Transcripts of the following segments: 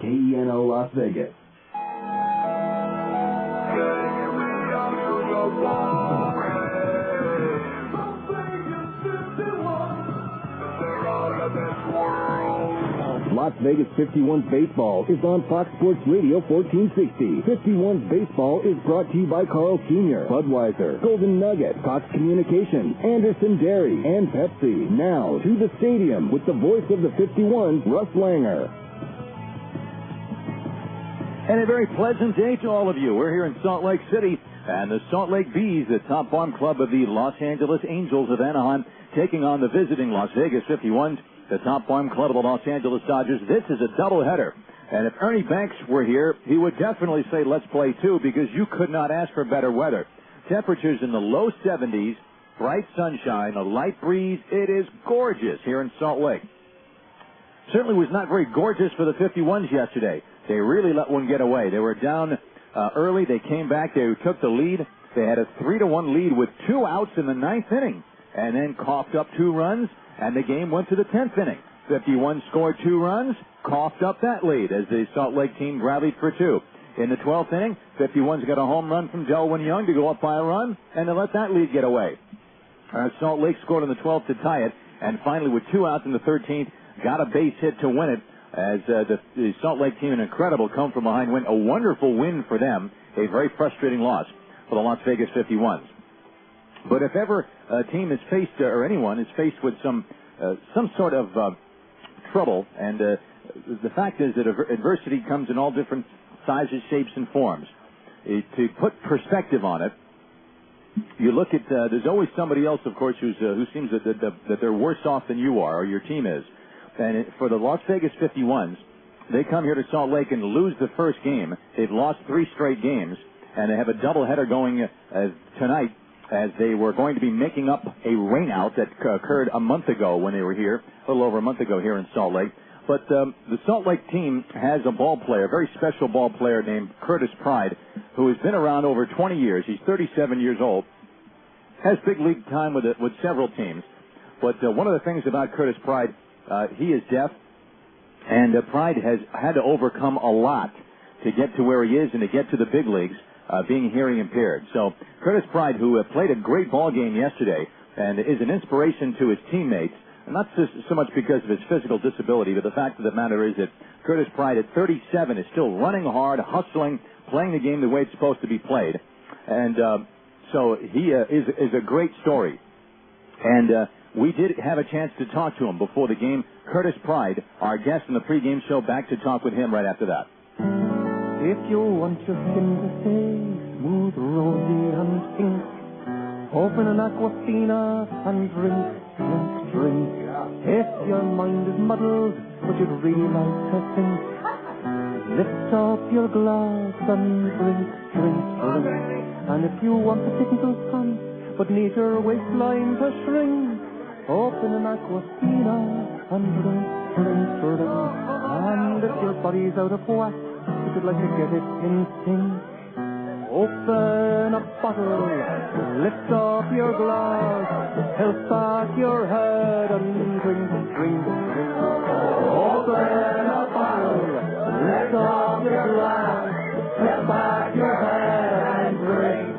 KENO Las Vegas. Las Vegas 51's baseball is on Fox Sports Radio 1460. 51's baseball is brought to you by Carl Sr., Budweiser, Golden Nugget, Cox Communications, Anderson Dairy, and Pepsi. Now to the stadium with the voice of the 51's, Russ Langer. And a very pleasant day to all of you. We're here in Salt Lake City, and the Salt Lake Bees, the top farm club of the Los Angeles Angels of Anaheim, taking on the visiting Las Vegas 51's, the top farm club of the Los Angeles Dodgers. This is a doubleheader. And if Ernie Banks were here, he would definitely say, let's play two, because you could not ask for better weather. Temperatures in the low 70s, bright sunshine, a light breeze. It is gorgeous here in Salt Lake. Certainly was not very gorgeous for the 51's yesterday. They really let one get away. They were down early. They came back. They took the lead. They had a 3-1 lead with 2 outs in the 9th inning, and then coughed up 2 runs. And the game went to the 10th inning. 51 scored 2 runs, coughed up that lead as the Salt Lake team rallied for 2. In the 12th inning, 51's got a home run from Delwyn Young to go up by a run, and they let that lead get away. Salt Lake scored in the 12th to tie it, and finally with 2 outs in the 13th, got a base hit to win it as the Salt Lake team, an incredible come-from-behind win, a wonderful win for them, a very frustrating loss for the Las Vegas 51's. But if ever a team is faced, or anyone is faced with some sort of trouble, and the fact is that adversity comes in all different sizes, shapes, and forms. To put perspective on it, you look at, there's always somebody else, of course, who seems that they're worse off than you are, or your team is. And for the Las Vegas 51's, they come here to Salt Lake and lose the first game. They've lost 3 straight games, and they have a doubleheader going tonight, as they were going to be making up a rainout that occurred a month ago when they were here, a little over a month ago here in Salt Lake. But the Salt Lake team has a ball player, a very special ball player named Curtis Pride, who has been around over 20 years. He's 37 years old, has big league time with several teams. But one of the things about Curtis Pride, he is deaf, and Pride has had to overcome a lot to get to where he is and to get to the big leagues. Being hearing impaired. So Curtis Pride, who played a great ball game yesterday and is an inspiration to his teammates, not so much because of his physical disability, but the fact of the matter is that Curtis Pride at 37 is still running hard, hustling, playing the game the way it's supposed to be played. And so he is a great story. And we did have a chance to talk to him before the game. Curtis Pride, our guest in the pregame show, back to talk with him right after that. If you want your skin to stay smooth, rosy, and pink, open an Aquafina and drink. If your mind is muddled, but you'd really like to think, lift up your glass and drink. And if you want a technical stunt, but need your waistline to shrink, open an Aquafina and drink. And if your body's out of whack, if you'd like to get it in sync, open a bottle, lift up your glass, tilt back your head and drink. Open a bottle, lift up your glass, tilt back your head and drink.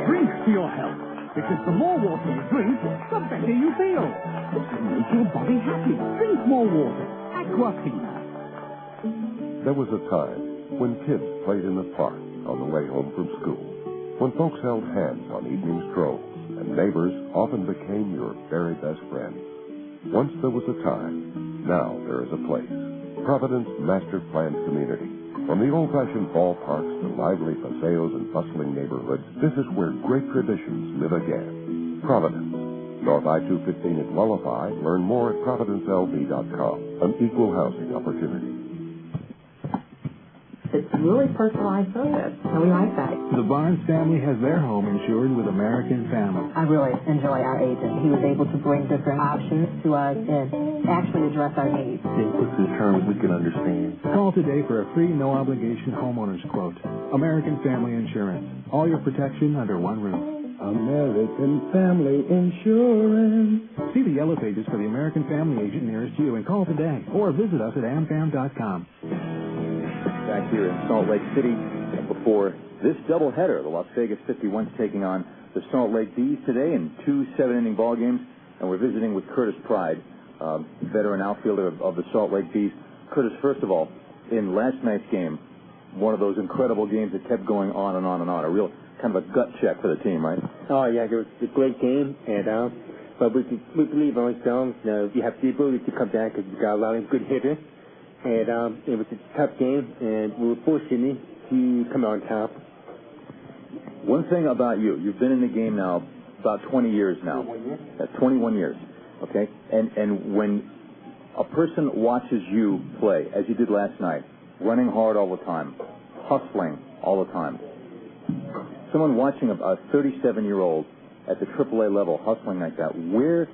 Drink for your health, because the more water you drink, the better you feel. Make your body happy. Drink more water. Aquafina. There was a time when kids played in the park on the way home from school, when folks held hands on evening strolls, and neighbors often became your very best friends. Once there was a time, now there is a place. Providence Master Planned Community. From the old-fashioned ballparks to lively paseos and bustling neighborhoods, this is where great traditions live again. Providence. North I-215 at Lullaby. Learn more at providencelv.com. An equal housing opportunity. It's really personalized service, and we like that. The Barnes family has their home insured with American Family. I really enjoy our agent. He was able to bring different options to us and actually address our needs. He puts in terms we can understand. Call today for a free, no-obligation homeowner's quote. American Family Insurance. All your protection under one roof. American Family Insurance. See the Yellow Pages for the American Family Agent nearest you and call today or visit us at amfam.com. Back here in Salt Lake City before this doubleheader, the Las Vegas 51s taking on the Salt Lake Bees today in 2 7-inning ball games, and we're visiting with Curtis Pride, veteran outfielder of the Salt Lake Bees. Curtis, first of all, in last night's game, one of those incredible games that kept going on and on and on, a real kind of a gut check for the team, right? Oh, yeah, it was a great game, and but we believe in ourselves. We have the ability to come back because we got a lot of good hitters, and it was a tough game, and we were fortunate to come out on top. One thing about you, you've been in the game now about 20 years now. 21 years, okay? And when a person watches you play, as you did last night, running hard all the time, hustling all the time, someone watching a 37-year-old at the AAA level hustling like that, where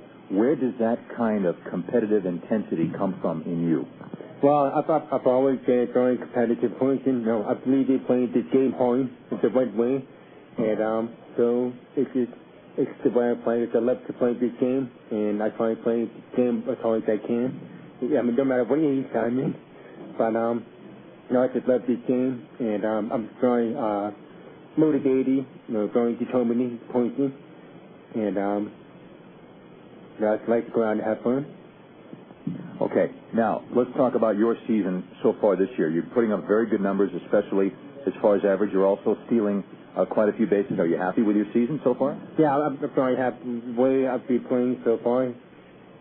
does that kind of competitive intensity come from in you? Well, I've always been a very competitive person. I believe they play this game hard. It's the right way. And so it's the way I play. I love to play this game, and I try to play the game as hard as I can. I mean, no matter what age I'm in. But, I just love this game, and I'm very motivated, very determined person. And I just like to go out and have fun. Okay, now let's talk about your season so far this year. You're putting up very good numbers, especially as far as average. You're also stealing quite a few bases. Are you happy with your season so far? Yeah, I'm very happy with the way I've been playing so far.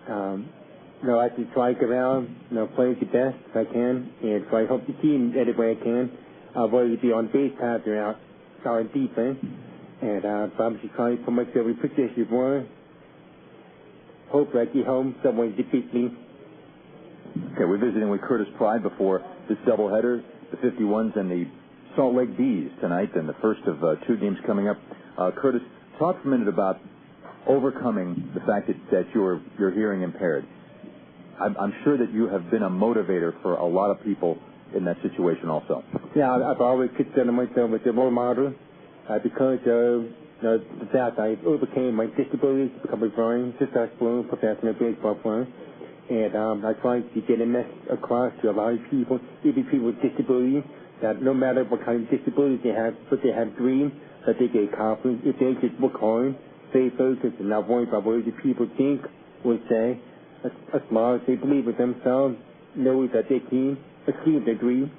I just try to get around, play the best I can, and try to help the team any way I can. Whether it be on base path or out on defense. And I'm just trying to put myself in position where hopefully I get home someone defeat me. Okay, we're visiting with Curtis Pride before this doubleheader, the 51s and the Salt Lake Bees tonight, and the first of 2 games coming up. Curtis, talk for a minute about overcoming the fact that you're hearing impaired. I'm sure that you have been a motivator for a lot of people in that situation also. Yeah, I've always considered myself as a role model because of the fact I overcame my disabilities to become a very successful professional baseball player. And I try to get a message across to a lot of people, even people with disabilities, that no matter what kind of disabilities they have, but they have dreams that they get accomplished if they just work hard, stay focused, and not worry about what the people think or say. As long as they believe in themselves, know that they can achieve their dreams.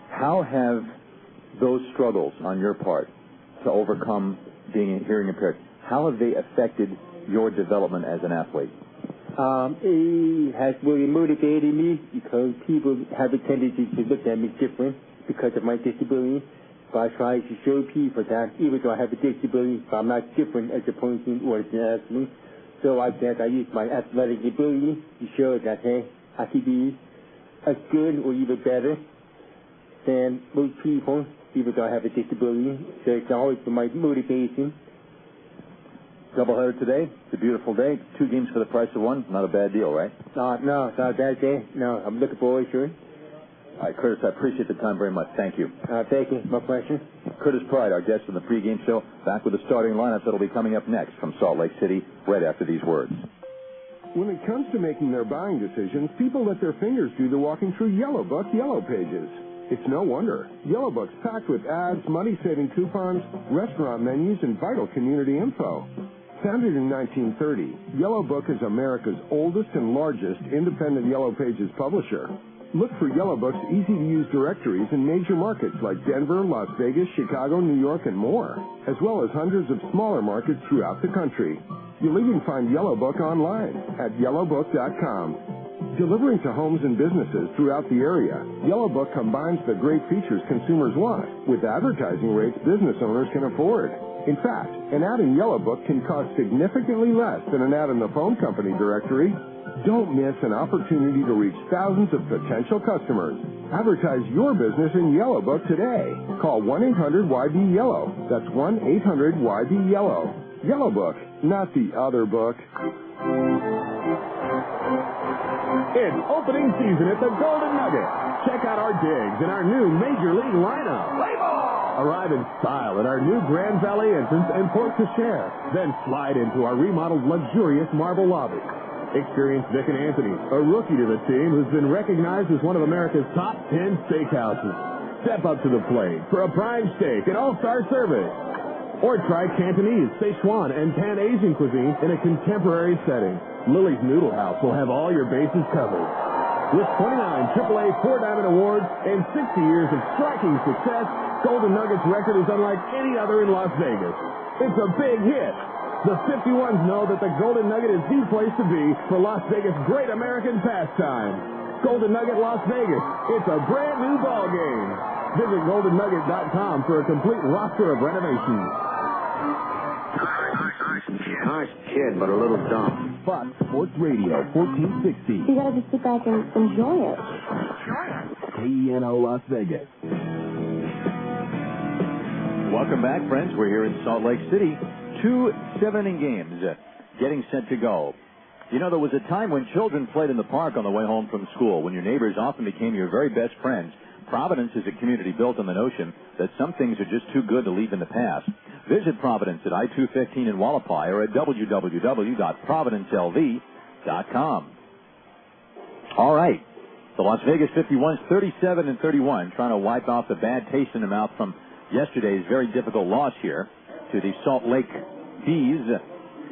How have those struggles on your part to overcome being hearing impaired, how have they affected your development as an athlete? It has really motivated me because people have a tendency to look at me different because of my disability. But I try to show people that even though I have a disability, I'm not different as a person or as an athlete. So I guess I use my athletic ability to show that, hey, I can be as good or even better than most people, even though I have a disability. So it's always been my motivation. Doubleheader today. It's a beautiful day. 2 games for the price of 1. Not a bad deal, right? No, it's not a bad day. No, I'm looking forward to it. All right, Curtis, I appreciate the time very much. Thank you. Thank you. My pleasure. Curtis Pride, our guest in the pregame show, back with the starting lineups that'll be coming up next from Salt Lake City right after these words. When it comes to making their buying decisions, people let their fingers do the walking through Yellow Book Yellow Pages. It's no wonder. Yellow Book's packed with ads, money-saving coupons, restaurant menus, and vital community info. Founded in 1930, Yellow Book is America's oldest and largest independent Yellow Pages publisher. Look for Yellow Book's easy-to-use directories in major markets like Denver, Las Vegas, Chicago, New York, and more, as well as hundreds of smaller markets throughout the country. You'll even find Yellow Book online at yellowbook.com. Delivering to homes and businesses throughout the area, Yellow Book combines the great features consumers want with advertising rates business owners can afford. In fact, an ad in Yellow Book can cost significantly less than an ad in the phone company directory. Don't miss an opportunity to reach thousands of potential customers. Advertise your business in Yellow Book today. Call 1-800-YB-YELLOW. That's 1-800-YB-YELLOW. Yellow Book, not the other book. It's opening season at the Golden Nugget. Check out our digs and our new Major League lineup. Play ball! Arrive in style at our new Grand Valley entrance and port to share. Then slide into our remodeled luxurious marble lobby. Experience Vic and Anthony, a rookie to the team who's been recognized as one of America's top 10 steakhouses. Step up to the plate for a prime steak and all-star service. Or try Cantonese, Sichuan, and Pan-Asian cuisine in a contemporary setting. Lily's Noodle House will have all your bases covered. With 29 AAA 4-Diamond awards and 60 years of striking success, Golden Nugget's record is unlike any other in Las Vegas. It's a big hit. The 51s know that the Golden Nugget is the place to be for Las Vegas' great American pastime. Golden Nugget Las Vegas. It's a brand new ball game. Visit GoldenNugget.com for a complete roster of renovations. Nice kid, but a little dumb. Fox Sports Radio, 1460. You gotta just sit back and enjoy it. KENO Las Vegas. Welcome back, friends. We're here in Salt Lake City. 2 7-inning games getting set to go. You know, there was a time when children played in the park on the way home from school, when your neighbors often became your very best friends. Providence is a community built on the notion that some things are just too good to leave in the past. Visit Providence at I-215 in Wallapai or at www.providencelv.com. All right. The Las Vegas 51s 37-31, trying to wipe off the bad taste in the mouth from yesterday's very difficult loss here to the Salt Lake Bees.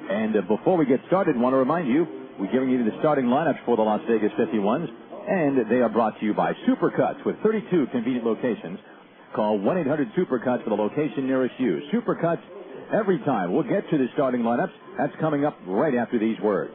And before we get started, I want to remind you, we're giving you the starting lineups for the Las Vegas 51s, and they are brought to you by Supercuts with 32 convenient locations. Call 1-800-SUPERCUTS for the location nearest you. Supercuts every time. We'll get to the starting lineups. That's coming up right after these words.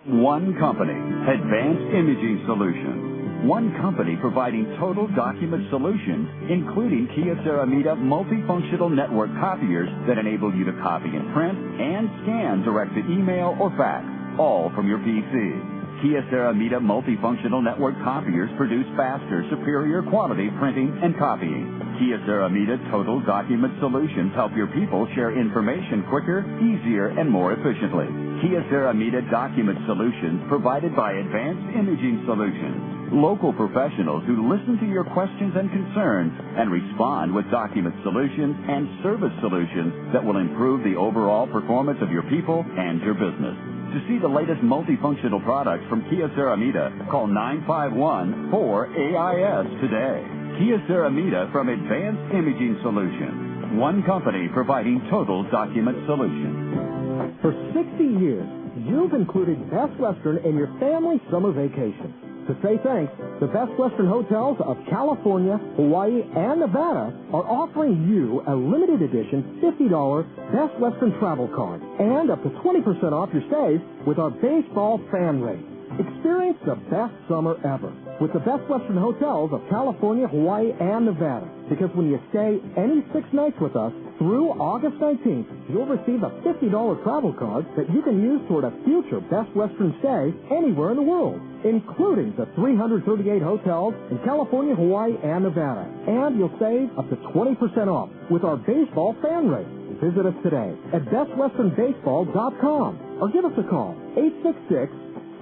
One company, Advanced Imaging Solutions. One company providing total document solutions, including Kia Ceramita multifunctional network copiers that enable you to copy and print and scan direct to email or fax, all from your PC. Kia Ceramita multifunctional network copiers produce faster, superior quality printing and copying. Kia Ceramita total document solutions help your people share information quicker, easier, and more efficiently. Kia Ceramita document solutions provided by Advanced Imaging Solutions. Local professionals who listen to your questions and concerns and respond with document solutions and service solutions that will improve the overall performance of your people and your business. To see the latest multifunctional products from Kia Ceramita, call 951-4AIS today. Kia Ceramita from Advanced Imaging Solutions. One company providing total document solutions. For 60 years, you've included Best Western in your family summer vacation. To say thanks, the Best Western hotels of California, Hawaii, and Nevada are offering you a limited edition $50 Best Western travel card and up to 20% off your stays with our baseball fan rate. Experience the best summer ever with the Best Western hotels of California, Hawaii, and Nevada. Because when you stay any 6 nights with us through August 19th, you'll receive a $50 travel card that you can use toward a future Best Western stay anywhere in the world, including the 338 hotels in California, Hawaii, and Nevada. And you'll save up to 20% off with our baseball fan rate. Visit us today at bestwesternbaseball.com or give us a call,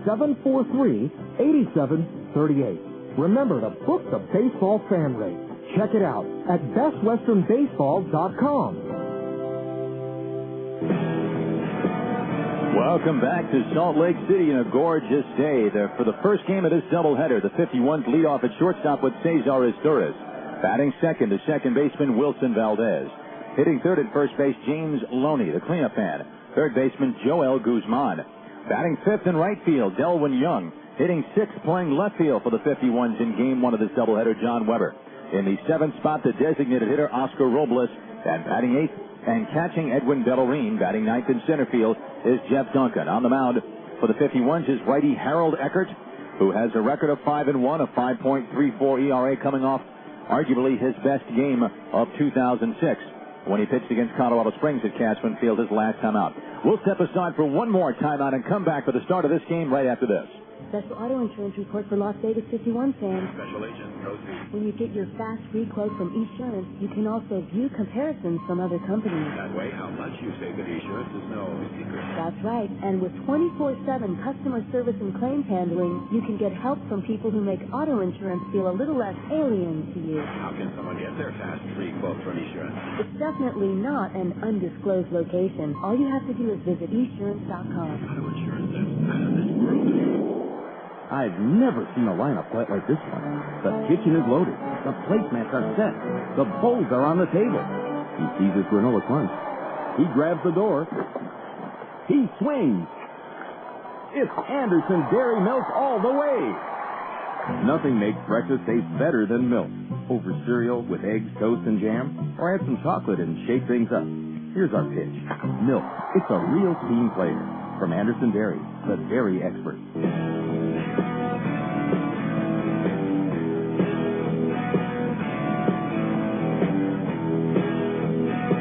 866-743-8738. Remember to book the baseball fan rate. Check it out at bestwesternbaseball.com. Welcome back to Salt Lake City in a gorgeous day. For the first game of this doubleheader, the 51s lead off at shortstop with Cesar Izturis. Batting second, the second baseman Wilson Valdez. Hitting third at first base, James Loney, the cleanup man. Third baseman Joel Guzman. Batting fifth in right field, Delwyn Young. Hitting sixth, playing left field for the 51s in game one of this doubleheader, John Weber. In the seventh spot, the designated hitter, Oscar Robles. And batting eighth and catching, Edwin Bellarine. Batting ninth in center field is Jeff Duncan. On the mound for the 51s is righty Harold Eckert, who has a record of 5-1, a 5.34 ERA, coming off arguably his best game of 2006 when he pitched against Colorado Springs at Cashman Field his last time out. We'll step aside for one more timeout and come back for the start of this game right after this. Special auto insurance report for Las Vegas 51, Sam. Special agent, proceed. When you get your fast free quote from Esurance, you can also view comparisons from other companies. That way, how much you save at Esurance is no secret. That's right. And with 24/7 customer service and claims handling, you can get help from people who make auto insurance feel a little less alien to you. How can someone get their fast free quote from Esurance? It's definitely not an undisclosed location. All you have to do is visit esurance.com. Auto insurance is out of this world. I've never seen a lineup quite like this one. The kitchen is loaded. The placemats are set. The bowls are on the table. He sees his granola crunch. He grabs the door. He swings. It's Anderson Dairy Milk all the way. Nothing makes breakfast taste better than milk. Over cereal with eggs, toast, and jam, or add some chocolate and shake things up. Here's our pitch. Milk. It's a real team player. From Anderson Dairy, the dairy expert.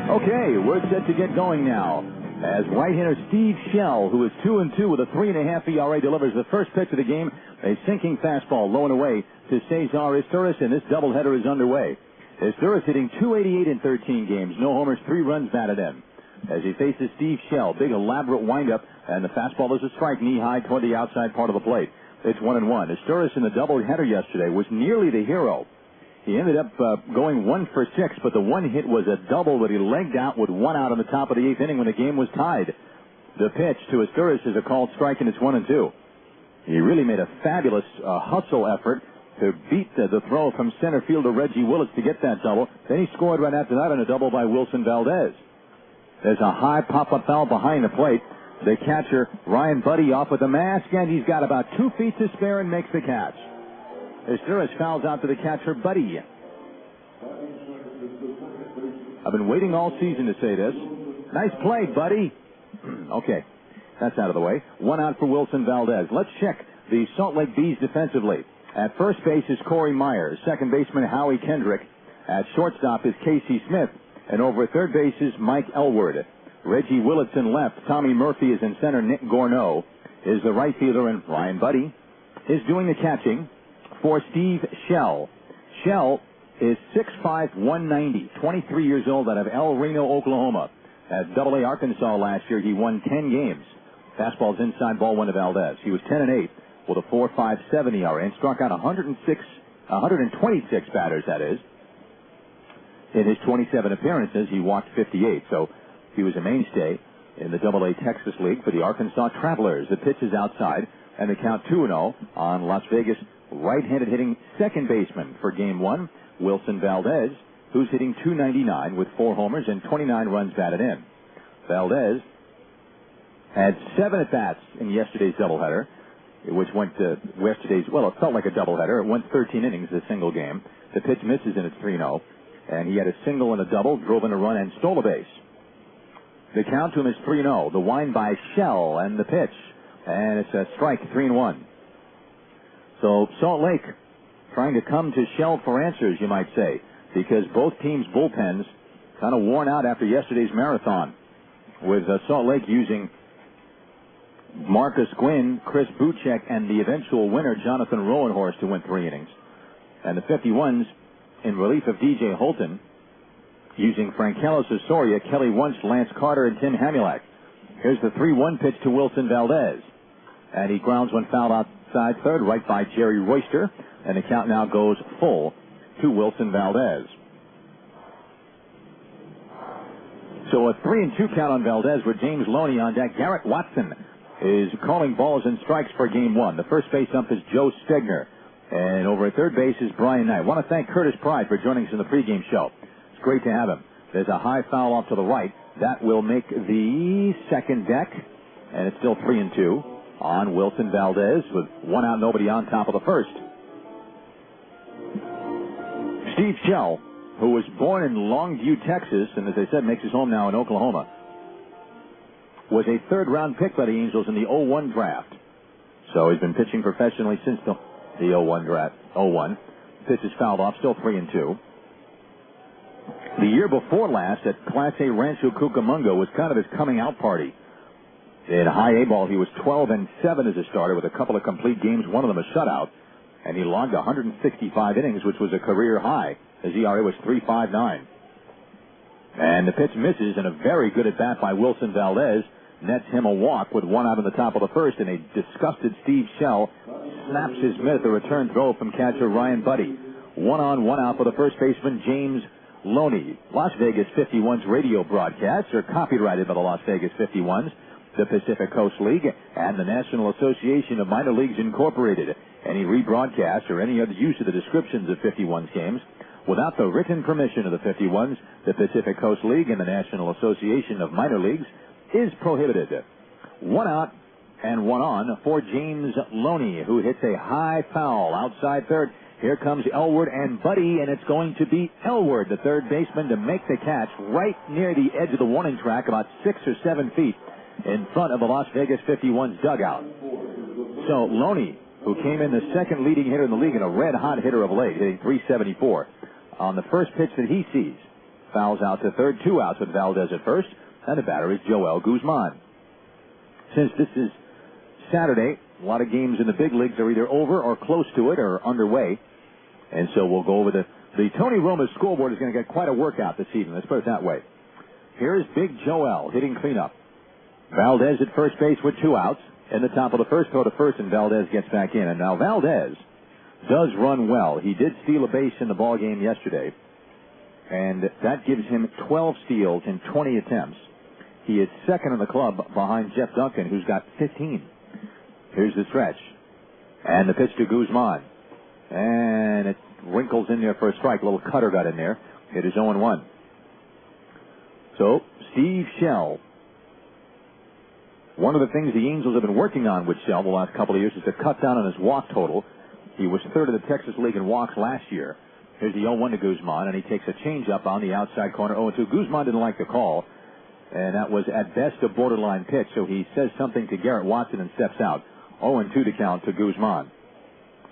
Okay, we're set to get going now. As right-hander Steve Shell, who is 2-2 with a 3.5 ERA, delivers the first pitch of the game, a sinking fastball low and away to Cesar Izturis, and this doubleheader is underway. Izturis hitting .288 in 13 games, no homers, 3 runs batted in. As he faces Steve Shell, big elaborate windup, and the fastball is a strike knee-high toward the outside part of the plate. It's 1-1. Izturis in the doubleheader yesterday was nearly the hero. He ended up going 1 for 6, but the one hit was a double that he legged out with 1 out on the top of the 8th inning when the game was tied. The pitch to Izturis is a called strike, and it's 1-2. He really made a fabulous hustle effort to beat the throw from center fielder Reggie Willis to get that double. Then he scored right after that on a double by Wilson Valdez. There's a high pop-up foul behind the plate. The catcher, Ryan Buddy, off with the mask, and he's got about 2 feet to spare and makes the catch. Izturis fouls out to the catcher, Buddy. I've been waiting all season to say this. Nice play, Buddy. Okay, that's out of the way. 1 out for Wilson Valdez. Let's check the Salt Lake Bees defensively. At first base is Corey Myers. Second baseman, Howie Kendrick. At shortstop is Casey Smith. And over at third base is Mike Elward. Reggie Willits in left. Tommy Murphy is in center. Nick Gorneau is the right fielder, and Ryan Buddy is doing the catching for Steve Shell. Shell is 6'5", 190, 23 years old, out of El Reno, Oklahoma. At Double-A Arkansas last year, he won 10 games. Fastball's inside, ball 1 to Valdez. He was 10-8 with a 4.57 ERA and struck out 126 batters, that is. In his 27 appearances, he walked 58, so he was a mainstay in the Double-A Texas League for the Arkansas Travelers. The pitch is outside, and the count 2-0 on Las Vegas right-handed hitting second baseman for Game 1, Wilson Valdez, who's hitting .299 with 4 homers and 29 runs batted in. Valdez had 7 at-bats in yesterday's doubleheader, which went to yesterday's, well, it felt like a doubleheader. It went 13 innings, a single game. The pitch misses, and it's 3-0. And he had a single and a double, drove in a run, and stole a base. The count to him is 3-0. The wind by Shell and the pitch. And it's a strike, 3-1. So Salt Lake trying to come to Shell for answers, you might say, because both teams' bullpens kind of worn out after yesterday's marathon, with Salt Lake using Marcus Gwynn, Chris Buchek, and the eventual winner, Jonathan Rowenhorst, to win 3 innings. And the 51s, in relief of DJ Holton, using Frankello Sosoria, Kelly Wunsch, Lance Carter, and Tim Hamulak. Here's the 3-1 pitch to Wilson Valdez. And he grounds one foul outside third, right by Jerry Royster. And the count now goes full to Wilson Valdez. So a 3-2 count on Valdez with James Loney on deck. Garrett Watson is calling balls and strikes for Game 1. The first base ump is Joe Stegner. And over at third base is Brian Knight. I want to thank Curtis Pride for joining us in the pregame show. It's great to have him. There's a high foul off to the right. That will make the second deck. And it's still 3-2 on Wilson Valdez with 1 out, nobody on, top of the first. Steve Shell, who was born in Longview, Texas, and as I said, makes his home now in Oklahoma, was a third-round pick by the Angels in the 01 draft. So he's been pitching professionally since the 01 draft. 01. Pitch is fouled off, still 3-2. The year before last at Class A Rancho Cucamonga was kind of his coming out party. In high A ball, he was 12-7 as a starter with a couple of complete games, one of them a shutout, and he logged 165 innings, which was a career high. His ERA was 3.59. And the pitch misses, and a very good at bat by Wilson Valdez nets him a walk with one out in the top of the first, and a disgusted Steve Shell snaps his mitt at the return throw from catcher Ryan Buddy. 1 on, 1 out for the first baseman James Loney. Las Vegas 51's radio broadcasts are copyrighted by the Las Vegas 51s, the Pacific Coast League, and the National Association of Minor Leagues Incorporated. Any rebroadcast or any other use of the descriptions of 51's games without the written permission of the 51s, the Pacific Coast League, and the National Association of Minor Leagues is prohibited. 1 out and 1 on for James Loney, who hits a high foul outside third. Here comes Elward and Buddy, and it's going to be Elward, the third baseman, to make the catch right near the edge of the warning track, about 6 or 7 feet in front of the Las Vegas 51's dugout. So Loney, who came in the second leading hitter in the league and a red-hot hitter of late, hitting .374, on the first pitch that he sees, fouls out to third, 2 outs with Valdez at first, and the batter is Joel Guzman. Since this is Saturday, a lot of games in the big leagues are either over or close to it or underway. And so we'll go over the Tony Roma's scoreboard is going to get quite a workout this evening. Let's put it that way. Here's Big Joel hitting cleanup. Valdez at first base with 2 outs. In the top of the first, throw to first, and Valdez gets back in. And now Valdez does run well. He did steal a base in the ball game yesterday, and that gives him 12 steals in 20 attempts. He is second in the club behind Jeff Duncan, who's got 15. Here's the stretch. And the pitch to Guzman. And it wrinkles in there for a strike. A little cutter got in there. It is 0-1. So, Steve Shell. One of the things the Angels have been working on with Shell the last couple of years is to cut down on his walk total. He was third in the Texas League in walks last year. Here's the 0-1 to Guzman, and he takes a changeup on the outside corner. 0-2. Guzman didn't like the call, and that was at best a borderline pitch, so he says something to Garrett Watson and steps out. 0-2 to count to Guzman.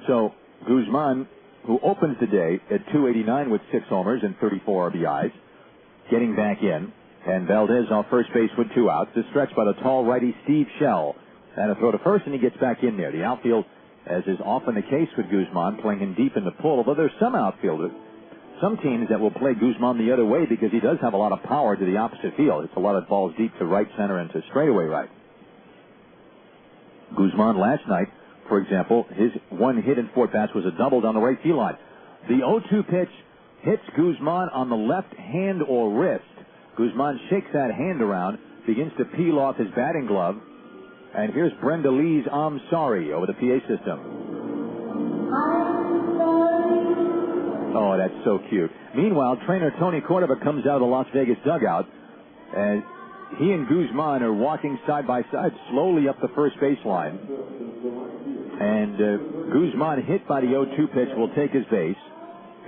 So Guzman, who opens the day at .289 with 6 homers and 34 RBIs, getting back in, and Valdez off first base with 2 outs. The stretch by the tall righty Steve Shell, and a throw to first, and he gets back in there. The outfield, as is often the case with Guzman, playing him deep in the pull, although there's some outfielders, some teams that will play Guzman the other way because he does have a lot of power to the opposite field. It's a lot of balls deep to right center and to straightaway right. Guzman last night, for example, his one hit in 4 bats was a double down the right field line. The 0-2 pitch hits Guzman on the left hand or wrist. Guzman shakes that hand around, begins to peel off his batting glove, and here's Brenda Lee's "I'm Sorry" over the PA system. Oh, that's so cute. Meanwhile, trainer Tony Cordova comes out of the Las Vegas dugout, and he and Guzman are walking side by side slowly up the first baseline. And Guzman, hit by the 0-2 pitch, will take his base.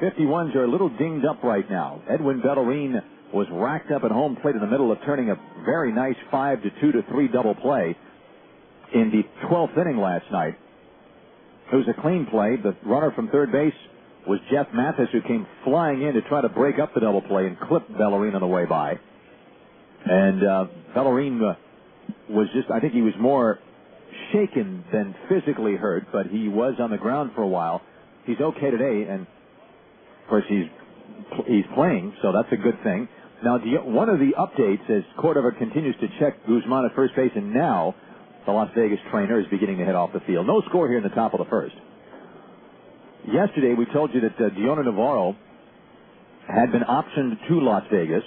51s are a little dinged up right now. Edwin Bellarine was racked up at home plate in the middle of turning a very nice 5-2-3 double play in the 12th inning last night. It was a clean play. The runner from third base was Jeff Mathis, who came flying in to try to break up the double play and clip Bellarine on the way by. And Bellarine was just, I think he was more shaken than physically hurt, but he was on the ground for a while. He's okay today, and of course he's playing, so that's a good thing. Now, one of the updates, as Cordova continues to check Guzman at first base, and now the Las Vegas trainer is beginning to head off the field. No score here in the top of the first. Yesterday, we told you that Dioner Navarro had been optioned to Las Vegas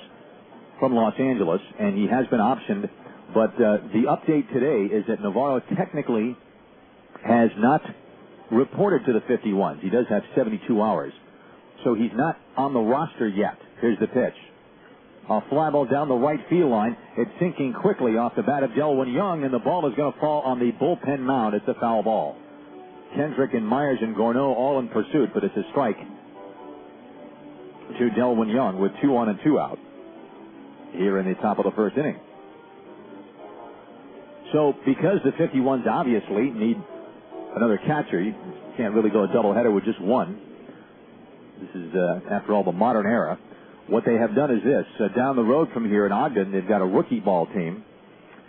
from Los Angeles, and he has been optioned, but the update today is that Navarro technically has not reported to the 51s. He does have 72 hours, so he's not on the roster yet. Here's the pitch. A fly ball down the right field line. It's sinking quickly off the bat of Delwyn Young, and the ball is going to fall on the bullpen mound. It's a foul ball. Kendrick and Myers and Gorneau all in pursuit, but it's a strike to Delwyn Young with 2 on and 2 out here in the top of the first inning. So because the 51s obviously need another catcher, you can't really go a doubleheader with just one. This is, after all, the modern era. What they have done is this. Down the road from here in Ogden, they've got a rookie ball team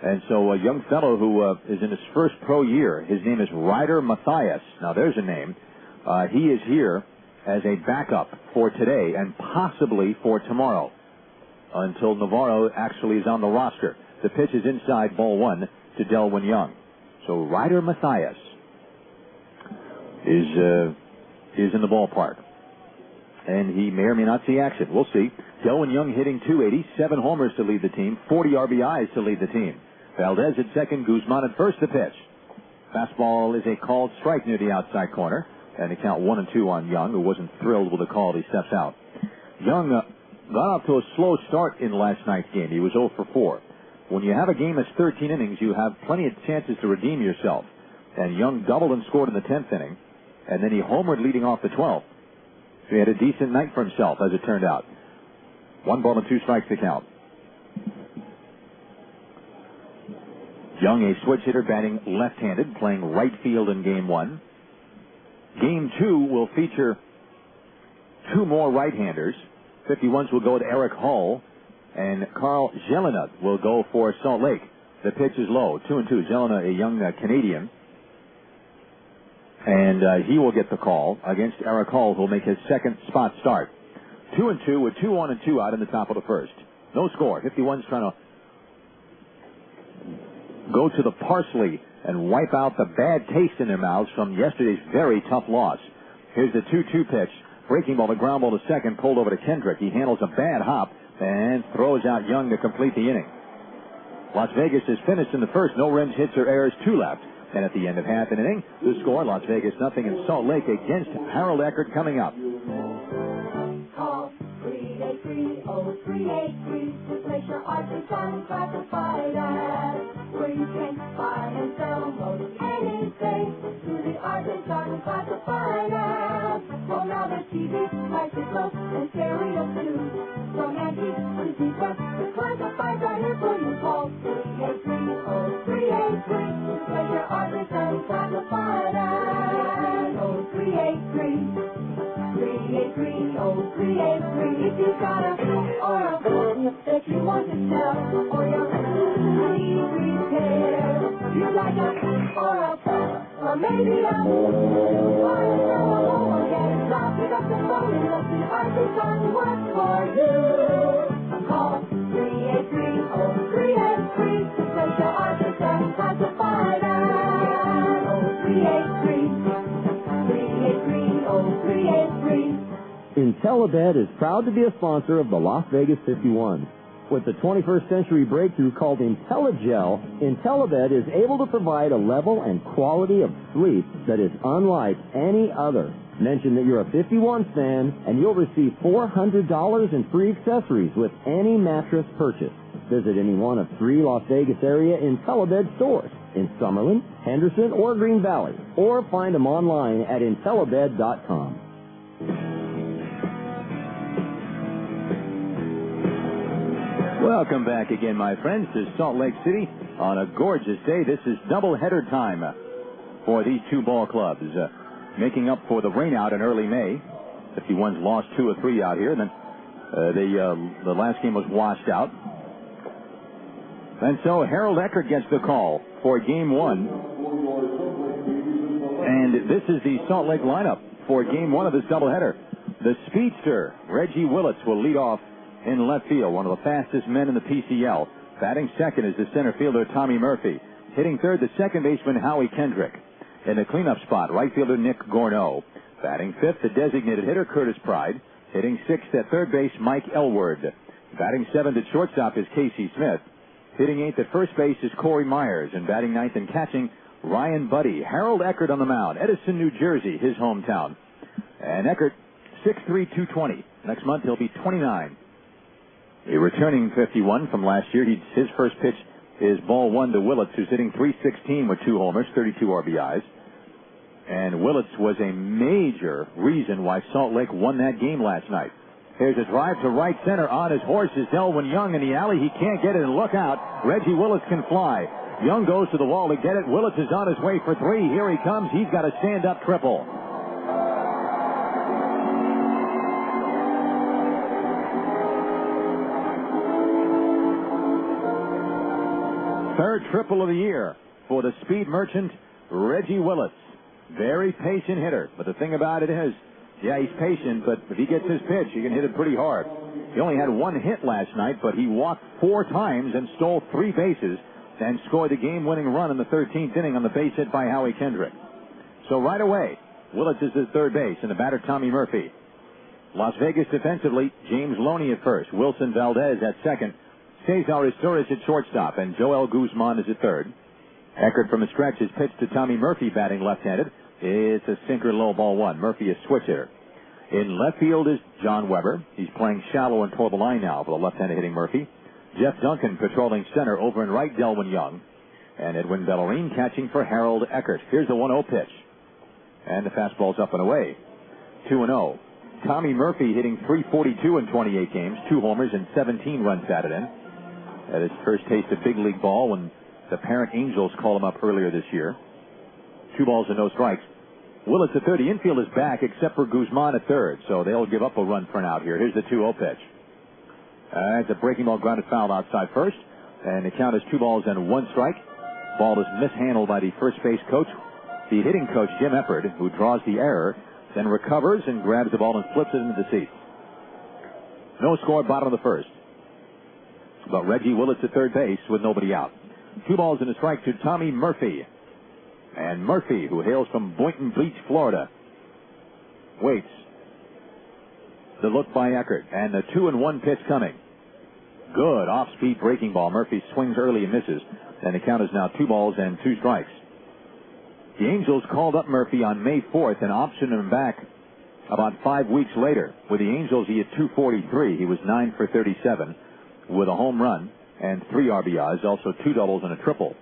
And so a young fellow who is in his first pro year, his name is Ryder Matthias. Now, there's a name. He is here as a backup for today and possibly for tomorrow until Navarro actually is on the roster. The pitch is inside ball one to Delwyn Young. So Ryder Matthias is in the ballpark. And he may or may not see action. We'll see. Delwyn Young hitting .280, 7 homers to lead the team, 40 RBIs to lead the team. Valdez at second, Guzman at first. The pitch. Fastball is a called strike near the outside corner. And they count 1-2 on Young, who wasn't thrilled with the call. He steps out. Young got off to a slow start in last night's game. He was 0 for 4. When you have a game that's 13 innings, you have plenty of chances to redeem yourself. And Young doubled and scored in the 10th inning. And then he homered leading off the 12th. So he had a decent night for himself, as it turned out. 1 ball and 2 strikes to count. Young, a switch hitter, batting left-handed, playing right field in Game 1. Game 2 will feature 2 more right-handers. 51s will go to Eric Hull, and Karl Gelinas will go for Salt Lake. The pitch is low, 2-2. Gelinas, a young Canadian. And he will get the call against Eric Hull, who will make his second spot start. 2-2 with 2 on and 2 out in the top of the first. No score. 51's trying to go to the parsley and wipe out the bad taste in their mouths from yesterday's very tough loss. Here's the 2-2 pitch. Breaking ball, the ground ball to second, pulled over to Kendrick. He handles a bad hop and throws out Young to complete the inning. Las Vegas is finished in the first. No runs, hits, or errors. 2 left. And at the end of half an inning, the score, Las Vegas nothing in Salt Lake against Harold Eckert coming up. Call 383-0383 to place your artisan classified ads, where you can buy and sell most anything through the artisan classified ads. Well, now there's TV, bicycles, and stereo too. From antiques to zebras, the classifieds are here for you. Call 383-0383 to place your artisan classified ads. 383-0383. If you've got a or a book that you want to sell, or your need repair, you'd like a or a book, or maybe a buy and sell a home or get a job. Pick up the phone and let the artisan work for you. Call 383-0383 to place your artisan classified at 383-0383. IntelliBed is proud to be a sponsor of the Las Vegas 51. With the 21st century breakthrough called IntelliGel, IntelliBed is able to provide a level and quality of sleep that is unlike any other. Mention that you're a 51 fan, and you'll receive $400 in free accessories with any mattress purchase. Visit any one of 3 Las Vegas area IntelliBed stores in Summerlin, Henderson, or Green Valley, or find them online at IntelliBed.com. Welcome back again, my friends, to Salt Lake City on a gorgeous day. This is doubleheader time for these 2 ball clubs, making up for the rainout in early May. 51's lost 2 or 3 out here, and then the last game was washed out. And so Harold Eckert gets the call for Game 1. And this is the Salt Lake lineup for Game 1 of this doubleheader. The speedster, Reggie Willits, will lead off in left field, one of the fastest men in the PCL. Batting second is the center fielder, Tommy Murphy. Hitting third, the second baseman, Howie Kendrick. In the cleanup spot, right fielder Nick Gorneau. Batting fifth, the designated hitter, Curtis Pride. Hitting sixth at third base, Mike Elward. Batting seventh at shortstop is Casey Smith. Hitting eighth at first base is Corey Myers. And batting ninth and catching, Ryan Buddy. Harold Eckert on the mound, Edison, New Jersey, his hometown. And Eckert, 6'3", 220. Next month, he'll be 29. A returning 51 from last year. His first pitch is ball 1 to Willits, who's hitting .316 with 2 homers, 32 RBIs. And Willits was a major reason why Salt Lake won that game last night. Here's a drive to right center. On his horse is Delwyn Young in the alley. He can't get it, and look out. Reggie Willits can fly. Young goes to the wall to get it. Willits is on his way for 3. Here he comes. He's got a stand-up triple. Third triple of the year for the speed merchant, Reggie Willits. Very patient hitter. But the thing about it is, yeah, he's patient, but if he gets his pitch, he can hit it pretty hard. He only had one hit last night, but he walked 4 times and stole 3 bases and scored the game-winning run in the 13th inning on the base hit by Howie Kendrick. So right away, Willits is at third base, and the batter, Tommy Murphy. Las Vegas defensively, James Loney at first, Wilson Valdez at second, Cesar Izturis at shortstop, and Joel Guzman is at third. Eckert from the stretch is pitched to Tommy Murphy, batting left-handed. It's a sinker, low ball 1. Murphy is switch hitter. In left field is John Weber. He's playing shallow and toward the line now for the left-handed hitting Murphy. Jeff Duncan patrolling center. Over and right, Delwyn Young. And Edwin Bellarine catching for Harold Eckert. Here's the 1-0 pitch. And the fastball's up and away. 2-0. Tommy Murphy hitting .342 in 28 games. 2 homers and 17 runs batted in. At his first taste of big league ball when the parent Angels called him up earlier this year. 2 balls and no strikes. Willits at third. The infield is back except for Guzman at third, so they'll give up a run for an out here. Here's the 2-0 pitch. It's a breaking ball grounded foul outside first, and the count is 2 balls and 1 strike. Ball is mishandled by the first base coach, the hitting coach, Jim Eckert, who draws the error, then recovers and grabs the ball and flips it into the seats. No score, bottom of the first. But Reggie Willits at third base with nobody out. 2 balls and a strike to Tommy Murphy. And Murphy, who hails from Boynton Beach, Florida, waits. The look by Eckert, and the 2-1 pitch coming. Good off-speed breaking ball. Murphy swings early and misses, and the count is now 2 balls and 2 strikes. The Angels called up Murphy on May 4th and optioned him back about 5 weeks later. With the Angels, he had .243. He was 9 for 37 with a home run and 3 RBIs, also 2 doubles and a triple.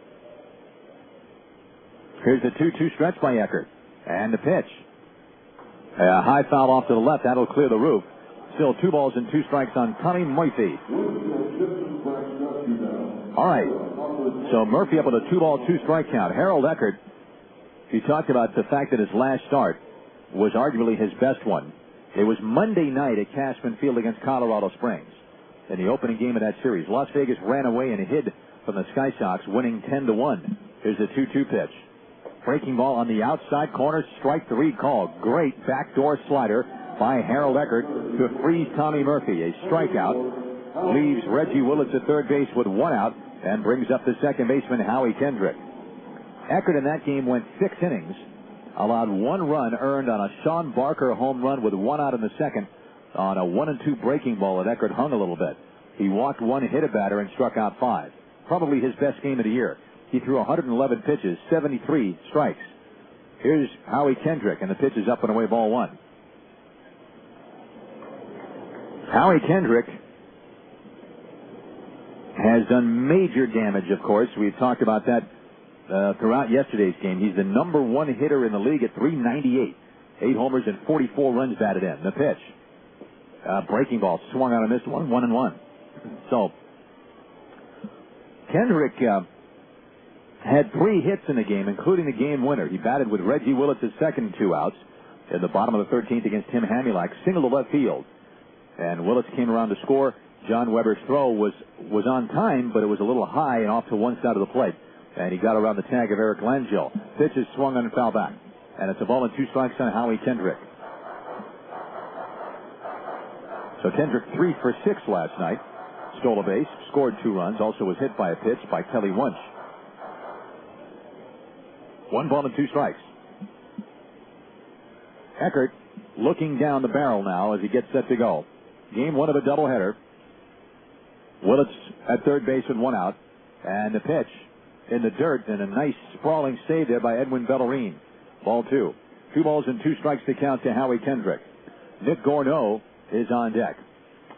Here's the 2-2 stretch by Eckert. And the pitch. A high foul off to the left. That'll clear the roof. Still 2 balls and 2 strikes on Tommy Murphy. All right. So Murphy up with a 2-ball, 2-strike count. Harold Eckert, he talked about the fact that his last start was arguably his best one. It was Monday night at Cashman Field against Colorado Springs in the opening game of that series. Las Vegas ran away and hid from the Sky Sox, winning 10-1. Here's the 2-2 pitch. Breaking ball on the outside corner, strike 3 call. Great backdoor slider by Harold Eckert to freeze Tommy Murphy. A strikeout leaves Reggie Willits at third base with 1 out and brings up the second baseman, Howie Kendrick. Eckert in that game went 6 innings, allowed 1 run earned on a Sean Barker home run with 1 out in the second on a 1-2 breaking ball that Eckert hung a little bit. He walked 1, hit a batter, and struck out 5. Probably his best game of the year. He threw 111 pitches, 73 strikes. Here's Howie Kendrick, and the pitch is up and away, ball 1. Howie Kendrick has done major damage, of course. We've talked about that throughout yesterday's game. He's the number 1 hitter in the league at .398. 8 homers and 44 runs batted in. The pitch. Breaking ball, swung out and missed 1-1. So, Kendrick had 3 hits in the game, including the game winner. He batted with Reggie Willits' second 2 outs in the bottom of the 13th against Tim Hamulak, single to left field. And Willits came around to score. John Weber's throw was on time, but it was a little high and off to one side of the plate. And he got around the tag of Eric Langell. Pitch is swung on and foul back. And it's a ball and 2 strikes on Howie Kendrick. So Kendrick 3 for 6 last night. Stole a base, scored 2 runs, also was hit by a pitch by Kelly Wunsch. 1 ball and 2 strikes. Eckert looking down the barrel now as he gets set to go. Game 1 of a doubleheader. Willits at third base with 1 out. And the pitch in the dirt, and a nice sprawling save there by Edwin Bellarine. Ball 2. 2 balls and 2 strikes to count to Howie Kendrick. Nick Gorneau is on deck.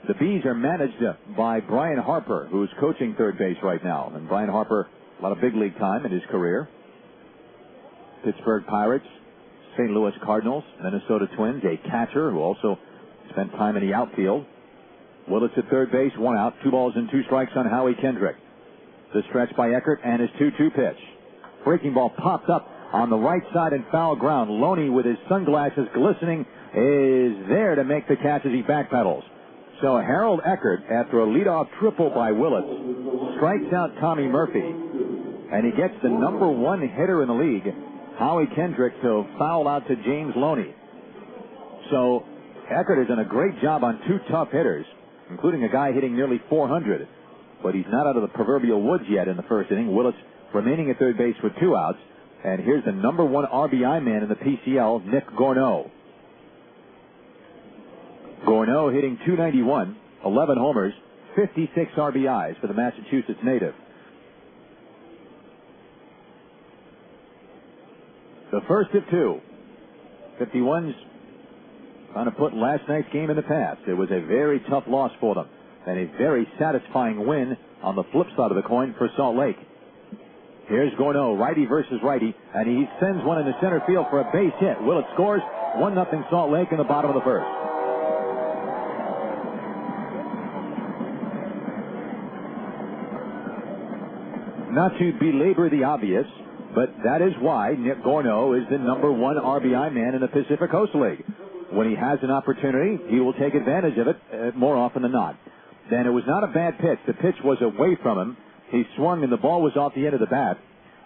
The Bees are managed by Brian Harper, who's coaching third base right now. And Brian Harper, a lot of big league time in his career. Pittsburgh Pirates, St. Louis Cardinals, Minnesota Twins, a catcher who also spent time in the outfield. Willits at third base, 1 out, 2 balls and 2 strikes on Howie Kendrick. The stretch by Eckert and his 2-2 pitch. Breaking ball popped up on the right side and foul ground. Loney, with his sunglasses glistening, is there to make the catch as he backpedals. So Harold Eckert, after a leadoff triple by Willits, strikes out Tommy Murphy. and he gets the number one hitter in the league, Howie Kendrick, to foul out to James Loney. So Eckert has done a great job on two tough hitters, including a guy hitting nearly 400. But he's not out of the proverbial woods yet in the first inning. Willis remaining at third base with 2 outs. And here's the number one RBI man in the PCL, Nick Gorneau. Gorneau hitting .291, 11 homers, 56 RBIs for the Massachusetts native. The first of 2. 51's trying to put last night's game in the past. It was a very tough loss for them, and a very satisfying win on the flip side of the coin for Salt Lake. Here's Gorneau, righty versus righty, and he sends one in the center field for a base hit. Willett scores, 1-0 Salt Lake in the bottom of the first. Not to belabor the obvious, but that is why Nick Gorneau is the number one RBI man in the Pacific Coast League. When he has an opportunity, he will take advantage of it more often than not. Then it was not a bad pitch. The pitch was away from him. He swung and the ball was off the end of the bat,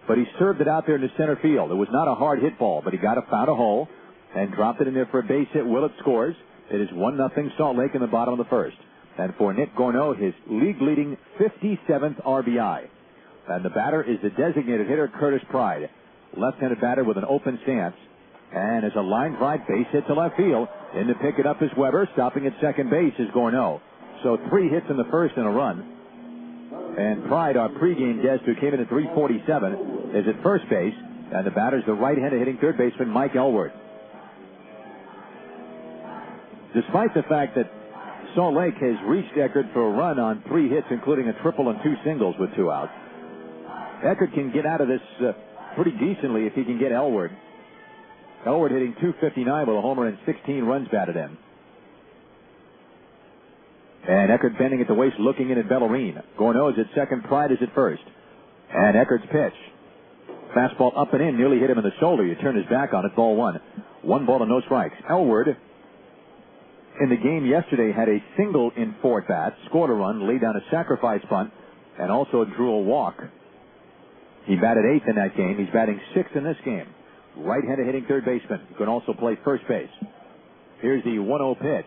but he served it out there in the center field. It was not a hard hit ball, but he found a hole and dropped it in there for a base hit. Willett scores. It is 1-0 Salt Lake in the bottom of the first. And for Nick Gorneau, his league-leading 57th RBI. And the batter is the designated hitter, Curtis Pride. Left-handed batter with an open stance. And as a line drive base hit to left field, in to pick it up is Weber. Stopping at second base is Gorneau. So 3 hits in the first and a run. And Pride, our pregame guest, who came in at 347, is at first base. And the batter's the right-handed hitting third baseman, Mike Elward. Despite the fact that Salt Lake has reached Eckert for a run on 3 hits, including a triple and 2 singles with 2 outs, Eckert can get out of this pretty decently if he can get Elward. Elward hitting .259 with a homer and 16 runs batted in. And Eckert bending at the waist, looking in at Bellarine. Gorneau is at second, Pride is at first. And Eckert's pitch. Fastball up and in, nearly hit him in the shoulder. You turn his back on it, ball 1. 1 ball and no strikes. Elward, in the game yesterday, had a single in 4 at-bats, scored a run, laid down a sacrifice bunt, and also drew a walk. He batted 8th in that game. He's batting 6th in this game. Right-handed hitting third baseman. He can also play first base. Here's the 1-0 pitch.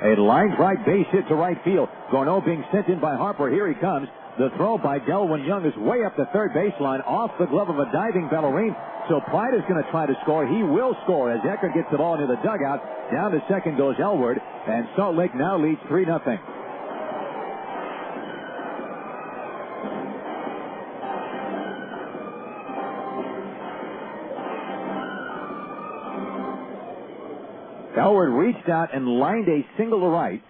A line drive base hit to right field. Gorneau being sent in by Harper. Here he comes. The throw by Delwyn Young is way up the third baseline, off the glove of a diving Bellarine. So Pride is going to try to score. He will score as Eckert gets the ball into the dugout. Down to second goes Elward, and Salt Lake now leads 3-0. Elward reached out and lined a single to right.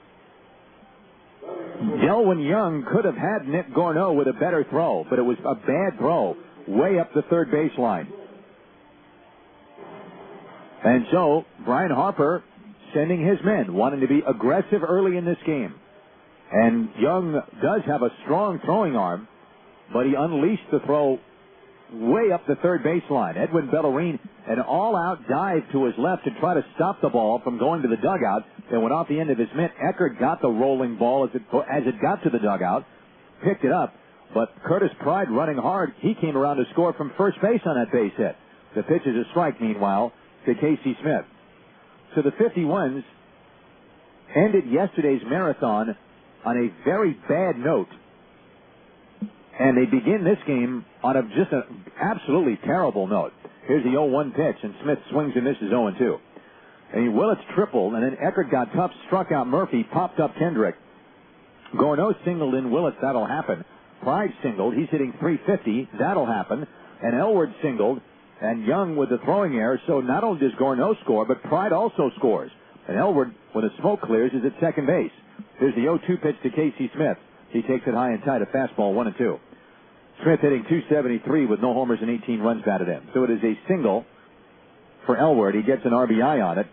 Delwyn Young could have had Nick Gorneau with a better throw, but it was a bad throw way up the third baseline. And so Brian Harper sending his men, wanting to be aggressive early in this game. And Young does have a strong throwing arm, but he unleashed the throw way up the third baseline. Edwin Bellarine, an all-out dive to his left to try to stop the ball from going to the dugout. It went off the end of his mitt. Eckert got the rolling ball as it got to the dugout, picked it up, but Curtis Pride running hard. He came around to score from first base on that base hit. The pitch is a strike, meanwhile, to Casey Smith. So the 51s ended yesterday's marathon on a very bad note. And they begin this game on just an absolutely terrible note. Here's the 0-1 pitch, and Smith swings and misses 0-2. And Willett's tripled, and then Eckert got tough, struck out Murphy, popped up Kendrick. Gorneau singled in Willett, that'll happen. Pride singled, he's hitting .350, that'll happen. And Elward singled, and Young with the throwing error, so not only does Gorneau score, but Pride also scores. And Elward, when the smoke clears, is at second base. Here's the 0-2 pitch to Casey Smith. He takes it high and tight, a fastball, 1-2. Smith hitting .273 with no homers and 18 runs batted in. So it is a single for Elward. He gets an RBI on it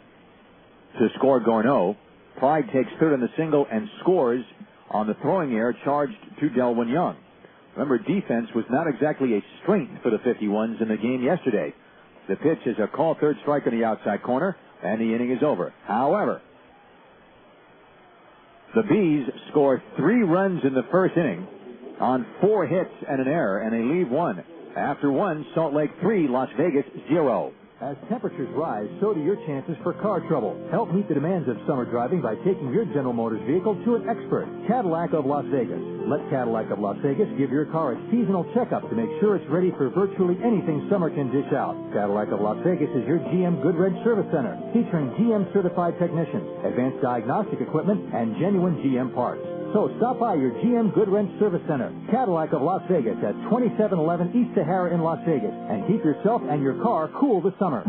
to score Gorneau. Pride takes third on the single and scores on the throwing error charged to Delwyn Young. Remember, defense was not exactly a strength for the 51s in the game yesterday. The pitch is a call third strike on the outside corner, and the inning is over. However, the Bees score 3 runs in the first inning on 4 hits and an error, and they leave 1. After 1, Salt Lake 3, Las Vegas 0. As temperatures rise, so do your chances for car trouble. Help meet the demands of summer driving by taking your General Motors vehicle to an expert, Cadillac of Las Vegas. Let Cadillac of Las Vegas give your car a seasonal checkup to make sure it's ready for virtually anything summer can dish out. Cadillac of Las Vegas is your GM Goodwrench Service Center, featuring GM-certified technicians, advanced diagnostic equipment, and genuine GM parts. So stop by your GM Goodwrench Service Center, Cadillac of Las Vegas at 2711 East Sahara in Las Vegas, and keep yourself and your car cool this summer.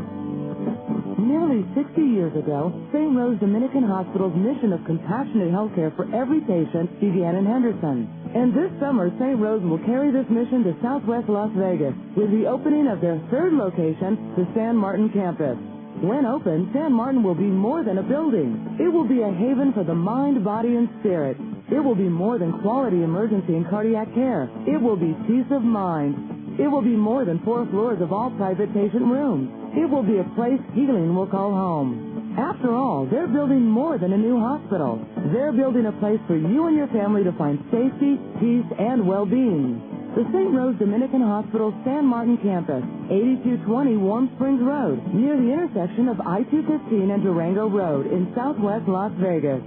Nearly 60 years ago, St. Rose Dominican Hospital's mission of compassionate health care for every patient began in Henderson. And this summer, St. Rose will carry this mission to Southwest Las Vegas with the opening of their 3rd location, the San Martin campus. When open, San Martin will be more than a building. It will be a haven for the mind, body, and spirit. It will be more than quality emergency and cardiac care. It will be peace of mind. It will be more than 4 floors of all private patient rooms. It will be a place healing will call home. After all, they're building more than a new hospital. They're building a place for you and your family to find safety, peace, and well-being. The St. Rose Dominican Hospital San Martin campus, 8220 Warm Springs Road, near the intersection of I-215 and Durango Road in southwest Las Vegas.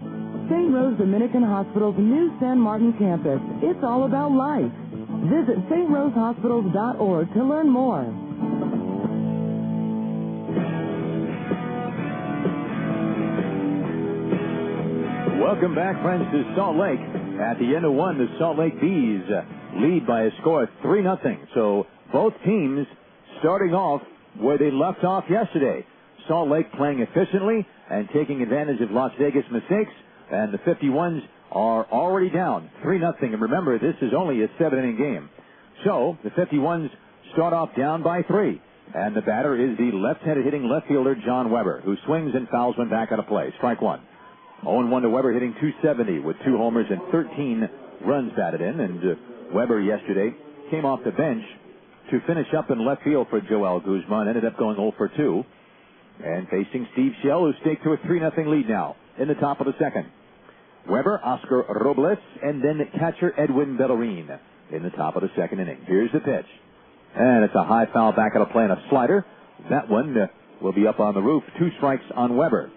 St. Rose Dominican Hospital's new San Martin campus. It's all about life. Visit stroshospitals.org to learn more. Welcome back, friends, to Salt Lake. At the end of 1, the Salt Lake Bees lead by a score of 3-0. So both teams starting off where they left off yesterday. Salt Lake playing efficiently and taking advantage of Las Vegas mistakes. And the 51s are already down 3-0. And remember, this is only a 7-inning game. So the 51s start off down by 3. And the batter is the left-handed hitting left fielder, John Weber, who swings and fouls one back out of play. Strike 1. 0-1 to Weber, hitting .270 with 2 homers and 13 runs batted in. And Weber yesterday came off the bench to finish up in left field for Joel Guzman. Ended up going 0 for 2. And facing Steve Shell, who staked to a 3-0 lead now in the top of the 2nd. Weber, Oscar Robles, and then catcher Edwin Bellerin in the top of the 2nd inning. Here's the pitch. And it's a high foul back out of play and a slider. That one will be up on the roof. 2 strikes on Weber.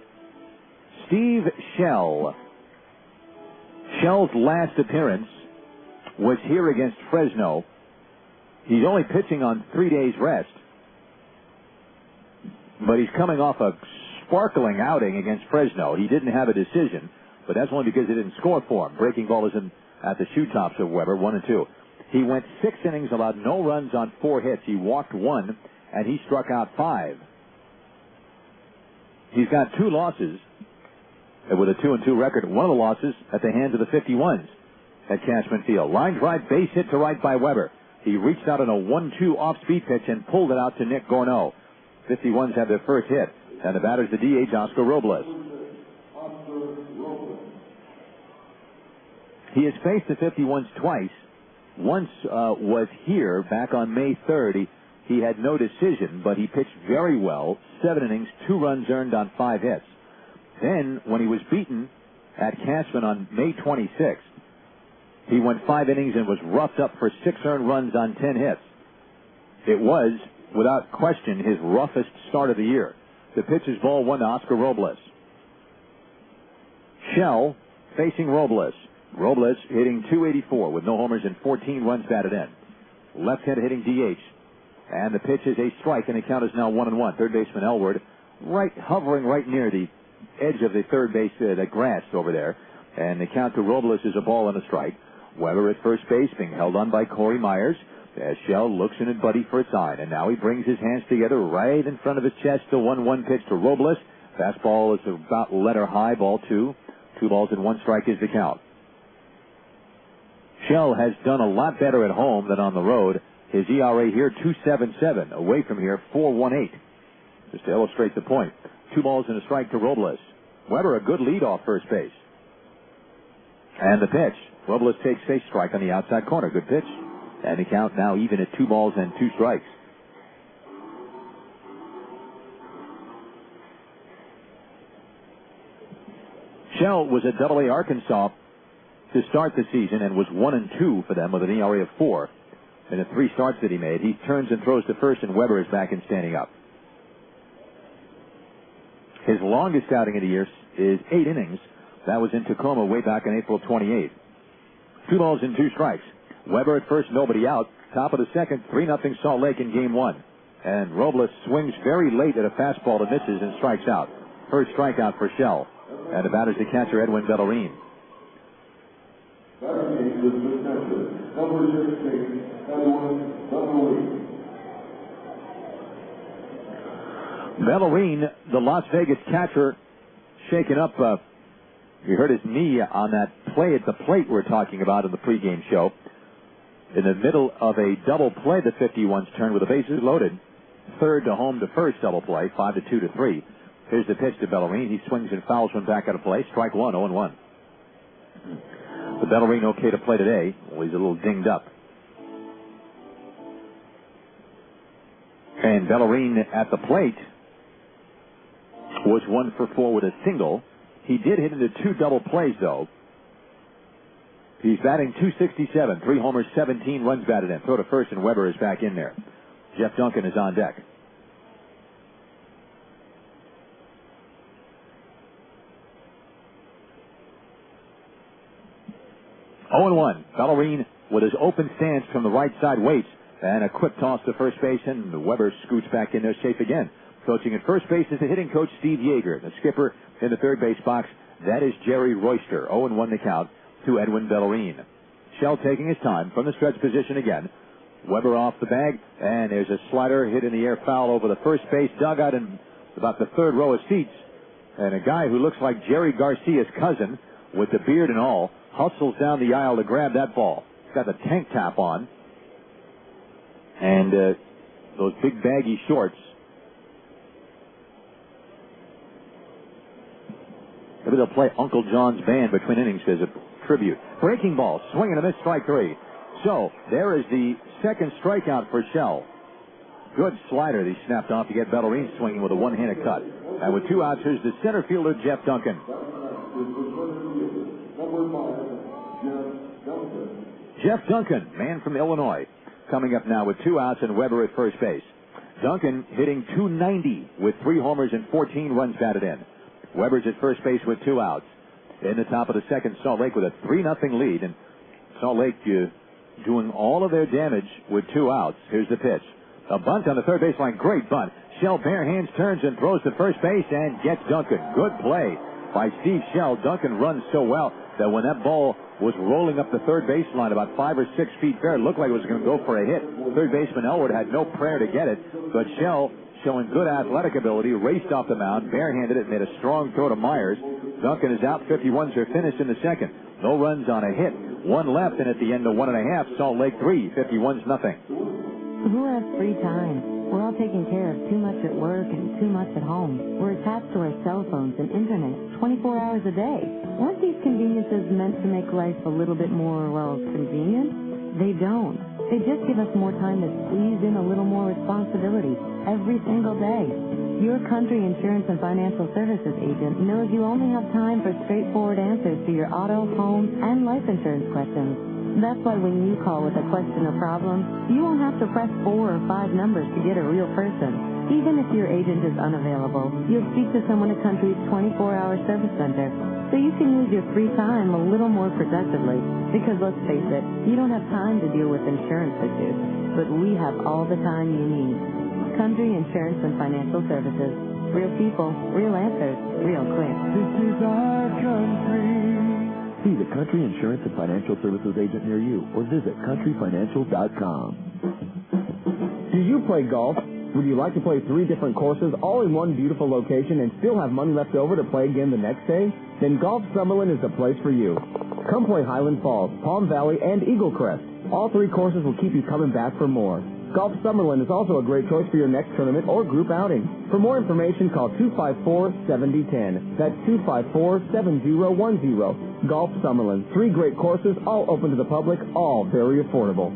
Steve Shell. Shell's last appearance was here against Fresno. He's only pitching on 3 days rest. But he's coming off a sparkling outing against Fresno. He didn't have a decision, but that's only because they didn't score for him. Breaking ball is in at the shoe tops of Weber, 1 and 2. He went 6 innings, allowed no runs on 4 hits. He walked 1, and he struck out 5. He's got 2 losses with a 2-2 record. One of the losses at the hands of the 51s at Cashman Field. Line drive, base hit to right by Weber. He reached out on a 1-2 off-speed pitch and pulled it out to Nick Gorneau. 51s have their first hit, and the batter's the DH, Oscar Robles. He has faced the 51s twice. Once was here back on May 3rd. He had no decision, but he pitched very well. 7 innings, 2 runs earned on 5 hits. Then, when he was beaten at Cashman on May 26th, he went 5 innings and was roughed up for 6 earned runs on 10 hits. It was, without question, his roughest start of the year. The pitch is ball 1 to Oscar Robles. Shell facing Robles. Robles hitting .284 with no homers and 14 runs batted in. Left-handed hitting DH. And the pitch is a strike, and the count is now 1-1. Third baseman Elward hovering right near the edge of the third base, the grass over there. And the count to Robles is a ball and a strike. Weber at first base being held on by Corey Myers. As Shell looks in at Buddy for a sign. And now he brings his hands together right in front of his chest. The 1-1 pitch to Robles. Fastball is about letter high, ball 2. 2 balls and 1 strike is the count. Shell has done a lot better at home than on the road. His ERA here, 2.77. Away from here, 4.18. Just to illustrate the point. 2 balls and a strike to Robles. Weber, a good lead off first base. And the pitch. Robles takes a strike on the outside corner. Good pitch. And the count now even at 2 balls and 2 strikes. Shell was at AA Arkansas to start the season and was 1-2 for them with an ERA of 4 in the 3 starts that he made. He turns and throws to first, and Weber is back and standing up. His longest outing of the year is 8 innings. That was in Tacoma way back on April 28th. 2 balls and 2 strikes. Weber at first, nobody out. Top of the second, 3-0 Salt Lake in game 1. And Robles swings very late at a fastball that misses and strikes out. First strikeout for Shell. And the batter is the catcher, Edwin Bellarine. Bellarine, the Las Vegas catcher, shaken up. You heard his knee on that play at the plate we're talking about in the pregame show. In the middle of a double play, the 51's turn with the bases loaded. Third to home to first double play, 5-2 to 3. Here's the pitch to Bellarine. He swings and fouls one back out of play. Strike one, 0-1. The Bellarine okay to play today. Well, he's a little dinged up. And Bellarine at the plate was 1 for 4 with a single. He did hit into 2 double plays, though. He's batting .267, 3 homers, 17 runs batted in. Throw to first, and Weber is back in there. Jeff Duncan is on deck. (0-1). Bellarine with his open stance from the right side waits, and a quick toss to first base, and Weber scoots back in there safe again. Coaching at first base is the hitting coach Steve Yeager. The skipper in the third base box, that is Jerry Royster. 0-1 the count to Edwin Bellarine. Shell taking his time from the stretch position again. Weber off the bag, and there's a slider hit in the air foul over the first base dugout in about the third row of seats. And a guy who looks like Jerry Garcia's cousin, with the beard and all, hustles down the aisle to grab that ball. He's got the tank top on. And those big baggy shorts. Maybe they'll play Uncle John's Band between innings as a tribute. Breaking ball, swing and a miss, strike 3. So, there is the second strikeout for Shell. Good slider he snapped off to get Bellarine swinging with a one-handed cut. And with 2 outs, here's the center fielder, Jeff Duncan. Jeff Duncan, man from Illinois, coming up now with 2 outs and Weber at first base. Duncan hitting .290 with 3 homers and 14 runs batted in. Weber's at first base with 2 outs. In the top of the second, Salt Lake with a 3-0 lead. And Salt Lake doing all of their damage with 2 outs. Here's the pitch. A bunt on the third baseline. Great bunt. Shell bare hands turns and throws to first base and gets Duncan. Good play by Steve Shell. Duncan runs so well that when that ball was rolling up the third baseline about 5 or 6 feet fair, it looked like it was going to go for a hit. Third baseman Elwood had no prayer to get it, but Shell, showing good athletic ability, raced off the mound, barehanded it, made a strong throw to Myers. Duncan is out. 51s are finished in the second. No runs on a hit. 1 left, and at the end of 1.5, Salt Lake 3, 51s nothing. Who has free time? We're all taking care of too much at work and too much at home. We're attached to our cell phones and internet 24 hours a day. Aren't these conveniences meant to make life a little bit more, well, convenient? They don't. They just give us more time to squeeze in a little more responsibility every single day. Your Country Insurance and Financial Services agent knows you only have time for straightforward answers to your auto, home, and life insurance questions. That's why when you call with a question or problem, you won't have to press 4 or 5 numbers to get a real person. Even if your agent is unavailable, you'll speak to someone at Country's 24-hour service center, so you can use your free time a little more productively. Because let's face it, you don't have time to deal with insurance issues, but we have all the time you need. Country Insurance and Financial Services. Real people, real answers, real quick. This is our country. See the Country Insurance and Financial Services agent near you or visit countryfinancial.com. Do you play golf? Would you like to play 3 different courses all in one beautiful location and still have money left over to play again the next day? Then Golf Summerlin is the place for you. Come play Highland Falls, Palm Valley, and Eagle Crest. All 3 courses will keep you coming back for more. Golf Summerlin is also a great choice for your next tournament or group outing. For more information, call 254-7010. That's 254-7010. Golf Summerlin. 3 great courses, all open to the public, all very affordable.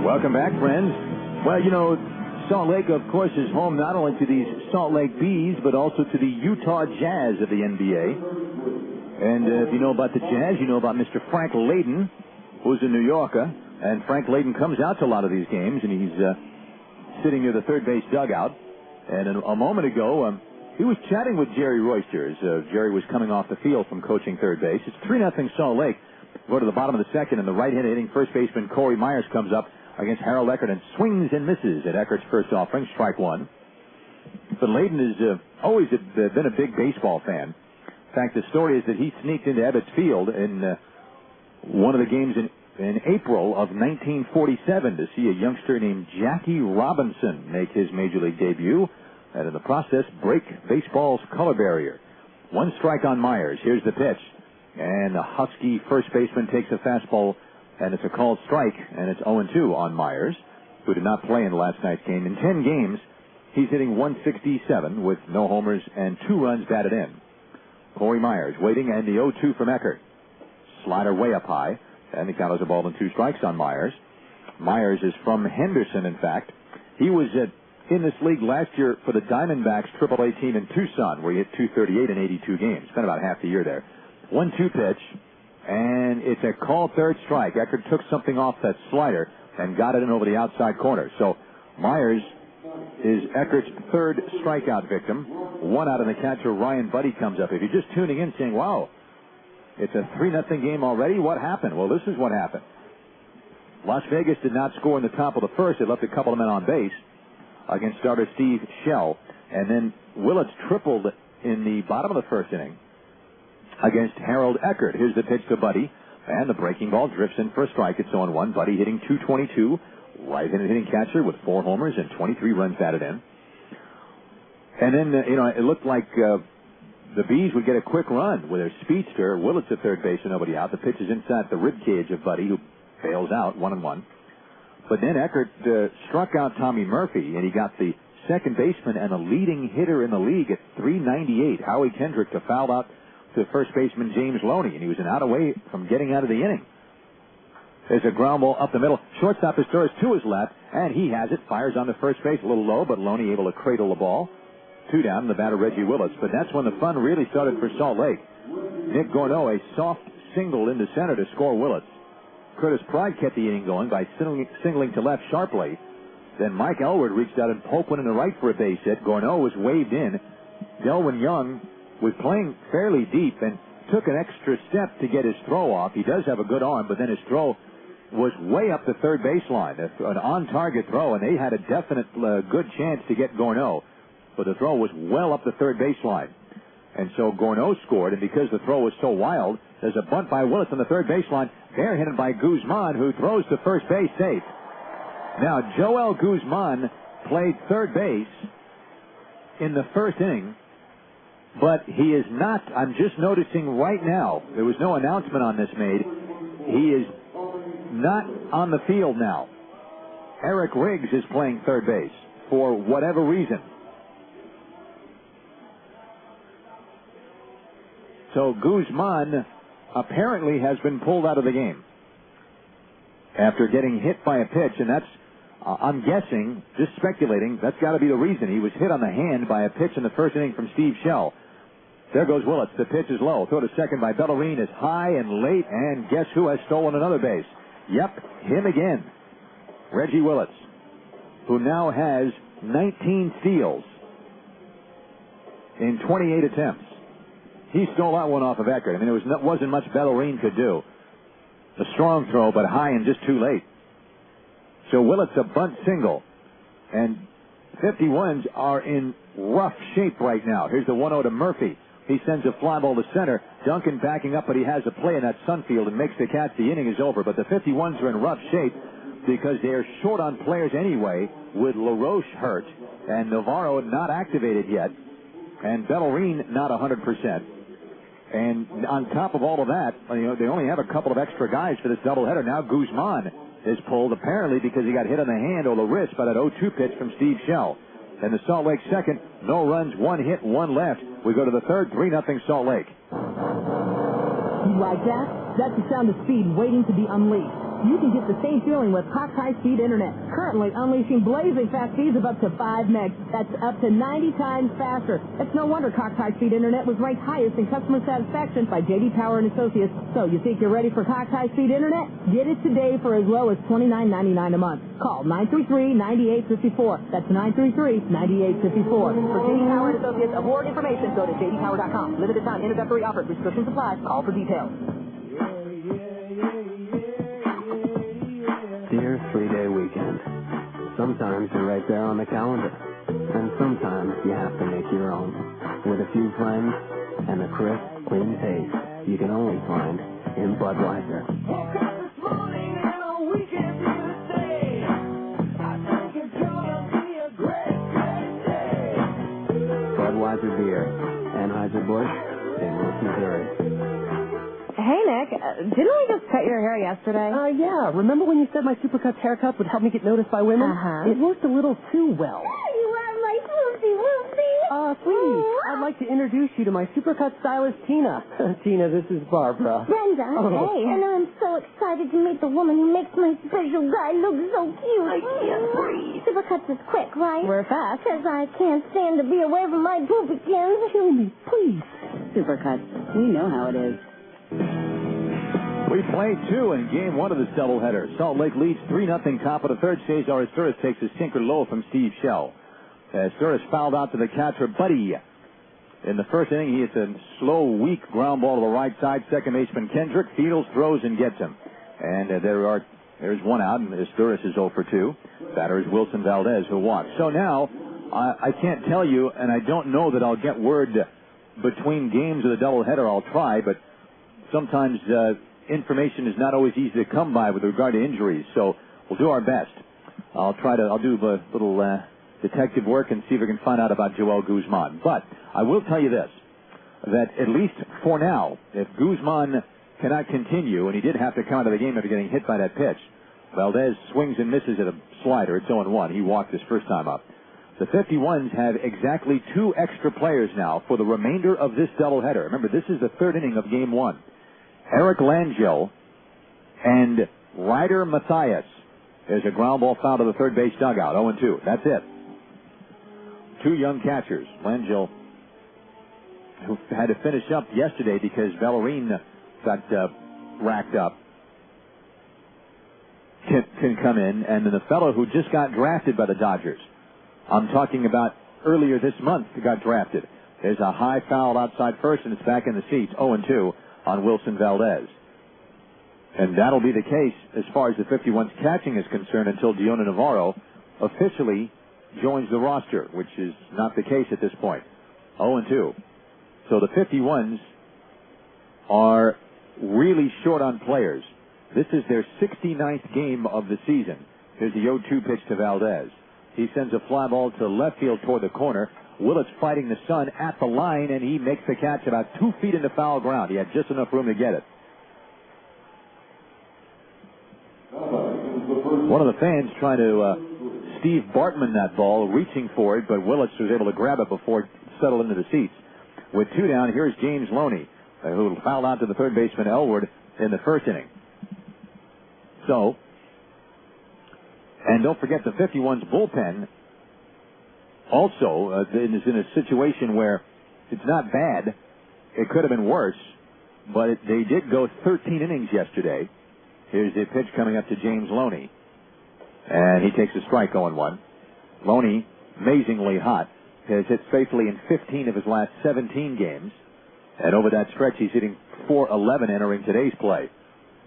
Welcome back, friends. Well, Salt Lake, of course, is home not only to these Salt Lake Bees, but also to the Utah Jazz of the NBA. And if you know about the Jazz, you know about Mr. Frank Layden, who's a New Yorker. And Frank Layden comes out to a lot of these games, and he's sitting near the third base dugout. And a moment ago, he was chatting with Jerry Royster as Jerry was coming off the field from coaching third base. It's 3-0 Salt Lake. Go to the bottom of the second, and the right-handed hitting first baseman Corey Myers comes up against Harold Eckert and swings and misses at Eckert's first offering, strike one. But Layden has always been a big baseball fan. In fact, the story is that he sneaked into Ebbets Field in one of the games in April of 1947 to see a youngster named Jackie Robinson make his major league debut and in the process break baseball's color barrier. One strike on Myers. Here's the pitch. And the Husky first baseman takes a fastball, and it's a called strike, and it's 0-2 on Myers, who did not play in last night's game. In 10 games, he's hitting 167 with no homers and 2 runs batted in. Corey Myers waiting, and the 0-2 from Eckert. Slider way up high, and the count is a ball and 2 strikes on Myers. Myers is from Henderson, in fact. He was in this league last year for the Diamondbacks AAA team in Tucson, where he hit 238 in 82 games. Spent about half the year there. 1-2 pitch, and it's a called third strike. Eckert took something off that slider and got it in over the outside corner. So Myers is Eckert's third strikeout victim. 1 out, and the catcher Ryan Buddy comes up. If you're just tuning in saying, wow, it's a 3-0 game already, what happened? Well, this is what happened. Las Vegas did not score in the top of the first. It left a couple of men on base against starter Steve Shell. And then Willits tripled in the bottom of the first inning against Harold Eckert. Here's the pitch to Buddy, and the breaking ball drifts in for a strike. It's 0-1. Buddy hitting 222, right-handed hitting catcher with 4 homers and 23 runs batted in. And then, it looked like the Bees would get a quick run with their speedster, Willits at third base and nobody out. The pitch is inside the rib cage of Buddy, who bails out 1-1. But then Eckert struck out Tommy Murphy, and he got the second baseman and the leading hitter in the league at 398, Howie Kendrick, to foul out to first baseman James Loney, and he was an out away from getting out of the inning. There's a ground ball up the middle. Shortstop is throws to his left, and he has it. Fires on the first base, a little low, but Loney able to cradle the ball. 2 down, the batter Reggie Willits. But that's when the fun really started for Salt Lake. Nick Gorneau, a soft single into center to score Willits. Curtis Pride kept the inning going by singling to left sharply. Then Mike Elwood reached out and poked one in the right for a base hit. Gorneau was waved in. Delwyn Young was playing fairly deep and took an extra step to get his throw off. He does have a good arm, but then his throw was way up the third baseline. An on-target throw, and they had a definite good chance to get Gorneau. But the throw was well up the third baseline. And so Gorneau scored, and because the throw was so wild, there's a bunt by Willits on the third baseline, barehanded by Guzman, who throws to first base safe. Now, Joel Guzman played third base in the first inning, but he is not, I'm just noticing right now, there was no announcement on this made, he is not on the field now. Eric Riggs is playing third base for whatever reason. So Guzman apparently has been pulled out of the game after getting hit by a pitch, and that's, I'm guessing, just speculating, that's got to be the reason. He was hit on the hand by a pitch in the first inning from Steve Shell. There goes Willits. The pitch is low. Throw to second by Bellarine is high and late, and guess who has stolen another base? Yep, him again. Reggie Willits, who now has 19 steals in 28 attempts. He stole that one off of Eckert. I mean, there wasn't much Bellarine could do. A strong throw, but high and just too late. So Willits a bunt single. And 51s are in rough shape right now. Here's the 1-0 to Murphy. He sends a fly ball to center. Duncan backing up, but he has a play in that Sunfield and makes the catch. The inning is over. But the 51s are in rough shape because they're short on players anyway, with LaRoche hurt and Navarro not activated yet, and Bellarine not 100%. And on top of all of that, they only have a couple of extra guys for this doubleheader. Now Guzman is pulled, apparently because he got hit on the hand or the wrist by that 0-2 pitch from Steve Shell. And the Salt Lake second, no runs, 1 hit, 1 left. We go to the third, 3-0 Salt Lake. You like that? That's the sound of speed waiting to be unleashed. You can get the same feeling with Cox high-speed internet. Currently unleashing blazing fast speeds of up to 5 megs. That's up to 90 times faster. It's no wonder Cox high-speed internet was ranked highest in customer satisfaction by J.D. Power and Associates. So you think you're ready for Cox high-speed internet? Get it today for as low as $29.99 a month. Call 933-9854. That's 933-9854. For J.D. Power and Associates award information, go to jdpower.com. Limited time introductory offer. Restrictions apply. Call for details. Dear 3-day weekend. Sometimes you're right there on the calendar. And sometimes you have to make your own. With a few friends and a crisp, clean taste you can only find in Budweiser. Budweiser beer. Anheuser-Busch, St. Louis, Missouri. Hey, Nick, didn't we just cut your hair yesterday? Yeah. Remember when you said my Supercuts haircut would help me get noticed by women? Uh-huh. It worked a little too well. You are my swoopsie. Sweetie, I'd like to introduce you to my Supercut stylist, Tina. Tina, this is Barbara. Brenda, hey. And I'm so excited to meet the woman who makes my special guy look so cute. I can't breathe. Supercuts is quick, right? We're fast. Because I can't stand to be away from my poopykins. Kill me, please. Supercuts, we know how it is. We play 2 in game 1 of this doubleheader. Salt Lake leads 3-0 top of the third. Cesar Asturis takes a sinker low from Steve Shell. Asturis fouled out to the catcher, Buddy. In the first inning, he hits a slow, weak ground ball to the right side. Second baseman Kendrick fields, throws, and gets him. And there's one out, and Asturis is 0 for 2. Batter is Wilson Valdez, who walks. So now, I can't tell you, and I don't know that I'll get word between games of the doubleheader. I'll try, but sometimes information is not always easy to come by with regard to injuries, so we'll do our best. I'll do a little detective work and see if we can find out about Joel Guzman. But I will tell you this, that at least for now, if Guzman cannot continue, and he did have to come out of the game after getting hit by that pitch, Valdez swings and misses at a slider. It's 0-1. He walked his first time up. The 51s have exactly 2 extra players now for the remainder of this doubleheader. Remember, this is the third inning of game 1. Eric Langell and Ryder Mathias. There's a ground ball foul to the third base dugout. 0-2. That's it. 2 young catchers. Langell, who had to finish up yesterday because Bellarine got racked up, can come in. And then the fellow who just got drafted by the Dodgers, I'm talking about earlier this month, got drafted. There's a high foul outside first, and it's back in the seats. 0-2 on Wilson Valdez. And that'll be the case as far as the 51's catching is concerned until Diona Navarro officially joins the roster, which is not the case at this point. 0-2. So the 51s are really short on players. This is their 69th game of the season. Here's the 0-2 pitch to Valdez. He sends a fly ball to left field toward the corner. Willett's fighting the sun at the line, and he makes the catch about 2 feet into foul ground. He had just enough room to get it. One of the fans trying to Steve Bartman that ball, reaching for it, but Willits was able to grab it before it settled into the seats. With 2 down, here's James Loney, who fouled out to the third baseman Elwood in the first inning. So, and don't forget the 51's bullpen also is in a situation where it's not bad. It could have been worse, but they did go 13 innings yesterday. Here's the pitch coming up to James Loney. And he takes a strike 0-1. Loney, amazingly hot, has hit safely in 15 of his last 17 games. And over that stretch, he's hitting .411 entering today's play.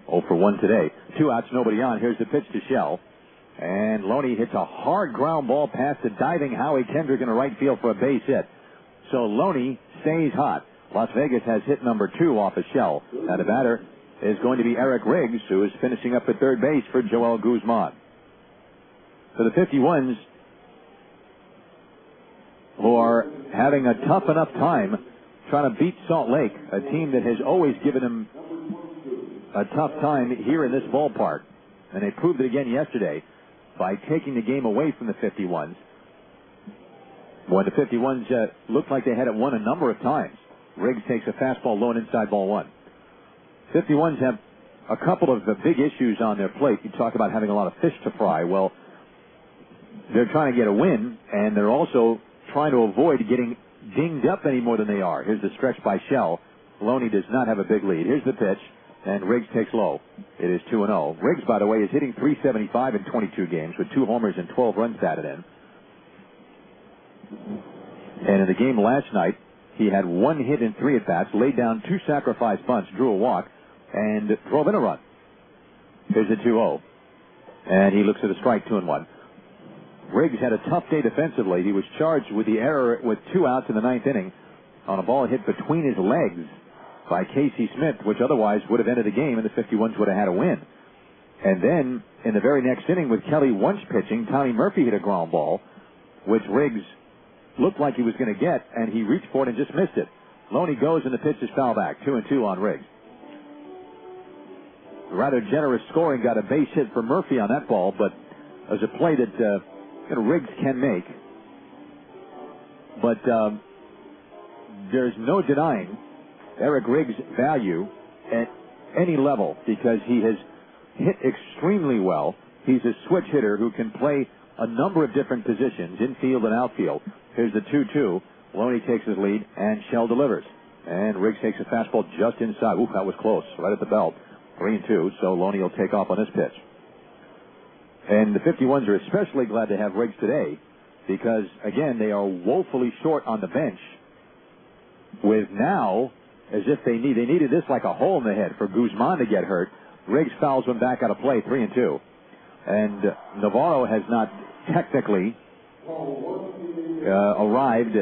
0 for 1 today. 2 outs, nobody on. Here's the pitch to Shell. And Loney hits a hard ground ball past the diving Howie Kendrick in the right field for a base hit. So Loney stays hot. Las Vegas has hit number 2 off a Shell. Now the batter is going to be Eric Riggs, who is finishing up at third base for Joel Guzman. So the 51s, who are having a tough enough time trying to beat Salt Lake, a team that has always given them a tough time here in this ballpark. And they proved it again yesterday by taking the game away from the 51s. When the 51s looked like they had it won a number of times. Riggs takes a fastball low and inside ball 1. 51s a couple of the big issues on their plate. You talk about having a lot of fish to fry. Well, they're trying to get a win, and they're also trying to avoid getting dinged up any more than they are. Here's the stretch by Shell. Loney does not have a big lead. Here's the pitch, and Riggs takes low. It is 2-0. Riggs, by the way, is hitting .375 in 22 games with 2 homers and 12 runs batted in. And in the game last night, he had 1 hit in 3 at-bats, laid down 2 sacrifice bunts, drew a walk, and drove in a run. Here's the 2-0. And he looks at a strike, 2-1. Riggs had a tough day defensively. He was charged with the error with 2 outs in the 9th inning on a ball hit between his legs by Casey Smith, which otherwise would have ended the game, and the 51s would have had a win. And then, in the very next inning, with Kelly Wunsch pitching, Tommy Murphy hit a ground ball, which Riggs looked like he was going to get, and he reached for it and just missed it. Loney goes, and the pitch is foul back, 2-2 on Riggs. Rather generous scoring, got a base hit for Murphy on that ball, but as a play that Riggs can make. But there's no denying Eric Riggs' value at any level because he has hit extremely well. He's a switch hitter who can play a number of different positions, infield and outfield. Here's the 2-2. Loney takes his lead, and Shell delivers. And Riggs takes a fastball just inside. Ooh, that was close, right at the belt. 3-2, so Loney will take off on this pitch. And the 51s are especially glad to have Riggs today because, again, they are woefully short on the bench with now, as if they needed this like a hole in the head for Guzman to get hurt. Riggs fouls one back out of play, 3-2. And Navarro has not technically arrived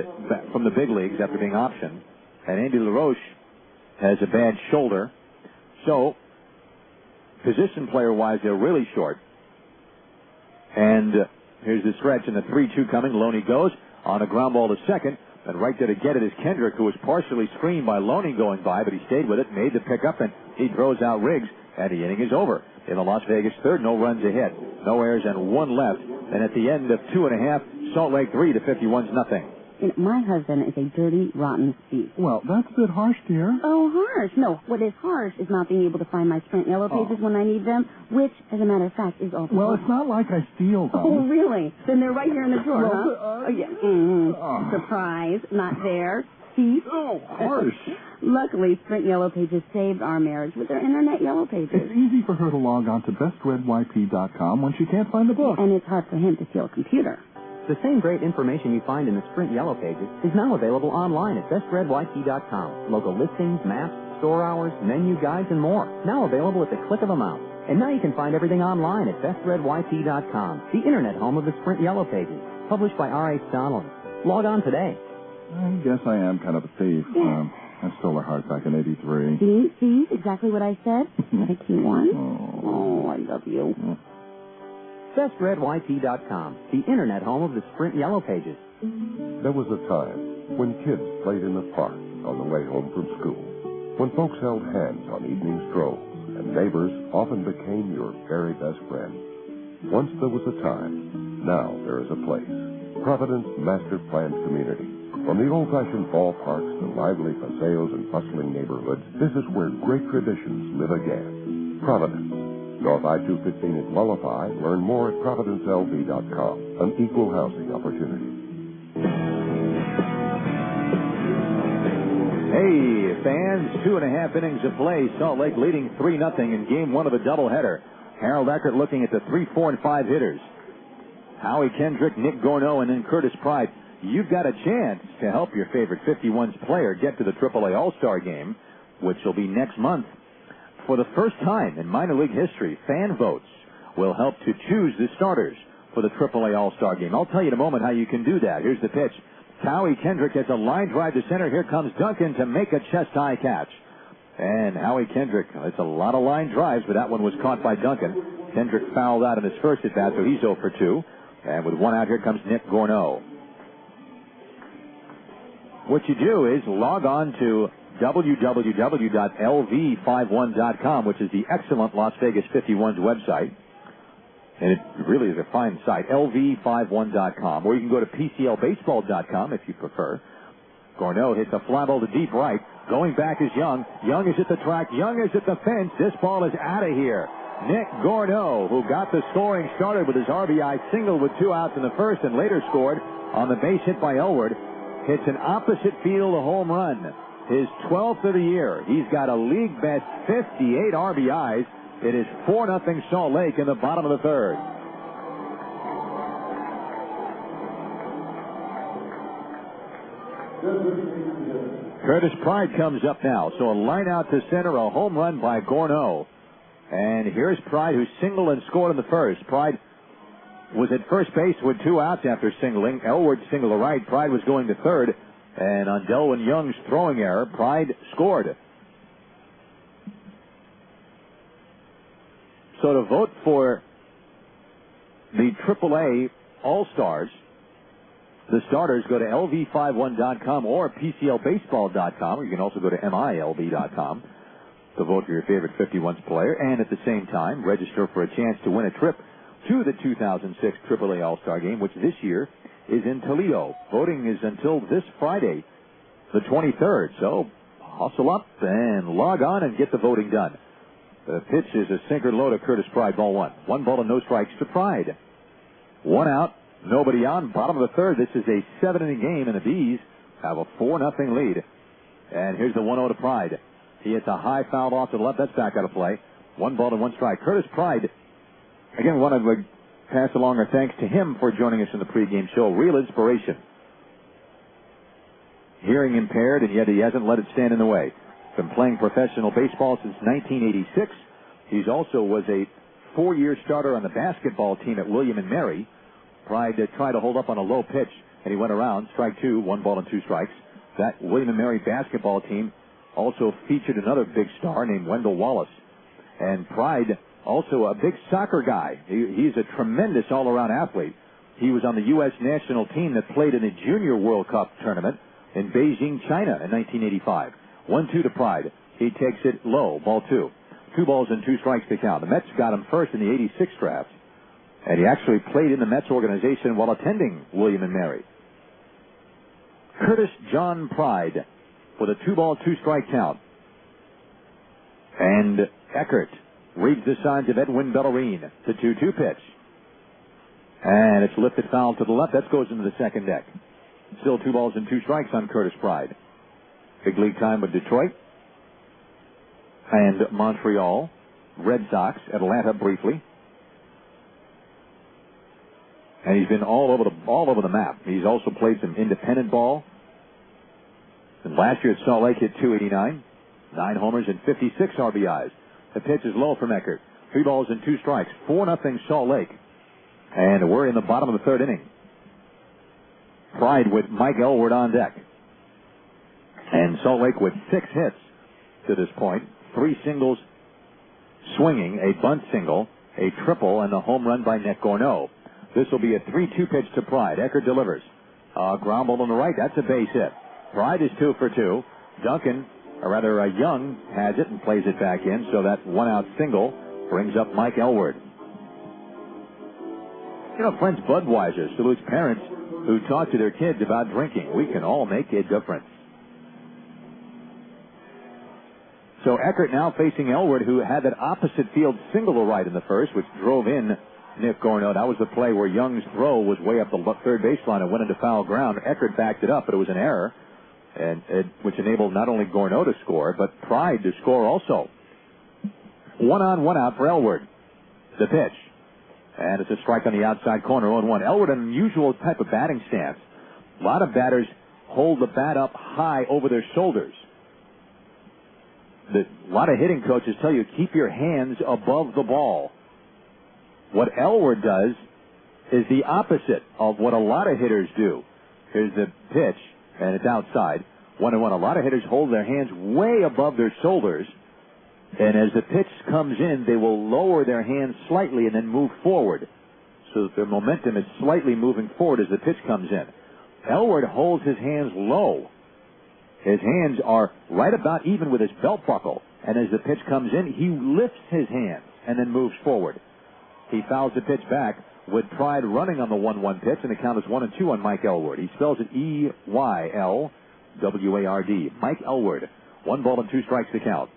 from the big leagues after being optioned. And Andy LaRoche has a bad shoulder. So, position player-wise, they're really short. And here's the stretch and the 3-2 coming. Loney goes on a ground ball to second. And right there to get it is Kendrick, who was partially screened by Loney going by, but he stayed with it, made the pickup, and he throws out Riggs, and the inning is over. In the Las Vegas third, no runs ahead, no errors, and 1 left. And at the end of 2.5, Salt Lake 3 to 51's nothing. My husband is a dirty, rotten thief. Well, that's a bit harsh, dear. Oh, harsh. No, what is harsh is not being able to find my Sprint Yellow Pages when I need them, which, as a matter of fact, is awful. Well, it's not like I steal them. Oh, really? Then they're right here in the drawer, Well, huh? Oh, yeah. Surprise. Not there. Thief. Oh, harsh. Luckily, Sprint Yellow Pages saved our marriage with their internet Yellow Pages. It's easy for her to log on to bestredyp.com when she can't find the book. And it's hard for him to steal a computer. The same great information you find in the Sprint Yellow Pages is now available online at bestredyp.com. Local listings, maps, store hours, menu guides, and more. Now available at the click of a mouse. And now you can find everything online at bestredyp.com, the internet home of the Sprint Yellow Pages, published by R.H. Donald. Log on today. I guess I am kind of a thief. I stole her heart back in 83. See? Exactly what I said? Like you won? Oh, I love you. BestRedYT.com, the internet home of the Sprint Yellow Pages. There was a time when kids played in the park on the way home from school, when folks held hands on evening strolls, and neighbors often became your very best friends. Once there was a time, now there is a place. Providence Master Planned Community. From the old-fashioned ballparks to lively paseos and bustling neighborhoods, this is where great traditions live again. Providence. North I-215 at Wallapai. Learn more at providencelv.com. An equal housing opportunity. Hey, fans, 2.5 innings of play. Salt Lake leading 3-0 in game 1 of a doubleheader. Harold Eckert looking at the 3, 4, and 5 hitters. Howie Kendrick, Nick Gorneau, and then Curtis Pride. You've got a chance to help your favorite 51's player get to the AAA All-Star game, which will be next month. For the first time in minor league history, fan votes will help to choose the starters for the AAA All-Star game. I'll tell you in a moment how you can do that. Here's the pitch. Howie Kendrick gets a line drive to center. Here comes Duncan to make a chest-high catch. And Howie Kendrick, it's a lot of line drives, but that one was caught by Duncan. Kendrick fouled out in his first at-bat, so he's 0 for 2. And with 1 out, here comes Nick Gorneau. What you do is log on to www.lv51.com, which is the excellent Las Vegas 51's website. And it really is a fine site, lv51.com. Or you can go to pclbaseball.com if you prefer. Gorneau hits a fly ball to deep right. Going back is Young. Young is at the track. Young is at the fence. This ball is out of here. Nick Gorneau, who got the scoring started with his RBI single with 2 outs in the first and later scored on the base hit by Elwood, hits an opposite field home run. His 12th of the year. He's got a league best 58 RBIs. It is 4-0 Salt Lake in the bottom of the third. Curtis Pride comes up now. So a line out to center, a home run by Gorneau. And here's Pride, who singled and scored in the first. Pride was at first base with 2 outs after singling. Elwood singled to right. Pride was going to third. And on Delwyn Young's throwing error, Pride scored. So to vote for the AAA All-Stars, the starters, go to lv51.com or PCLbaseball.com, or you can also go to MILB.com to vote for your favorite 51s player, and at the same time, register for a chance to win a trip to the 2006 AAA All-Star Game, which this year is in Toledo. Voting is until this Friday, the 23rd, so hustle up and log on and get the voting done. The pitch is a sinker low to Curtis Pride, ball 1. 1 ball and no strikes to Pride. 1 out. Nobody on. Bottom of the third. This is a 7-inning game, and the Bees have a 4-0 lead. And here's the 1-0 to Pride. He hits a high foul off to the left. That's back out of play. 1 ball and 1 strike. Curtis Pride, again, want to pass along our thanks to him for joining us in the pregame show. Real inspiration. Hearing impaired, and yet he hasn't let it stand in the way. Been playing professional baseball since 1986. He's also was a 4-year starter on the basketball team at William and Mary. Pride tried to hold up on a low pitch, and he went around. Strike 2, 1 ball and 2 strikes. That William and Mary basketball team also featured another big star named Wendell Wallace. And Pride, also a big soccer guy. He's a tremendous all-around athlete. He was on the U.S. national team that played in the Junior World Cup tournament in Beijing, China in 1985. 1-2 to Pride. He takes it low, ball 2. 2 balls and 2 strikes to count. The Mets got him first in the 86 draft. And he actually played in the Mets organization while attending William and Mary. Curtis John Pride with a 2-ball, 2-strike count. And Eckert reads the signs of Edwin Bellarine. The 2-2 pitch. And it's lifted foul to the left. That goes into the second deck. Still 2 balls and 2 strikes on Curtis Pride. Big league time with Detroit and Montreal, Red Sox, Atlanta briefly. And he's been all over the map. He's also played some independent ball. And last year at Salt Lake hit .289, 9 homers and 56 RBIs. The pitch is low from Eckert. 3 balls and 2 strikes. 4-0 Salt Lake. And we're in the bottom of the third inning. Pride with Mike Elwood on deck. And Salt Lake with 6 hits to this point. 3 singles swinging, a bunt single, a triple, and a home run by Nick Gorneau. This will be a 3-2 pitch to Pride. Eckert delivers. Ground ball on the right. That's a base hit. Pride is 2 for 2. Young has it and plays it back in, so that 1-out single brings up Mike Elwood. You know, Friends Budweiser salutes parents who talk to their kids about drinking. We can all make a difference. So Eckert now facing Elwood, who had that opposite field single to right in the first, which drove in Nick Gorneau. That was the play where Young's throw was way up the third baseline and went into foul ground. Eckert backed it up, but it was an error, which enabled not only Gorneau to score, but Pride to score also. 1 on, 1 out for Elwood. The pitch. And it's a strike on the outside corner, 0-1. Elwood, an unusual type of batting stance. A lot of batters hold the bat up high over their shoulders. A lot of hitting coaches tell you, keep your hands above the ball. What Elwood does is the opposite of what a lot of hitters do. Here's the pitch, and it's outside. 1-1. A lot of hitters hold their hands way above their shoulders, and as the pitch comes in, they will lower their hands slightly and then move forward, so that their momentum is slightly moving forward as the pitch comes in. Elwood holds his hands low. His hands are right about even with his belt buckle, and as the pitch comes in, he lifts his hands and then moves forward. He fouls the pitch back with Pride running on the 1-1 pitch, and the count is 1-2 on Mike Elwood. He spells it E-Y-L-W-A-R-D. Mike Elwood. 1 ball and 2 strikes to count.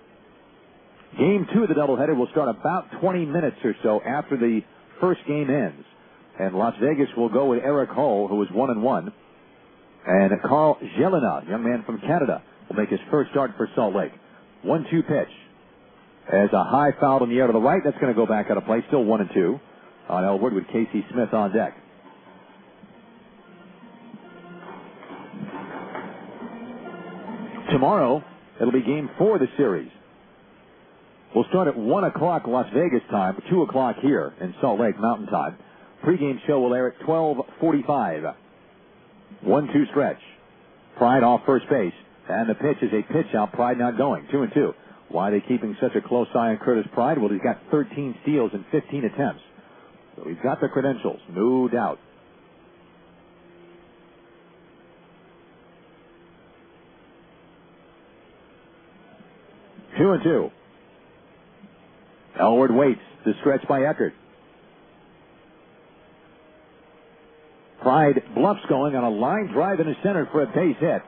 Game 2 of the doubleheader will start about 20 minutes or so after the first game ends. And Las Vegas will go with Eric Hull, who is 1-1. And Karl Gelinas, young man from Canada, will make his first start for Salt Lake. 1-2 pitch. As a high foul in the air to the right, that's going to go back out of play. Still 1-2 on Elwood with Casey Smith on deck. Tomorrow, it'll be game 4 of the series. We'll start at 1 o'clock Las Vegas time, 2 o'clock here in Salt Lake Mountain Time. Pre-game show will air at 12:45. 1-2 stretch. Pride off first base. And the pitch is a pitch out. Pride not going. 2-2. Why are they keeping such a close eye on Curtis Pride? Well, he's got 13 steals in 15 attempts. So he's got the credentials, no doubt. Two and two. Elwood waits. The stretch by Eckert. Pride bluffs going on a line drive in the center for a base hit.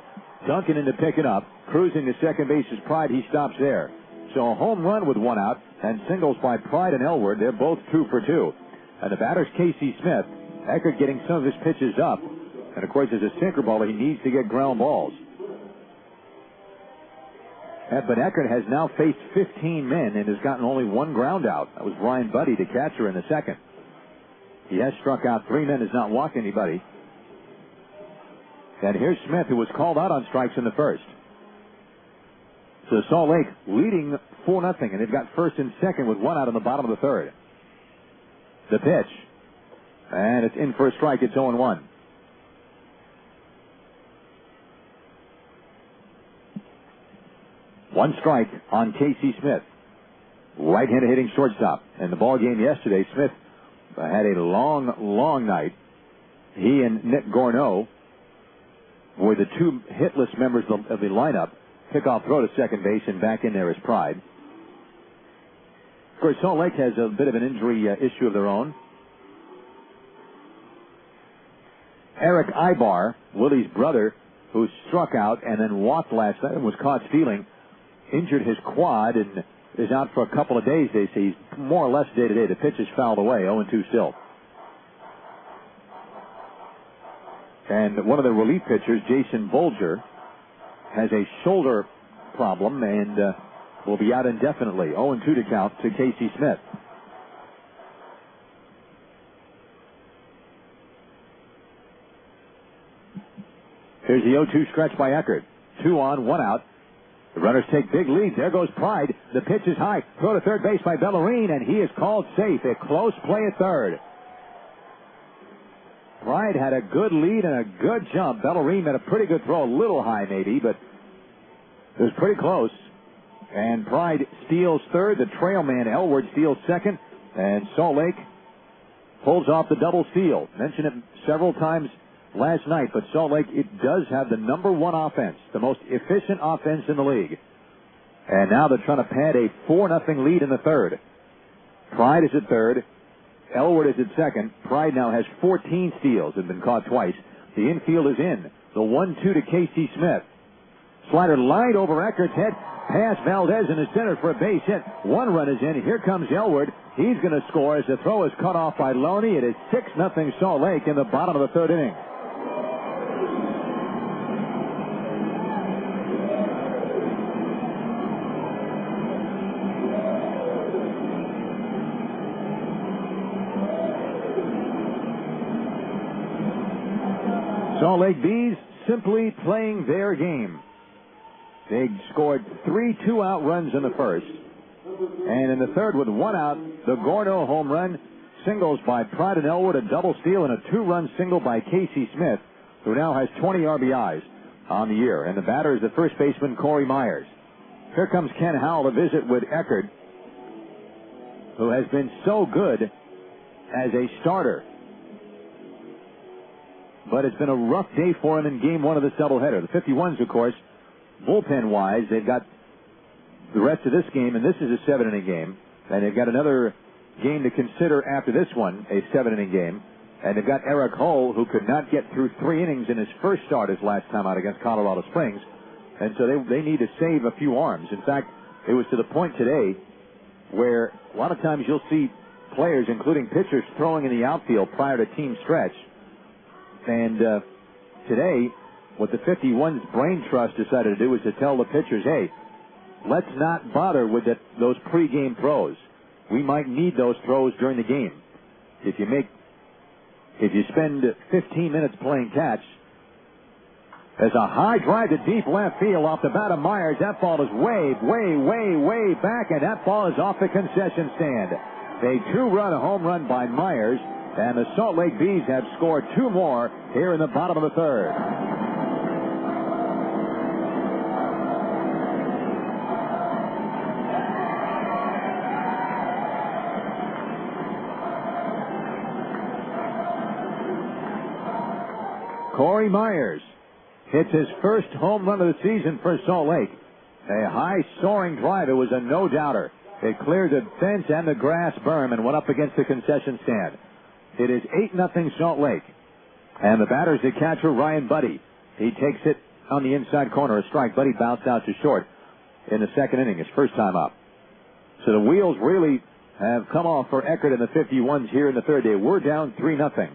Duncan in to pick it up. Cruising to second base is Pride. He stops there. So a home run with 1 out and singles by Pride and Elwood. They're both 2 for 2. And the batter's Casey Smith. Eckert getting some of his pitches up. And of course, as a sinker baller, he needs to get ground balls. But Eckert has now faced 15 men and has gotten only 1 ground out. That was Brian Buddy, the catcher, in the second. He has struck out 3 men, has not walked anybody. And here's Smith, who was called out on strikes in the first. So Salt Lake leading 4-0, and they've got first and second with 1 out in the bottom of the third. The pitch. And it's in for a strike. It's 0-1. One strike on Casey Smith. Right-handed hitting shortstop. In the ball game yesterday, Smith had a long night. He and Nick Gorneau were the 2 hitless members of the lineup. Pickoff throw to second base and back in there is Pride. Of course, Salt Lake has a bit of an injury issue of their own. Eric Ibar, Willie's brother, who struck out and then walked last night and was caught stealing, injured his quad and is out for a couple of days, they say. He's more or less day-to-day. The pitch is fouled away, 0-2 still. And one of the relief pitchers, Jason Bolger, has a shoulder problem and will be out indefinitely. 0-2 to count to Casey Smith. Here's the 0-2 stretch by Eckert. 2 on, 1 out. The runners take big leads. There goes Pride. The pitch is high. Throw to third base by Bellarine, and he is called safe. A close play at third. Pride had a good lead and a good jump. Bellarine made a pretty good throw, a little high maybe, but it was pretty close. And Pride steals third. The trail man, Elwood, steals second. And Salt Lake pulls off the double steal. Mentioned it several times last night, but Salt Lake, it does have the number 1 offense, the most efficient offense in the league. And now they're trying to pad a 4-0 lead in the third. Pride is at third. Elwood is at second. Pride now has 14 steals and been caught twice. The infield is in. The 1-2 to Casey Smith. Slider lined over Eckert's head. Pass Valdez in the center for a base hit. 1 run is in. Here comes Elwood. He's going to score as the throw is cut off by Loney. It is 6-0 Salt Lake in the bottom of the third inning. Salt Lake Bees simply playing their game. They scored 3 2-out runs in the first. And in the third, with 1 out, the Gorneau home run, singles by Pride and Elwood, a double steal, and a 2-run single by Casey Smith, who now has 20 RBIs on the year. And the batter is the first baseman, Corey Myers. Here comes Ken Howell to visit with Eckert, who has been so good as a starter. But it's been a rough day for him in game 1 of this doubleheader. The 51s, of course, bullpen-wise, they've got the rest of this game, and this is a 7-inning game. And they've got another game to consider after this one, a 7-inning game. And they've got Eric Hull, who could not get through 3 innings in his first start his last time out against Colorado Springs. And so they need to save a few arms. In fact, it was to the point today where a lot of times you'll see players, including pitchers, throwing in the outfield prior to team stretch. And today, what the 51's brain trust decided to do was to tell the pitchers, hey, let's not bother with those pregame throws. We might need those throws during the game. If you spend 15 minutes playing catch, there's a high drive to deep left field off the bat of Myers. That ball is way back, and that ball is off the concession stand. A 2-run home run by Myers, and the Salt Lake Bees have scored 2 more here in the bottom of the third. Corey Myers hits his first home run of the season for Salt Lake. A high soaring drive. It was a no-doubter. It cleared the fence and the grass berm and went up against the concession stand. It is 8-0 Salt Lake. And the batter's the catcher, Ryan Buddy. He takes it on the inside corner, a strike. Buddy bounced out to short in the second inning, his first time up. So the wheels really have come off for Eckert and the 51s here in the third. They were down 3-0.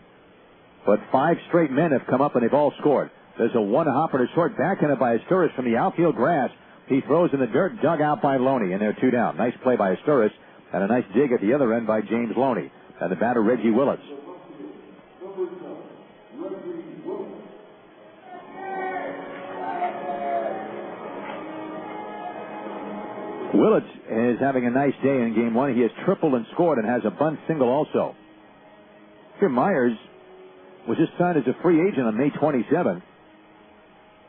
But 5 straight men have come up and they've all scored. There's a one-hopper to short, backhanded by Asturis from the outfield grass. He throws in the dirt, dug out by Loney, and they're 2 down. Nice play by Asturis, and a nice dig at the other end by James Loney. And the batter, Reggie Willits. Willits is having a nice day in game 1. He has tripled and scored and has a bunt single also. Here, Myers was just signed as a free agent on May 27th.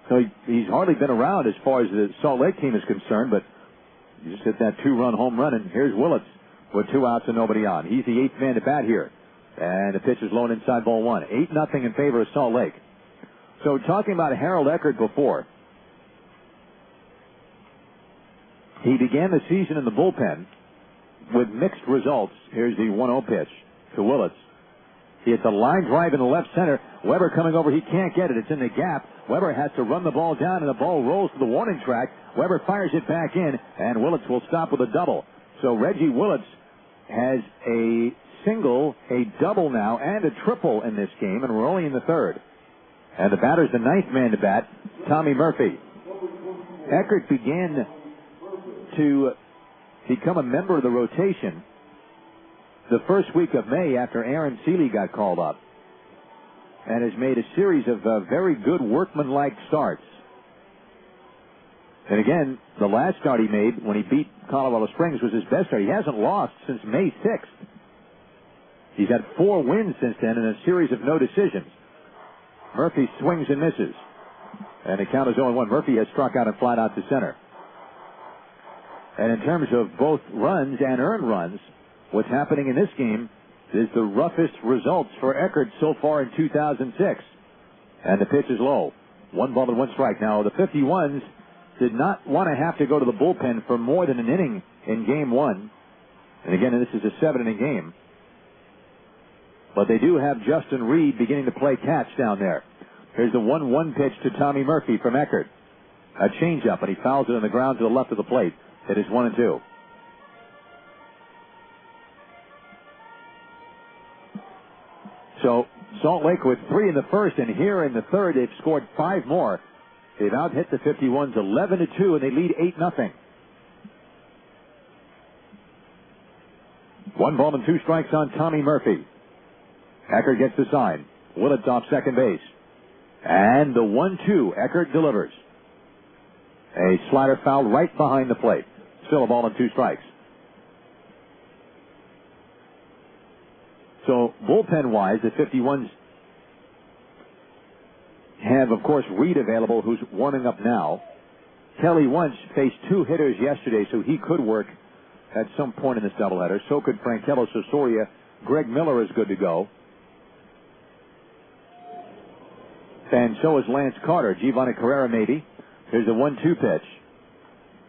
So he's hardly been around as far as the Salt Lake team is concerned, but he just hit that 2-run home run, and here's Willits with 2 outs and nobody on. He's the 8th man to bat here. And the pitch is low and inside ball 1. 8-0 in favor of Salt Lake. So talking about Harold Eckert before, he began the season in the bullpen with mixed results. Here's the 1-0 pitch to Willits. He hits a line drive in the left center. Weber coming over. He can't get it. It's in the gap. Weber has to run the ball down, and the ball rolls to the warning track. Weber fires it back in, and Willits will stop with a double. So Reggie Willits has a single, a double now, and a triple in this game, and we're only in the third. And the batter's the 9th man to bat, Tommy Murphy. Eckert began to become a member of the rotation the first week of May after Aaron Seeley got called up, and has made a series of very good workmanlike starts. And again, the last start he made when he beat Colorado Springs was his best start. He hasn't lost since May 6th. He's had 4 wins since then in a series of no decisions. Murphy swings and misses, and the count is 0-1. Murphy has struck out and flied out to center. And in terms of both runs and earned runs, what's happening in this game is the roughest results for Eckert so far in 2006. And the pitch is low. 1 ball and 1 strike. Now, the 51s did not want to have to go to the bullpen for more than an inning in game 1. And again, this is a 7-inning game. But they do have Justin Reed beginning to play catch down there. Here's the 1-1 pitch to Tommy Murphy from Eckert. A changeup, and he fouls it on the ground to the left of the plate. It is 1-2. So Salt Lake with 3 in the first, and here in the third, they've scored 5 more. They've out-hit the 51s 11-2, and they lead 8-0. 1 ball and 2 strikes on Tommy Murphy. Eckert gets the sign. Willits off second base. And the 1-2, Eckert delivers. A slider fouled right behind the plate. Still a ball and 2 strikes. So, bullpen-wise, the 51s have, of course, Reed available, who's warming up now. Kelly Wunsch faced 2 hitters yesterday, so he could work at some point in this doubleheader. So could Frankello Sosoria. Greg Miller is good to go. And so is Lance Carter. Giovanni Carrera, maybe. Here's a 1-2 pitch.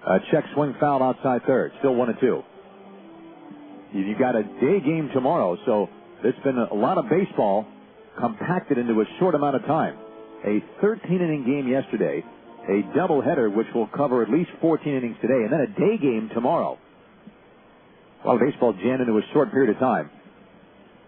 A check swing foul outside third. Still 1-2. You've got a day game tomorrow, so there's been a lot of baseball compacted into a short amount of time. A 13-inning game yesterday, a doubleheader which will cover at least 14 innings today, and then a day game tomorrow. A lot of baseball jammed into a short period of time.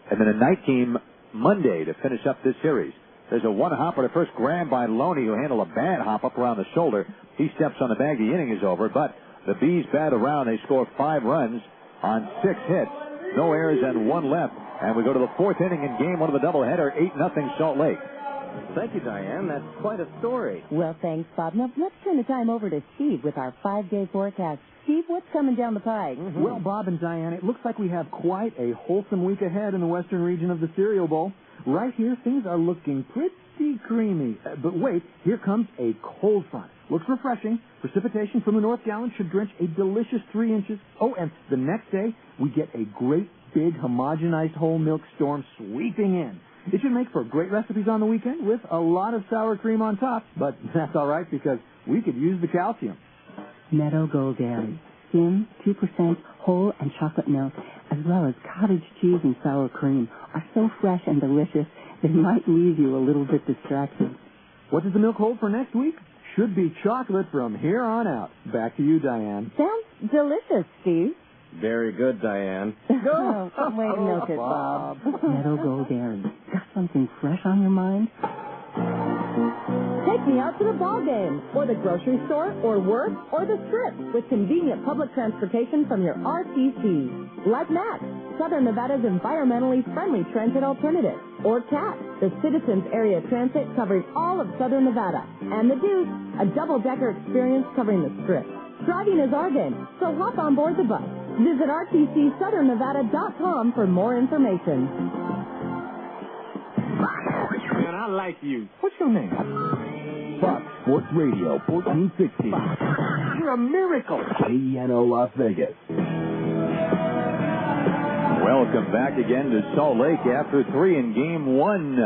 And then a night game Monday to finish up this series. There's a one-hopper to first, grabbed by Loney, who handled a bad hop up around the shoulder. He steps on the bag. The inning is over, but the Bees bat around. They score 5 runs on 6 hits. No errors and 1 left. And we go to the 4th inning in game 1 of the doubleheader, 8-0 Salt Lake. Thank you, Diane. That's quite a story. Well, thanks, Bob. Now, let's turn the time over to Steve with our 5-day forecast. Steve, what's coming down the pike? Well, Bob and Diane, it looks like we have quite a wholesome week ahead in the western region of the Cereal Bowl. Right here, things are looking pretty creamy. But wait, here comes a cold front. Looks refreshing. Precipitation from the North Gallant should drench a delicious 3 inches. Oh, and the next day, we get a great big homogenized whole milk storm sweeping in. It should make for great recipes on the weekend with a lot of sour cream on top. But that's all right because we could use the calcium. Meadow Gold Dairy. Skim, 2% whole and chocolate milk, as well as cottage cheese and sour cream, are so fresh and delicious they might leave you a little bit distracted. What does the milk hold for next week? Should be chocolate from here on out. Back to you, Diane. Sounds delicious, Steve. Very good, Diane. Oh, some way to milk it, Bob. Meadow Gold Dairy. Got something fresh on your mind? Take me out to the ball game, or the grocery store, or work, or the strip, with convenient public transportation from your RTC. Like MAX, Southern Nevada's environmentally friendly transit alternative. Or CAT, the Citizens Area Transit covering all of Southern Nevada. And the Deuce, a double-decker experience covering the strip. Driving is our game, so hop on board the bus. Visit rtcsouthernevada.com for more information. Man, I like you. What's your name? Fox Sports Radio 1460. You're a miracle. KNO Las Vegas. Welcome back again to Salt Lake after 3 in game 1.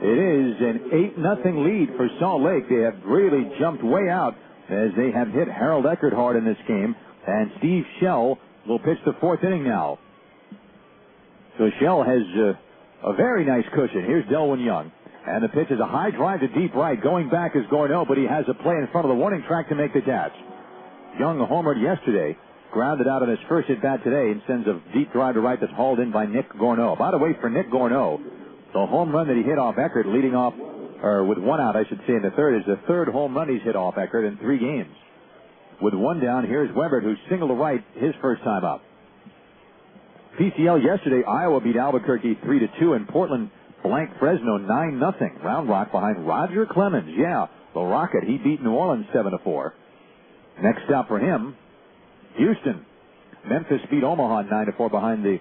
It is an 8-0 lead for Salt Lake. They have really jumped way out as they have hit Harold Eckert hard in this game. And Steve Shell will pitch the 4th inning now. So Shell has a very nice cushion. Here's Delwyn Young. And the pitch is a high drive to deep right. Going back is Gorneau, but he has a play in front of the warning track to make the catch. Young homered yesterday, grounded out on his first at-bat today, and sends a deep drive to right that's hauled in by Nick Gorneau. By the way, for Nick Gorneau, the home run that he hit off Eckert, leading off, or with 1 out, I should say, in the 3rd, is the 3rd home run he's hit off Eckert in 3 games. With 1 down, here's Weber, who singled to right his first time up. PCL yesterday, Iowa beat Albuquerque 3-2, and Portland blanked Fresno 9-0. Round Rock behind Roger Clemens. Yeah, the Rocket. He beat New Orleans 7-4. Next stop for him, Houston. Memphis beat Omaha 9-4 behind the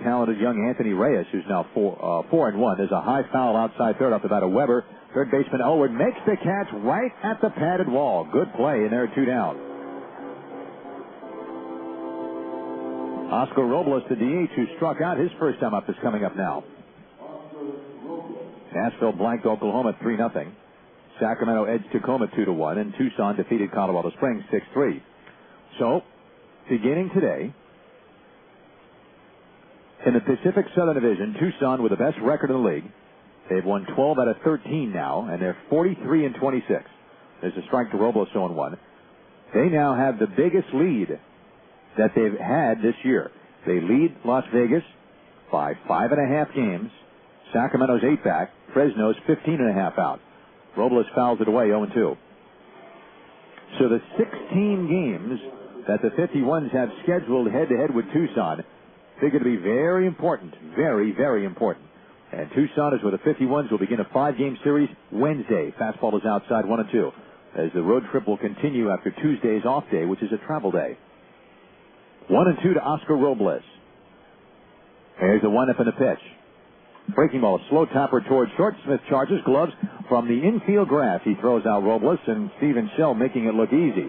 talented young Anthony Reyes, who's now 4-1. There's a high foul outside third off the bat of Weber. Third baseman Elwood makes the catch right at the padded wall. Good play, and there are 2 down. Oscar Robles, the DH, who struck out his first time up, is coming up now. Nashville blanked Oklahoma 3-0. Sacramento edged Tacoma 2-1, and Tucson defeated Colorado Springs 6-3. So, beginning today, in the Pacific Southern Division, Tucson with the best record in the league. They've won 12 out of 13 now, and they're 43-26. There's a strike to Robles 0-1. They now have the biggest lead that they've had this year. They lead Las Vegas by 5.5 games. Sacramento's 8 back. Fresno's 15.5 out. Robles fouls it away 0-2. So the 16 games that the 51s have scheduled head-to-head with Tucson figure to be very important. Very, very important. And Tucson is where the 51s will begin a 5-game series Wednesday. Fastball is outside 1-2. As the road trip will continue after Tuesday's off day, which is a travel day. 1-2 to Oscar Robles. Here's the windup and the pitch. Breaking ball, slow topper towards short. Smith charges, gloves from the infield grass. He throws out Robles, and Steven Shell making it look easy.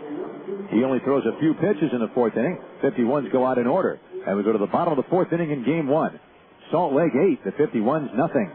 He only throws a few pitches in the 4th inning. 51s go out in order. And we go to the bottom of the 4th inning in game 1. Salt Lake 8, the 51s nothing.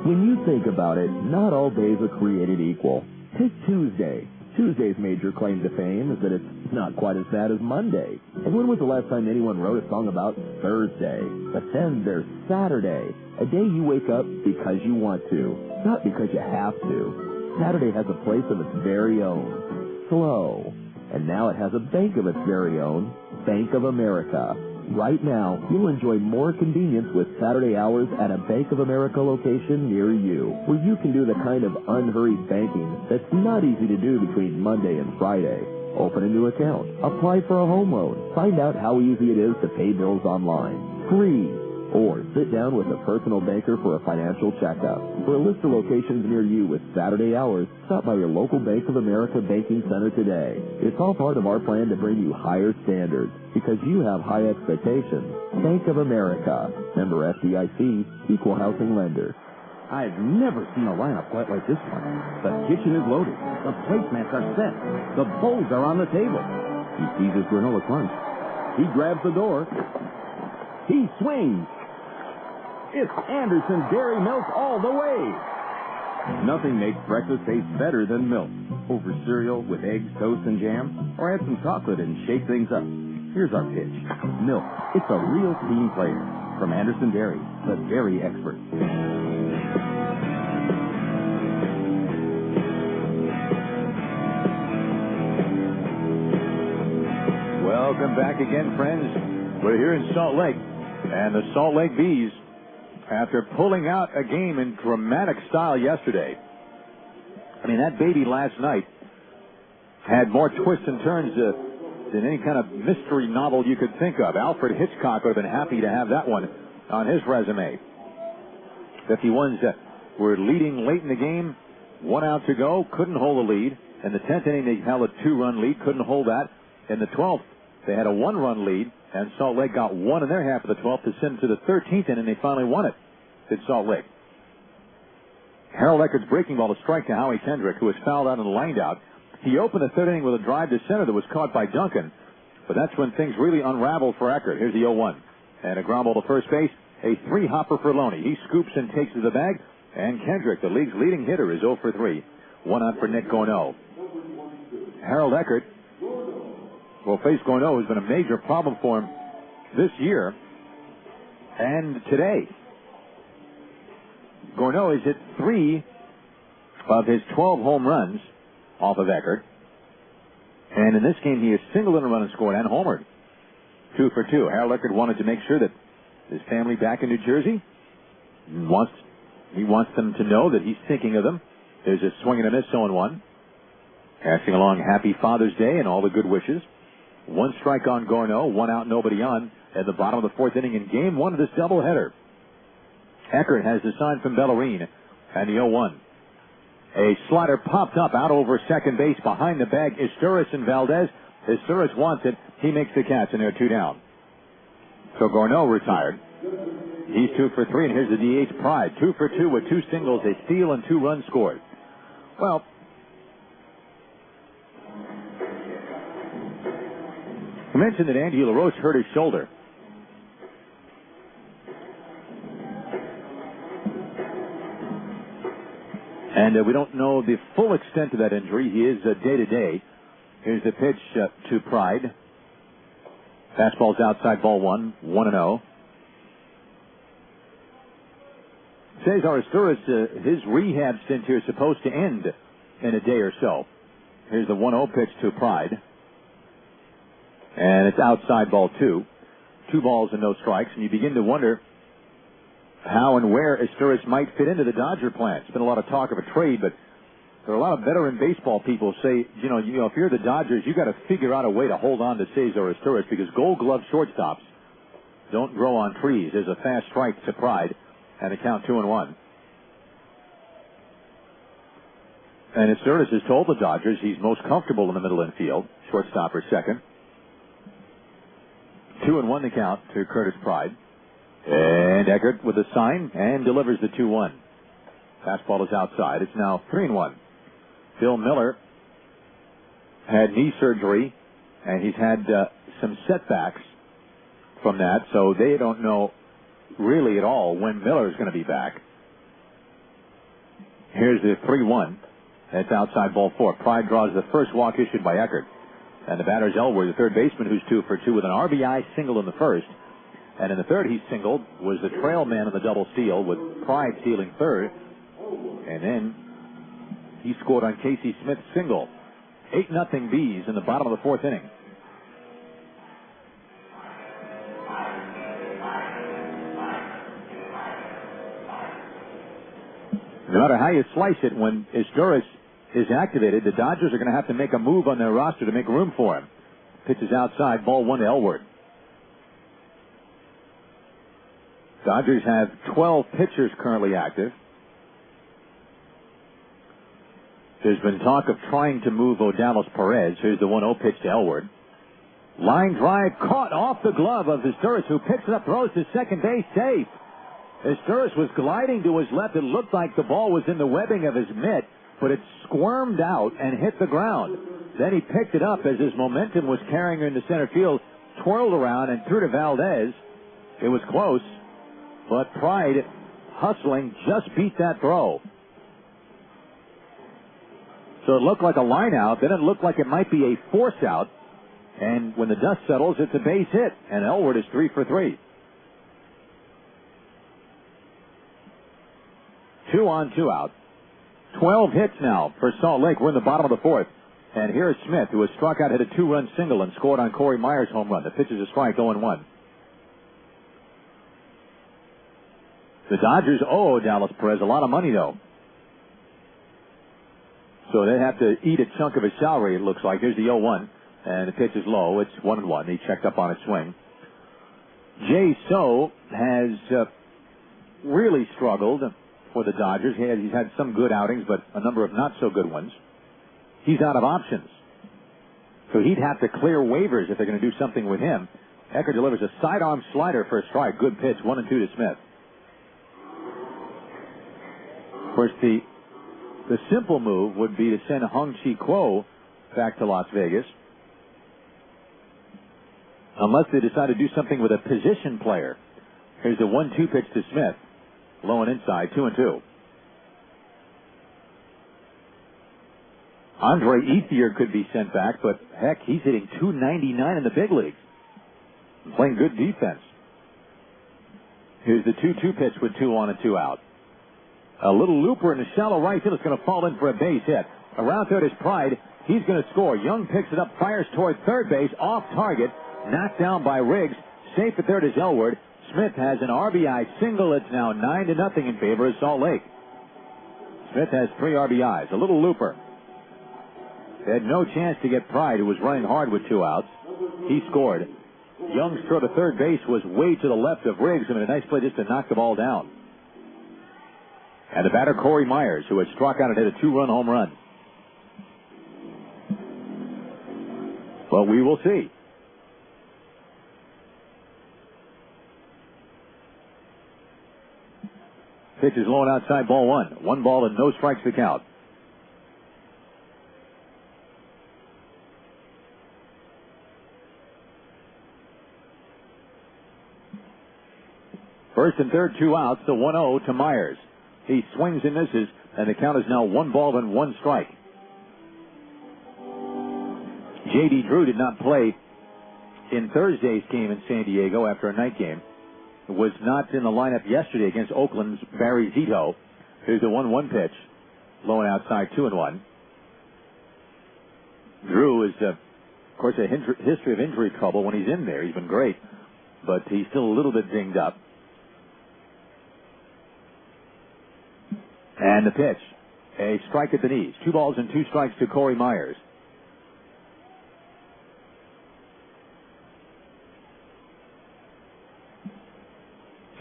When you think about it, not all days are created equal. Take Tuesday. Tuesday's major claim to fame is that it's not quite as bad as Monday. And when was the last time anyone wrote a song about Thursday? But then there's Saturday, a day you wake up because you want to, not because you have to. Saturday has a place of its very own, Slow. And now it has a bank of its very own, Bank of America. Right now, you'll enjoy more convenience with Saturday hours at a Bank of America location near you, where you can do the kind of unhurried banking that's not easy to do between Monday and Friday. Open a new account, apply for a home loan, find out how easy it is to pay bills online. Free. Or sit down with a personal banker for a financial checkup. For a list of locations near you with Saturday hours, stop by your local Bank of America banking center today. It's all part of our plan to bring you higher standards because you have high expectations. Bank of America. Member FDIC, Equal Housing Lender. I've never seen a lineup quite like this one. The kitchen is loaded. The placemats are set. The bowls are on the table. He sees his granola crunch. He grabs the door. He swings. It's Anderson Dairy Milk all the way. Nothing makes breakfast taste better than milk. Over cereal with eggs, toast, and jam, or add some chocolate and shake things up. Here's our pitch. Milk. It's a real team player. From Anderson Dairy, the dairy expert. Welcome back again, friends. We're here in Salt Lake, and the Salt Lake Bees, after pulling out a game in dramatic style yesterday. I mean, that baby last night had more twists and turns than any kind of mystery novel you could think of. Alfred Hitchcock would have been happy to have that one on his resume. 51s were leading late in the game, 1 out to go, couldn't hold the lead. In the 10th inning, they held a 2-run lead, couldn't hold that. In the 12th, they had a 1-run lead, and Salt Lake got 1 in their half of the 12th to send to the 13th inning, and they finally won it at Salt Lake. Harold Eckert's breaking ball to strike to Howie Kendrick, who was fouled out and lined out. He opened the 3rd inning with a drive to center that was caught by Duncan, but that's when things really unraveled for Eckert. Here's the 0-1, and a ground ball to first base, a 3-hopper for Loney. He scoops and takes to the bag, and Kendrick, the league's leading hitter, is 0 for 3. 1 out for Nick Gorneau. Harold Eckert will face Gorneau, who's been a major problem for him this year and today. Gorneau has hit 3 of his 12 home runs off of Eckert. And in this game, he has singled in a run and scored and homered. 2 for 2. Harold Eckert wanted to make sure that his family back in New Jersey, he wants them to know that he's thinking of them. There's a swing and a miss, 0-1. Passing along Happy Father's Day and all the good wishes. 1 strike on Gorneau, 1 out, nobody on at the bottom of the 4th inning in game 1 of this doubleheader. Eckert has the sign from Bellarine and the 0-1. A slider popped up out over second base behind the bag. Isturis and Valdez. Isturis wants it. He makes the catch, and they're 2 down. So Gorneau retired. He's 2 for 3, and here's the DH Pride. 2 for 2 with 2 singles, a steal, and 2 runs scored. Well, I mentioned that Andy LaRoche hurt his shoulder. And we don't know the full extent of that injury. He is day-to-day. Here's the pitch to Pride. Fastball's outside, ball 1, 1-0. Cesar Isturis, his rehab stint here is supposed to end in a day or so. Here's the 1-0 pitch to Pride. And it's outside, ball 2. 2 balls and no strikes. And you begin to wonder how and where Isturis might fit into the Dodger plan. It's been a lot of talk of a trade, but there are a lot of veteran baseball people say, you know, if you're the Dodgers, you got to figure out a way to hold on to Cesar Isturis because Gold Glove shortstops don't grow on trees. There's a fast strike to Pride, and a count 2-1. And Isturis has told the Dodgers he's most comfortable in the middle infield, shortstop or second. 2-1 the count to Curtis Pride. And Eckert with a sign and delivers the 2-1. Fastball is outside. It's now 3-1. Phil Miller had knee surgery, and he's had some setbacks from that, so they don't know really at all when Miller is going to be back. Here's the 3-1. That's outside, ball 4. Pride draws the first walk issued by Eckert. And the batter's Elwood, the third baseman, who's 2 for 2 with an RBI single in the first. And in the third, he singled, was the trail man in the double steal, with Pride stealing third. And then He scored on Casey Smith's single. 8-0 Bees in the bottom of the fourth inning. No matter how you slice it, when Izturis is activated, the Dodgers are going to have to make a move on their roster to make room for him. Pitches outside, ball 1 to Elward. Dodgers have 12 pitchers currently active. There's been talk of trying to move Odalis Perez. Here's the 1-0 pitch to Elward. Line drive caught off the glove of Izturis, who picks it up, throws to second base, safe. Izturis was gliding to his left. It looked like the ball was in the webbing of his mitt, but it squirmed out and hit the ground. Then he picked it up as his momentum was carrying her into center field, twirled around and threw to Valdez. It was close, but Pride, hustling, just beat that throw. So it looked like a line out, then it looked like it might be a force out, and when the dust settles, it's a base hit, and Elward is 3 for 3. 2 on, 2 out. 12 hits now for Salt Lake. We're in the bottom of the fourth. And here's Smith, who has struck out, hit a 2-run single and scored on Corey Myers' home run. The pitch is a strike, 0-1. The Dodgers owe Dallas Perez a lot of money, though. So they have to eat a chunk of his salary, it looks like. Here's the 0-1, and the pitch is low. It's 1-1. He checked up on his swing. Jay So has really struggled for the Dodgers. He's had some good outings, but a number of not-so-good ones. He's out of options. So he'd have to clear waivers if they're going to do something with him. Eckert delivers a sidearm slider for a strike. Good pitch, 1-2 to Smith. Of course, the simple move would be to send Hong-Chi Kuo back to Las Vegas. Unless they decide to do something with a position player. Here's the 1-2 pitch to Smith. Low and inside, 2-2. Andre Ethier could be sent back, but heck, he's hitting .299 in the big leagues. Playing good defense. Here's the 2-2 pitch with 2 on and 2 out. A little looper in the shallow right field. It's going to fall in for a base hit. Around third is Pride. He's going to score. Young picks it up, fires toward third base, off target, knocked down by Riggs. Safe at third is Elward. Smith has an RBI single. It's now 9-0 in favor of Salt Lake. Smith has 3 RBIs. A little looper. They had no chance to get Pride, who was running hard with 2 outs. He scored. Young's throw to third base was way to the left of Riggs. I mean, a nice play just to knock the ball down. And the batter, Corey Myers, who had struck out and hit a 2-run home run. Well, we will see. Pitch is low and outside, ball 1. 1 ball and no strikes to count. First and third, 2 outs, the 1-0 to Myers. He swings and misses, and the count is now 1 ball and 1 strike. J.D. Drew did not play in Thursday's game in San Diego after a night game. Was not in the lineup yesterday against Oakland's Barry Zito. Here's the 1-1 pitch. Low and outside, 2-1. Drew is, of course, a history of injury trouble. When he's in there, he's been great. But he's still a little bit dinged up. And the pitch. A strike at the knees. 2 balls and 2 strikes to Corey Myers.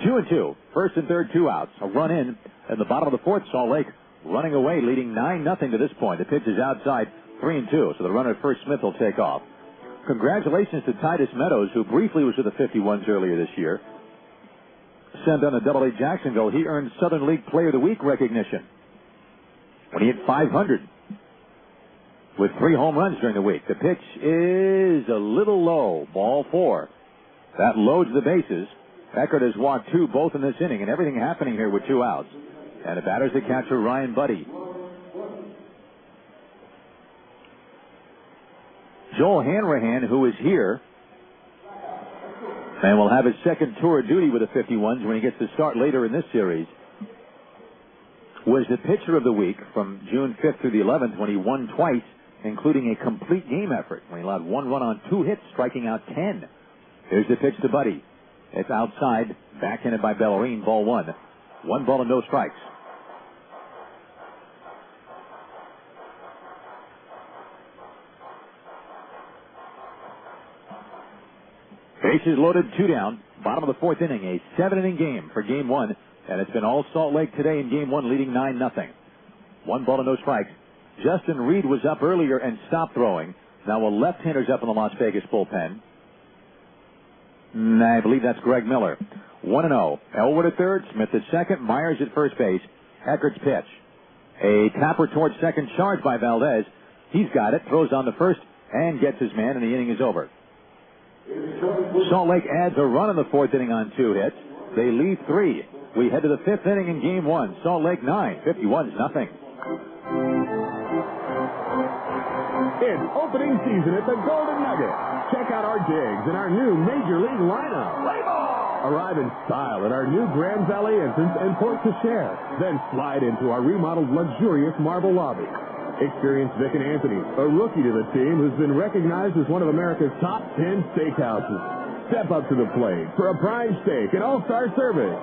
Two and 2. First and third, 2 outs. A run in at the bottom of the fourth. Salt Lake running away, leading 9-0 to this point. The pitch is outside, 3-2. So the runner at first, Smith, will take off. Congratulations to Titus Meadows, who briefly was with the 51s earlier this year. Sent on to Double-A Jacksonville. He earned Southern League Player of the Week recognition when he hit 500 with 3 home runs during the week. The pitch is a little low. Ball 4. That loads the bases. Eckert has walked 2 both in this inning, and everything happening here with 2 outs. And the batter's the catcher, Ryan Buddy. Joel Hanrahan, who is here, and will have his second tour of duty with the 51s when he gets to start later in this series. was the pitcher of the week from June 5th through the 11th when he won twice, including a complete game effort when he allowed 1 run on 2 hits, striking out 10. Here's the pitch to Buddy. It's outside, backhanded by Bellarine, ball 1. 1 ball and no strikes. Bases loaded, 2 down. Bottom of the 4th inning, a 7-inning game for Game 1. And it's been all Salt Lake today in Game 1, leading 9-0. 1 ball and no strikes. Justin Reed was up earlier and stopped throwing. Now a left-hander's up in the Las Vegas bullpen. I believe that's Greg Miller. 1-0. Elwood at third, Smith at second, Myers at first base. Eckert's pitch. A tapper towards second, charged by Valdez. He's got it, throws on the first, and gets his man, and the inning is over. Salt Lake adds a run in the 4th inning on 2 hits. They lead 3. We head to the 5th inning in Game 1. Salt Lake 9, 51-0. It's opening season at the Golden Nugget. Check out our digs and our new Major League lineup. Arrive in style at our new Grand Valley entrance and Port Cochere. Then slide into our remodeled luxurious marble lobby. Experience Vic and Anthony, a rookie to the team who's been recognized as one of America's top 10 steakhouses. Step up to the plate for a prime steak and all-star service.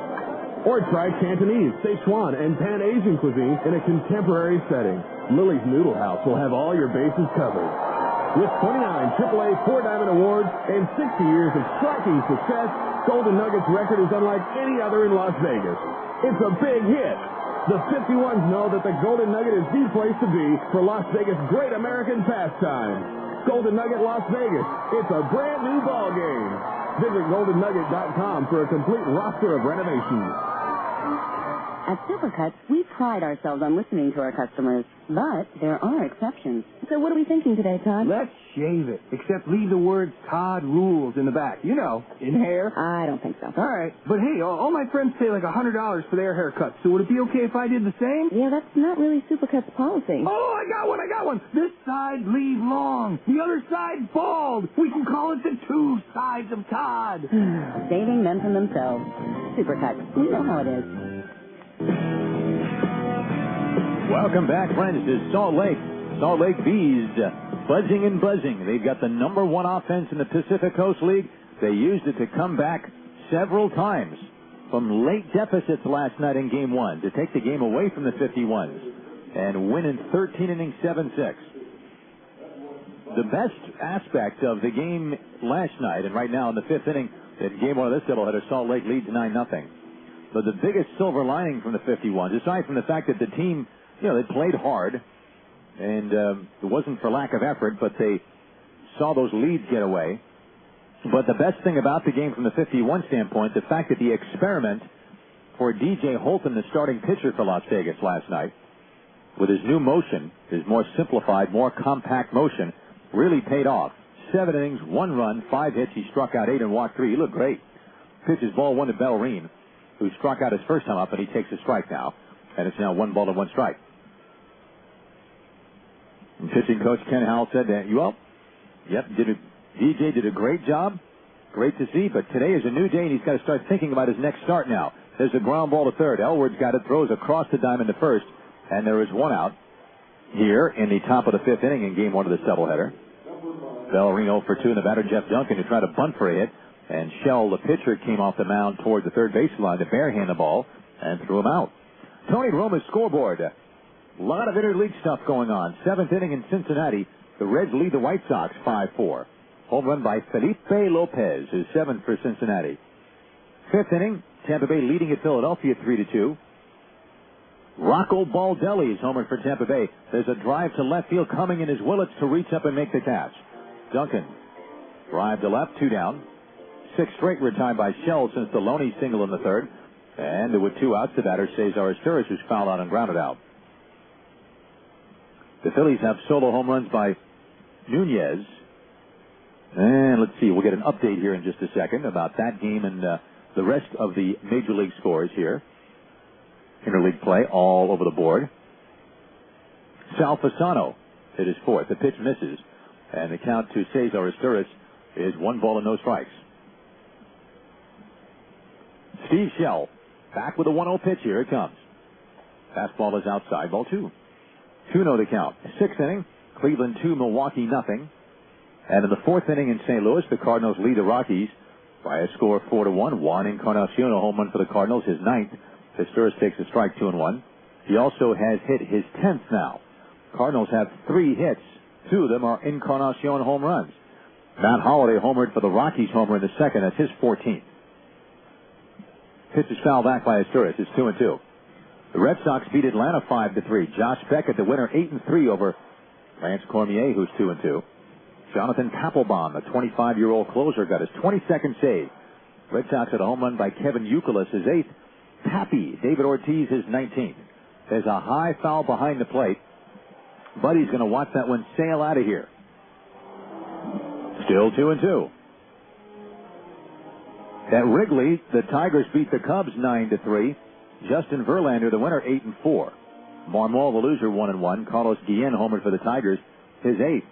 Or try Cantonese, Sichuan, and Pan-Asian cuisine in a contemporary setting. Lily's Noodle House will have all your bases covered. With 29 AAA 4-Diamond awards and 60 years of striking success, Golden Nugget's record is unlike any other in Las Vegas. It's a big hit. The 51s know that the Golden Nugget is the place to be for Las Vegas' great American pastime. Golden Nugget Las Vegas. It's a brand new ball game. Visit GoldenNugget.com for a complete roster of renovations. At Supercuts, we pride ourselves on listening to our customers, but there are exceptions. So what are we thinking today, Todd? Let's shave it, except leave the words Todd Rules in the back. You know, in hair. I don't think so. All right. But hey, all my friends pay like $100 for their haircuts, so would it be okay if I did the same? Yeah, that's not really Supercuts policy. Oh, I got one. This side leave long, the other side bald. We can call it the 2 sides of Todd. Saving men from themselves. Supercuts. We know how it is. Welcome back, friends, to Salt Lake. Salt Lake Bees buzzing and buzzing. They've got the number 1 offense in the Pacific Coast League. They used it to come back several times from late deficits last night in Game 1 to take the game away from the 51s and win in 13 innings, 7-6. The best aspect of the game last night and right now in the 5th inning, in Game 1 of this doubleheader, Salt Lake leads 9-0. But the biggest silver lining from the 51s, aside from the fact that the team, they played hard, and it wasn't for lack of effort, but they saw those leads get away. But the best thing about the game from the 51 standpoint, the fact that the experiment for DJ Holton, the starting pitcher for Las Vegas last night, with his new motion, his more simplified, more compact motion, really paid off. 7 innings, 1 run, 5 hits. He struck out 8 and walked 3. He looked great. Pitches ball 1 to Bellarine, who struck out his first time up, and he takes a strike now. And it's now 1 ball and 1 strike. And pitching coach Ken Howell said that, DJ did a great job. Great to see, but today is a new day, and he's got to start thinking about his next start now. There's a ground ball to third. Elwood's got it, throws across the diamond to first, and there is 1 out here in the top of the 5th inning in Game 1 of this doubleheader. Bellarine 0 for 2, and the batter Jeff Duncan, who tried to bunt for a hit, and Shell, the pitcher, came off the mound toward the third base line to barehand the ball and threw him out. Tony Roma's scoreboard. A lot of interleague stuff going on. 7th inning in Cincinnati. The Reds lead the White Sox 5-4. Home run by Felipe Lopez, who's 7th for Cincinnati. 5th inning, Tampa Bay leading at Philadelphia 3-2. Rocco Baldelli is homered for Tampa Bay. There's a drive to left field coming in as Willits to reach up and make the catch. Duncan, drive to left, 2 down. 6 straight retired by Shell since the Loney single in the 3rd. And with 2 outs, the batter Cesar Asturis, who's fouled out and grounded out. The Phillies have solo home runs by Nunez. And let's see, we'll get an update here in just a second about that game and the rest of the Major League scores here. Interleague play all over the board. Sal Fasano hit his 4th. The pitch misses. And the count to Cesar Asturis is 1 ball and no strikes. Steve Shell back with a 1-0 pitch. Here it comes. Fastball is outside, ball 2. 2-0 the count. 6th inning, Cleveland 2, Milwaukee nothing. And in the 4th inning in St. Louis, the Cardinals lead the Rockies by a score of 4-1. Juan Encarnacion, a home run for the Cardinals, his 9th. Historis takes a strike, 2-1. He also has hit his 10th now. Cardinals have 3 hits. 2 of them are Encarnacion home runs. Matt Holliday homered for the Rockies, homer in the 2nd. That's his 14th. Pitch is fouled back by Historis. It's 2-2. The Red Sox beat Atlanta 5-3. Josh Beckett, the winner, 8-3 over Lance Cormier, who's 2-2. Jonathan Papelbon, the 25-year-old closer, got his 22nd save. Red Sox had a home run by Kevin Youkilis, his 8th. Pappy, David Ortiz, his 19th. There's a high foul behind the plate. Buddy's going to watch that one sail out of here. Still 2-2. At Wrigley, the Tigers beat the Cubs 9-3. Justin Verlander, the winner, 8-4. Marmol, the loser, 1-1. Carlos Guillen homered for the Tigers, his 8th.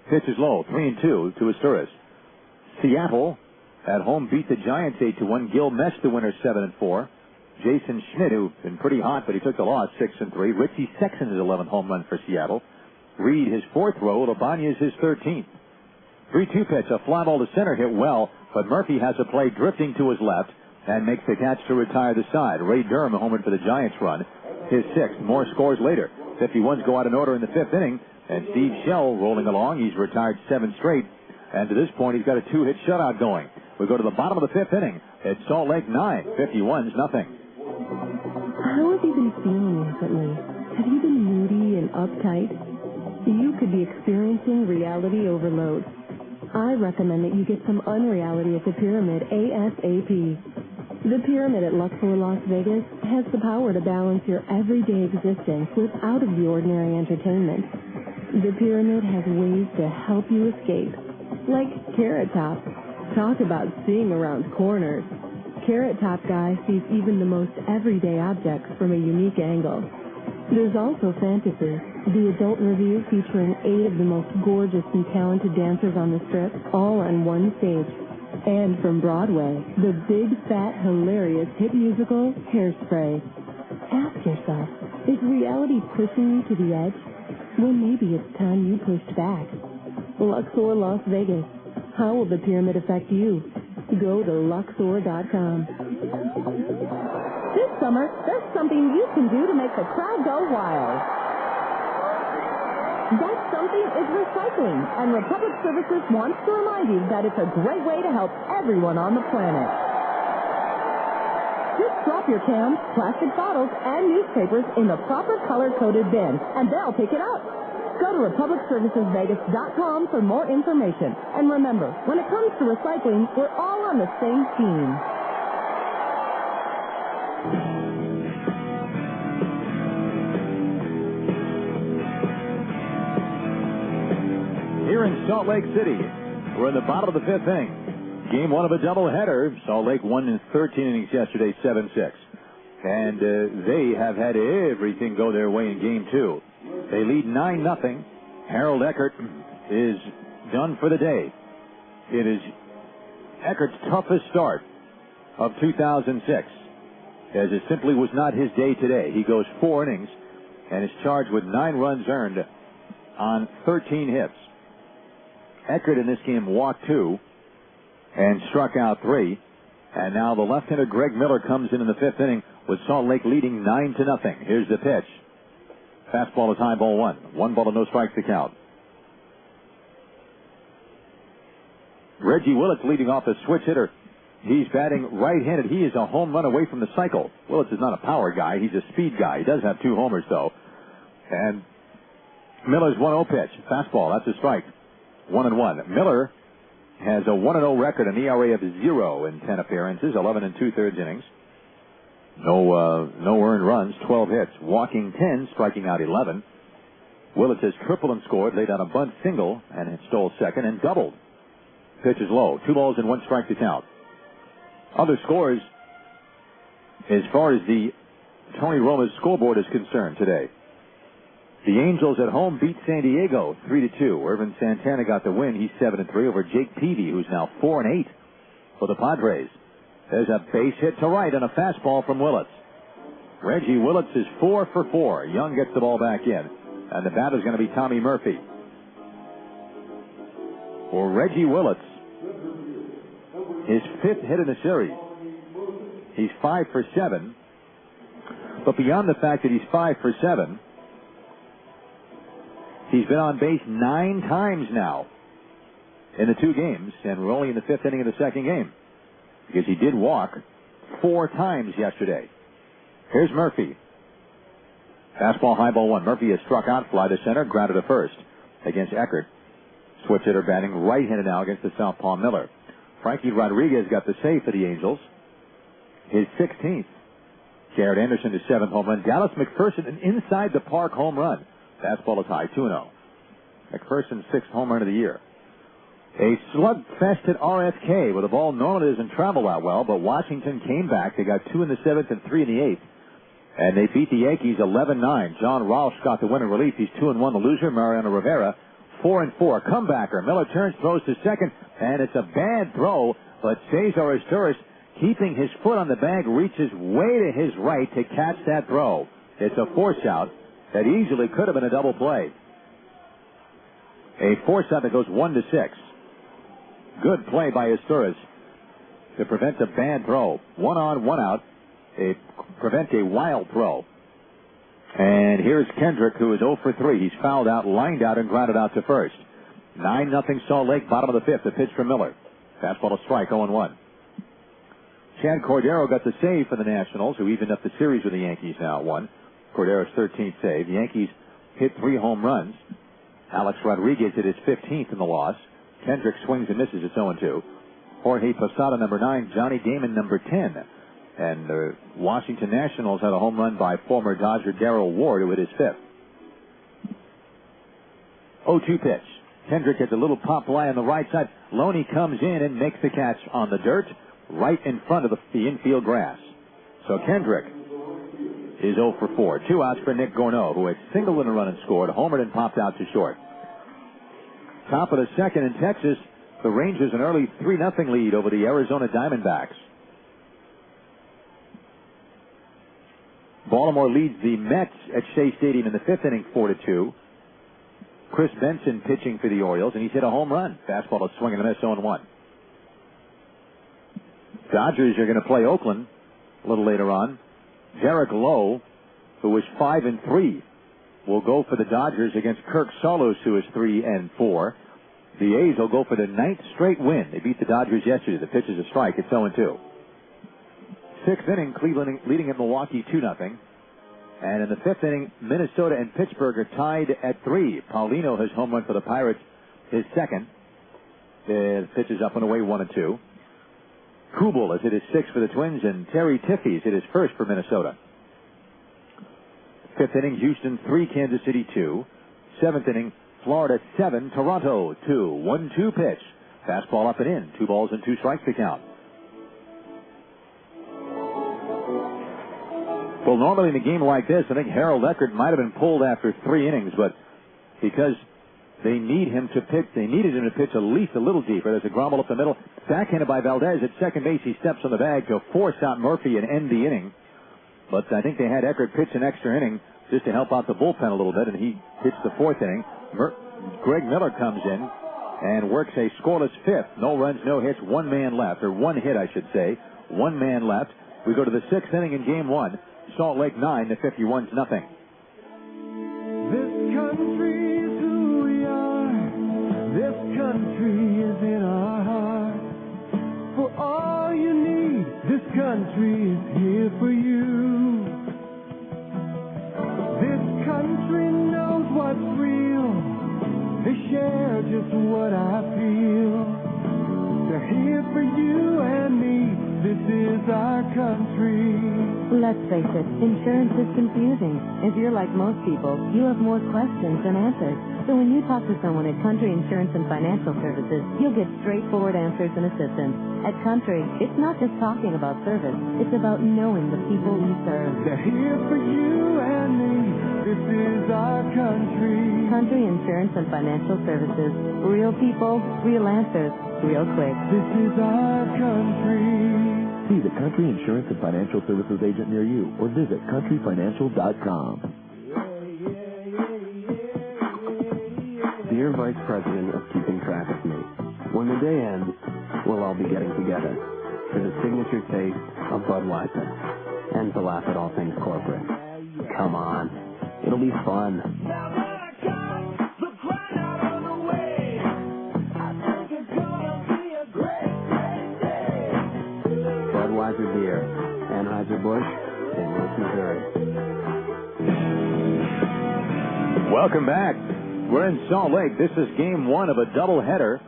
Pitch is low, 3-2 to Historis. Seattle at home beat the Giants 8-1. Gil Mesh, the winner, 7-4. Jason Schmidt, who's been pretty hot, but he took the loss, 6-3. Richie Sexton, his 11th home run for Seattle. Reed, his 4th row. Labanez, his 13th. 3-2 pitch, a fly ball to center, hit well, but Murphy has a play drifting to his left and makes the catch to retire the side. Ray Durham homered for the Giants run, his 6th. More scores later. 51s go out in order in the 5th inning, and Steve Shell rolling along. He's retired 7 straight, and to this point he's got a 2-hit shutout going. We go to the bottom of the 5th inning. It's Salt Lake 9, 51s nothing. How have you been feeling recently? Have you been moody and uptight? You could be experiencing reality overload. I recommend that you get some unreality at the Pyramid ASAP. The Pyramid at Luxor, Las Vegas has the power to balance your everyday existence with out-of-the-ordinary entertainment. The Pyramid has ways to help you escape, like Carrot Top. Talk about seeing around corners. Carrot Top guy sees even the most everyday objects from a unique angle. There's also Fantasy, the adult review featuring 8 of the most gorgeous and talented dancers on the strip, all on one stage. And from Broadway, the big, fat, hilarious hit musical, Hairspray. Ask yourself, is reality pushing you to the edge? Well, maybe it's time you pushed back. Luxor, Las Vegas. How will the Pyramid affect you? Go to Luxor.com. This summer, there's something you can do to make the crowd go wild. That something is recycling, and Republic Services wants to remind you that it's a great way to help everyone on the planet. Just drop your cans, plastic bottles, and newspapers in the proper color-coded bin, and they'll pick it up. Go to RepublicServicesVegas.com for more information. And remember, when it comes to recycling, we're all on the same team. Here in Salt Lake City, we're in the bottom of the 5th inning. Game 1 of a doubleheader. Salt Lake won in 13 innings yesterday, 7-6. And they have had everything go their way in Game 2. They lead 9-0. Harold Eckert is done for the day. It is Eckert's toughest start of 2006, as it simply was not his day today. He goes 4 innings and is charged with 9 runs earned on 13 hits. Eckert in this game walked 2 and struck out 3. And now the left-hander Greg Miller comes in the 5th inning with Salt Lake leading 9-0. Here's the pitch. Fastball is high, ball 1. 1 ball and no strikes to count. Reggie Willits leading off the switch hitter. He's batting right-handed. He is a home run away from the cycle. Willits is not a power guy. He's a speed guy. He does have 2 homers, though. And Miller's 1-0 pitch. Fastball. That's a strike. 1-1. Miller has a 1-0 record, an ERA of 0 in 10 appearances, 11 2/3 innings. No earned runs, 12 hits, walking 10, striking out 11. Willits has tripled and scored, laid out a bunt single, and stole second, and doubled. Pitch is low, 2 balls and 1 strike to count. Other scores, as far as the Tony Roma's scoreboard is concerned today. The Angels at home beat San Diego 3-2. Irvin Santana got the win. He's 7-3 over Jake Peavy, who's now 4-8 for the Padres. There's a base hit to right and a fastball from Willits. Reggie Willits is 4 for 4. Young gets the ball back in. And the bat is going to be Tommy Murphy. For Reggie Willits, his 5th hit in the series. He's 5 for 7. But beyond the fact that he's 5 for 7, he's been on base 9 times now in the 2 games, and we're only in the 5th inning of the 2nd game because he did walk 4 times yesterday. Here's Murphy. Fastball, high ball 1. Murphy has struck out, fly to center, grounded to first against Eckert. Switch hitter batting right-handed now against the southpaw Miller. Frankie Rodriguez got the save for the Angels. His 16th. Jared Anderson, his 7th home run. Dallas McPherson, an inside-the-park home run. Fastball is high, 2-0. McPherson's 6th home run of the year. A slugfest at RFK, where the ball normally doesn't travel that well, but Washington came back. They got 2 in the 7th and 3 in the 8th. And they beat the Yankees 11-9. John Roush got the win in relief. He's 2-1. The loser, Mariano Rivera, 4-4. Comebacker. Miller turns, throws to second, and it's a bad throw, but Cesar Izturis, keeping his foot on the bag, reaches way to his right to catch that throw. It's a force out that easily could have been a double play. A force out that goes 1-6. Good play by Izturis to prevent a bad throw. 1 on, 1 out. Prevent a wild throw. And here's Kendrick, who is 0 for 3. He's fouled out, lined out, and grounded out to first. 9-0 Salt Lake, bottom of the 5th. A pitch from Miller. Fastball to strike, 0-1. Chad Cordero got the save for the Nationals, who evened up the series with the Yankees now at 1. Cordero's 13th save. The Yankees hit 3 home runs. Alex Rodriguez hit his 15th in the loss. Kendrick swings and misses. It's 0-2. Jorge Posada, number 9. Johnny Damon, number 10. And the Washington Nationals had a home run by former Dodger Darrell Ward, who hit his 5th. 0-2 pitch. Kendrick gets a little pop fly on the right side. Loney comes in and makes the catch on the dirt right in front of the infield grass. So Kendrick is 0 for 4. 2 outs for Nick Gorneau, who had singled in a run and scored, homered and popped out to short. Top of the 2nd in Texas, the Rangers an early 3-0 lead over the Arizona Diamondbacks. Baltimore leads the Mets at Shea Stadium in the 5th inning 4-2. Chris Benson pitching for the Orioles, and he's hit a home run. Fastball to swing and a miss, 0-1. Dodgers are going to play Oakland a little later on. Derek Lowe, who was 5-3, will go for the Dodgers against Kirk Salos, who is 3-4. The A's will go for their 9th straight win. They beat the Dodgers yesterday. The pitch is a strike. It's 0-2. 6th inning, Cleveland leading in Milwaukee 2-0. And in the 5th inning, Minnesota and Pittsburgh are tied at 3. Paulino has home run for the Pirates, his 2nd. The pitch is up and away, 1-2. Kubel has hit his 6th for the Twins, and Terry Tiffy's hit his 1st for Minnesota. 5th inning, Houston 3, Kansas City 2. 7th inning, Florida 7, Toronto 2. 1-2 pitch. Fastball up and in. 2 balls and 2 strikes to count. Well, normally in a game like this, I think Harold Eckert might have been pulled after 3 innings, but because they needed him to pitch at least a little deeper. There's a ground ball up the middle. Backhanded by Valdez at second base. He steps on the bag to force out Murphy and end the inning. But I think they had Eckert pitch an extra inning just to help out the bullpen a little bit, and he pitched the 4th inning. Greg Miller comes in and works a scoreless 5th. No runs, no hits, 1 man left, or 1 hit, I should say. 1 man left. We go to the 6th inning in Game 1. Salt Lake 9 to 51 nothing. This country is who we are. This country is in our hearts. For all you need, this country is here for you. This country knows what's real. They share just what I feel. They're here for you and me. This is our country. Let's face it, insurance is confusing. If you're like most people, you have more questions than answers. So when you talk to someone at Country Insurance and Financial Services, you'll get straightforward answers and assistance. At Country, it's not just talking about service. It's about knowing the people we serve. They're here for you and me. This is our country. Country Insurance and Financial Services. Real people, real answers, real quick. This is our country. See the Country Insurance and Financial Services agent near you or visit countryfinancial.com. Dear Vice President of Keeping Track of Me, when the day ends, we'll all be getting together for the signature taste of Budweiser and to laugh at all things corporate. Come on, it'll be fun. Budweiser beer, Anheuser-Busch, St. Louis, Missouri. Welcome back. We're in Salt Lake. This is game one of a doubleheader.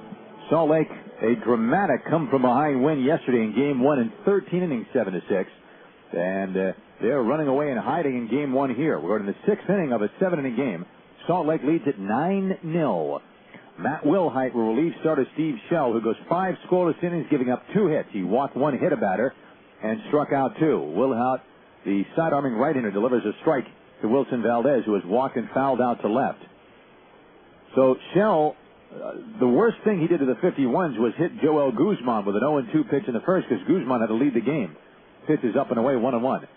Salt Lake, a dramatic come-from-behind win yesterday in game one in 13 innings, 7-6. And they're running away and hiding in game one here. We're in the sixth inning of a 7-inning game. Salt Lake leads at 9-0. Matt Wilhite will relieve starter Steve Shell, who goes 5 scoreless innings, giving up 2 hits. He walked 1, hit a batter, and struck out 2. Wilhite, the side-arming right-hander, delivers a strike to Wilson Valdez, who has walked and fouled out to left. So Shell, the worst thing he did to the 51s was hit Joel Guzman with an 0-2 pitch in the first, because Guzman had to lead the game. Pitch is up and away, 1-1.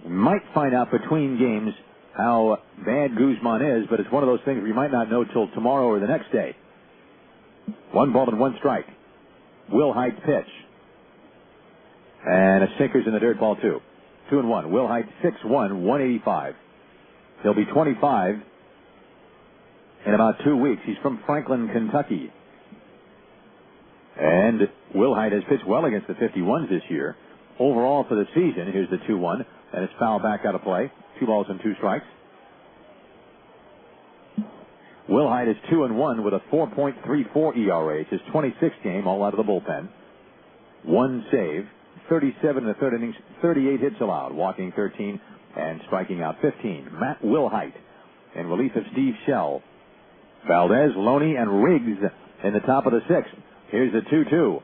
We might find out between games how bad Guzman is, but it's one of those things we might not know till tomorrow or the next day. 1 ball and 1 strike. Wilhite's pitch. And a sinker's in the dirt, ball 2. 2-1. Wilhite 6-1, 185. He'll be 25 in about 2 weeks. He's from Franklin, Kentucky. And Wilhite has pitched well against the 51s this year. Overall for the season, here's the 2-1, and it's fouled back out of play. 2 balls and 2 strikes. Wilhite is 2-1 with a 4.34 ERA. It's his 26th game, all out of the bullpen. 1 save, 37 in the third innings, 38 hits allowed, walking 13 and striking out 15. Matt Wilhite in relief of Steve Shell. Valdez, Loney, and Riggs in the top of the 6th. Here's the 2-2.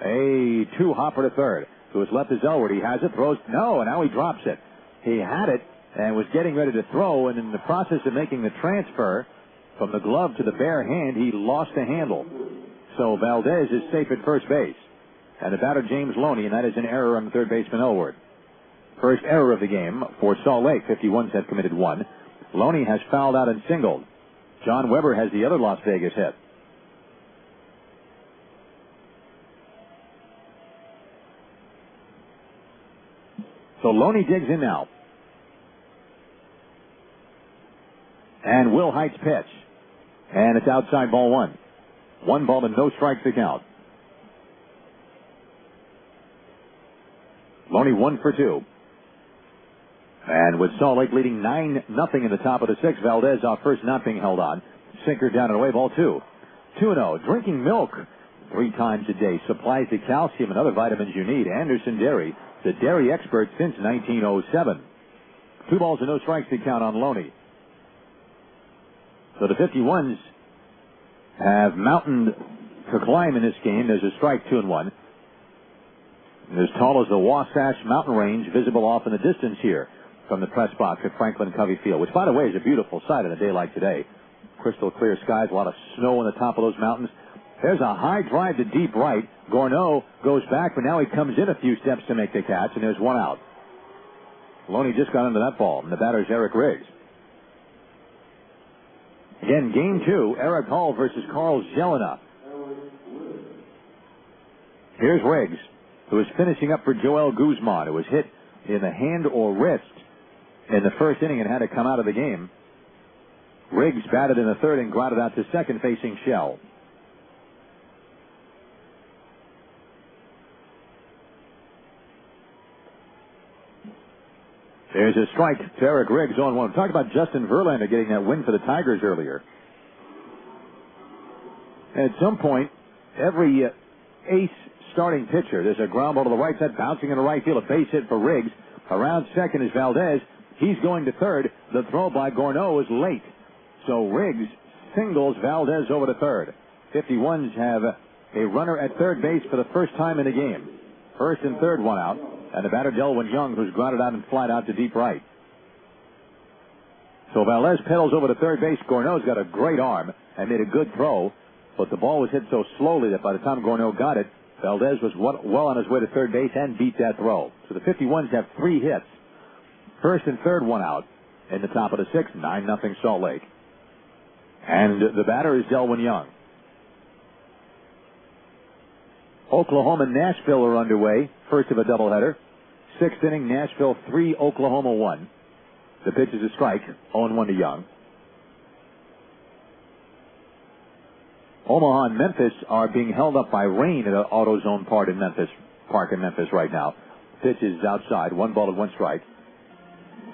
A 2-hopper to third. To his left is Elwood. He has it, throws, no, and now he drops it. He had it and was getting ready to throw, and in the process of making the transfer from the glove to the bare hand, he lost the handle. So Valdez is safe at first base. And the batter, James Loney, and that is an error on the third baseman, Elwood. First error of the game for Salt Lake. 51s have committed 1. Loney has fouled out and singled. John Weber has the other Las Vegas hit. So Loney digs in now. And Wilhite's pitch. And it's outside, ball 1. 1 ball and no strikes to count. Loney 1 for 2. And with Salt Lake leading 9-0 in the top of the 6th, Valdez off first, not being held on. Sinker down and away, ball 2. 2-0. Drinking milk 3 times a day supplies the calcium and other vitamins you need. Anderson Dairy, the dairy expert since 1907. 2 balls and no strikes to count on Loney. So the 51s have mountained to climb in this game. There's a strike, 2-1. As tall as the Wasatch Mountain Range, visible off in the distance here from the press box at Franklin Covey Field, which, by the way, is a beautiful sight on a day like today. Crystal clear skies, a lot of snow on the top of those mountains. There's a high drive to deep right. Gorneau goes back, but now he comes in a few steps to make the catch, and there's 1 out. Loney just got into that ball, and the batter's Eric Riggs. Again, game 2, Eric Hall versus Karl Gelinas. Here's Riggs, who is finishing up for Joel Guzman, who was hit in the hand or wrist in the first inning and had to come out of the game. Riggs batted in the third and grounded out to second, facing Shell. There's a strike to Eric Riggs on 1. Talk about Justin Verlander getting that win for the Tigers earlier. And at some point, every ace starting pitcher, there's a ground ball to the right side, bouncing in the right field, a base hit for Riggs. Around second is Valdez. He's going to third. The throw by Gorneau is late. So Riggs singles Valdez over to third. 51s have a runner at third base for the first time in the game. First and third, 1 out. And the batter, Delwyn Young, who's grounded out and flied out to deep right. So Valdez pedals over to third base. Gorneau's got a great arm and made a good throw, but the ball was hit so slowly that by the time Gorneau got it, Valdez was well on his way to third base and beat that throw. So the 51s have 3 hits. First and third, 1 out. In the top of the 6th, 9-0 Salt Lake. And the batter is Delwyn Young. Oklahoma and Nashville are underway. First of a doubleheader. 6th inning, Nashville 3, Oklahoma 1. The pitch is a strike, 0-1 to Young. Omaha and Memphis are being held up by rain at an AutoZone Park in Memphis right now. Pitch is outside, 1 ball and 1 strike.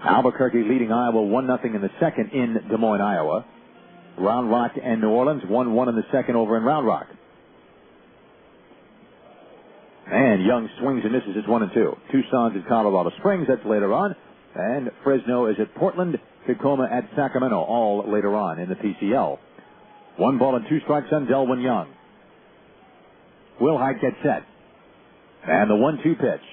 Albuquerque leading Iowa 1-0 in the 2nd in Des Moines, Iowa. Round Rock and New Orleans 1-1 in the 2nd over in Round Rock. And Young swings and misses. It's 1-2. Tucson's at Colorado Springs. That's later on. And Fresno is at Portland. Tacoma at Sacramento. All later on in the PCL. 1 ball and 2 strikes on Delwyn Young. Wilhite gets set. And the 1-2 pitch.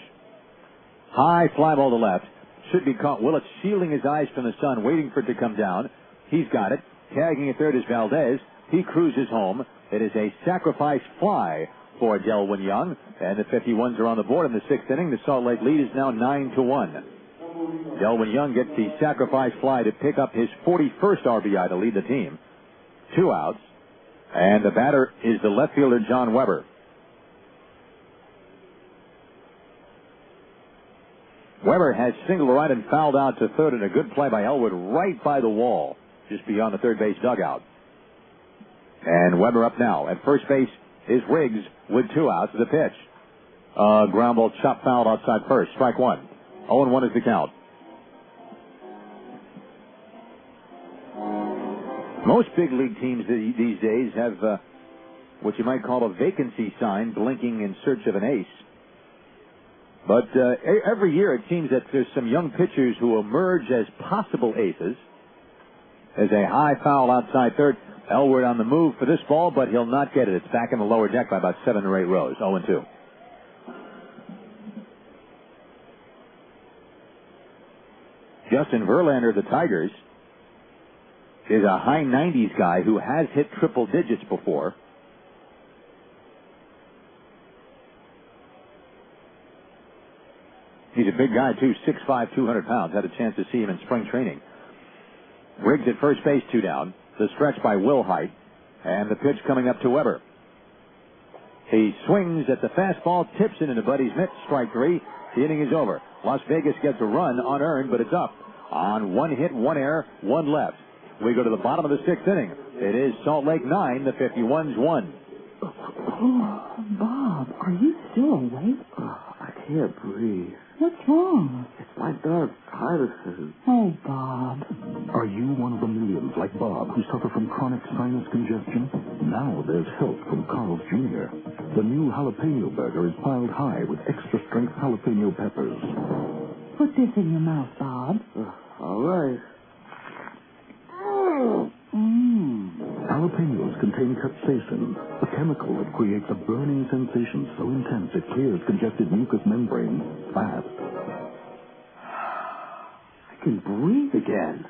High fly ball to left. Should be caught. Willett shielding his eyes from the sun, waiting for it to come down. He's got it. Tagging at third is Valdez. He cruises home. It is a sacrifice fly for Delwyn Young. And the 51s are on the board in the 6th inning. The Salt Lake lead is now 9-1. Delwyn Young gets the sacrifice fly to pick up his 41st RBI to lead the team. 2 outs. And the batter is the left fielder, John Weber. Weber has singled right and fouled out to third, and a good play by Elwood right by the wall, just beyond the third base dugout. And Weber up now. At first base is Riggs with 2 outs. The pitch. Ground ball chop fouled outside first. Strike 1. 0-1 is the count. Most big league teams these days have what you might call a vacancy sign blinking in search of an ace. But every year it seems that there's some young pitchers who emerge as possible aces. There's a high foul outside third. Elwood on the move for this ball, but he'll not get it. It's back in the lower deck by about 7 or 8 rows. 0-2. Justin Verlander of the Tigers is a high 90s guy who has hit triple digits before. He's a big guy, too, 6'5", 200 pounds. Had a chance to see him in spring training. Riggs at first base, 2 down. The stretch by Wilhite. And the pitch coming up to Weber. He swings at the fastball, tips it into Buddy's mitt. Strike 3. The inning is over. Las Vegas gets a run unearned, but it's up. On 1 hit, 1 error, 1 left. We go to the bottom of the 6th inning. It is Salt Lake 9, the 51s 1. Oh, Bob, are you still awake? I can't breathe. What's wrong? It's my dog, Tylerson. Oh, Bob. Are you one of the millions like Bob who suffer from chronic sinus congestion? Now there's help from Karl Jr. The new jalapeno burger is piled high with extra-strength jalapeno peppers. Put this in your mouth, Bob. All right. Jalapenos contain capsaicin, a chemical that creates a burning sensation so intense it clears congested mucous membranes fast. I can breathe again.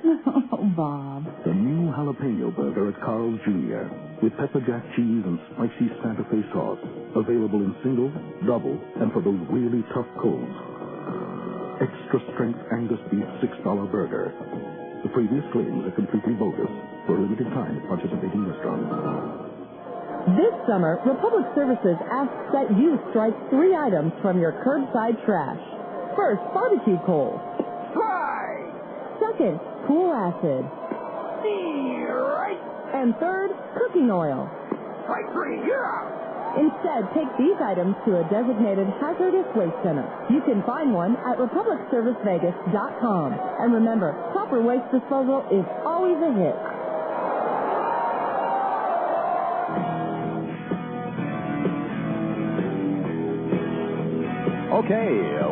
Oh, Bob. The new jalapeno burger at Karl Jr. with pepper jack cheese and spicy Santa Fe sauce. Available in single, double, and for those really tough colds. Extra strength Angus beef $6 burger. The previous claims are completely bogus. For a limited time at participating restaurants. This summer, Republic Services asks that you strike 3 items from your curbside trash. First, barbecue coals. Try! Second, pool acid. Right! And third, cooking oil. Strike 3, you're out! Instead, take these items to a designated hazardous waste center. You can find one at RepublicServiceVegas.com. And remember, proper waste disposal is always a hit. Okay,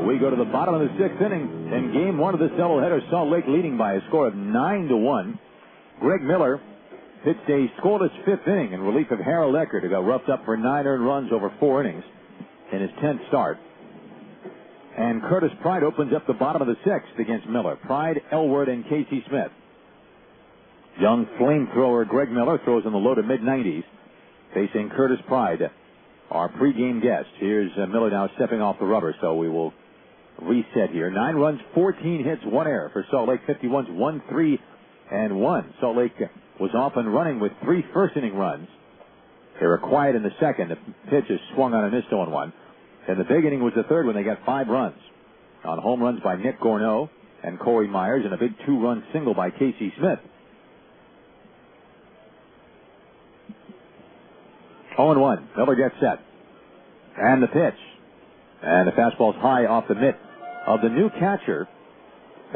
we go to the bottom of the 6th inning. In game 1 of this doubleheader, Salt Lake leading by a score of 9-1. Greg Miller pitched a scoreless 5th inning in relief of Harold Eckert, who got roughed up for 9 earned runs over 4 innings in his 10th start. And Curtis Pride opens up the bottom of the 6th against Miller. Pride, Elwood, and Casey Smith. Young flamethrower Greg Miller throws in the low to mid-90s, facing Curtis Pride. our pregame guest. Here's Miller now stepping off the rubber, so we will reset here. 9 runs, 14 hits, 1 error for Salt Lake 51's 1-3-1. Salt Lake was off and running with 3 first-inning runs. They were quiet in the second. The pitch is swung on and missed 0-1. And the big inning was the third when they got 5 runs on home runs by Nick Gorneau and Corey Myers and a big 2-run single by Casey Smith. 0-1. Miller gets set. And the pitch. And the fastball's high off the mitt of the new catcher.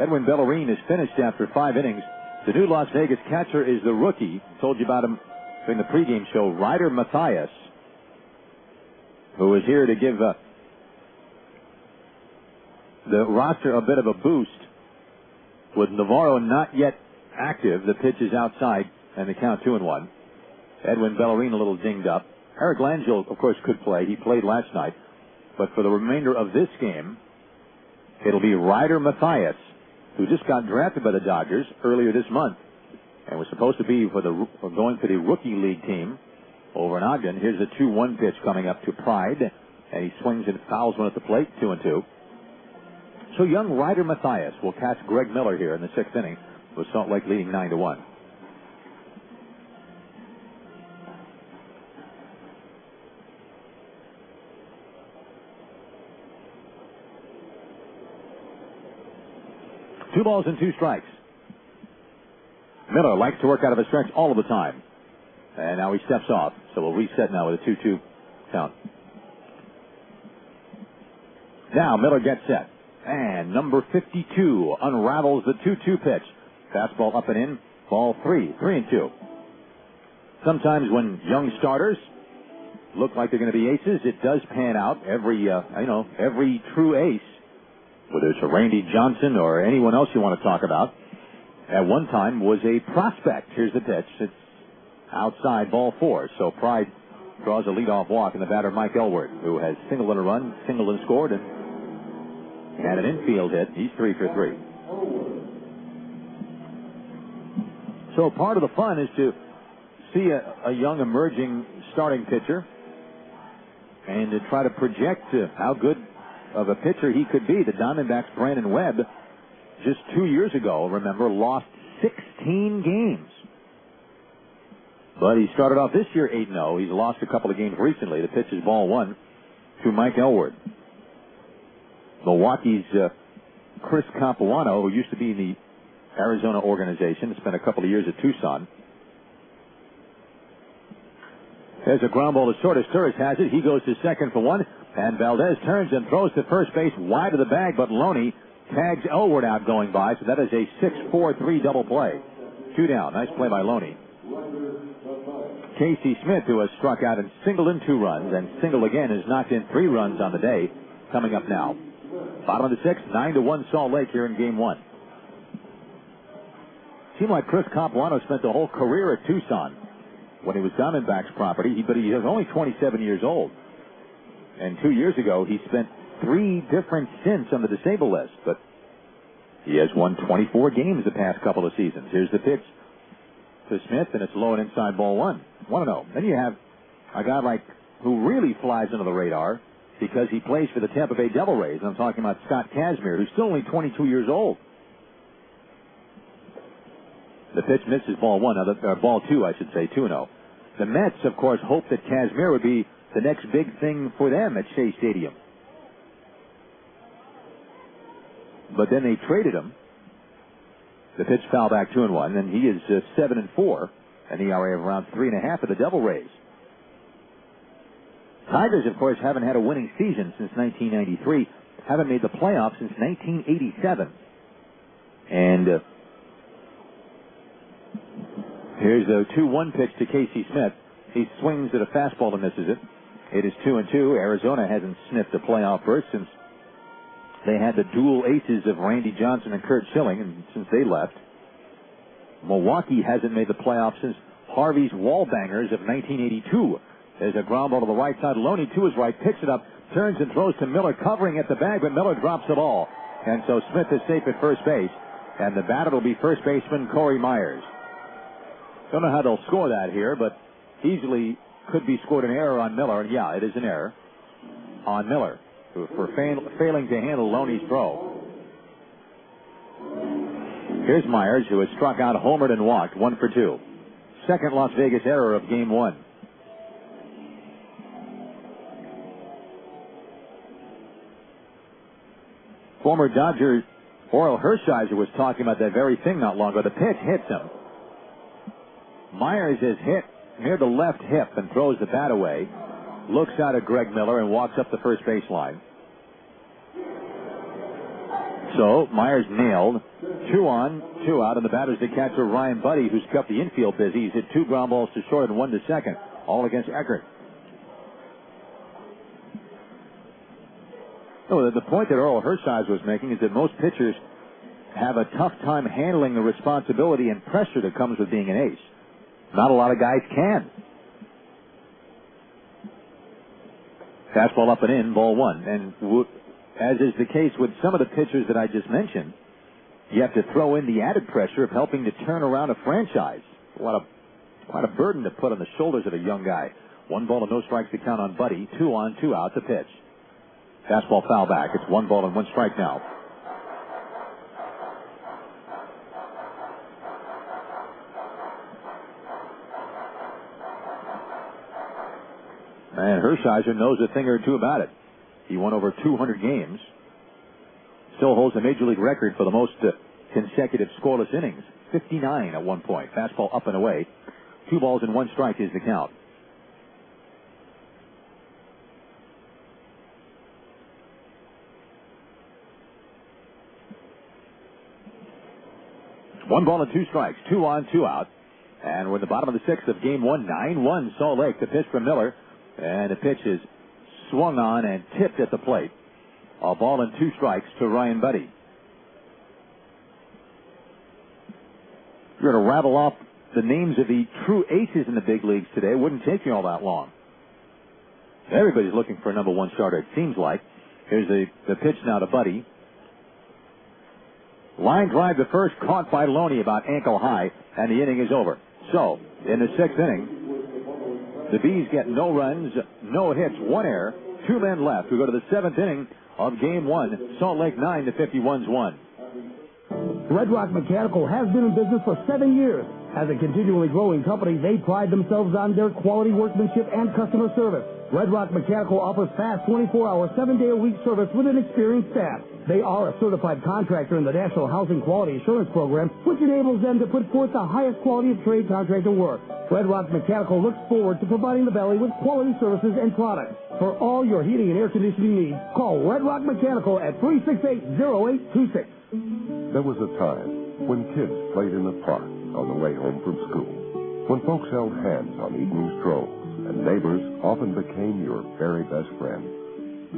Edwin Bellarine is finished after 5 innings. The new Las Vegas catcher is the rookie. Told you about him during the pregame show, Ryder Mathias, who is here to give the roster a bit of a boost. With Navarro not yet active, the pitch is outside, and the count 2-1. Edwin Bellarine a little dinged up. Eric Langell, of course, could play. He played last night. But for the remainder of this game, it'll be Ryder Mathias, who just got drafted by the Dodgers earlier this month and was supposed to be for going for the rookie league team over in Ogden. Here's the 2-1 pitch coming up to Pride, and he swings and fouls one at the plate, 2-2. So young Ryder Mathias will catch Greg Miller here in the 6th inning with Salt Lake leading 9-1. Two balls and 2 strikes. Miller likes to work out of a stretch all of the time. And now he steps off. So we'll reset now with a 2-2 count. Now Miller gets set. And number 52 unravels the 2-2 pitch. Fastball up and in. Ball 3. 3-2. Sometimes when young starters look like they're going to be aces, it does pan out. Every true ace, whether it's a Randy Johnson or anyone else you want to talk about, at one time was a prospect. Here's the pitch. It's outside, ball 4. So Pride draws a leadoff walk, and the batter Mike Elward, who has singled and a run, singled and scored, and had an infield hit. He's 3 for 3. So part of the fun is to see a young emerging starting pitcher and to try to project how good of a pitcher he could be. The Diamondbacks' Brandon Webb, just 2 years ago, remember, lost 16 games. But he started off this year 8-0. He's lost a couple of games recently. The pitch is ball 1 to Mike Elward. Milwaukee's Chris Capuano, who used to be in the Arizona organization, spent a couple of years at Tucson. There's a ground ball to short. Torres has it. He goes to second for 1. And Valdez turns and throws to first base wide of the bag, but Loney tags Elward out going by, so that is a 6-4-3 double play. 2 down. Nice play by Loney. Casey Smith, who has struck out and singled in 2 runs, and singled again, has knocked in 3 runs on the day, coming up now. Bottom of the 6th, 9-1 Salt Lake here in Game 1. Seemed like Chris Capuano spent the whole career at Tucson when he was Diamondbacks property, but he is only 27 years old. And 2 years ago, he spent 3 different stints on the disabled list, but he has won 24 games the past couple of seasons. Here's the pitch to Smith, and it's low and inside, ball 1. 1-0. Then you have a guy who really flies under the radar because he plays for the Tampa Bay Devil Rays. I'm talking about Scott Kazmir, who's still only 22 years old. The pitch misses ball 1, ball 2, I should say, 2-0. The Mets, of course, hope that Kazmir would be the next big thing for them at Shea Stadium. But then they traded him. The pitch foul back 2-1, and he is 7-4, an ERA of around 3.5 for the Devil Rays. Tigers, of course, haven't had a winning season since 1993, haven't made the playoffs since 1987. And here's the 2-1 pitch to Casey Smith. He swings at a fastball and misses it. It is 2-2. Arizona hasn't sniffed a playoff berth since they had the dual aces of Randy Johnson and Curt Schilling, and since they left. Milwaukee hasn't made the playoffs since Harvey's Wallbangers of 1982. There's a ground ball to the right side. Loney to his right, picks it up, turns and throws to Miller, covering at the bag, but Miller drops the ball. And so Smith is safe at first base, and the batter will be first baseman Corey Myers. Don't know how they'll score that here, but easily could be scored an error on Miller. Yeah, it is an error on Miller for failing to handle Loney's throw. Here's Myers, who has struck out, homered, and walked, 1 for 2. Second Las Vegas error of Game 1. Former Dodger Orel Hershiser was talking about that very thing not long ago. The pitch hits him. Myers is hit near the left hip and throws the bat away. Looks out at Greg Miller and walks up the first baseline. So Myers nailed. 2 on, 2 out, and the batter's the catcher Ryan Buddy, who's kept the infield busy. He's hit 2 ground balls to short and 1 to second, all against Eckert. So the point that Orel Hershiser was making is that most pitchers have a tough time handling the responsibility and pressure that comes with being an ace. Not a lot of guys can. Fastball up and in, ball 1. And as is the case with some of the pitchers that I just mentioned, you have to throw in the added pressure of helping to turn around a franchise. What a burden to put on the shoulders of a young guy. 1 ball and no strikes to count on Buddy. 2 on, 2 out to pitch. Fastball foul back. It's 1 ball and 1 strike now. And Hershiser knows a thing or two about it. He won over 200 games. Still holds a major league record for the most consecutive scoreless innings. 59 at one point. Fastball up and away. 2 balls and 1 strike is the count. One ball and 2 strikes. 2 on, 2 out. And we're in the bottom of the 6th of Game 1. 9-1 Salt Lake. The pitch from Miller. And the pitch is swung on and tipped at the plate. A ball and 2 strikes to Ryan Buddy. You're going to rattle off the names of the true aces in the big leagues today. It wouldn't take you all that long. Everybody's looking for a number 1 starter, it seems like. Here's the pitch now to Buddy. Line drive to first, caught by Loney about ankle high, and the inning is over. So, in the 6th inning, the Bees get no runs, no hits, 1 error, 2 men left. We go to the 7th inning of Game 1. Salt Lake 9 to 51's 1. Red Rock Mechanical has been in business for 7 years. As a continually growing company, they pride themselves on their quality workmanship and customer service. Red Rock Mechanical offers fast 24-hour, 7-day-a-week service with an experienced staff. They are a certified contractor in the National Housing Quality Assurance Program, which enables them to put forth the highest quality of trade contractor work. Red Rock Mechanical looks forward to providing the Valley with quality services and products. For all your heating and air conditioning needs, call Red Rock Mechanical at 368-0826. There was a time when kids played in the park on the way home from school, when folks held hands on evening strolls, and neighbors often became your very best friend.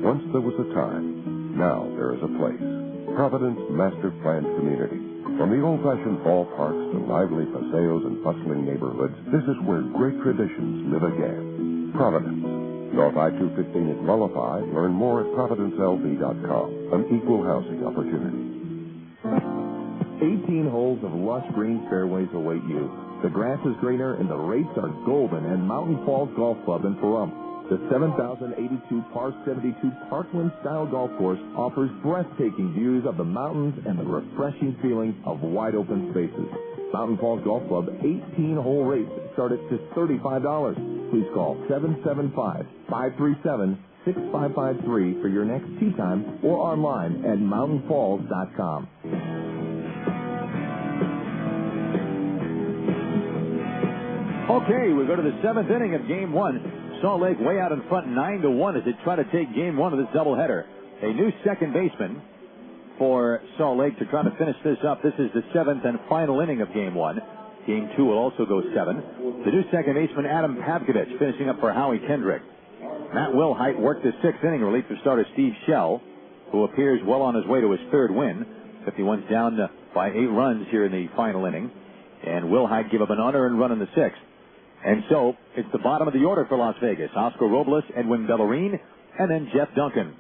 Once there was a time, now there is a place. Providence Master Planned Community. From the old-fashioned ballparks to lively paseos and bustling neighborhoods, this is where great traditions live again. Providence. North I-215 at Mullify. Learn more at providencelv.com. An equal housing opportunity. 18 holes of lush green fairways await you. The grass is greener and the rates are golden at Mountain Falls Golf Club in Pahrump. The 7,082 par 72 Parkland-style golf course offers breathtaking views of the mountains and the refreshing feeling of wide-open spaces. Mountain Falls Golf Club 18-hole rates start at just $35. Please call 775-537-6553 for your next tee time or online at mountainfalls.com. Okay, we go to the 7th inning of Game 1. Salt Lake way out in front 9-1 as they try to take Game 1 of this doubleheader. A new second baseman for Salt Lake to try to finish this up. This is the 7th and final inning of Game 1. Game 2 will also go 7. The new second baseman, Adam Pavkovich, finishing up for Howie Kendrick. Matt Wilhite worked the 6th inning relief for starter Steve Shell, who appears well on his way to his 3rd win. 51's down by 8 runs here in the final inning. And Wilhite gave up an unearned run in the 6th. And so, it's the bottom of the order for Las Vegas. Oscar Robles, Edwin Bellarine, and then Jeff Duncan.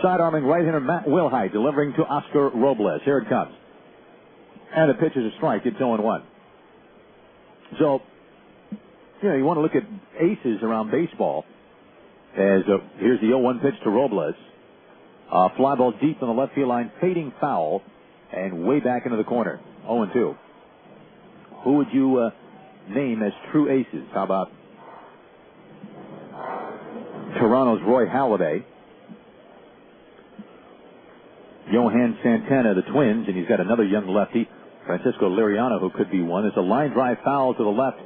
Side-arming right-hander Matt Wilhite delivering to Oscar Robles. Here it comes. And the pitch is a strike. It's 0-1. So, you want to look at aces around baseball. Here's the 0-1 pitch to Robles. Fly ball deep in the left field line, fading foul, and way back into the corner. 0-2. Who would you name as true aces? How about Toronto's Roy Halladay, Johan Santana, the Twins, and he's got another young lefty, Francisco Liriano, who could be one. There's a line drive foul to the left,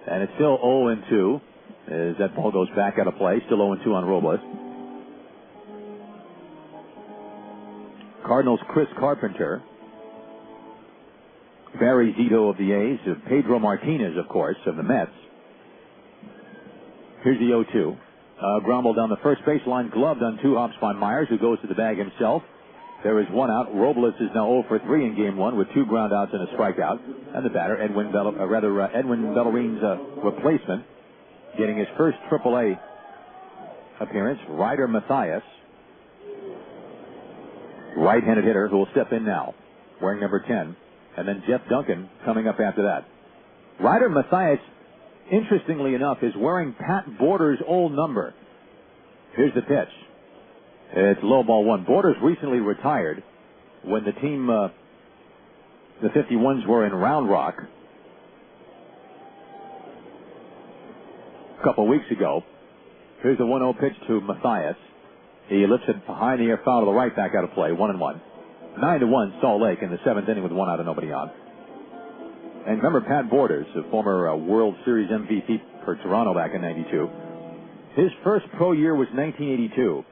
and it's still 0-2 as that ball goes back out of play. Still 0-2 on Robles. Cardinals' Chris Carpenter, Barry Zito of the A's, Pedro Martinez, of course, of the Mets. Here's the 0-2. Ground ball down the first baseline, gloved on 2 hops by Myers, who goes to the bag himself. There is 1 out. Robles is now 0 for 3 in game 1 with 2 ground outs and a strikeout. And the batter, Edwin Bellerine's replacement, getting his first AAA appearance, Ryder Mathias, right-handed hitter who will step in now, wearing number 10. And then Jeff Duncan coming up after that. Ryder Mathias, interestingly enough, is wearing Pat Borders' old number. Here's the pitch. It's low ball 1. Borders recently retired when the team, the 51s, were in Round Rock a couple weeks ago. Here's the 1-0 pitch to Mathias. He lifts it behind the air foul to the right, back out of play. 1-1. 9-1 Salt Lake in the 7th inning with 1 out and nobody on. And remember Pat Borders, a former World Series MVP for Toronto back in '92. His first pro year was 1982,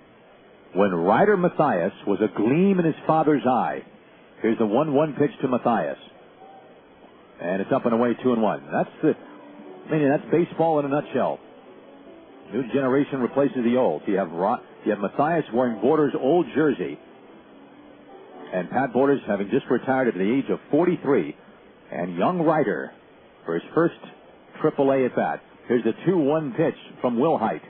when Ryder Mathias was a gleam in his father's eye. Here's the 1-1 pitch to Mathias, and it's up and away, 2-1. That's baseball in a nutshell. New generation replaces the old. You have Mathias wearing Borders' old jersey, and Pat Borders having just retired at the age of 43. And young Ryder for his first AAA at bat. Here's the 2-1 pitch from Will Height.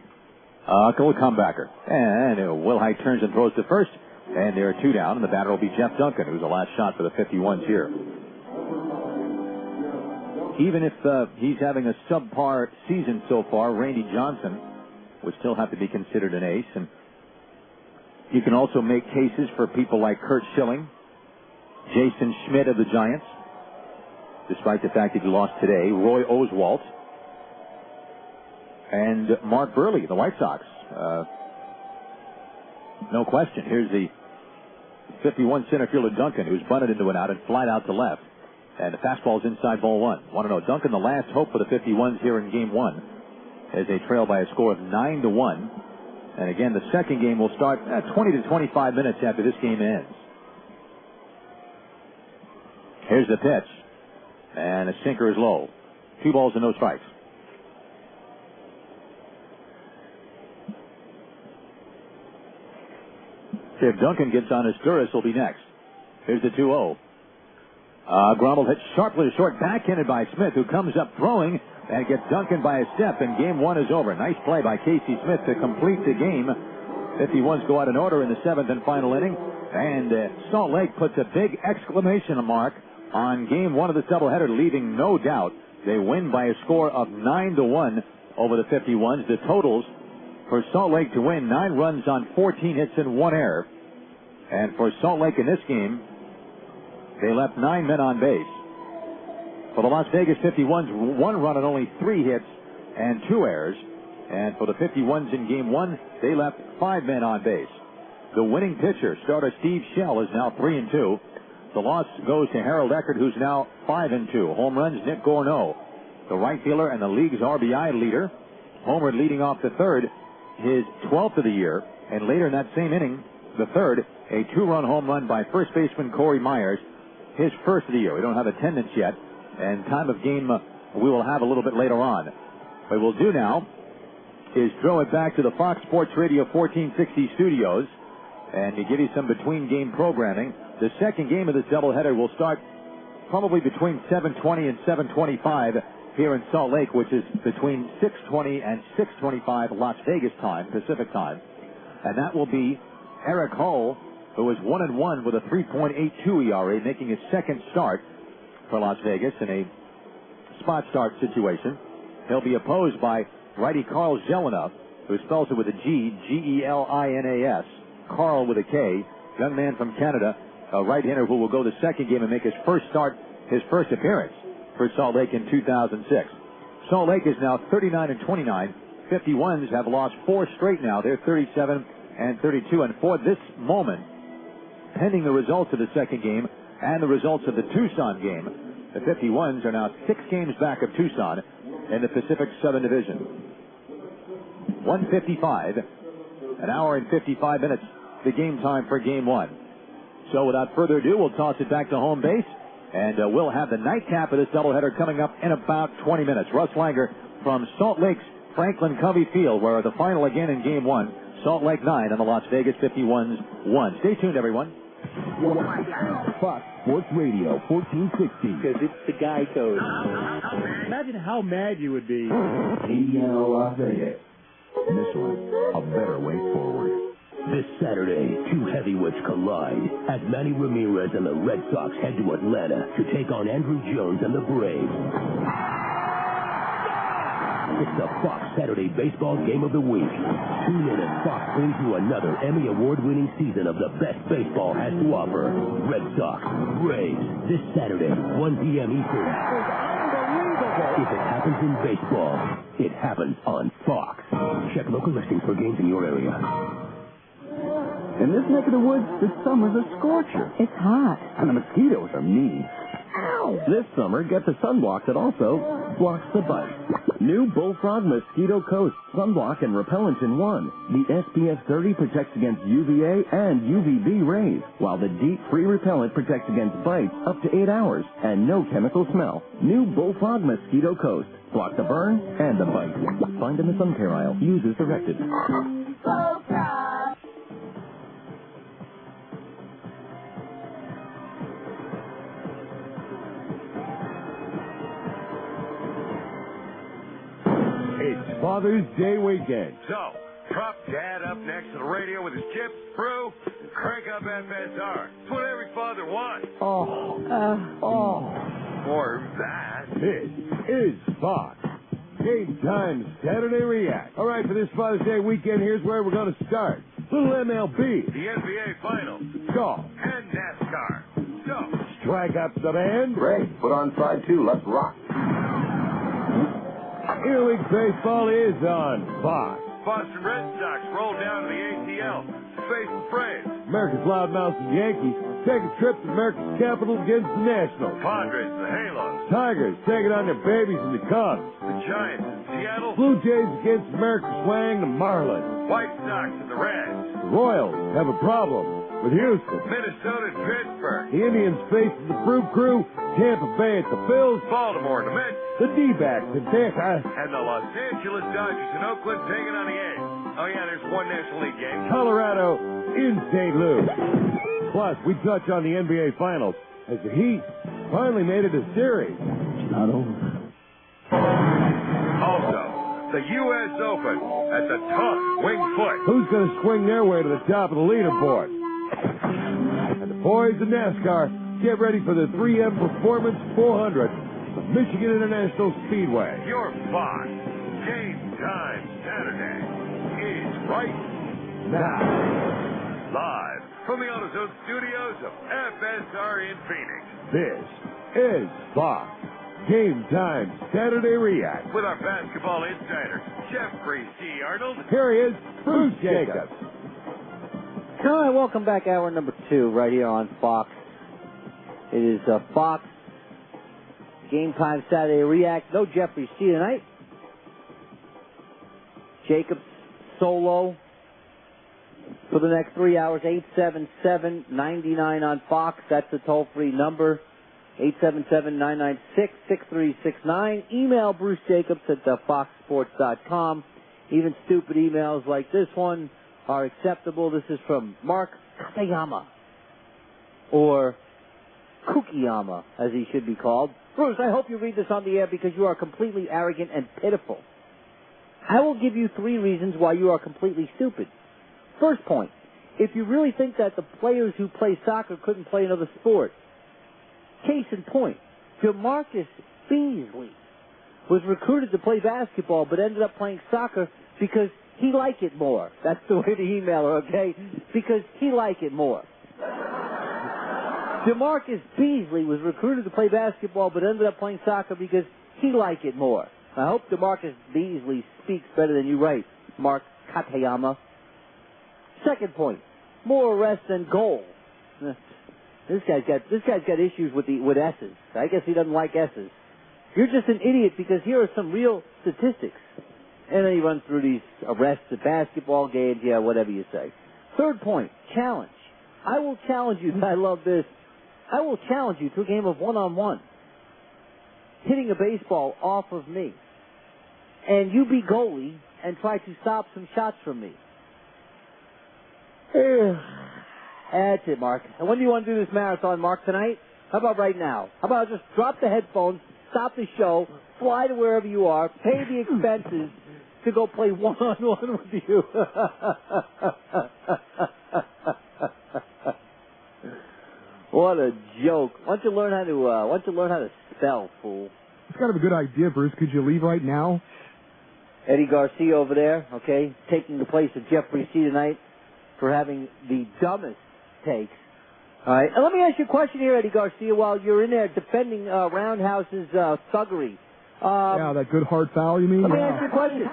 A comebacker. And Will Height turns and throws to first. And there are 2 down. And the batter will be Jeff Duncan, who's the last shot for the 51s here. Even if he's having a subpar season so far, Randy Johnson would still have to be considered an ace. And you can also make cases for people like Curt Schilling, Jason Schmidt of the Giants, despite the fact that he lost today, Roy Oswalt, and Mark Burley, the White Sox. No question. Here's the 51 center fielder Duncan, who's bunted into an out and flied out to left. And the fastball's inside ball 1. Want to know, Duncan, the last hope for the 51s here in game 1, as they trail by a score of 9-1. And again, the second game will start 20 to 25 minutes after this game ends. Here's the pitch. And the sinker is low. 2 balls and no strikes. If Duncan gets on his Duras, he'll be next. Here's the 2-0. Grommel hits sharply to short, backhanded by Smith, who comes up throwing and gets Duncan by a step, and game 1 is over. Nice play by Casey Smith to complete the game. 51s go out in order in the 7th and final inning, and Salt Lake puts a big exclamation mark on game 1 of this doubleheader, leaving no doubt they win by a score of 9-1 over the 51s. The totals for Salt Lake to win: 9 runs on 14 hits and 1 error. And for Salt Lake in this game, they left 9 men on base. For the Las Vegas 51s, 1 run on only 3 hits and 2 errors. And for the 51s in game 1, they left 5 men on base. The winning pitcher, starter Steve Shell, is now 3-2. The loss goes to Harold Eckert, who's now 5-2. Home runs, Nick Gorneau, the right fielder and the league's RBI leader. Homer leading off the third, his 12th of the year. And later in that same inning, the third, a 2-run home run by first baseman Corey Myers, his first of the year. We don't have attendance yet, and time of game we will have a little bit later on. What we'll do now is throw it back to the Fox Sports Radio 1460 studios and to give you some between-game programming. The second game of this doubleheader will start probably between 7:20 and 7:25 here in Salt Lake, which is between 6:20 and 6:25 Las Vegas time, Pacific time. And that will be Eric Hull, who is 1-1 with a 3.82 ERA, making his second start for Las Vegas in a spot start situation. He'll be opposed by righty Karl Gelinas, who spells it with a G, G-E-L-I-N-A-S. Karl with a K, young man from Canada, a right-hander who will go the second game and make his first appearance for Salt Lake in 2006. Salt Lake is now 39-29. 51s have lost 4 straight now. They're 37-32. And for this moment, pending the results of the second game and the results of the Tucson game, the 51s are now 6 games back of Tucson in the Pacific Southern Division. 1:55, an hour and 55 minutes, the game time for Game 1. So without further ado, we'll toss it back to home base, and we'll have the nightcap of this doubleheader coming up in about 20 minutes. Russ Langer from Salt Lake's Franklin Covey Field, where the final again in Game 1, Salt Lake 9 and the Las Vegas 51s 1. Stay tuned, everyone. Fox Sports Radio 1460. Because it's the guy code. Imagine how mad you would be. Indiana, Las Vegas. This one, a better way forward. This Saturday, 2 heavyweights collide as Manny Ramirez and the Red Sox head to Atlanta to take on Andrew Jones and the Braves. It's the Fox Saturday Baseball Game of the Week. Tune in as Fox brings you another Emmy Award-winning season of the best baseball has to offer. Red Sox, Braves, this Saturday, 1 p.m. Eastern. If it happens in baseball, it happens on Fox. Check local listings for games in your area. In this neck of the woods, the summer's a scorcher. It's hot. And the mosquitoes are mean. Ow! This summer, get the sunblock that also blocks the bite. New Bullfrog Mosquito Coast Sunblock and Repellent in one. The SPF 30 protects against UVA and UVB rays, while the Deep Free Repellent protects against bites up to 8 hours and no chemical smell. New Bullfrog Mosquito Coast. Block the burn and the bite. Find in the sun care aisle. Use as directed. Bullfrog! It's Father's Day weekend. So, prop Dad up next to the radio with his chips, brew, and crank up FSR. It's what every father wants. Or that. This is Fox. Game time Saturday React. All right, for this Father's Day weekend, here's where we're going to start. Little MLB. The NBA Finals. Golf. And NASCAR. So, Strike up the band. Great. Put on side 2. Let's rock. Interleague Baseball is on Fox. Boston Red Sox roll down to the ATL. Face the Braves. America's Loudmouths and Yankees take a trip to America's capital against the Nationals. Padres, the Halos. Tigers taking on their babies and the Cubs. The Giants, Seattle. Blue Jays against America's Swang, the Marlins. White Sox and the Reds. The Royals have a problem with Houston. Minnesota, Pittsburgh. The Indians facing the Fruit Crew. Tampa Bay at the Bills. Baltimore, the Mets. The D-backs at Texas. And the Los Angeles Dodgers in Oakland taking on the A's. Oh, yeah, there's one National League game. Colorado in St. Louis. Plus, we touch on the NBA Finals as the Heat finally made it a series. It's not over. Also, the U.S. Open at the tough Wing Foot. Who's going to swing their way to the top of the leaderboard? And the boys in NASCAR get ready for the 3M Performance 400 of Michigan International Speedway. Your Fox Game Time Saturday is right now. Live from the AutoZone studios of FSR in Phoenix. This is Fox Game Time Saturday React. With our basketball insider, Jeffrey C. Arnold. Here he is, Bruce Jacobs. All right, welcome back. Hour number 2 right here on Fox. It is Fox Game Time Saturday React. No Jeffrey C. tonight. Jacobs solo for the next 3 hours. 877-99 on Fox. That's the toll-free number. 877-996-6369. Email Bruce Jacobs at foxsports.com. Even stupid emails like this one are acceptable. This is from Mark Katayama, or Kukiyama, as he should be called. Bruce, I hope you read this on the air because you are completely arrogant and pitiful. I will give you 3 reasons why you are completely stupid. First point, if you really think that the players who play soccer couldn't play another sport, case in point, DeMarcus Beasley was recruited to play basketball but ended up playing soccer because he liked it more. That's the way the emailer, okay? Because he liked it more. DeMarcus Beasley was recruited to play basketball but ended up playing soccer because he liked it more. I hope DeMarcus Beasley speaks better than you write, Mark Katayama. Second point, more arrests than goals. This guy's got issues with S's. I guess he doesn't like S's. You're just an idiot because here are some real statistics. And then he runs through these arrests at basketball games, yeah, whatever you say. Third point, challenge. I will challenge you, I love this. I will challenge you to a game of one-on-one. Hitting a baseball off of me. And you be goalie and try to stop some shots from me. That's it, Mark. And when do you want to do this marathon, Mark, tonight? How about right now? How about just drop the headphones, stop the show, fly to wherever you are, pay the expenses to go play one-on-one with you. What a joke. Why don't you learn how to spell, fool? It's kind of a good idea, Bruce. Could you leave right now? Eddie Garcia over there, okay, taking the place of Jeffrey C. tonight for having the dumbest takes. All right, and let me ask you a question here, Eddie Garcia, while you're in there defending Roundhouse's thuggery. Yeah, that good hard foul, you mean? Let me ask you a question.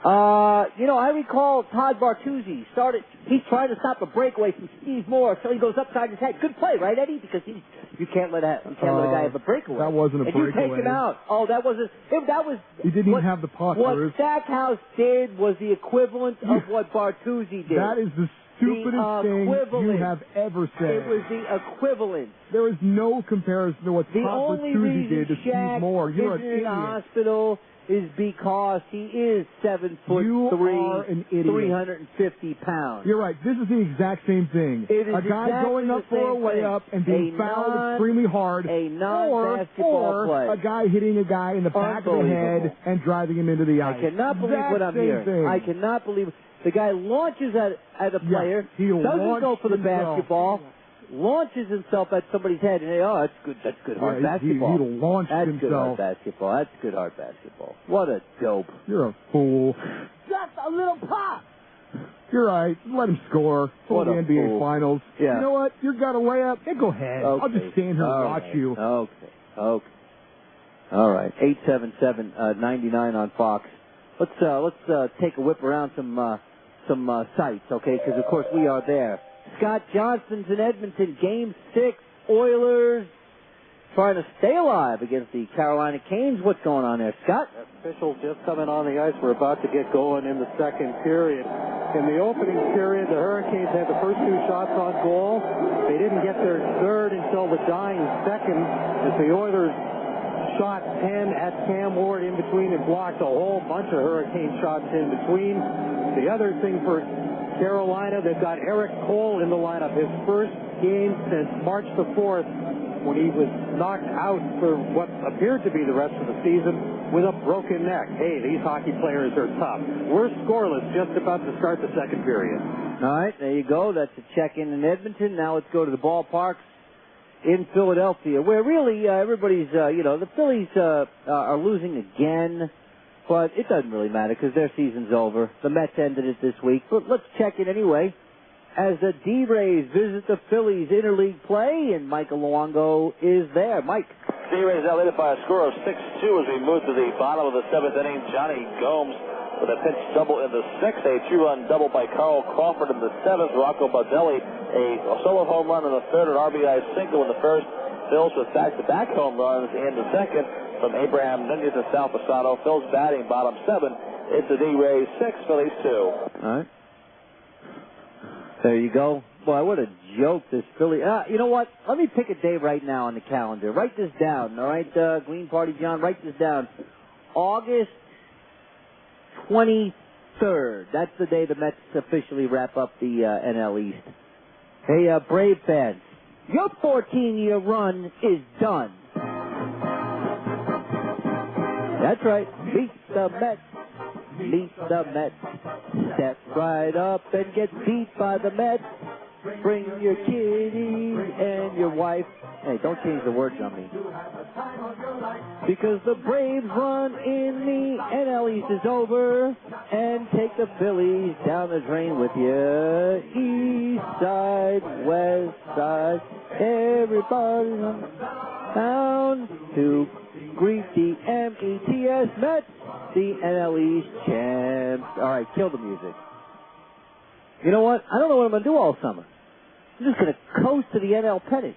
I recall Todd Bartuzzi he tried to stop a breakaway from Steve Moore, so he goes upside his head. Good play, right, Eddie? Because you can't let a guy have a breakaway. That wasn't a breakaway. And you take him out. Oh, that was. He didn't even have the puck. What Stackhouse did was the equivalent of what Bartuzzi did. That is the stupidest thing you have ever said. It was the equivalent. There is no comparison to what Todd Bartuzzi did to Steve Moore. You're an idiot. In the hospital is because he is 7'3", you are an idiot. 350 pounds. You're right. This is the exact same thing. It is a guy going up for a layup and being fouled extremely hard, or play. a guy hitting a guy in the back of the head and driving him into the ice. I cannot believe what I'm hearing. I cannot believe the guy launches at a player, doesn't go for the basketball. Launches himself at somebody's head, and that's good hard basketball. He launched that's himself. Good hard basketball. That's good hard basketball. What a dope. You're a fool. Just a little pop. You're right. Let him score for the NBA fool. Finals. Yeah. You know what? You've got a layup. Yeah, go ahead. Okay. I'll just stand here and watch you. Okay. All right. 877-99 on Fox. Let's take a whip around some sites, okay? Because of course we are there. Scott Johnston's in Edmonton. Game 6. Oilers trying to stay alive against the Carolina Canes. What's going on there, Scott? Officials just coming on the ice. We're about to get going in the second period. In the opening period, the Hurricanes had the first 2 shots on goal. They didn't get their third until the dying second as the Oilers shot 10 at Cam Ward in between and blocked a whole bunch of Hurricane shots in between. The other thing for Carolina, they've got Eric Cole in the lineup. His first game since March the 4th when he was knocked out for what appeared to be the rest of the season with a broken neck. Hey, these hockey players are tough. We're scoreless just about to start the second period. All right, there you go. That's a check-in Edmonton. Now let's go to the ballparks in Philadelphia, where really everybody's, the Phillies are losing again. But it doesn't really matter because their season's over. The Mets ended it this week. But let's check it anyway as the D-Rays visit the Phillies interleague play, and Michael Luongo is there. Mike. D-Rays now leading by a score of 6-2 as we move to the bottom of the 7th inning. Johnny Gomes with a pinch double in the 6th, a 2-run double by Carl Crawford in the 7th. Rocco Baldelli, a solo home run in the 3rd, an RBI single in the 1st. Phils with back-to-back home runs in the 2nd. From Abraham Nunez and Sal Posado. Phil's batting bottom 7. It's the D-Rays 6, Phillies 2. All right. There you go. Boy, what a joke this Philly. You know what? Let me pick a day right now on the calendar. Write this down, all right, Green Party John? Write this down. August 23rd. That's the day the Mets officially wrap up the NL East. Hey, Brave fans, your 14-year run is done. That's right. Beat the Mets. Beat the Mets. Step right up and get beat by the Mets. Bring your kitty and your wife. Hey, don't change the words on me. Because the Braves run in the NL East is over. And take the Phillies down the drain with you. East side, west side, everybody down to greet the METS Mets, the NL East champs. All right, kill the music. You know what? I don't know what I'm going to do all summer. I'm just going to coast to the NL pennant.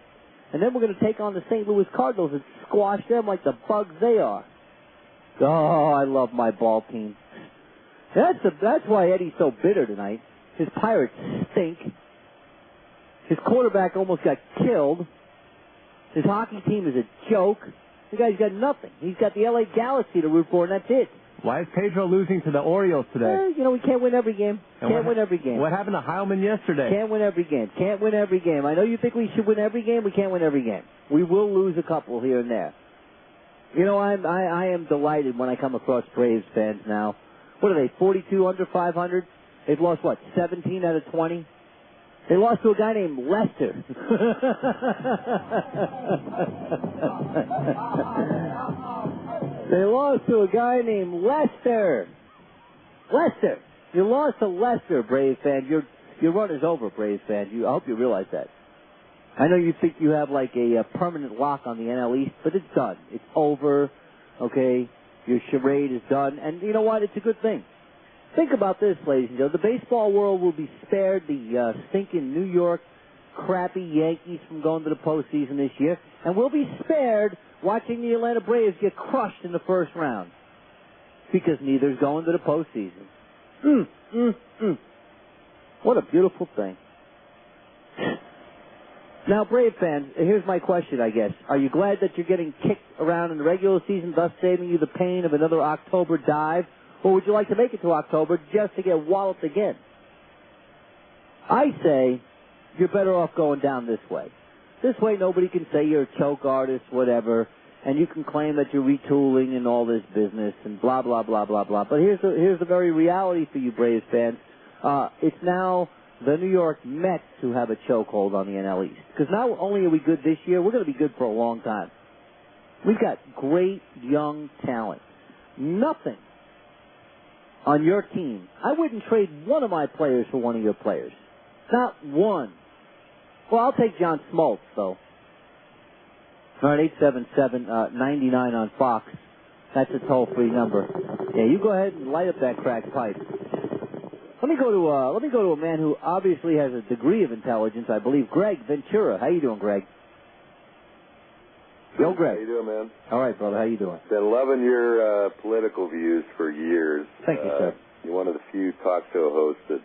And then we're going to take on the St. Louis Cardinals and squash them like the bugs they are. Oh, I love my ball team. That's why Eddie's so bitter tonight. His Pirates stink. His quarterback almost got killed. His hockey team is a joke. The guy's got nothing. He's got the LA Galaxy to root for, and that's it. Why is Pedro losing to the Orioles today? We can't win every game. Can't win every game. What happened to Heilman yesterday? Can't win every game. Can't win every game. I know you think we should win every game. We can't win every game. We will lose a couple here and there. You know, I am delighted when I come across Braves fans now. What are they, 42 under 500? They've lost, 17 out of 20? They lost to a guy named Lester. They lost to a guy named Lester. Lester. You lost to Lester, Braves fan. Your run is over, Braves fan. I hope you realize that. I know you think you have like a permanent lock on the NL East, but it's done. It's over. Okay? Your charade is done. And you know what? It's a good thing. Think about this, ladies and gentlemen. The baseball world will be spared the stinking New York crappy Yankees from going to the postseason this year, and we'll be spared watching the Atlanta Braves get crushed in the first round because neither's going to the postseason. What a beautiful thing. Now, Brave fans, here's my question, I guess. Are you glad that you're getting kicked around in the regular season, thus saving you the pain of another October dive? Or would you like to make it to October just to get walloped again? I say you're better off going down this way. This way nobody can say you're a choke artist, whatever, and you can claim that you're retooling and all this business and blah, blah, blah, blah, blah. But here's the very reality for you Braves fans. It's now the New York Mets who have a chokehold on the NL East. Because not only are we good this year, we're going to be good for a long time. We've got great young talent. Nothing on your team. I wouldn't trade one of my players for one of your players. Not one. Well, I'll take John Smoltz, though. All right, 877-99 on Fox. That's a toll-free number. Yeah, you go ahead and light up that crack pipe. Let me go to a man who obviously has a degree of intelligence, I believe. Greg Ventura. How you doing, Greg? Yo, Greg. How you doing, man? All right, brother. How you doing? Been loving your political views for years. Thank you, sir. You're one of the few talk show hosts that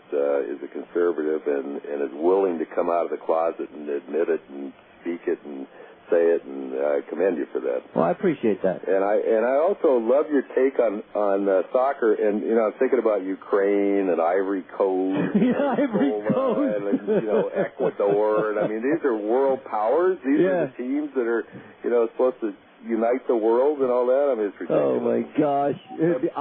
is a conservative and is willing to come out of the closet and admit it and speak it and say it, and I commend you for that. Well, I appreciate that. And I also love your take on soccer. And I'm thinking about Ukraine and Ivory Coast, Ivory Coast, and Ecuador. And I mean, these are world powers. These are the teams that are supposed to unite the world and all that. I mean, it's ridiculous. Oh my gosh, the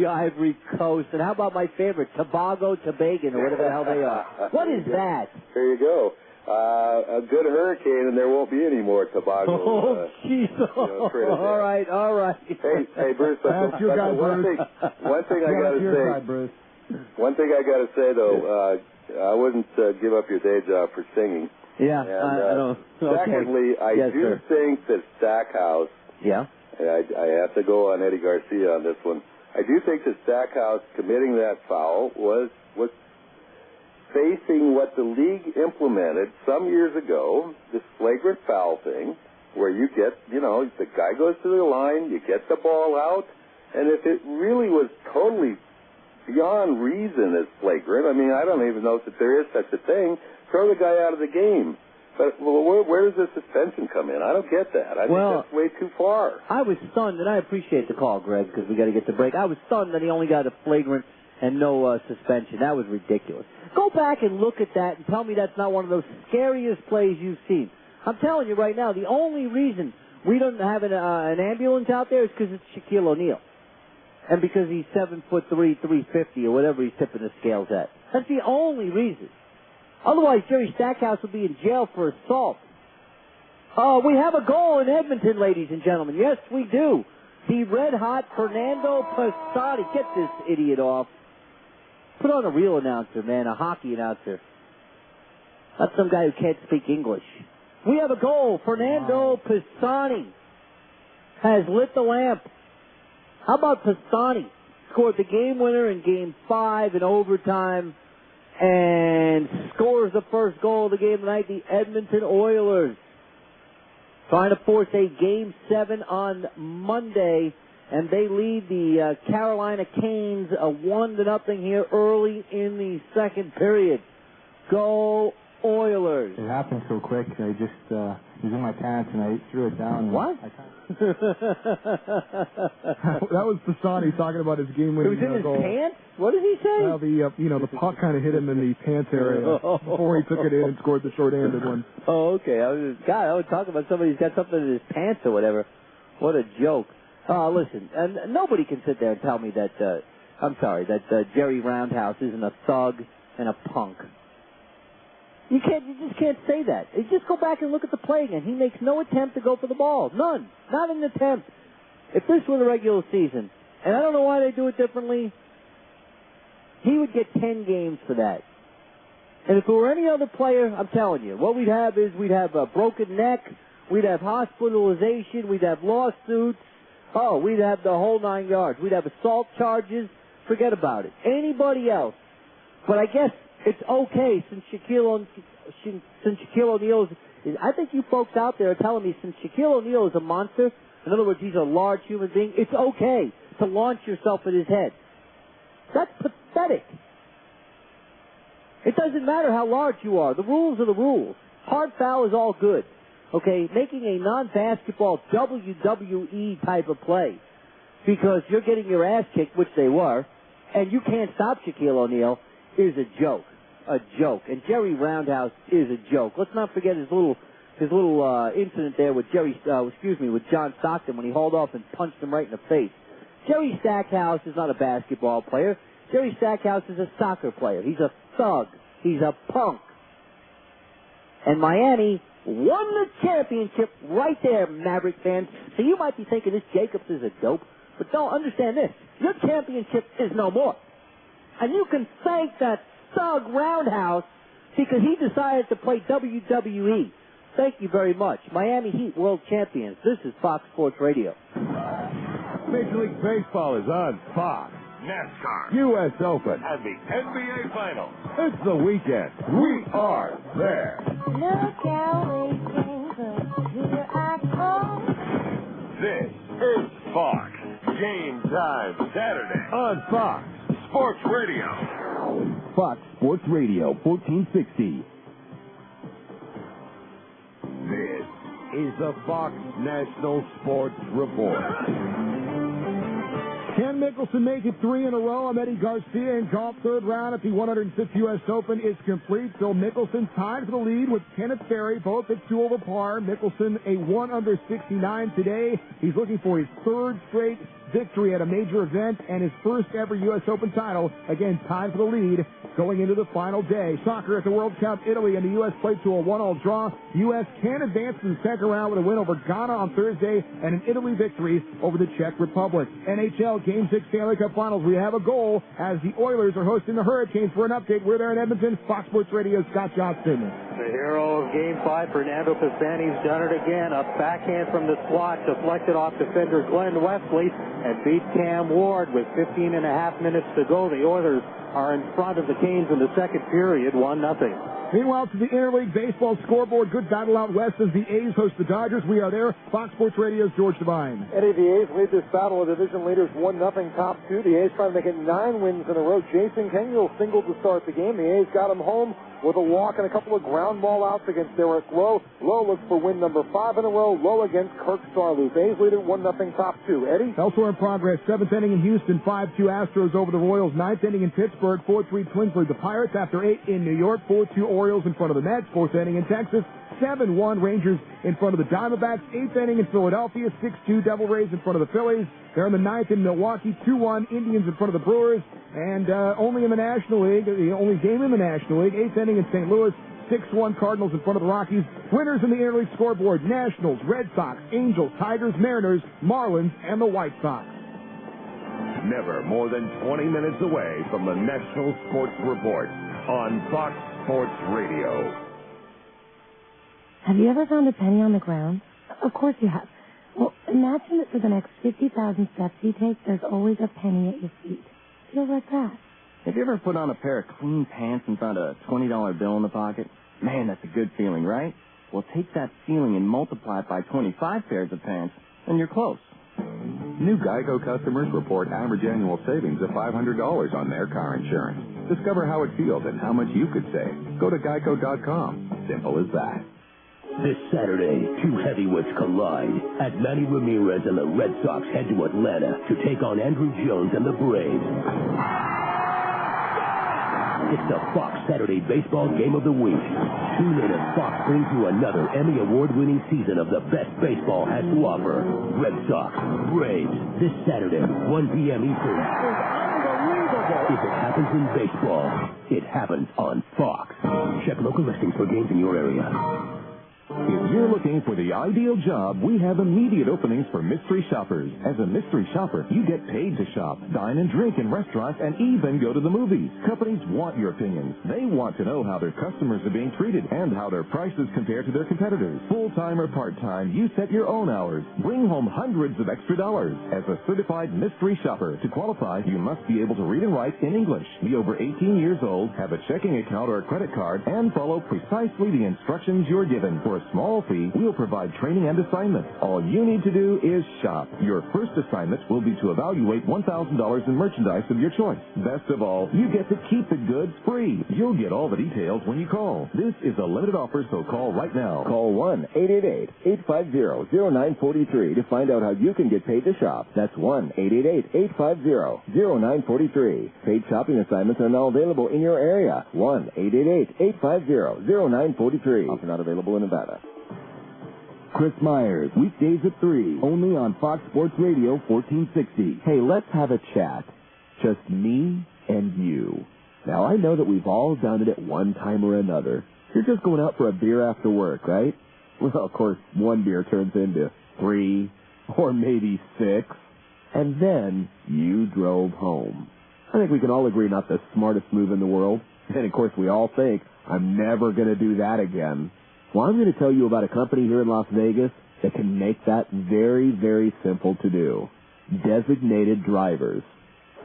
Ivory Coast. And how about my favorite, Tobago, Tobagan, or whatever the hell they are? What is that? There you go. A good hurricane, and there won't be any more Tobago. Oh, jeez. All right. Hey, Bruce. That's your guy, Bruce. One thing I got to say, though, I wouldn't give up your day job for singing. Yeah, and, I don't. Secondly, I do think that Stackhouse. Yeah. I have to go on Eddie Garcia on this one. I do think that Stackhouse committing that foul was facing what the league implemented some years ago, this flagrant foul thing, where you get, the guy goes to the line, you get the ball out, and if it really was totally beyond reason as flagrant, I mean, I don't even know that there is such a thing, throw the guy out of the game. But where does the suspension come in? I don't get that. I think that's way too far. I was stunned, and I appreciate the call, Greg, because we got to get to break. I was stunned that he only got a flagrant and no suspension. That was ridiculous. Go back and look at that and tell me that's not one of those scariest plays you've seen. I'm telling you right now, the only reason we don't have an ambulance out there is because it's Shaquille O'Neal. And because he's 7'3", 350, or whatever he's tipping the scales at. That's the only reason. Otherwise, Jerry Stackhouse will be in jail for assault. We have a goal in Edmonton, ladies and gentlemen. Yes, we do. The red-hot Fernando Pisani. Get this idiot off. Put on a real announcer, man, a hockey announcer. Not some guy who can't speak English. We have a goal. Fernando Pisani has lit the lamp. How about Pisani? Scored the game winner in Game 5 in overtime and scores the first goal of the game tonight. The Edmonton Oilers trying to force a Game 7 on Monday, and they lead the Carolina Canes 1-0 here early in the second period. Go Oilers. It happened so quick. I just was in my pants and I threw it down. What? That was Pisani talking about his game-winning goal. It was in his pants? What did he say? Well, the puck kind of hit him in the pants area before he took it in and scored the short-handed one. Oh, okay. I was talking about somebody who's got something in his pants or whatever. What a joke. Listen, and nobody can sit there and tell me that, that Jerry Roundhouse isn't a thug and a punk. You just can't say that. You just go back and look at the play again. He makes no attempt to go for the ball. None. Not an attempt. If this were the regular season, and I don't know why they do it differently, he would get 10 games for that. And if it were any other player, I'm telling you, what we'd have is we'd have a broken neck, we'd have hospitalization, we'd have lawsuits, we'd have the whole 9 yards. We'd have assault charges. Forget about it. Anybody else. But I guess it's okay since Shaquille O'Neal is, I think you folks out there are telling me since Shaquille O'Neal is a monster, in other words, he's a large human being, it's okay to launch yourself at his head. That's pathetic. It doesn't matter how large you are. The rules are the rules. Hard foul is all good. Okay, making a non-basketball WWE type of play because you're getting your ass kicked, which they were, and you can't stop Shaquille O'Neal, is a joke. A joke. And Jerry Roundhouse is a joke. Let's not forget his little incident there with with John Stockton when he hauled off and punched him right in the face. Jerry Stackhouse is not a basketball player. Jerry Stackhouse is a soccer player. He's a thug. He's a punk. And Miami won the championship right there, Maverick fans. So you might be thinking this Jacobs is a dope, but don't understand this. Your championship is no more. And you can thank that thug Roundhouse because he decided to play WWE. Thank you very much. Miami Heat world champions. This is Fox Sports Radio. Major League Baseball is on Fox. NASCAR. U.S. Open. And the NBA Finals. It's the weekend. We are there. Look how we came from here I come. This is Fox. Game Time Saturday. On Fox Sports Radio. Fox Sports Radio, 1460. This is the Fox National Sports Report. Can Mickelson make it 3 in a row? I'm Eddie Garcia in golf. Third round at the 106th U.S. Open is complete. Phil Mickelson tied for the lead with Kenneth Berry, both at 2 over par. Mickelson a 1 under 69 today. He's looking for his third straight victory at a major event and his first ever U.S. Open title. Again, tied for the lead going into the final day. Soccer at the World Cup. Italy and the U.S. played to a 1-all draw. U.S. can advance to the second round with a win over Ghana on Thursday and an Italy victory over the Czech Republic. NHL Game 6 Stanley Cup Finals. We have a goal as the Oilers are hosting the Hurricanes. For an update, we're there in Edmonton. Fox Sports Radio, Scott Johnston. The hero of Game 5, Fernando Pisani's done it again. A backhand from the slot, deflected off defender Glenn Wesley, and beat Cam Ward with 15 and a half minutes to go. The Oilers are in front of the Canes in the second period, 1-0. Meanwhile, to the Interleague Baseball scoreboard, good battle out west as the A's host the Dodgers. We are there. Fox Sports Radio's George Devine. Eddie, the A's lead this battle of division leaders 1-0 top 2. The A's trying to make it 9 wins in a row. Jason Kengiel singled to start the game. The A's got him home with a walk and a couple of ground ball outs against Derek Lowe. Lowe looks for win number 5 in a row. Lowe against Kirk Starloof. A's lead at 1-0 top 2. Eddie? Elsewhere in progress, 7th inning in Houston, 5-2 Astros over the Royals. 9th inning in Pittsburgh, 4-3 Twins lead the Pirates after 8 in New York. 4-2 Orioles in front of the Mets. 4th inning in Texas, 7-1 Rangers in front of the Diamondbacks. 8th inning in Philadelphia, 6-2 Devil Rays in front of the Phillies. They're in the 9th in Milwaukee, 2-1 Indians in front of the Brewers. And only in the National League, the only game in the National League, 8th inning in St. Louis, 6-1 Cardinals in front of the Rockies. Winners in the interleague scoreboard, Nationals, Red Sox, Angels, Tigers, Mariners, Marlins, and the White Sox. Never more than 20 minutes away from the National Sports Report on Fox Sports Radio. Have you ever found a penny on the ground? Of course you have. Well, imagine that for the next 50,000 steps you take, there's always a penny at your feet. Feels like that. Have you ever put on a pair of clean pants and found a $20 bill in the pocket? Man, that's a good feeling, right? Well, take that feeling and multiply it by 25 pairs of pants, and you're close. New GEICO customers report average annual savings of $500 on their car insurance. Discover how it feels and how much you could save. Go to geico.com. Simple as that. This Saturday, two heavyweights collide as Manny Ramirez and the Red Sox head to Atlanta to take on Andrew Jones and the Braves. It's the Fox Saturday Baseball Game of the Week. Tune in as Fox brings you another Emmy Award-winning season of the best baseball has to offer. Red Sox, Braves, this Saturday, 1 p.m. Eastern. If it happens in baseball, it happens on Fox. Check local listings for games in your area. If you're looking for the ideal job, we have immediate openings for mystery shoppers. As a mystery shopper, you get paid to shop, dine and drink in restaurants, and even go to the movies. Companies want your opinions. They want to know how their customers are being treated and how their prices compare to their competitors. Full-time or part-time, you set your own hours. Bring home hundreds of extra dollars. As a certified mystery shopper, to qualify, you must be able to read and write in English, be over 18 years old, have a checking account or a credit card, and follow precisely the instructions you're given. For a small fee, we'll provide training and assignments. All you need to do is shop. Your first assignment will be to evaluate $1,000 in merchandise of your choice. Best of all, you get to keep the goods free. You'll get all the details when you call. This is a limited offer, so call right now. Call 1-888-850-0943 to find out how you can get paid to shop. That's 1-888-850-0943. Paid shopping assignments are now available in your area. 1-888-850-0943. Offer not available in Nevada. Chris Myers, weekdays at 3, only on Fox Sports Radio 1460. Hey, let's have a chat. Just me and you. Now, I know that we've all done it at one time or another. You're just going out for a beer after work, right? Well, of course, one beer turns into 3 or maybe 6, and then you drove home. I think we can all agree not the smartest move in the world. And, of course, we all think, I'm never going to do that again. Well, I'm going to tell you about a company here in Las Vegas that can make that very, very simple to do. Designated Drivers.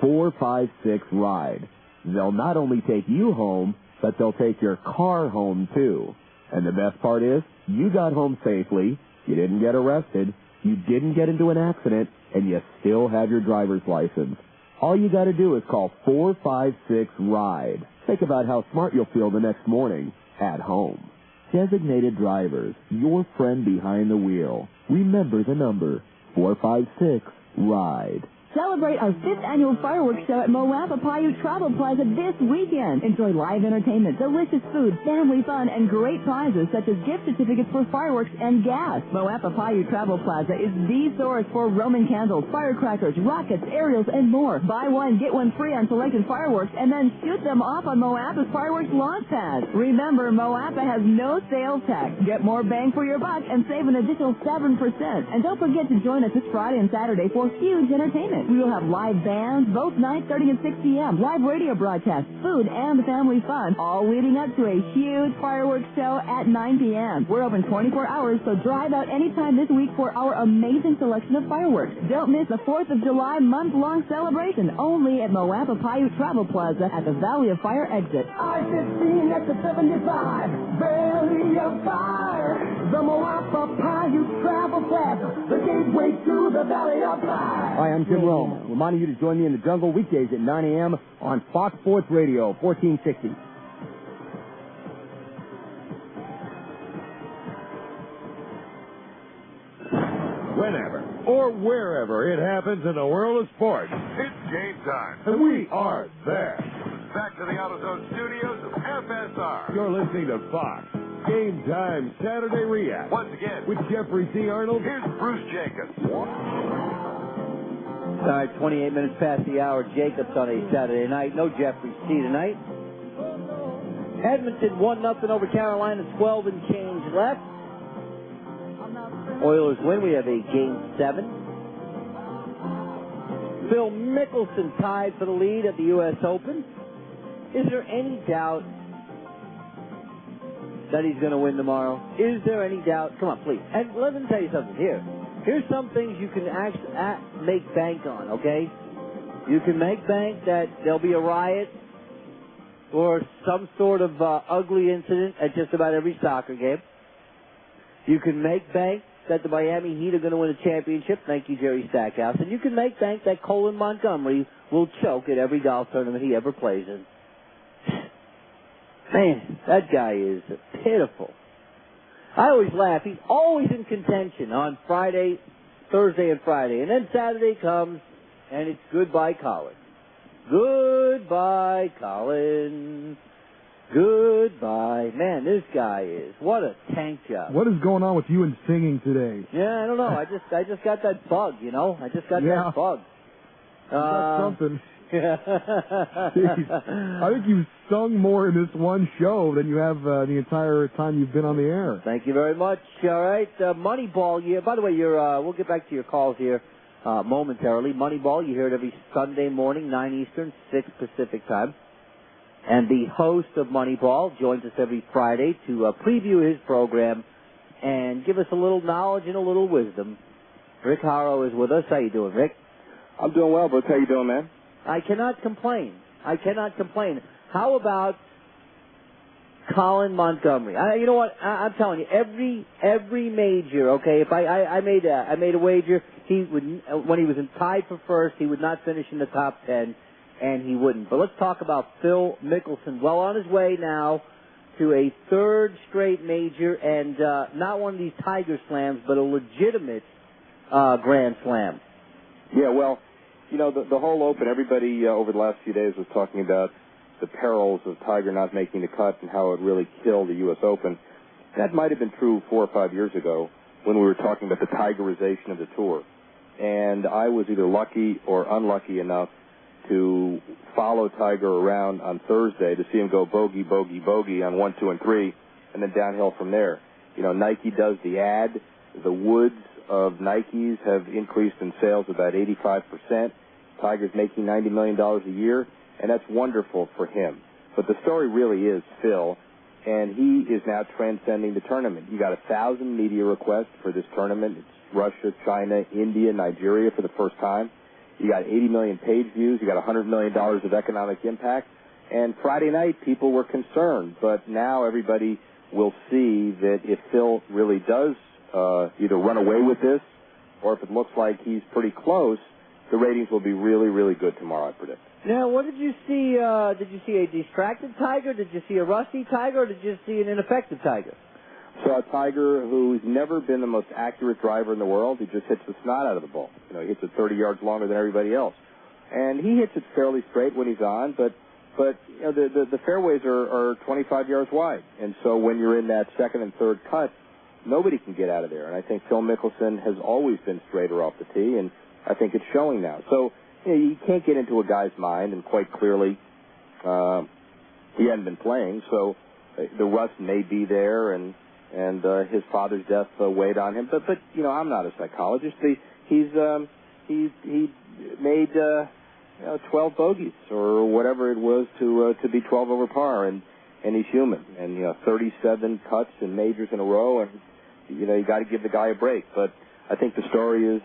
456 Ride. They'll not only take you home, but they'll take your car home, too. And the best part is, you got home safely, you didn't get arrested, you didn't get into an accident, and you still have your driver's license. All you got to do is call 456 Ride. Think about how smart you'll feel the next morning at home. Designated Drivers, your friend behind the wheel. Remember the number, 456 Ride. Celebrate our 5th annual fireworks show at Moapa Paiute Travel Plaza this weekend. Enjoy live entertainment, delicious food, family fun, and great prizes such as gift certificates for fireworks and gas. Moapa Paiute Travel Plaza is the source for Roman candles, firecrackers, rockets, aerials, and more. Buy one, get one free on selected fireworks, and then shoot them off on Moapa's fireworks launch pads. Remember, Moapa has no sales tax. Get more bang for your buck and save an additional 7%. And don't forget to join us this Friday and Saturday for huge entertainment. We will have live bands both nights starting at 6 p.m., live radio broadcasts, food, and family fun, all leading up to a huge fireworks show at 9 p.m. We're open 24 hours, so drive out anytime this week for our amazing selection of fireworks. Don't miss the 4th of July month-long celebration, only at Moapa Paiute Travel Plaza at the Valley of Fire exit. I-15 exit 75, Valley of Fire, the Moapa Paiute Travel Plaza, the gateway to the Valley of Fire. Hi, I'm Jim Rome, reminding you to join me in the jungle weekdays at 9 a.m. on Fox Sports Radio 1460. Whenever or wherever it happens in the world of sports, It's game time. and we are there. Back to the AutoZone studios of FSR. You're listening to Fox Game Time Saturday React. Once again, with Jeffrey C. Arnold. Here's Bruce Jacobs. All right, 28 minutes past the hour. Jacobs on a Saturday night. No Jeffrey C. tonight. Edmonton 1-0 over Carolina. 12 and change left. Oilers win. We have a Game 7. Phil Mickelson tied for the lead at the U.S. Open. Is there any doubt that he's going to win tomorrow? Is there any doubt? Come on, please. And let me tell you something here. Here's some things you can make bank on, okay? You can make bank that there'll be a riot or some sort of ugly incident at just about every soccer game. You can make bank that the Miami Heat are going to win a championship. Thank you, Jerry Stackhouse. And you can make bank that Colin Montgomery will choke at every golf tournament he ever plays in. Man, that guy is pitiful. I always laugh. He's always in contention on Friday, Thursday, and Friday. And then Saturday comes, and it's goodbye, Colin. Goodbye, Colin. Goodbye. Man, this guy is. What a tank job. What is going on with you and singing today? Yeah, I don't know. I just got that bug, you know? I just got that bug. You got something. Jeez. I think you've sung more in this one show than you have the entire time you've been on the air. Thank you very much. All right, Moneyball. Yeah. By the way, we'll get back to your calls here momentarily. Moneyball. You hear it every Sunday morning, 9 Eastern, 6 Pacific time. And the host of Moneyball joins us every Friday to preview his program and give us a little knowledge and a little wisdom. Rick Harrow is with us. How you doing, Rick? I'm doing well, Bruce. How you doing, man? I cannot complain. How about Colin Montgomery? You know what? I'm telling you, every major. Okay, if I made a wager, he would, when he was tied for first, he would not finish in the top 10, and he wouldn't. But let's talk about Phil Mickelson. Well on his way now to a third straight major, and not one of these Tiger Slams, but a legitimate Grand Slam. Yeah, well, you know, the whole Open, everybody over the last few days was talking about the perils of Tiger not making the cut and how it really killed the U.S. Open. That might have been true 4 or 5 years ago when we were talking about the Tigerization of the tour. And I was either lucky or unlucky enough to follow Tiger around on Thursday to see him go bogey, bogey, bogey on 1, 2, and 3, and then downhill from there. You know, Nike does the ad. The woods of Nikes have increased in sales about 85%. Tiger's making $90 million a year, and that's wonderful for him. But the story really is Phil, and he is now transcending the tournament. You got 1,000 media requests for this tournament. It's Russia, China, India, Nigeria for the first time. You got 80 million page views. You got $100 million of economic impact. And Friday night, people were concerned, but now everybody will see that if Phil really does either run away with this, or if it looks like he's pretty close, the ratings will be really, really good tomorrow, I predict. Now, what did you see? Did you see a distracted Tiger? Did you see a rusty Tiger? Or did you see an ineffective Tiger? Saw a Tiger who's never been the most accurate driver in the world. He just hits the snot out of the ball. You know, he hits it 30 yards longer than everybody else. And he hits it fairly straight when he's on, but you know, the fairways are 25 yards wide. And so when you're in that second and third cut, nobody can get out of there. And I think Phil Mickelson has always been straighter off the tee, and I think it's showing now. So, you know, you can't get into a guy's mind, and quite clearly he hadn't been playing, so the rust may be there, and his father's death weighed on him. But you know, I'm not a psychologist. He made 12 bogeys or whatever it was to be 12 over par, and he's human. And you know, 37 cuts and majors in a row, and you know, you got to give the guy a break. But I think the story is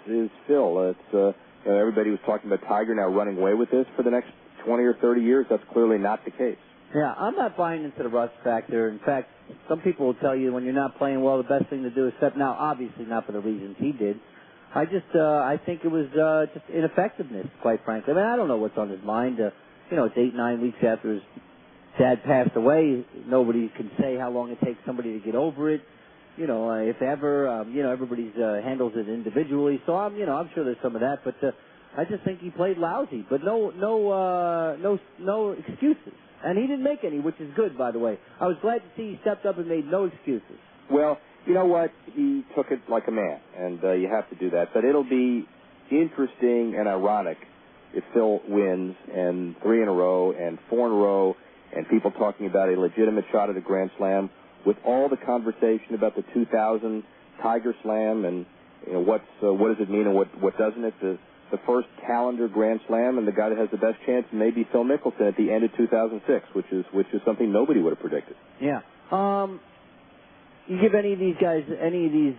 Phil. It's you know, everybody was talking about Tiger now running away with this for the next 20 or 30 years. That's clearly not the case. Yeah, I'm not buying into the rust factor. In fact, some people will tell you when you're not playing well, the best thing to do is step. Now, obviously not for the reasons he did. I think it was just ineffectiveness, quite frankly. I mean, I don't know what's on his mind. You know, it's 8-9 weeks after his dad passed away. Nobody can say how long it takes somebody to get over it. You know, if ever, you know, everybody's handles it individually. So I'm sure there's some of that. But I just think he played lousy. But no excuses. And he didn't make any, which is good, by the way. I was glad to see he stepped up and made no excuses. Well, you know what? He took it like a man, and you have to do that. But it'll be interesting and ironic if Phil wins, and 3 in a row and 4 in a row, and people talking about a legitimate shot at a Grand Slam, with all the conversation about the 2000 Tiger Slam and what does it mean and what doesn't it? The first calendar Grand Slam, and the guy that has the best chance may be Phil Mickelson at the end of 2006, which is something nobody would have predicted. Yeah. You give any of these guys, any of these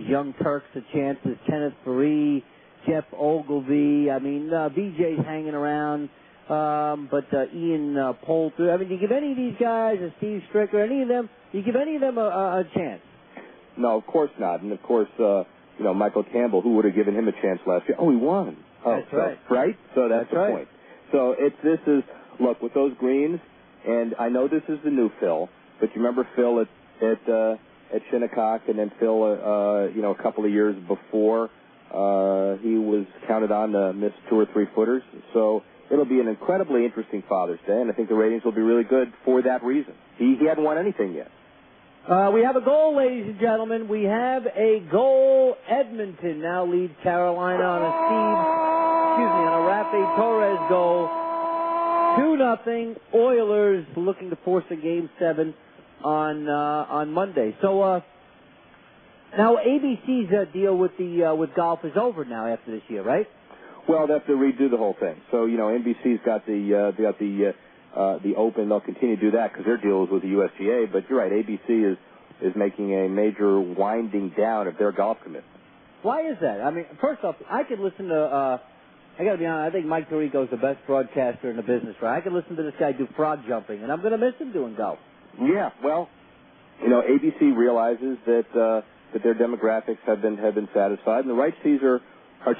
young Turks a chance? As Kenneth Faree, Jeff Ogilvy. I mean, BJ's hanging around, but Ian Poulter. I mean, do you give any of these guys, Steve Stricker, any of them? Do you give any of them a chance? No, of course not. And of course, Michael Campbell, who would have given him a chance last year? Oh, he won. Oh, that's right. Right? So that's the point. So look, with those greens, and I know this is the new Phil, but you remember Phil at Shinnecock, and then Phil, a couple of years before, he was counted on to miss 2 or 3 footers. So it'll be an incredibly interesting Father's Day, and I think the ratings will be really good for that reason. He hadn't won anything yet. We have a goal, ladies and gentlemen. We have a goal. Edmonton now leads Carolina on a Rafe Torres goal. 2-0. Oilers looking to force a Game 7 on Monday. So now ABC's deal with golf is over now after this year, right? Well, they have to redo the whole thing. So NBC's got the Open. They'll continue to do that because their deal is with the USGA. But you're right, ABC is making a major winding down of their golf commitment. Why is that? I mean, first off, I could listen to. I got to be honest. I think Mike Tirico's the best broadcaster in the business. Right? I could listen to this guy do frog jumping, and I'm going to miss him doing golf. Yeah. Well, ABC realizes that their demographics have been satisfied, and the rights fees are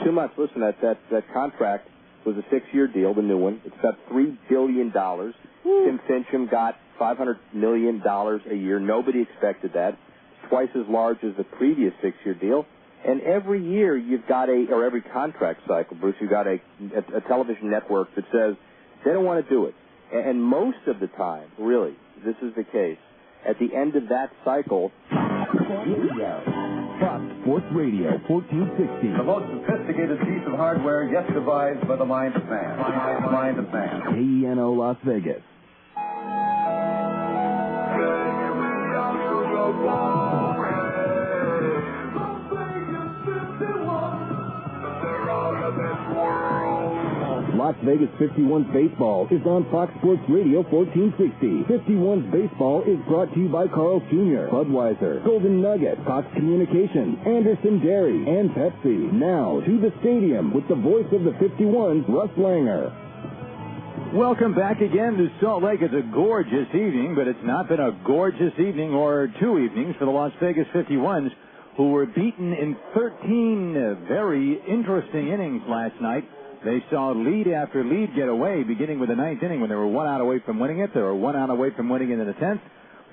too much. Listen, that contract was a 6-year deal, the new one. It's got $3 billion. Tim Fincham got $500 million a year. Nobody expected that. It's twice as large as the previous 6-year deal. And every year you've got every contract cycle, Bruce, you've got a television network that says they don't want to do it. And most of the time, really, this is the case. At the end of that cycle, Fox Sports Radio 1460. The most sophisticated piece of hardware yet devised by the mind of man. KENO Las Vegas. Las Vegas 51's Baseball is on Fox Sports Radio 1460. 51's Baseball is brought to you by Carl Jr., Budweiser, Golden Nugget, Cox Communications, Anderson Dairy, and Pepsi. Now to the stadium with the voice of the 51's, Russ Langer. Welcome back again to Salt Lake. It's a gorgeous evening, but it's not been a gorgeous evening or 2 evenings for the Las Vegas 51s, who were beaten in 13 very interesting innings last night. They saw lead after lead get away, beginning with the 9th inning when they were 1 out away from winning it. They were 1 out away from winning it in the 10th.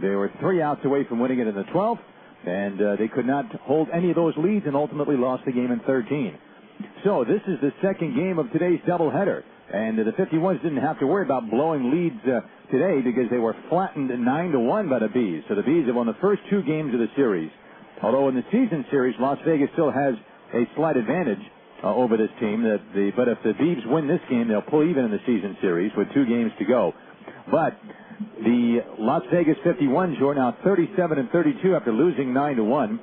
They were 3 outs away from winning it in the 12th. And they could not hold any of those leads and ultimately lost the game in 13. So this is the second game of today's doubleheader. And the 51s didn't have to worry about blowing leads today because they were flattened 9-1 by the Bees. So the Bees have won the first 2 games of the series. Although in the season series, Las Vegas still has a slight advantage over this team. But if the Beavs win this game, they'll pull even in the season series with 2 games to go. But the Las Vegas 51s, who are now 37-32 after losing 9-1,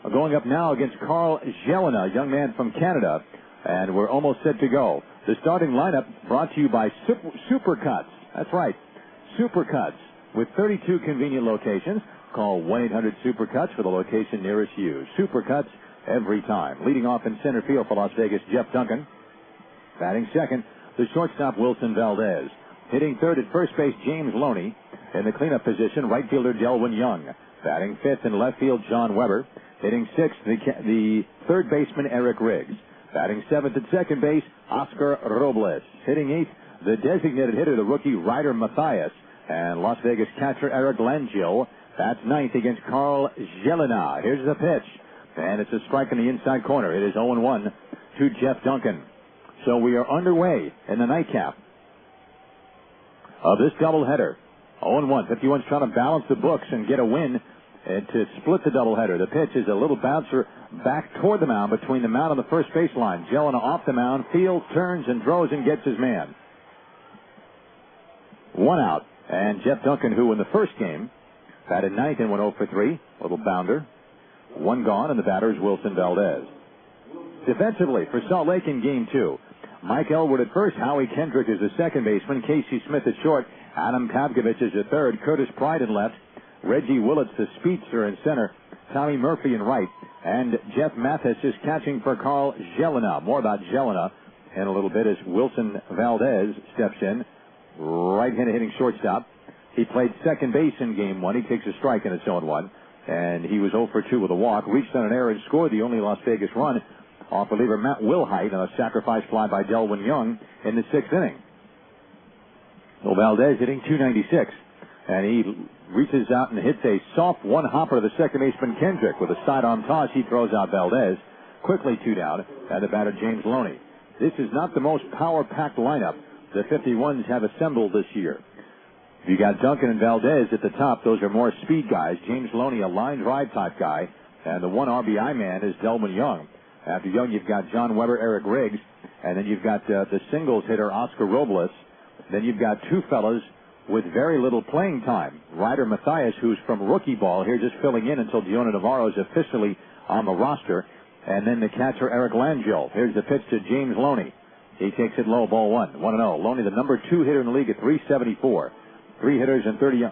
are going up now against Karl Gelinas, a young man from Canada, and we're almost set to go. The starting lineup brought to you by Supercuts. That's right, Supercuts, with 32 convenient locations. Call 1-800-SUPERCUTS for the location nearest you. Supercuts every time. Leading off in center field for Las Vegas, Jeff Duncan. Batting second, the shortstop, Wilson Valdez. Hitting third at first base, James Loney. In the cleanup position, right fielder, Delwyn Young. Batting fifth in left field, John Weber. Hitting sixth, the third baseman, Eric Riggs. Batting seventh at second base, Oscar Robles. Hitting eighth, the designated hitter, the rookie, Ryder Mathias. And Las Vegas catcher, Eric Langell. That's ninth against Karl Gelinas. Here's the pitch. And it's a strike in the inside corner. It is 0-1 to Jeff Duncan. So we are underway in the nightcap of this doubleheader. 0-1. 51's trying to balance the books and get a win and to split the doubleheader. The pitch is a little bouncer back toward the mound, between the mound and the first baseline. Gelina off the mound, fields, turns, and throws and gets his man. 1 out. And Jeff Duncan, who in the first game batted ninth and went 0 for 3, little bounder. 1 gone, and the batter is Wilson Valdez. Defensively, for Salt Lake in Game 2, Mike Elwood at first, Howie Kendrick is the second baseman, Casey Smith at short, Adam Pavkovich is at third, Curtis Pride in left, Reggie Willits, the speedster, in center, Tommy Murphy in right, and Jeff Mathis is catching for Karl Gelina. More about Gelina in a little bit as Wilson Valdez steps in, right-handed hitting shortstop. He played second base in Game 1. He takes a strike and it's 0-1, and he was 0 for 2 with a walk, reached on an error and scored the only Las Vegas run off reliever Matt Wilhite on a sacrifice fly by Delwyn Young in the 6th inning. So Valdez hitting .296, and he reaches out and hits a soft one-hopper to the second baseman Kendrick. With a sidearm toss, he throws out Valdez. Quickly 2 down, and the batter James Loney. This is not the most power-packed lineup the 51s have assembled this year. You got Duncan and Valdez at the top. Those are more speed guys. James Loney, a line drive type guy, and the 1 RBI man is Delwyn Young. After Young, you've got John Weber, Eric Riggs, and then you've got the singles hitter Oscar Robles. Then you've got 2 fellas with very little playing time. Ryder Mathias, who's from rookie ball, here just filling in until Diona Navarro is officially on the roster. And then the catcher Eric Langell. Here's the pitch to James Loney. He takes it low, ball 1, 1-0. Loney, the number 2 hitter in the league at .374. 3 hitters and 3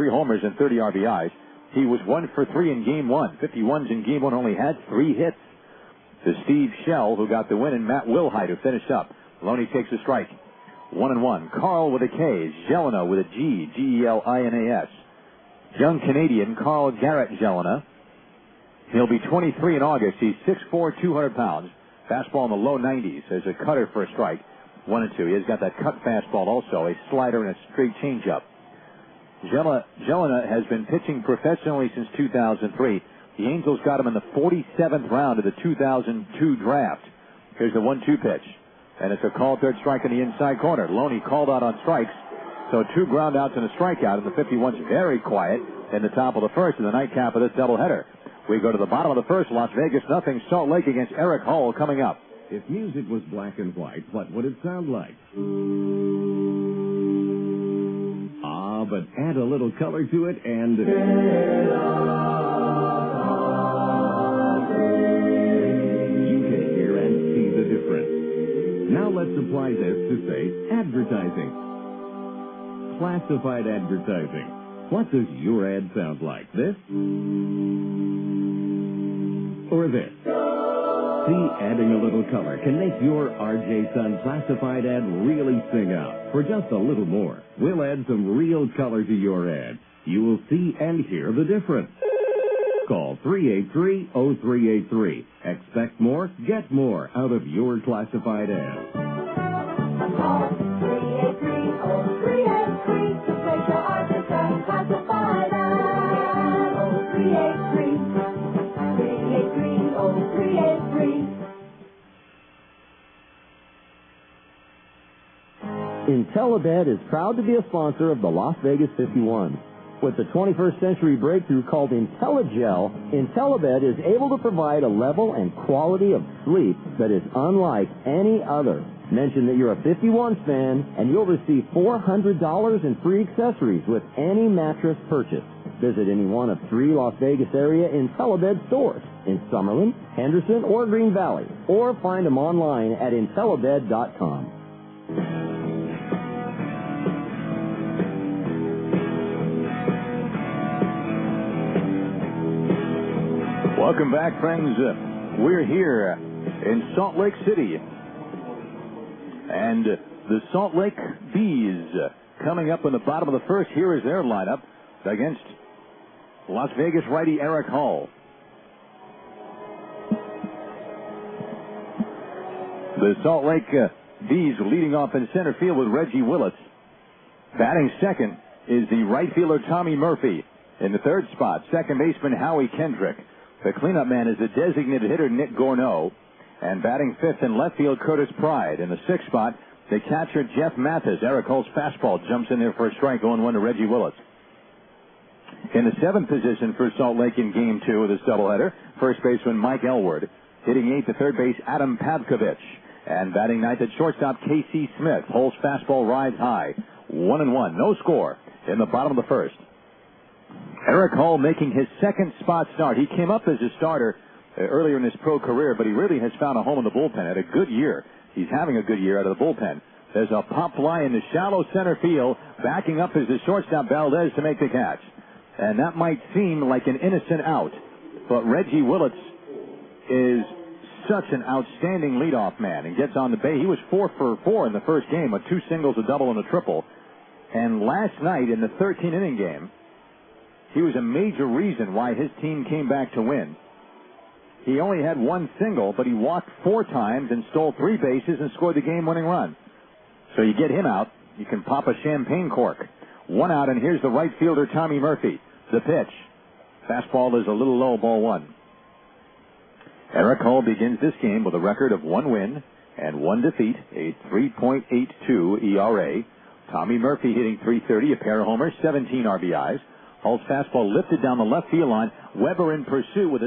homers and 30 RBIs. He was 1 for 3 in Game 1. 51s in Game 1 only had 3 hits. To Steve Shell, who got the win, and Matt Wilhite, who finished up. Loney takes a strike. 1-1. Carl with a K. Gelina with a G. G-E-L-I-N-A-S. Young Canadian Karl Garrett Gelina. He'll be 23 in August. He's 6'4", 200 pounds. Fastball in the low 90s. There's a cutter for a strike. 1-2. He has got that cut fastball also, a slider and a straight changeup. Gelina has been pitching professionally since 2003. The Angels got him in the 47th round of the 2002 draft. Here's the 1-2 pitch. And it's a called third strike in the inside corner. Loney called out on strikes. So 2 ground outs and a strikeout. And the 51's very quiet in the top of the first in the nightcap of this doubleheader. We go to the bottom of the first. Las Vegas nothing. Salt Lake against Eric Hall coming up. If music was black and white, what would it sound like? But add a little color to it and... you can hear and see the difference. Now let's apply this to, say, advertising. Classified advertising. What does your ad sound like? This? Or this? See, adding a little color can make your R.J. Sun classified ad really sing out. For just a little more, we'll add some real color to your ad. You will see and hear the difference. Call 383-0383. Expect more, get more out of your classified ad. Call 383-0383 to place your R.J. Sun classified ad. 0383. 383-0383. IntelliBed is proud to be a sponsor of the Las Vegas 51. With the 21st century breakthrough called IntelliGel, IntelliBed is able to provide a level and quality of sleep that is unlike any other. Mention that you're a 51s fan, and you'll receive $400 in free accessories with any mattress purchase. Visit any one of 3 Las Vegas area IntelliBed stores in Summerlin, Henderson, or Green Valley, or find them online at IntelliBed.com. Welcome back, friends. We're here in Salt Lake City. And the Salt Lake Bees coming up in the bottom of the first. Here is their lineup against Las Vegas righty Eric Hall. The Salt Lake Bees leading off in center field with Reggie Willits. Batting second is the right fielder Tommy Murphy. In the third spot, second baseman Howie Kendrick. The cleanup man is the designated hitter Nick Gorneau. And batting fifth in left field, Curtis Pride. In the sixth spot, the catcher Jeff Mathis. Eric Hall's fastball jumps in there for a strike, 0-1 to Reggie Willits. In the 7th position for Salt Lake in Game 2 of this doubleheader, first baseman Mike Elward. Hitting 8th at third base, Adam Pavkovich. And batting 9th at shortstop, Casey Smith. Hull's fastball rides high. 1-1. No score in the bottom of the first. Eric Hull making his second spot start. He came up as a starter earlier in his pro career, but he really has found a home in the bullpen. Had a good year. He's having a good year out of the bullpen. There's a pop fly in the shallow center field. Backing up is the shortstop, Valdez, to make the catch. And that might seem like an innocent out, but Reggie Willits is such an outstanding leadoff man and gets on the base. He was 4 for 4 in the first game with 2 singles, a double, and a triple. And last night in the 13-inning game, he was a major reason why his team came back to win. He only had 1 single, but he walked 4 times and stole 3 bases and scored the game-winning run. So you get him out, you can pop a champagne cork. 1 out, and here's the right fielder, Tommy Murphy. The pitch. Fastball is a little low, ball 1. Eric Hull begins this game with a record of 1 win and 1 defeat, a 3.82 ERA. Tommy Murphy hitting .330, a pair of homers, 17 RBIs. Hull's fastball lifted down the left field line. Weber in pursuit with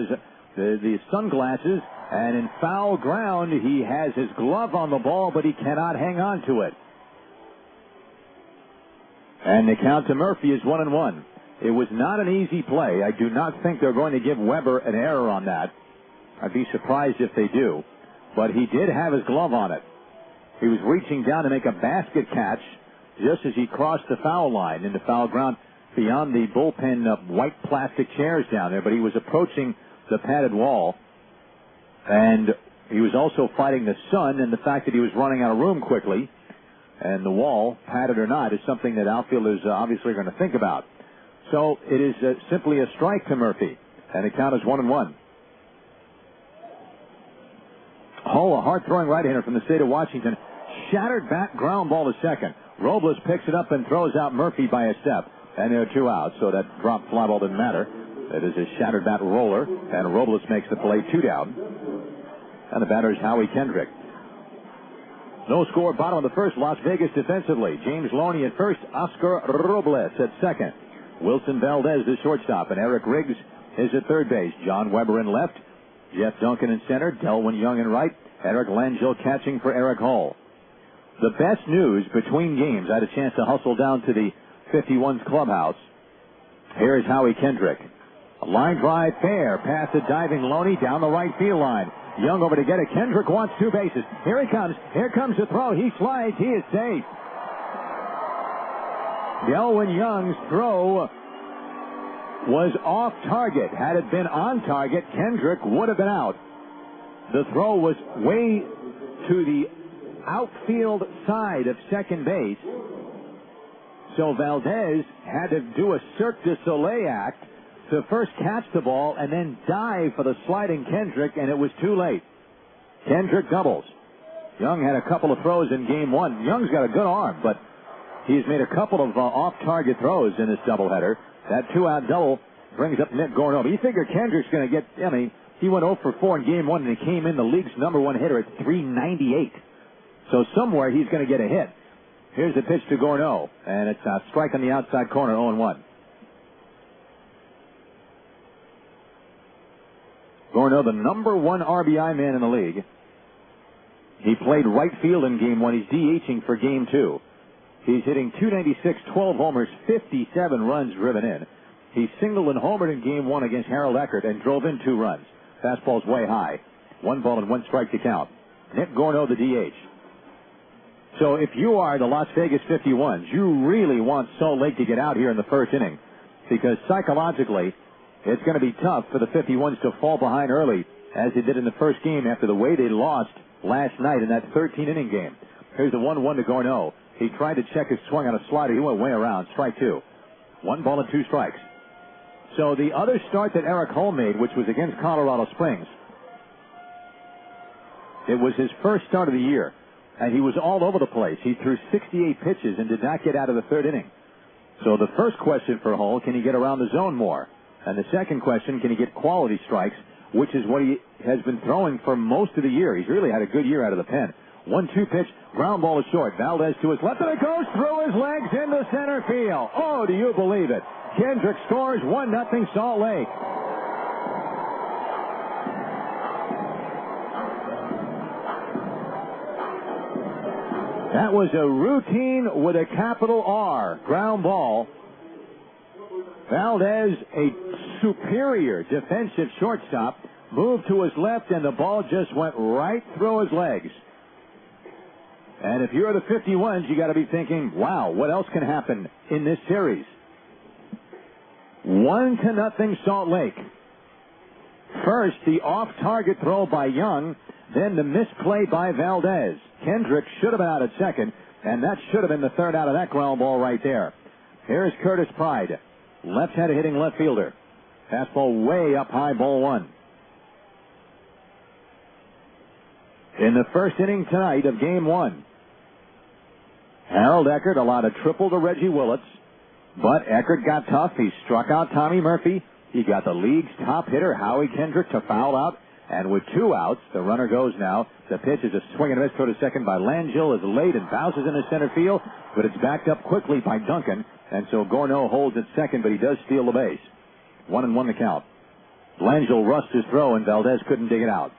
the sunglasses, and in foul ground, he has his glove on the ball, but he cannot hang on to it. And the count to Murphy is 1-1. It was not an easy play. I do not think they're going to give Weber an error on that. I'd be surprised if they do. But he did have his glove on it. He was reaching down to make a basket catch just as he crossed the foul line into foul ground beyond the bullpen white plastic chairs down there. But he was approaching the padded wall. And he was also fighting the sun and the fact that he was running out of room quickly. And the wall, padded or not, is something that outfielders obviously are going to think about. So it is simply a strike to Murphy. And the count is 1-1. Hull, a hard-throwing right-hander from the state of Washington. Shattered back ground ball to second. Robles picks it up and throws out Murphy by a step. And there are 2 outs, so that drop fly ball didn't matter. It is a shattered bat roller, and Robles makes the play, 2 down. And the batter is Howie Kendrick. No score, bottom of the first, Las Vegas defensively. James Loney at first, Oscar Robles at second. Wilson Valdez, the shortstop, and Eric Riggs is at third base. John Weber in left. Jeff Duncan in center. Delwyn Young in right. Eric Langell catching for Eric Hull. The best news between games, I had a chance to hustle down to the 51's clubhouse. Here is Howie Kendrick. A line drive fair. Past the diving Loney down the right field line. Young over to get it. Kendrick wants 2 bases. Here he comes. Here comes the throw. He slides. He is safe. Delwyn Young's throw was off target. Had it been on target, Kendrick would have been out. The throw was way to the outfield side of second base. So Valdez had to do a Cirque du Soleil act to first catch the ball and then dive for the sliding Kendrick, and it was too late. Kendrick doubles. Young had a couple of throws in game 1. Young's got a good arm, but he's made a couple of off-target throws in this doubleheader. That 2-out double brings up Nick Gornova. You figure Kendrick's going to get, he went 0 for 4 in game 1, and he came in the league's #1 hitter at .398. So somewhere he's going to get a hit. Here's the pitch to Gornova, and it's a strike on the outside corner, 0-1. Gornova, the #1 RBI man in the league. He played right field in game 1. He's DHing for game 2. He's hitting .296, 12 homers, 57 runs driven in. He singled and homered in game 1 against Harold Eckert and drove in 2 runs. Fastball's way high. 1 ball and 1 strike to count. Nick Gornova, the DH. So if you are the Las Vegas 51s, you really want Salt Lake to get out here in the first inning, because psychologically it's going to be tough for the 51s to fall behind early, as they did in the first game after the way they lost last night in that 13-inning game. Here's the 1-1 to Gornova. He tried to check his swing on a slider. He went way around. Strike 2. 1 ball and 2 strikes. So the other start that Eric Hull made, which was against Colorado Springs, it was his first start of the year, and he was all over the place. He threw 68 pitches and did not get out of the 3rd inning. So the first question for Hull, can he get around the zone more? And the second question, can he get quality strikes, which is what he has been throwing for most of the year. He's really had a good year out of the pen. 1-2 pitch. Ground ball is short. Valdez to his left, and it goes through his legs into center field. Oh, do you believe it? Kendrick scores 1-0 Salt Lake. That was a routine with a capital R. Ground ball. Valdez, a superior defensive shortstop, moved to his left, and the ball just went right through his legs. And if you're the 51s, you got to be thinking, wow, what else can happen in this series? 1-0 Salt Lake. First, the off-target throw by Young, then the misplay by Valdez. Kendrick should have been out at second, and that should have been the third out of that ground ball right there. Here's Curtis Pride, left-handed hitting left fielder. Fastball way up high, ball one. In the first inning tonight of Game 1, Harold Eckert allowed a triple to Reggie Willits, but Eckert got tough. He struck out Tommy Murphy. He got the league's top hitter, Howie Kendrick, to foul out. And with 2 outs, the runner goes now. The pitch is a swing and a miss toward to second by Langell, is late and bounces into center field, but it's backed up quickly by Duncan. And so Gorneau holds at second, but he does steal the base. 1-1 the count. Langell rushed his throw, and Valdez couldn't dig it out.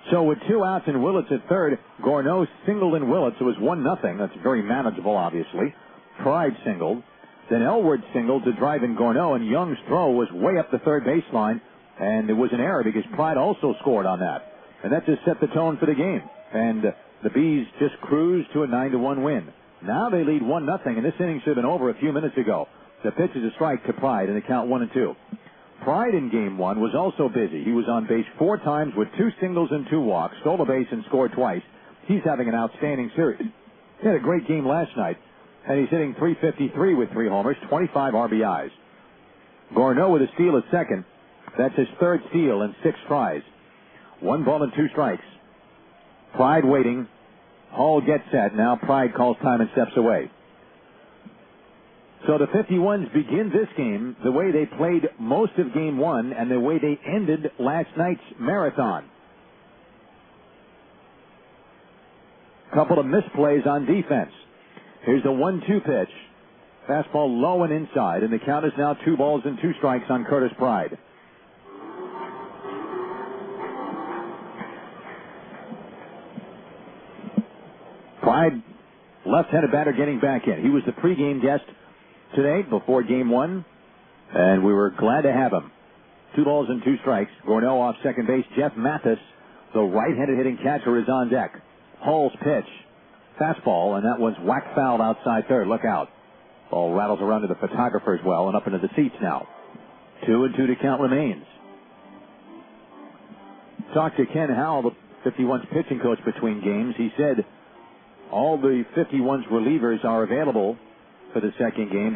So with 2 outs and Willits at third, Gorneau singled in Willits. It was 1-0. That's very manageable, obviously. Pride singled. Then Elwood singled to drive in Gorneau, and Young's throw was way up the third baseline, and it was an error because Pride also scored on that. And that just set the tone for the game. And the Bees just cruised to a 9-1 win. Now they lead 1-0, and this inning should have been over a few minutes ago. The pitch is a strike to Pride, and the count 1-2. Pride in Game 1 was also busy. He was on base 4 times with 2 singles and 2 walks, stole a base and scored twice. He's having an outstanding series. He had a great game last night, and he's hitting .353 with 3 homers, 25 RBIs. Gorneau with a steal at second. That's his 3rd steal and 6 tries. 1 ball and 2 strikes. Pride waiting. Hall gets set. Now Pride calls time and steps away. So the 51s begin this game the way they played most of Game 1 and the way they ended last night's marathon. Couple of misplays on defense. Here's a 1-2 pitch. Fastball low and inside, and the count is now 2 balls and 2 strikes on Curtis Pride. Pride, left-handed batter, getting back in. He was the pregame guest today before Game 1, and we were glad to have him. 2 balls and 2 strikes. Gorneau off second base. Jeff Mathis, the right-handed hitting catcher, is on deck. Hall's pitch. Fastball, and that one's whack fouled outside third. Look out. Ball rattles around to the photographer as well and up into the seats now. 2-2 to count remains. Talked to Ken Howell, the 51's pitching coach, between games. He said all the 51's relievers are available for the second game.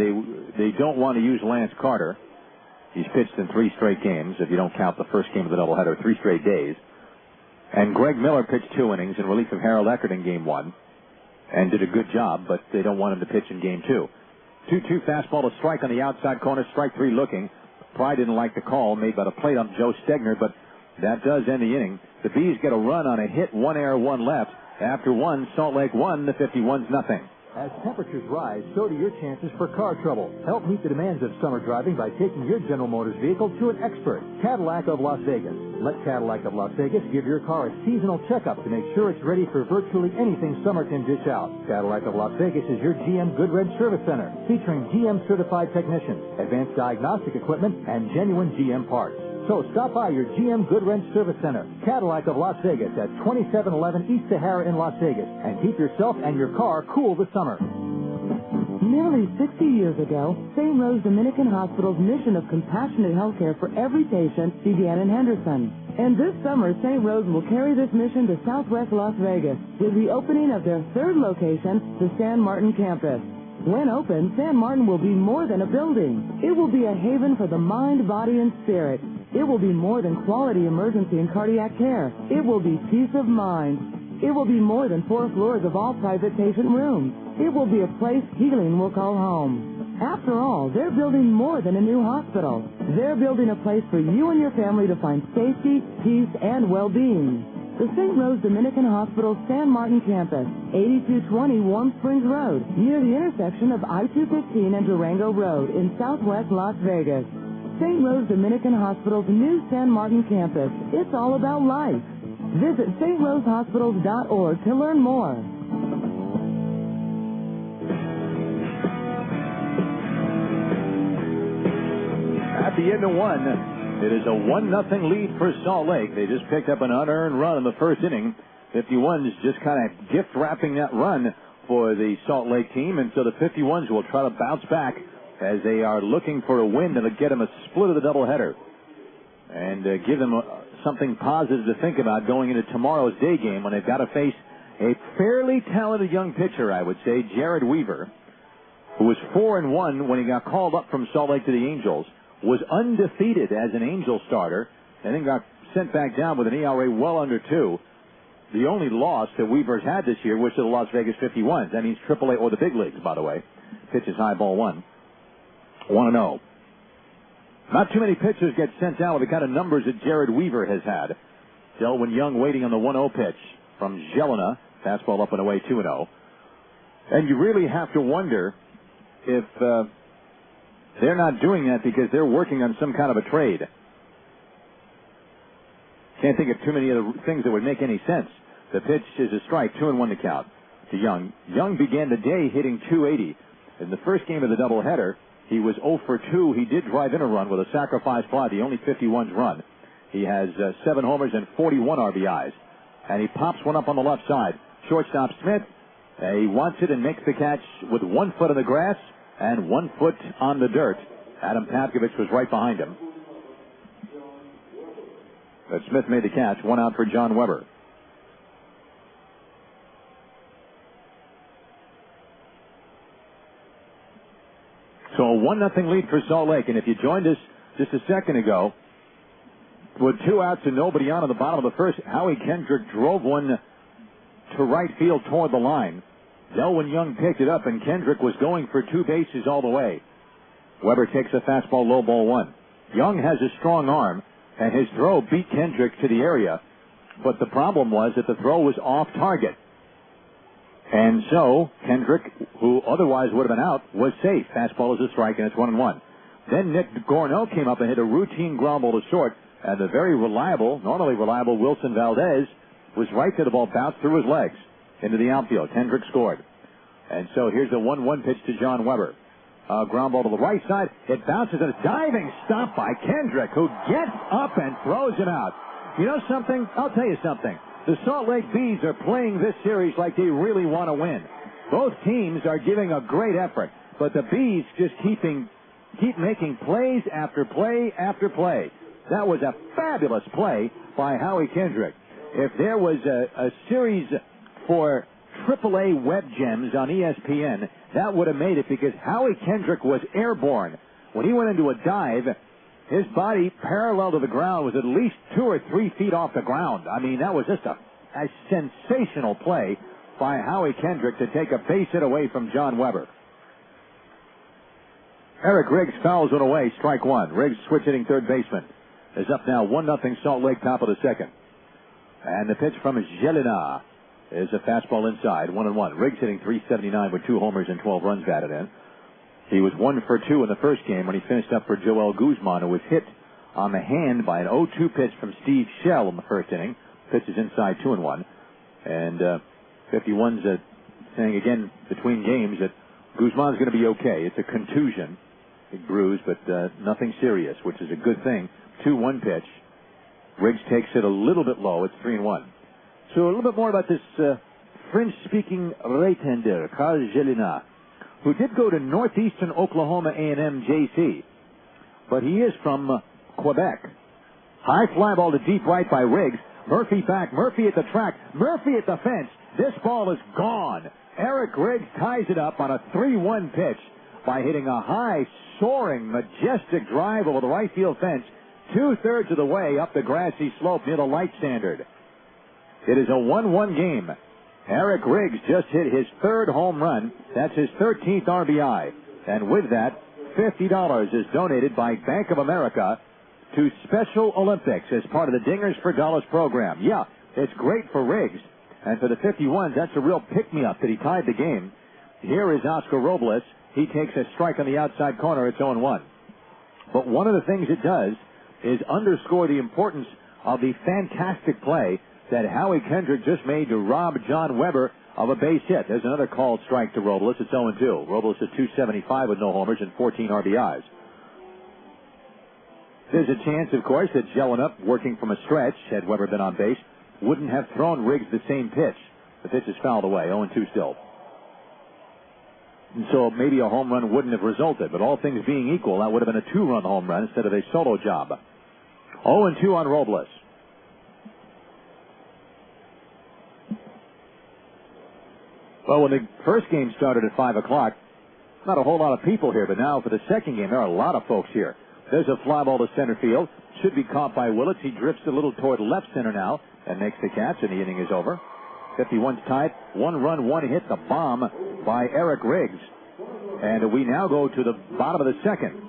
They don't want to use Lance Carter. He's pitched in 3 straight games, if you don't count the first game of the doubleheader, 3 straight days. And Greg Miller pitched 2 innings in relief of Harold Eckert in Game 1 and did a good job, but they don't want him to pitch in Game 2. 2-2 fastball to strike on the outside corner, strike 3 looking. Pride didn't like the call made by the plate on Joe Stegner, but that does end the inning. The Bees get a run on a hit, 1 error, 1 left. After 1, Salt Lake 1, the 51's nothing. As temperatures rise, so do your chances for car trouble. Help meet the demands of summer driving by taking your General Motors vehicle to an expert, Cadillac of Las Vegas. Let Cadillac of Las Vegas give your car a seasonal checkup to make sure it's ready for virtually anything summer can dish out. Cadillac of Las Vegas is your GM Goodwrench Service Center, featuring GM-certified technicians, advanced diagnostic equipment, and genuine GM parts. So stop by your GM Goodwrench Service Center, Cadillac of Las Vegas at 2711 East Sahara in Las Vegas, and keep yourself and your car cool this summer. Nearly 60 years ago, St. Rose Dominican Hospital's mission of compassionate health care for every patient began in Henderson. And this summer, St. Rose will carry this mission to Southwest Las Vegas with the opening of their 3rd location, the San Martin campus. When open, San Martin will be more than a building. It will be a haven for the mind, body, and spirit. It will be more than quality emergency and cardiac care. It will be peace of mind. It will be more than 4 floors of all private patient rooms. It will be a place healing will call home. After all, they're building more than a new hospital. They're building a place for you and your family to find safety, peace, and well-being. The St. Rose Dominican Hospital San Martin campus, 8220 Warm Springs Road, near the intersection of I-215 and Durango Road in southwest Las Vegas. St. Rose Dominican Hospital's new San Martin campus. It's all about life. Visit strhospital.org to learn more. At the end of one, it is a 1-0 lead for Salt Lake. They just picked up an unearned run in the first inning. 51's just kind of gift-wrapping that run for the Salt Lake team, and so the 51s will try to bounce back as they are looking for a win that'll get them a split of the doubleheader and give them something positive to think about going into tomorrow's day game when they've got to face a fairly talented young pitcher, I would say, Jared Weaver, who was 4-1 when he got called up from Salt Lake to the Angels, was undefeated as an Angel starter, and then got sent back down with an ERA well under 2. The only loss that Weaver's had this year was to the Las Vegas 51s. That means AAA or the big leagues, by the way. Pitches high, ball 1. 1-0. Not too many pitchers get sent out with the kind of numbers that Jared Weaver has had. Delwyn Young waiting on the 1-0 pitch from Gelina. Fastball up and away, 2-0. And you really have to wonder if they're not doing that because they're working on some kind of a trade. Can't think of too many other things that would make any sense. The pitch is a strike, 2-1 to count to Young. Young began the day hitting .280. In the first game of the doubleheader, he was 0 for 2. He did drive in a run with a sacrifice fly, the only 51's run. He has 7 homers and 41 RBIs. And he pops one up on the left side. Shortstop Smith, he wants it and makes the catch with 1 foot in the grass and 1 foot on the dirt. Adam Pavkovich was right behind him. But Smith made the catch. 1 out for John Weber. So a 1-0 lead for Salt Lake. And if you joined us just a second ago, with 2 outs and nobody on in the bottom of the first, Howie Kendrick drove one to right field toward the line. Delwyn Young picked it up, and Kendrick was going for 2 bases all the way. Weber takes a fastball, low, ball 1. Young has a strong arm, and his throw beat Kendrick to the area. But the problem was that the throw was off target. And so Kendrick, who otherwise would have been out, was safe. Fastball is a strike, and it's 1-1. Then Nick Gorno came up and hit a routine ground ball to short, and the very normally reliable Wilson Valdez was right there. The ball bounced through his legs into the outfield. Kendrick scored. And so here's the 1-1 pitch to John Weber. Ground ball to the right side. It bounces, and a diving stop by Kendrick, who gets up and throws him out. You know something? I'll tell you something. The Salt Lake Bees are playing this series like they really want to win. Both teams are giving a great effort, but the Bees just keep making plays after play after play. That was a fabulous play by Howie Kendrick. If there was a series for AAA Web Gems on ESPN, that would have made it, because Howie Kendrick was airborne. When he went into a dive, his body parallel to the ground was at least 2 or 3 feet off the ground. I mean, that was just a sensational play by Howie Kendrick to take a base hit away from John Weber. Eric Riggs fouls it away, strike 1. Riggs, switch hitting third baseman, is up now 1-0 Salt Lake, top of the second. And the pitch from Gelina is a fastball inside, 1-1. Riggs hitting .379 with 2 homers and 12 runs batted in. He was 1 for 2 in the first game when he finished up for Joel Guzman, who was hit on the hand by an 0-2 pitch from Steve Shell in the first inning. Pitch is inside, 2-1. And 51's saying again between games that Guzman's going to be okay. It's a contusion, big bruise, but nothing serious, which is a good thing. 2-1 pitch. Riggs takes it a little bit low. It's 3-1. So a little bit more about this French-speaking right-hander, Karl Gelinas, who did go to Northeastern Oklahoma A&M JC, but he is from Quebec. High fly ball to deep right by Riggs. Murphy back. Murphy at the track. Murphy at the fence. This ball is gone. Eric Riggs ties it up on a 3-1 pitch by hitting a high, soaring, majestic drive over the right field fence, 2/3 of the way up the grassy slope near the light standard. It is a 1-1 game. Eric Riggs just hit his 3rd home run. That's his 13th RBI. And with that, $50 is donated by Bank of America to Special Olympics as part of the Dingers for Dollars program. Yeah, It's great for Riggs. And for the 51s, that's a real pick-me-up that he tied the game. Here is Oscar Robles. He takes a strike on the outside corner. It's 0-1. But one of the things it does is underscore the importance of the fantastic play that Howie Kendrick just made to rob John Weber of a base hit. There's another called strike to Robles. It's 0-2. Robles is 275 with no homers and 14 RBIs. There's a chance, of course, that Gelinas, working from a stretch, had Weber been on base, wouldn't have thrown Riggs the same pitch. The pitch is fouled away, 0-2 still. And so maybe a home run wouldn't have resulted, but all things being equal, that would have been a 2-run home run instead of a solo job. 0-2 on Robles. Well, when the first game started at 5 o'clock, not a whole lot of people here, but now for the second game, there are a lot of folks here. There's a fly ball to center field. Should be caught by Willits. He drifts a little toward left center now and makes the catch, and the inning is over. 51's tied. 1 run, 1 hit, the bomb by Eric Riggs. And we now go to the bottom of the second.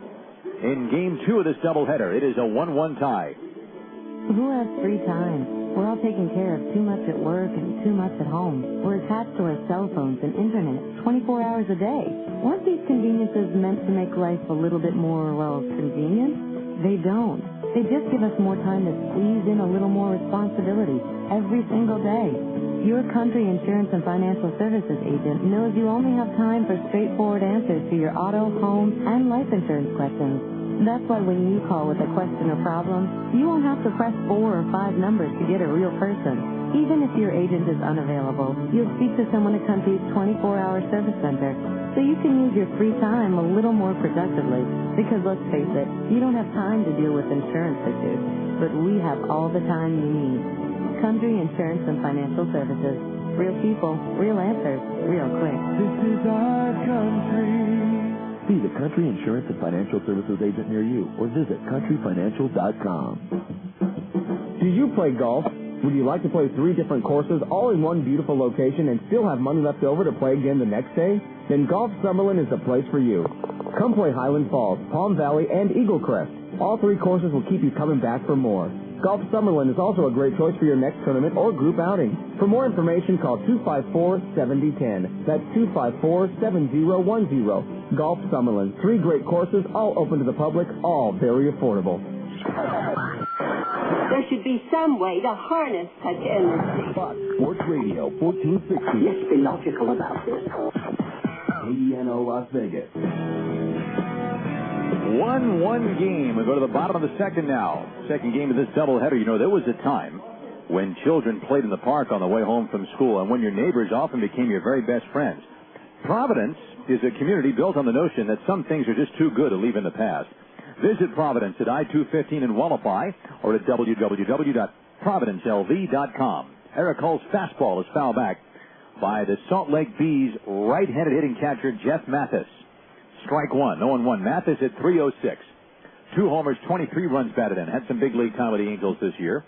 In game 2 of this doubleheader, it is a 1-1 tie. Who has free time? We're all taking care of too much at work and too much at home. We're attached to our cell phones and internet 24 hours a day. Weren't these conveniences meant to make life a little bit more, well, convenient? They don't. They just give us more time to squeeze in a little more responsibility every single day. Your Country Insurance and Financial Services agent knows you only have time for straightforward answers to your auto, home, and life insurance questions. That's why when you call with a question or problem, you won't have to press 4 or 5 numbers to get a real person. Even if your agent is unavailable, you'll speak to someone at Country's 24-hour service center, so you can use your free time a little more productively. Because let's face it, you don't have time to deal with insurance issues, but we have all the time you need. Country Insurance and Financial Services. Real people, real answers, real quick. This is our country. See the Country Insurance and Financial Services agent near you or visit countryfinancial.com. Do you play golf? Would you like to play 3 different courses all in one beautiful location and still have money left over to play again the next day? Then Golf Summerlin is the place for you. Come play Highland Falls, Palm Valley, and Eagle Crest. All 3 courses will keep you coming back for more. Golf Summerlin is also a great choice for your next tournament or group outing. For more information, call 254-7010. That's 254-7010. Golf Summerlin. 3 great courses, all open to the public, all very affordable. There should be some way to harness such energy. Fox Sports Radio 1460. Let's be logical about this. KDNO Las Vegas. 1-1 game. We go to the bottom of the second now. Second game of this doubleheader. You know, there was a time when children played in the park on the way home from school, and when your neighbors often became your very best friends. Providence is a community built on the notion that some things are just too good to leave in the past. Visit Providence at I-215 in Wallapai or at www.providencelv.com. Eric Hull's fastball is fouled back by the Salt Lake Bees' right-handed hitting catcher, Jeff Mathis. Strike 1, 0-1. Mathis at 306. 2 homers, 23 runs batted in. Had some big league time with the Angels this year.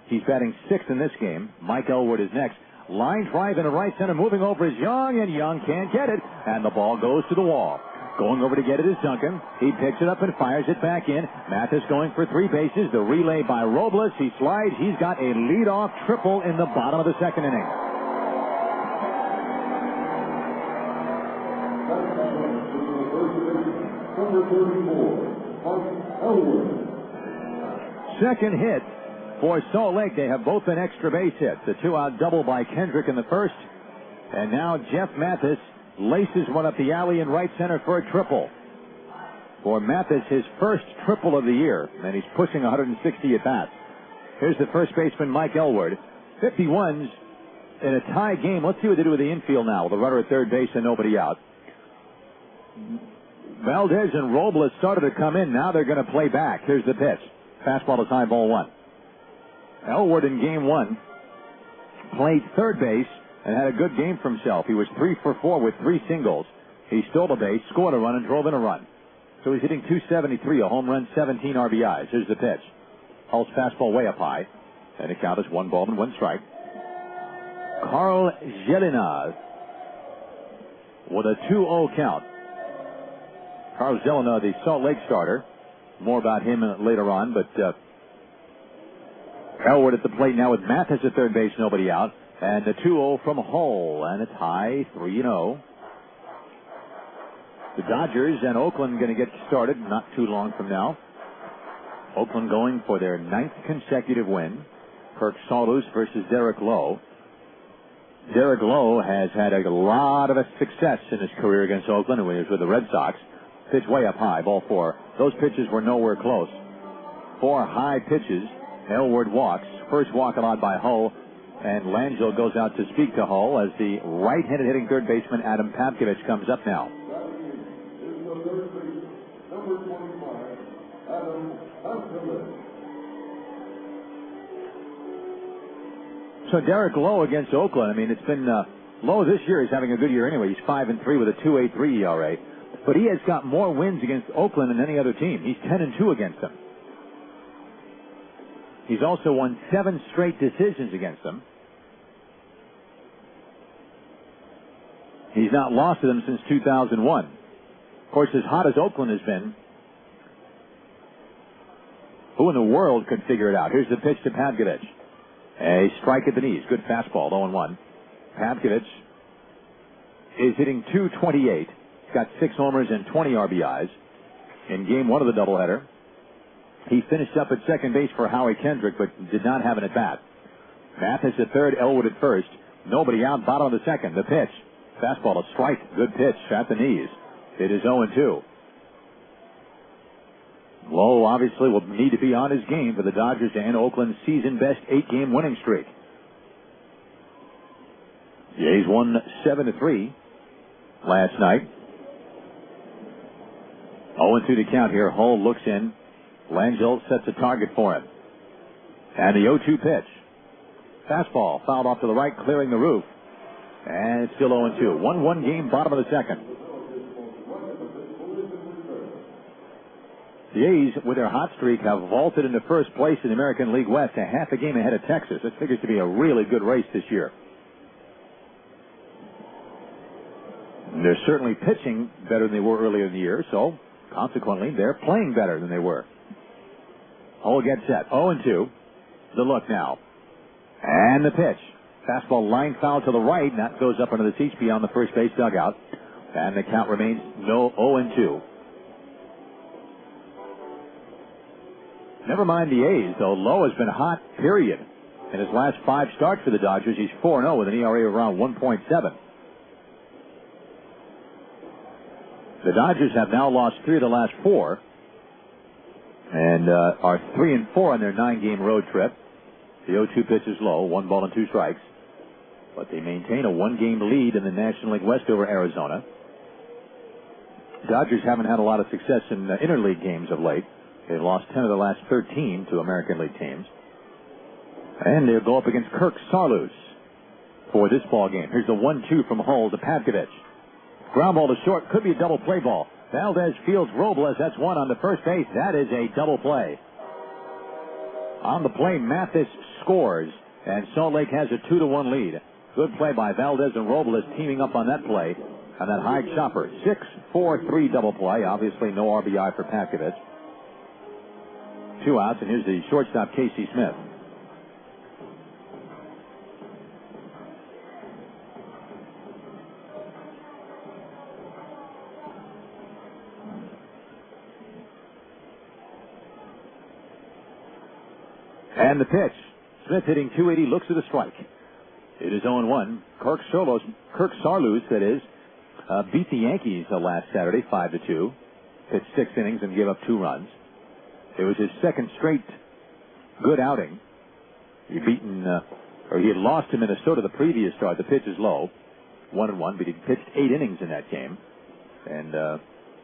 He's batting 6th in this game. Mike Elwood is next. Line drive into right center, moving over is Young, and Young can't get it. And the ball goes to the wall. Going over to get it is Duncan. He picks it up and fires it back in. Mathis going for 3 bases. The relay by Robles. He slides. He's got a leadoff triple in the bottom of the second inning. Second hit for Salt Lake. They have both been extra base hits. A 2-out double by Kendrick in the first. And now Jeff Mathis laces one up the alley in right center for a triple. For Mathis, his first triple of the year, and he's pushing 160 at bats. Here's the first baseman, Mike Elwood. 51's in a tie game. Let's see what they do with the infield now, with a runner at third base and nobody out. Valdez and Robles started to come in. Now they're going to play back. Here's the pitch. Fastball is high, ball 1. Elwood in game 1 played third base and had a good game for himself. He was 3 for 4 with 3 singles. He stole a base, scored a run, and drove in a run. So he's hitting .273, a home run, 17 RBIs. Here's the pitch. Hull's fastball way up high. And the count is 1 ball and 1 strike. Karl Gelinas with a 2-0 count. Karl Gelinas, the Salt Lake starter. More about him later on, but Elwood at the plate now with Mathis at third base, nobody out. And the 2-0 from Hull, and it's high 3-0. The Dodgers and Oakland going to get started not too long from now. Oakland going for their 9th consecutive win. Kirk Saulus versus Derek Lowe. Derek Lowe has had a lot of success in his career against Oakland when he was with the Red Sox. Pitch way up high, ball 4. Those pitches were nowhere close. 4 high pitches. Elwood walks. First walk allowed by Hull. And Langell goes out to speak to Hull as the right-handed hitting third baseman Adam Papkevich comes up now. So Derek Lowe against Oakland. I mean, it's been Lowe this year is having a good year anyway. He's 5-3 with a 2.83 ERA. But he has got more wins against Oakland than any other team. He's 10-2 against them. He's also won 7 straight decisions against them. He's not lost to them since 2001. Of course, as hot as Oakland has been, who in the world could figure it out? Here's the pitch to Papkevich. A strike at the knees. Good fastball, 0-1. Papkevich is hitting .228. He's got 6 homers and 20 RBIs in game 1 of the doubleheader. He finished up at second base for Howie Kendrick, but did not have an at-bat. Mathis at third, Elwood at first. Nobody out, bottom of the second. The pitch. Fastball, a strike. Good pitch at the knees. It is 0-2. Lowe obviously will need to be on his game for the Dodgers to end Oakland's season-best 8-game winning streak. The A's won 7-3 last night. 0-2 to count here. Hull looks in. Langell sets a target for him. And the 0-2 pitch. Fastball fouled off to the right, clearing the roof. And it's still 0-2. 1-1 game, bottom of the second. The A's, with their hot streak, have vaulted into first place in the American League West, a half a game ahead of Texas. It figures to be a really good race this year. And they're certainly pitching better than they were earlier in the year, so consequently, they're playing better than they were. Hull gets set. 0-2. The look now. And the pitch. Fastball line foul to the right, and that goes up into the seats beyond the first base dugout. And the count remains 0-2. Never mind the A's, though. Lowe has been hot, period. In his last 5 starts for the Dodgers, he's 4-0 with an ERA of around 1.7. The Dodgers have now lost 3 of the last 4 and are 3-4 on their 9-game road trip. The 0-2 pitch is low, 1 ball and 2 strikes. But they maintain a 1-game lead in the National League West over Arizona. Dodgers haven't had a lot of success in interleague games of late. They've lost 10 of the last 13 to American League teams. And they'll go up against Kirk Saarloos for this ball game. Here's the 1-2 from Hull to Papkevich. Ground ball to short. Could be a double play ball. Valdez fields Robles. That's 1 on the first base. That is a double play. On the play, Mathis scores, and Salt Lake has a 2-1 lead. Good play by Valdez and Robles teaming up on that play. And that high chopper. 6-4-3 double play. Obviously no RBI for Papkevich. 2 outs, and here's the shortstop, Casey Smith. And the pitch. Smith hitting .280, looks at a strike. It is 0-1. Kirk Saarloos, that is, beat the Yankees last Saturday, 5-2. Pitched 6 innings and gave up 2 runs. It was his second straight good outing. He had lost to Minnesota the previous start. The pitch is low, 1-1, but he pitched 8 innings in that game and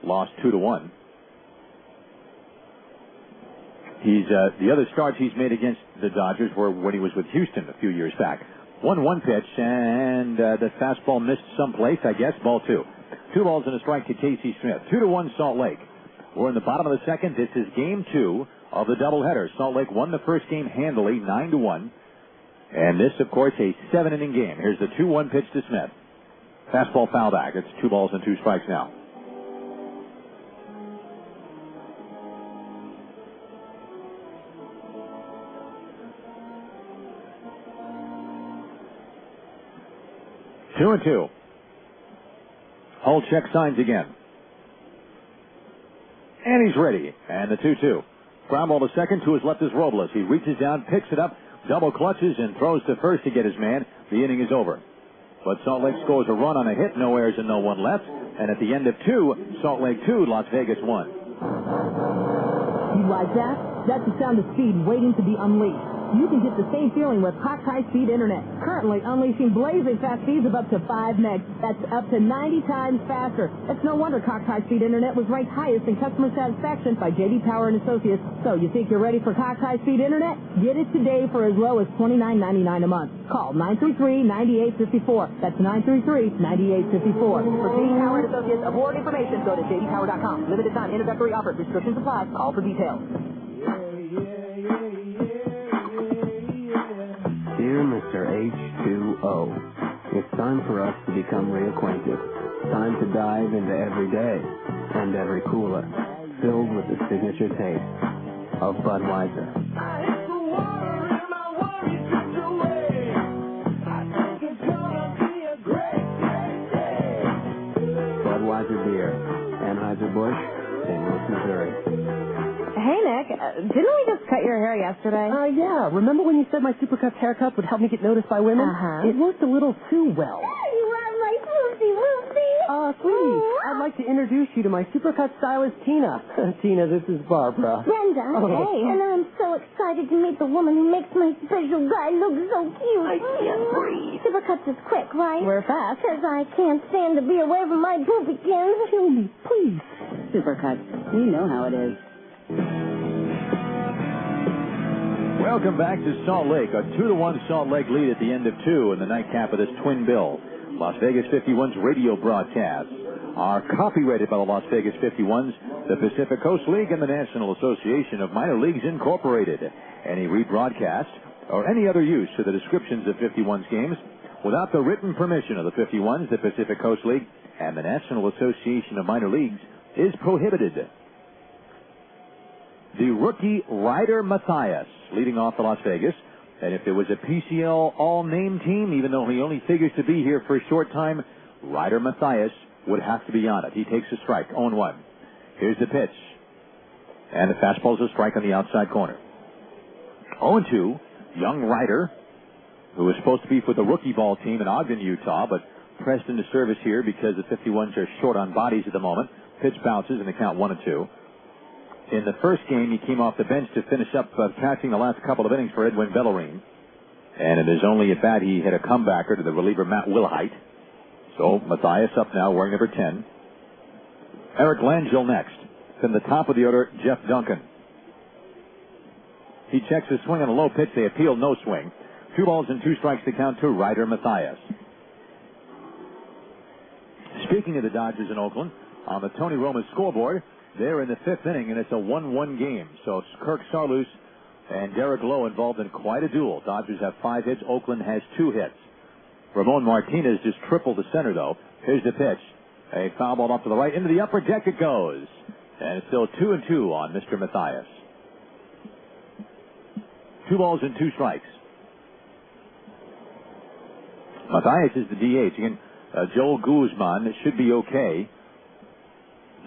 lost 2-1. The other starts he's made against the Dodgers were when he was with Houston a few years back. 1-1 pitch, and the fastball missed someplace, I guess. Ball 2. 2 balls and a strike to Casey Smith. 2-1 Salt Lake. We're in the bottom of the second. This is game 2 of the doubleheader. Salt Lake won the first game handily, 9-1. And this, of course, a 7-inning game. Here's the 2-1 pitch to Smith. Fastball foul back. It's 2 balls and 2 strikes now. 2-2. Holcheck signs again. And he's ready. And the 2-2. Ground ball to second. To his left is Robles. He reaches down, picks it up, double clutches, and throws to first to get his man. The inning is over. But Salt Lake scores a run on a hit. No errors and no one left. And at the end of 2, Salt Lake 2, Las Vegas 1. You like that? That's the sound of speed waiting to be unleashed. You can get the same feeling with Cox High-Speed Internet. Currently unleashing blazing fast speeds of up to 5 megs. That's up to 90 times faster. It's no wonder Cox High-Speed Internet was ranked highest in customer satisfaction by J.D. Power and Associates. So you think you're ready for Cox High-Speed Internet? Get it today for as low as $29.99 a month. Call 933-9854. That's 933-9854. For J.D. Power and Associates of more information, go to jdpower.com. Limited time introductory offer. Restrictions apply. Call for details. Dear Mr. H2O, it's time for us to become reacquainted. Time to dive into every day and every cooler, filled with the signature taste of Budweiser. Budweiser beer, Anheuser-Busch, St. Louis, Missouri. Hey, Nick, didn't we just cut your hair yesterday? Yeah. Remember when you said my Supercuts haircut would help me get noticed by women? Uh-huh. It worked a little too well. You want my swoopy-woopy? Please, I'd like to introduce you to my Supercuts stylist, Tina. Tina, this is Barbara. Brenda, Hey. And I'm so excited to meet the woman who makes my special guy look so cute. I can't breathe. Supercuts is quick, right? We're fast. Because I can't stand to be away from my poopykins. Kill me, please. Supercuts. You know how it is. Welcome back to Salt Lake. A 2-1 Salt Lake lead at the end of 2 in the nightcap of this twin bill. Las Vegas 51's radio broadcasts are copyrighted by the Las Vegas 51s, the Pacific Coast League, and the National Association of Minor Leagues Incorporated. Any rebroadcast or any other use of the descriptions of 51's games without the written permission of the 51s, the Pacific Coast League, and the National Association of Minor Leagues is prohibited. The rookie Ryder Mathias leading off for Las Vegas. And if there was a PCL all-name team, even though he only figures to be here for a short time, Ryder Mathias would have to be on it. He takes a strike, 0-1. Here's the pitch. And the fastball's a strike on the outside corner. 0-2, young Ryder, who was supposed to be for the rookie ball team in Ogden, Utah, but pressed into service here because the 51s are short on bodies at the moment. Pitch bounces and they count 1-2. In the first game, he came off the bench to finish up catching the last couple of innings for Edwin Bellarine. And in his only at bat, he hit a comebacker to the reliever Matt Wilhite. So Mathias up now, wearing number 10. Eric Langell next. Then the top of the order, Jeff Duncan. He checks his swing on a low pitch. They appeal, no swing. 2 balls and 2 strikes to count to Ryder Mathias. Speaking of the Dodgers in Oakland, on the Tony Romo scoreboard, they're in the 5th inning, and it's a 1-1 game. So Kirk Saarloos and Derek Lowe involved in quite a duel. Dodgers have 5 hits. Oakland has 2 hits. Ramon Martinez just tripled the center, though. Here's the pitch. A foul ball off to the right. Into the upper deck it goes. And it's still 2-2 on Mr. Mathias. 2 balls and 2 strikes. Mathias is the DH. Again, Joel Guzman should be okay.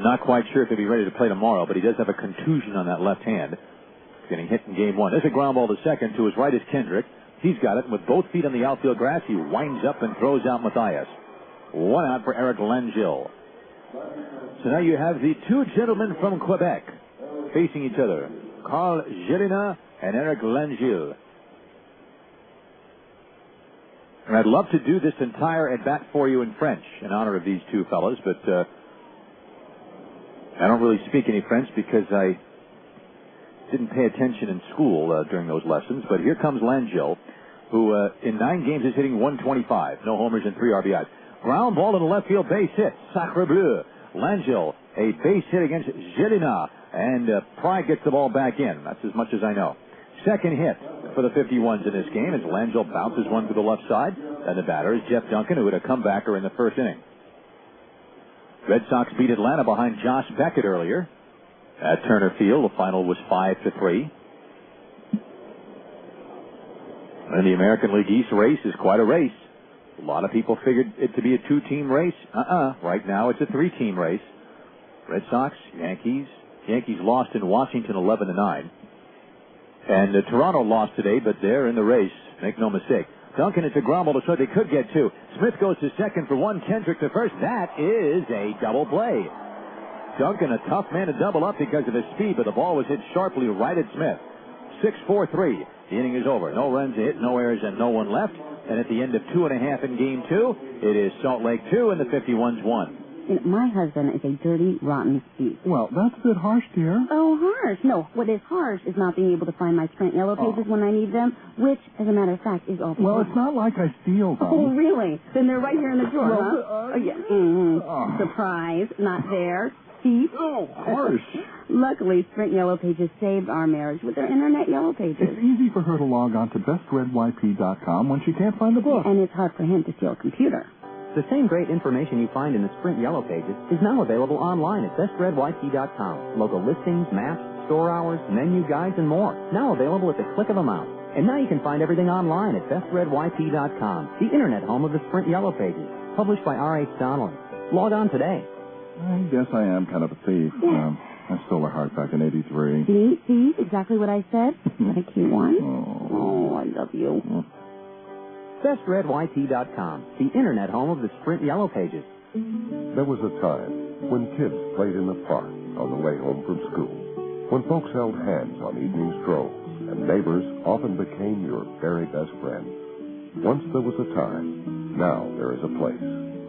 Not quite sure if he'll be ready to play tomorrow, but he does have a contusion on that left hand. Getting hit in game 1. There's a ground ball to second. To his right is Kendrick. He's got it. And with both feet on the outfield grass, he winds up and throws out Mathias. 1 out for Eric Langell. So now you have the 2 gentlemen from Quebec facing each other. Karl Gelinas and Eric Langell. And I'd love to do this entire at-bat for you in French in honor of these 2 fellas, but I don't really speak any French because I didn't pay attention in school during those lessons. But here comes Langell, who in 9 games is hitting .125. No homers and 3 RBIs. Ground ball in the left field, base hit. Sacre bleu. Langell, a base hit against Gelinas. And Pry gets the ball back in. That's as much as I know. Second hit for the 51s in this game as Langell bounces one to the left side. And the batter is Jeff Duncan, who had a comebacker in the first inning. Red Sox beat Atlanta behind Josh Beckett earlier at Turner Field. The final was 5-3. And the American League East race is quite a race. A lot of people figured it to be a 2-team race. Right now it's a 3-team race. Red Sox, Yankees. Yankees lost in Washington 11-9. And Toronto lost today, but they're in the race. Make no mistake. Duncan, it's a ground ball to show they could get 2. Smith goes to second for 1. Kendrick to first. That is a double play. Duncan, a tough man to double up because of his speed, but the ball was hit sharply right at Smith. 6-4-3. The inning is over. No runs hit, no errors, and no one left. And at the end of 2.5 in Game 2, it is Salt Lake 2 and the 51s 1. My husband is a dirty, rotten thief. Well, that's a bit harsh, dear. Oh, harsh. No, what is harsh is not being able to find my Sprint Yellow Pages when I need them, which, as a matter of fact, is awful. Well, it's not like I steal them. Oh, really? Then they're right here in the drawer, Well, huh? Oh, yeah. Surprise. Not there. Thief. Oh, harsh. Luckily, Sprint Yellow Pages saved our marriage with their internet Yellow Pages. It's easy for her to log on to bestreadyp.com when she can't find the book. And it's hard for him to steal a computer. The same great information you find in the Sprint Yellow Pages is now available online at bestreadyp.com. Local listings, maps, store hours, menu guides, and more. Now available at the click of a mouse. And now you can find everything online at bestreadyp.com, the internet home of the Sprint Yellow Pages, published by R.H. Donnelly. Log on today. I guess I am kind of a thief. I stole a heart back in 83. See? Exactly what I said. What a cute one. Oh, I love you. BestRedYT.com, the internet home of the Sprint Yellow Pages. There was a time when kids played in the park on the way home from school, when folks held hands on evening strolls, and neighbors often became your very best friends. Once there was a time, now there is a place.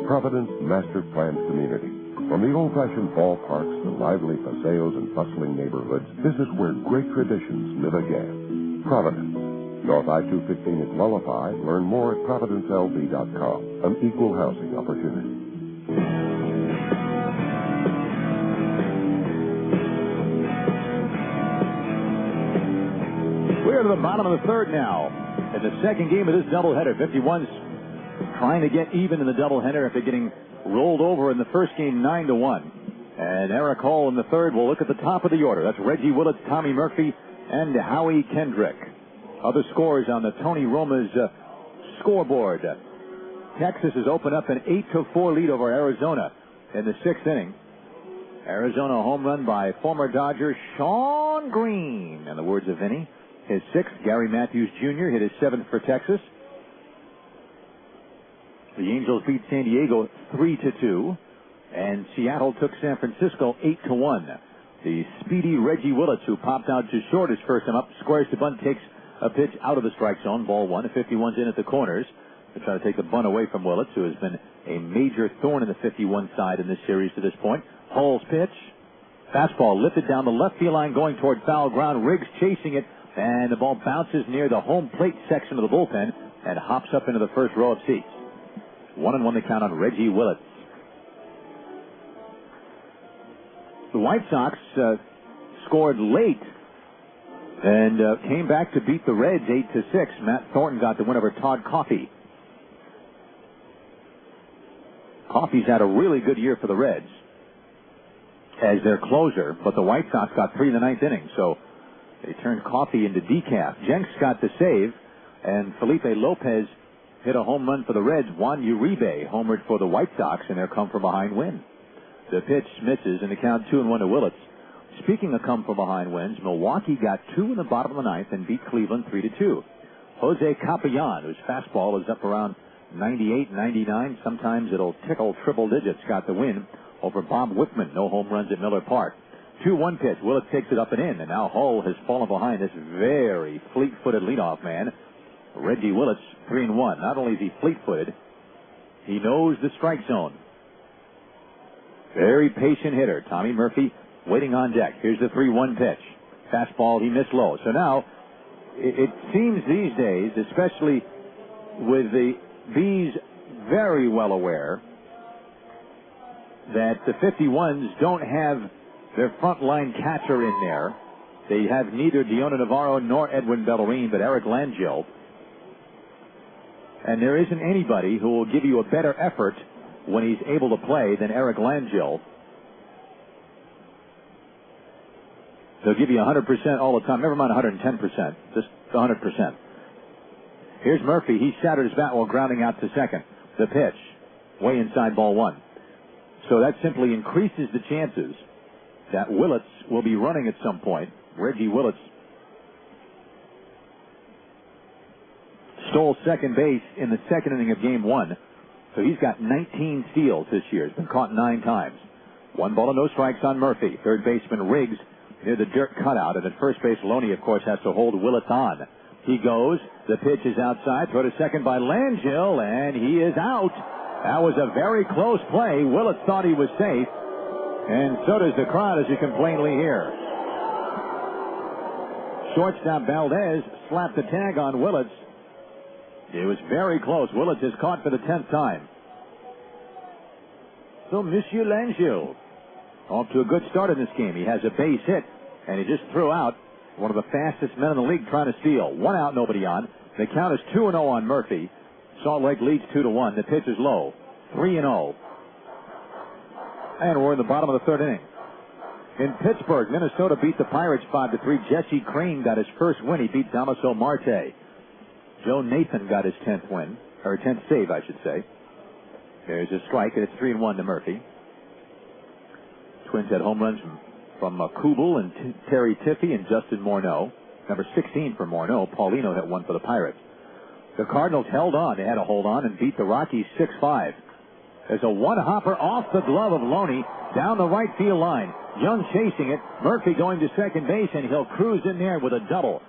Providence Master Planned Community. From the old-fashioned ballparks to lively paseos and bustling neighborhoods, this is where great traditions live again. Providence. North I-215 at Lullaby. Learn more at providencelb.com. An equal housing opportunity. We're to the bottom of the third now. In the second game of this doubleheader, 51's trying to get even in the doubleheader after getting rolled over in the first game 9-1. And Eric Hall in the third will look at the top of the order. That's Reggie Willits, Tommy Murphy, and Howie Kendrick. Other scores on the Tony Roma's scoreboard. Texas has opened up an 8-4 lead over Arizona in the sixth inning. Arizona home run by former Dodger Shawn Green. In the words of Vinny, his sixth. Gary Matthews Jr. hit his seventh for Texas. The Angels beat San Diego 3-2, and Seattle took San Francisco 8-1. The speedy Reggie Willits, who popped out to short his first time up, squares the bunt, takes a pitch out of the strike zone. Ball one. The 51's in at the corners. They're trying to take the bunt away from Willits, who has been a major thorn in the 51 side in this series to this point. Hall's pitch. Fastball lifted down the left field line going toward foul ground. Riggs chasing it, and the ball bounces near the home plate section of the bullpen and hops up into the first row of seats. 1-1 the count on Reggie Willits. The White Sox scored late and came back to beat the Reds 8-6. Matt Thornton got the win over Todd Coffey. Coffey's had a really good year for the Reds as their closer, but the White Sox got 3 in the ninth inning, so they turned Coffey into decaf. Jenks got the save, and Felipe Lopez hit a home run for the Reds. Juan Uribe homered for the White Sox in their come-from-behind win. The pitch misses, and the count 2-1 to Willits. Speaking of come-from-behind wins, Milwaukee got 2 in the bottom of the ninth and beat Cleveland 3-2. Jose Capellain, whose fastball is up around 98, 99, sometimes it'll tickle triple digits, got the win over Bob Wickman. No home runs at Miller Park. 2-1 pitch. Willits takes it up and in, and now Hull has fallen behind this very fleet-footed leadoff man, Reggie Willits, 3-1. Not only is he fleet-footed, he knows the strike zone. Very patient hitter. Tommy Murphy waiting on deck. Here's the 3-1 pitch. Fastball, he missed low. So now, it seems these days, especially with the Bees very well aware that the 51s don't have their front-line catcher in there. They have neither Deona Navarro nor Edwin Bellarine, but Eric Langell. And there isn't anybody who will give you a better effort when he's able to play than Eric Langell. They'll give you 100% all the time. Never mind 110%. Just 100%. Here's Murphy. He shattered his bat while grounding out to second. The pitch, way inside ball one. So that simply increases the chances that Willits will be running at some point. Reggie Willits stole second base in the second inning of game one. So he's got 19 steals this year. He's been caught 9 times. 1 ball and no strikes on Murphy. Third baseman Riggs near the dirt cutout. And at first base, Loney, of course, has to hold Willits on. He goes. The pitch is outside. Throw to second by Langell, and he is out. That was a very close play. Willits thought he was safe. And so does the crowd, as you can plainly hear. Shortstop Valdez slapped the tag on Willits. It was very close. Willits is caught for the 10th time. So Monsieur Langell off to a good start in this game. He has a base hit, and he just threw out one of the fastest men in the league trying to steal. 1 out, nobody on. The count is 2-0 on Murphy. Salt Lake leads 2-1. The pitch is low. 3-0. And we're in the bottom of the 3rd inning. In Pittsburgh, Minnesota beat the Pirates 5-3. Jesse Crane got his first win. He beat Damaso Marte. Joe Nathan got his 10th win, or 10th save, I should say. There's a strike, and it's 3-1 to Murphy. Twins had home runs from Kubel and Terry Tiffey and Justin Morneau. Number 16 for Morneau. Paulino hit 1 for the Pirates. The Cardinals held on. They had to hold on and beat the Rockies 6-5. There's a one-hopper off the glove of Loney down the right field line. Young chasing it. Murphy going to second base, and he'll cruise in there with a double.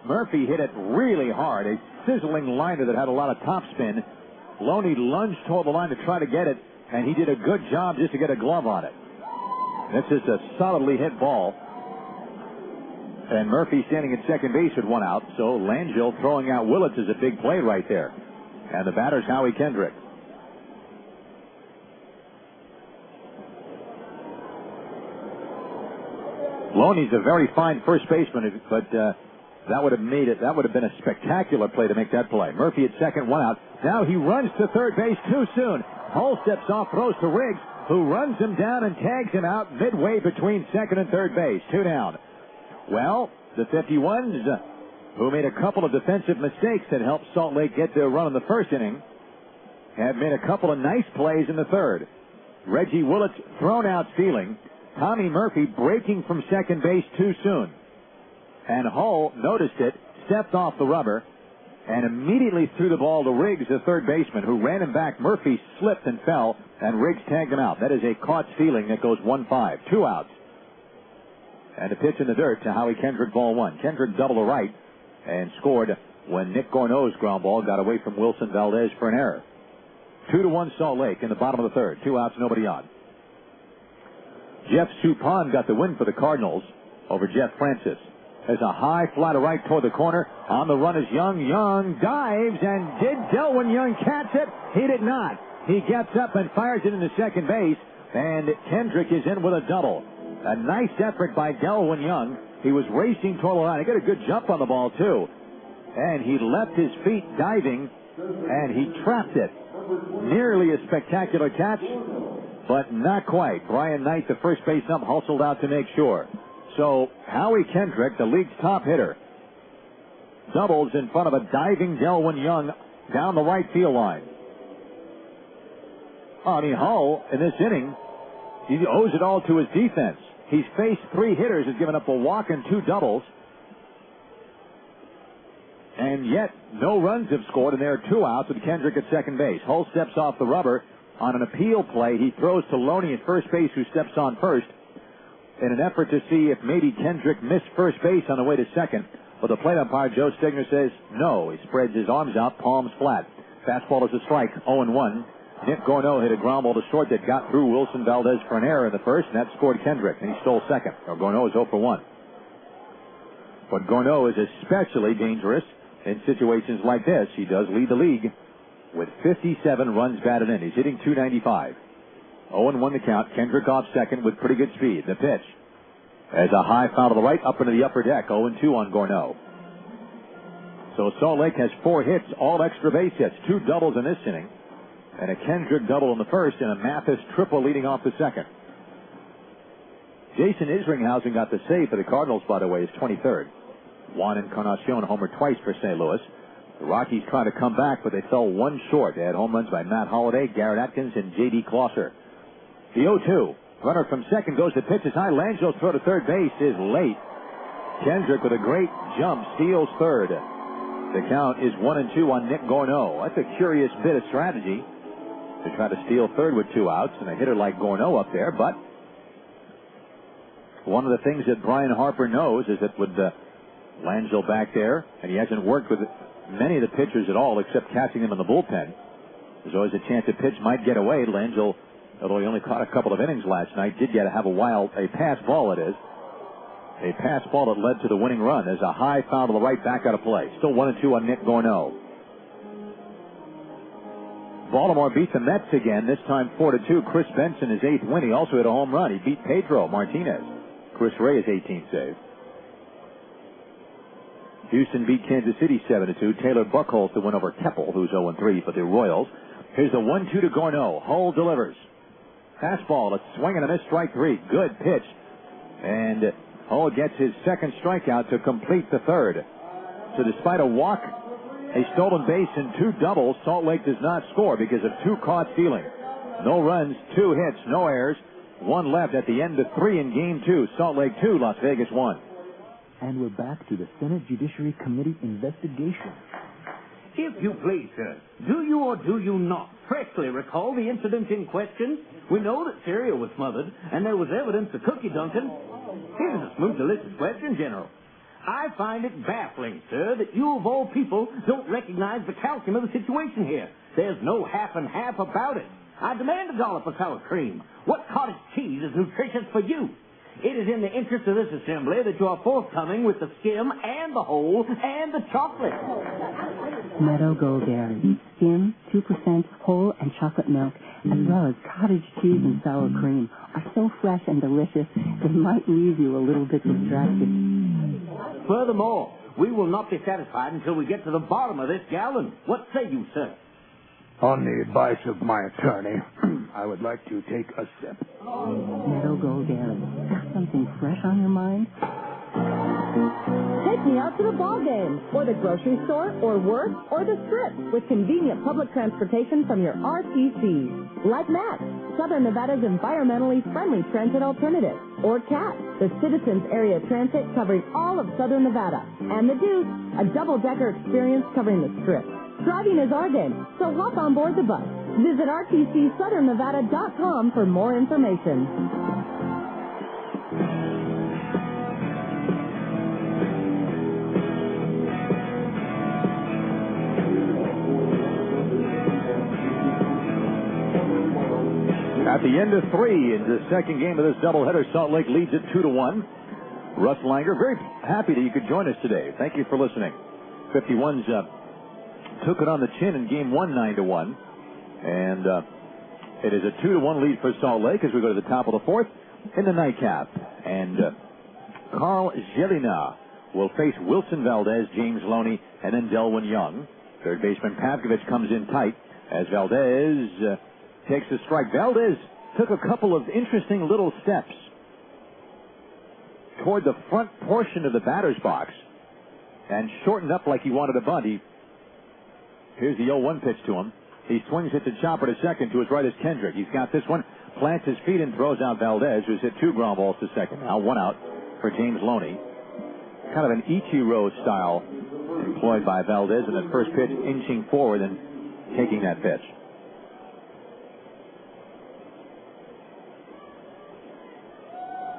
Murphy hit it really hard. A sizzling liner that had a lot of topspin. Loney lunged toward the line to try to get it, and he did a good job just to get a glove on it. This is a solidly hit ball. And Murphy standing at second base with 1 out, so Langell throwing out Willits is a big play right there. And the batter's Howie Kendrick. Loney's a very fine first baseman, but that would have made it. That would have been a spectacular play to make that play. Murphy at second, 1 out. Now he runs to third base too soon. Hull steps off, throws to Riggs, who runs him down and tags him out midway between second and third base. 2 down. Well, the 51s, who made a couple of defensive mistakes that helped Salt Lake get their run in the first inning, have made a couple of nice plays in the third. Reggie Willits thrown out stealing. Tommy Murphy breaking from second base too soon. And Hull noticed it, stepped off the rubber, and immediately threw the ball to Riggs, the third baseman, who ran him back. Murphy slipped and fell, and Riggs tagged him out. That is a caught stealing that goes 1-5. 2 outs. And a pitch in the dirt to Howie Kendrick, ball 1. Kendrick doubled to right and scored when Nick Gorneau's ground ball got away from Wilson Valdez for an error. 2-1 Salt Lake in the bottom of the 3rd. 2 outs, nobody on. Jeff Suppan got the win for the Cardinals over Jeff Francis. There's a high fly to right toward the corner. On the run is Young. Young dives, and did Delwyn Young catch it? He did not. He gets up and fires it into second base, and Kendrick is in with a double. A nice effort by Delwyn Young. He was racing toward the line. He got a good jump on the ball, too. And he left his feet diving, and he trapped it. Nearly a spectacular catch, but not quite. Brian Knight, the first base ump, hustled out to make sure. So Howie Kendrick, the league's top hitter, doubles in front of a diving Delwyn Young down the right field line. I mean, Hull, in this inning, he owes it all to his defense. He's faced 3 hitters, has given up a walk and 2 doubles. And yet, no runs have scored, and there are 2 outs with Kendrick at second base. Hull steps off the rubber on an appeal play. He throws to Loney at first base, who steps on first, in an effort to see if maybe Kendrick missed first base on the way to second. But the plate umpire, Joe Stigner, says no. He spreads his arms out, palms flat. Fastball is a strike, 0-1. Nick Gorneau hit a ground ball to short that got through Wilson Valdez for an error in the first, and that scored Kendrick, and he stole second. Gorneau is 0-1. But Gorneau is especially dangerous in situations like this. He does lead the league with 57 runs batted in. He's hitting .295. 0-1 the count. Kendrick off second with pretty good speed. The pitch as a high foul to the right up into the upper deck. 0-2 on Gorneau. So Salt Lake has 4 hits, all extra base hits, 2 doubles in this inning, and a Kendrick double in the first, and a Mathis triple leading off the second. Jason Isringhausen got the save for the Cardinals, by the way, his 23rd. Juan Encarnacion homered twice for St. Louis. The Rockies try to come back, but they fell one short. They had home runs by Matt Holliday, Garrett Atkins, and J.D. Klosser. The 0-2. Runner from second goes to pitch is high. Langelo's throw to third base is late. Kendrick with a great jump steals third. The count is 1-2 on Nick Gorneau. That's a curious bit of strategy to try to steal third with 2 outs and a hitter like Gorneau up there. But one of the things that Brian Harper knows is that with Langelo back there, and he hasn't worked with many of the pitchers at all except catching them in the bullpen, there's always a chance a pitch might get away. Langelo, although he only caught a couple of innings last night, did get to have a pass ball, it is. A pass ball that led to the winning run. There's a high foul to the right, back out of play. Still 1-2 on Nick Gorneau. Baltimore beat the Mets again, this time 4-2. Chris Benson, his 8th win. He also hit a home run. He beat Pedro Martinez. Chris Ray, his 18th save. Houston beat Kansas City 7-2. Taylor Buchholz to win over Keppel, who's 0-3 for the Royals. Here's the 1-2 to Gorneau. Hull delivers. Fastball, a swing and a miss, strike 3. Good pitch. And Hull gets his second strikeout to complete the third. So despite a walk, a stolen base, and 2 doubles, Salt Lake does not score because of 2 caught stealing. No runs, 2 hits, no errors. 1 left at the end of 3 in Game 2. Salt Lake 2, Las Vegas 1. And we're back to the Senate Judiciary Committee investigation. If you please, sir, do you or do you not freshly recall the incident in question? We know that cereal was smothered, and there was evidence of cookie dunking. Here's a smooth, delicious question, General. I find it baffling, sir, that you of all people don't recognize the calcium of the situation here. There's no half and half about it. I demand a dollop of sour cream. What cottage cheese is nutritious for you? It is in the interest of this assembly that you are forthcoming with the skim and the whole and the chocolate. Meadow Gold Dairy. Skim, 2% whole and chocolate milk, as well as cottage cheese and sour cream, are so fresh and delicious they might leave you a little bit distracted. Furthermore, we will not be satisfied until we get to the bottom of this gallon. What say you, sir? On the advice of my attorney, I would like to take a sip. Meadow Gold Dairy. Got something fresh on your mind? Take me out to the ball game, or the grocery store, or work, or the strip, with convenient public transportation from your RTC. Like Matt, Southern Nevada's environmentally friendly transit alternative. Or CAT, the Citizens Area Transit covering all of Southern Nevada. And the Deuce, a double-decker experience covering the strip. Driving is our game, so hop on board the bus. Visit rtcsouthernevada.com for more information. At the end of 3 in the second game of this doubleheader, Salt Lake leads it 2-1. Russ Langer, very happy that you could join us today. Thank you for listening. 51's took it on the chin in Game 1, 9-1. And it is a 2-1 lead for Salt Lake as we go to the top of the 4th in the nightcap. And Karl Gelinas will face Wilson Valdez, James Loney, and then Delwyn Young. Third baseman Pavkovich comes in tight as Valdez takes a strike. Valdez took a couple of interesting little steps toward the front portion of the batter's box and shortened up like he wanted a bunt. Here's the 0-1 pitch to him. He swings it to chopper to second. To his right is Kendrick. He's got this one, plants his feet and throws out Valdez, who's hit 2 ground balls to second. Now 1 out for James Loney. Kind of an Ichiro style employed by Valdez in that first pitch, inching forward and taking that pitch.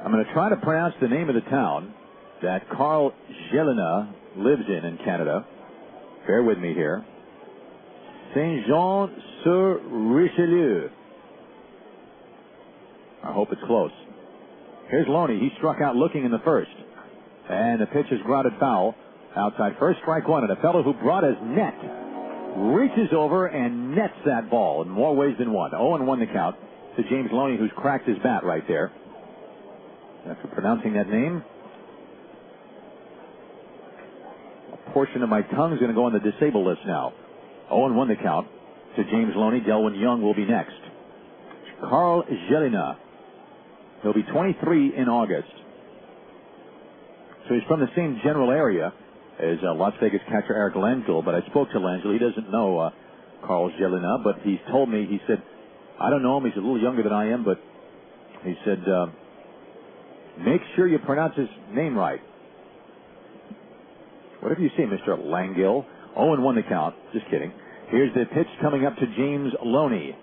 I'm going to try to pronounce the name of the town that Karl Gelinas lives in Canada. Bear with me here. Saint-Jean-sur-Richelieu. I hope it's close. Here's Loney. He struck out looking in the first. And the pitch is grounded foul. Outside first, strike 1. And a fellow who brought his net reaches over and nets that ball in more ways than one. 0-1 the count to James Loney, who's cracked his bat right there. After pronouncing that name, a portion of my tongue is going to go on the disabled list now. 0-1 the count to James Loney. Delwyn Young will be next. Karl Gelinas. He'll be 23 in August. So he's from the same general area is Las Vegas catcher Eric Langell. But I spoke to Langell. He doesn't know Karl Gelinas, but he's told me, he said, I don't know him. He's a little younger than I am, but he said, make sure you pronounce his name right. Whatever you say, Mr. Langell. 0-1 the count. Just kidding. Here's the pitch coming up to James Loney.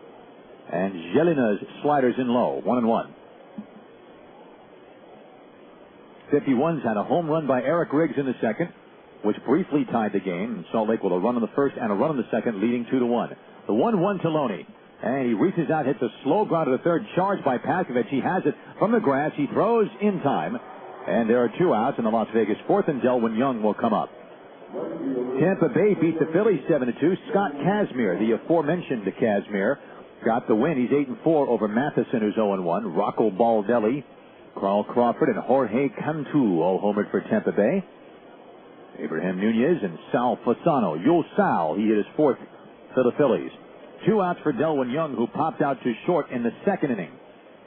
And Gelinas sliders in low. 1-1. 51's had a home run by Eric Riggs in the second, which briefly tied the game. And Salt Lake with a run on the first and a run on the second, leading 2-1. The 1-1 to Loney. And he reaches out, hits a slow ground to the third, charged by Paskovich. He has it from the grass. He throws in time. And there are 2 outs in the Las Vegas fourth, and Delwyn Young will come up. Tampa Bay beat the Phillies 7-2. Scott Kazmir, the aforementioned Kazmir, got the win. He's 8-4 over Matheson, who's 0-1. Rocco Baldelli, Carl Crawford, and Jorge Cantu all homered for Tampa Bay. Abraham Nunez and Sal Fasano. Yul Sal, he hit his 4th for the Phillies. 2 outs for Delwyn Young, who popped out to short in the second inning.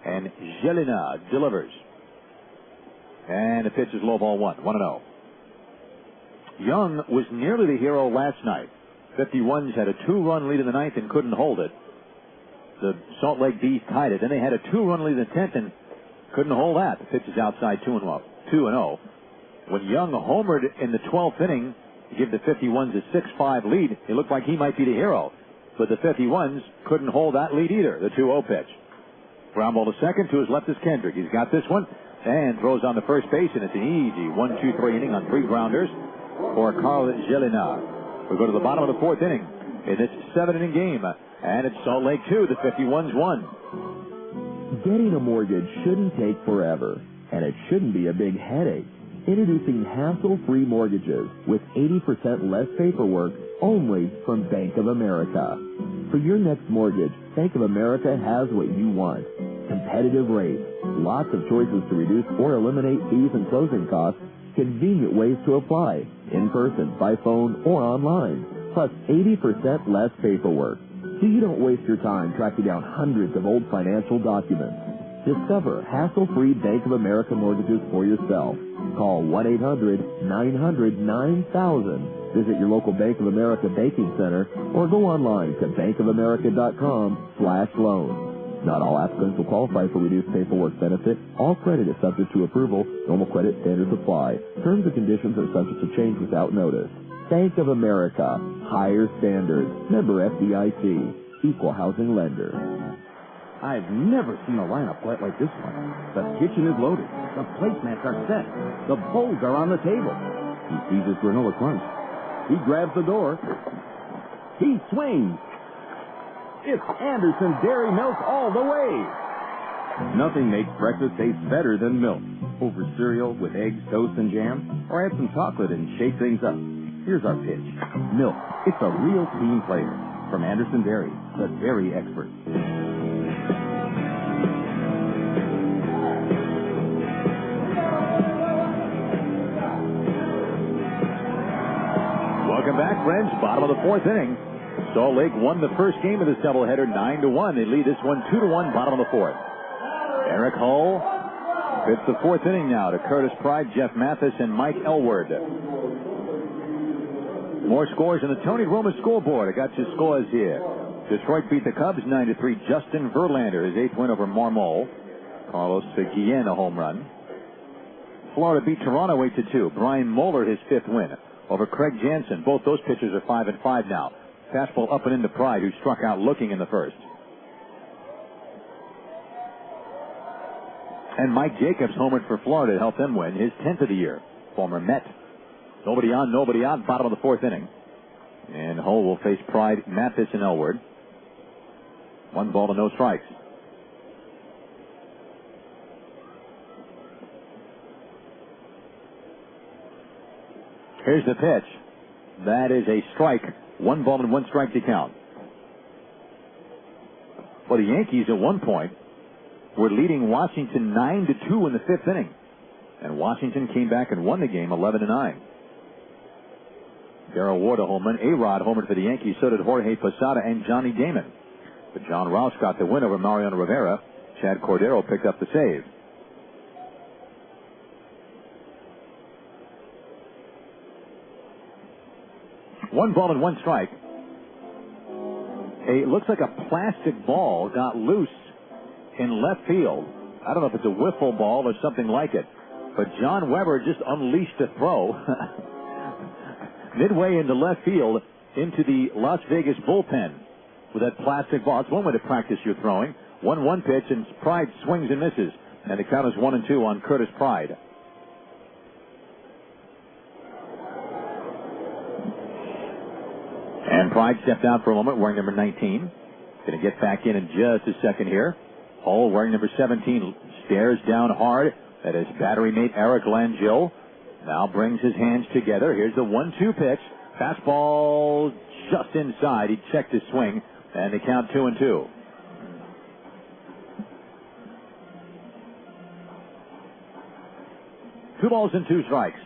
And Gelinas delivers. And the pitch is low ball 1-0. Young was nearly the hero last night. 51's had a 2-run lead in the 9th and couldn't hold it. The Salt Lake Bees tied it. Then they had a 2-run lead in the 10th and couldn't hold that. The pitch is outside 2-0. When Young homered in the 12th inning to give the 51's a 6-5 lead, it looked like he might be the hero. But the 51's couldn't hold that lead either, the 2-0 pitch. Ground ball to second. To his left is Kendrick. He's got this one and throws on the first base, and it's an easy 1-2-3 inning on 3 grounders for Karl Gelinas. We'll go to the bottom of the 4th inning in this 7-inning game, and it's Salt Lake 2, the 51's 1. Getting a mortgage shouldn't take forever, and it shouldn't be a big headache. Introducing hassle-free mortgages with 80% less paperwork only from Bank of America. For your next mortgage, Bank of America has what you want. Competitive rates, lots of choices to reduce or eliminate fees and closing costs, convenient ways to apply, in person, by phone, or online, plus 80% less paperwork. So you don't waste your time tracking down hundreds of old financial documents. Discover hassle-free Bank of America mortgages for yourself. Call 1-800-900-9000. Visit your local Bank of America banking center or go online to bankofamerica.com/loan. Not all applicants will qualify for reduced paperwork benefit. All credit is subject to approval. Normal credit standards apply. Terms and conditions are subject to change without notice. Bank of America. Higher standards. Member FDIC. Equal housing lender. I've never seen a lineup quite like this one. The kitchen is loaded. The placemats are set. The bowls are on the table. He sees his granola crunch. He grabs the door. He swings. It's Anderson Dairy Milk all the way. Nothing makes breakfast taste better than milk. Over cereal with eggs, toast, and jam. Or add some chocolate and shake things up. Here's our pitch. Milk. It's a real team player. From Anderson Dairy, the dairy expert. Welcome back, friends. Bottom of the 4th inning. Salt Lake won the first game of this doubleheader 9-1. They lead this one 2-1, bottom of the 4th. Eric Hull fits the 4th inning now to Curtis Pride, Jeff Mathis, and Mike Elward. More scores on the Tony Roma scoreboard. I got your scores here. Detroit beat the Cubs 9-3. Justin Verlander, his 8th win over Marmol. Carlos Guillen, a home run. Florida beat Toronto 8-2. Brian Moeller, his 5th win over Craig Jansen. Both those pitchers are 5-5 now. Fastball up and into Pride, who struck out looking in the first. And Mike Jacobs homered for Florida to help them win his 10th of the year. Former Met. Nobody on, nobody out. Bottom of the 4th inning. And Hull will face Pride, Mathis, and Elward. 1 ball to no strikes. Here's the pitch. That is a strike. 1 ball and 1 strike to count. Well, the Yankees at one point were leading Washington 9-2 in the 5th inning. And Washington came back and won the game 11-9. Darrell Ward a home run. A-Rod homered for the Yankees. So did Jorge Posada and Johnny Damon. But John Rouse got the win over Mariano Rivera. Chad Cordero picked up the save. 1 ball and 1 strike. It looks like a plastic ball got loose in left field. I don't know if it's a wiffle ball or something like it, but John Weber just unleashed a throw midway into left field into the Las Vegas bullpen with that plastic ball. It's one way to practice your throwing. 1-1 pitch, and Pride swings and misses, and the count is 1-2 on Curtis Pride. And Pride stepped out for a moment, wearing number 19. Going to get back in just a second here. Hull, wearing number 17, stares down hard at his battery mate Eric Langell. Now brings his hands together. Here's the 1-2 pitch. Fastball just inside. He checked his swing, and they count 2-2. Two balls and 2 strikes.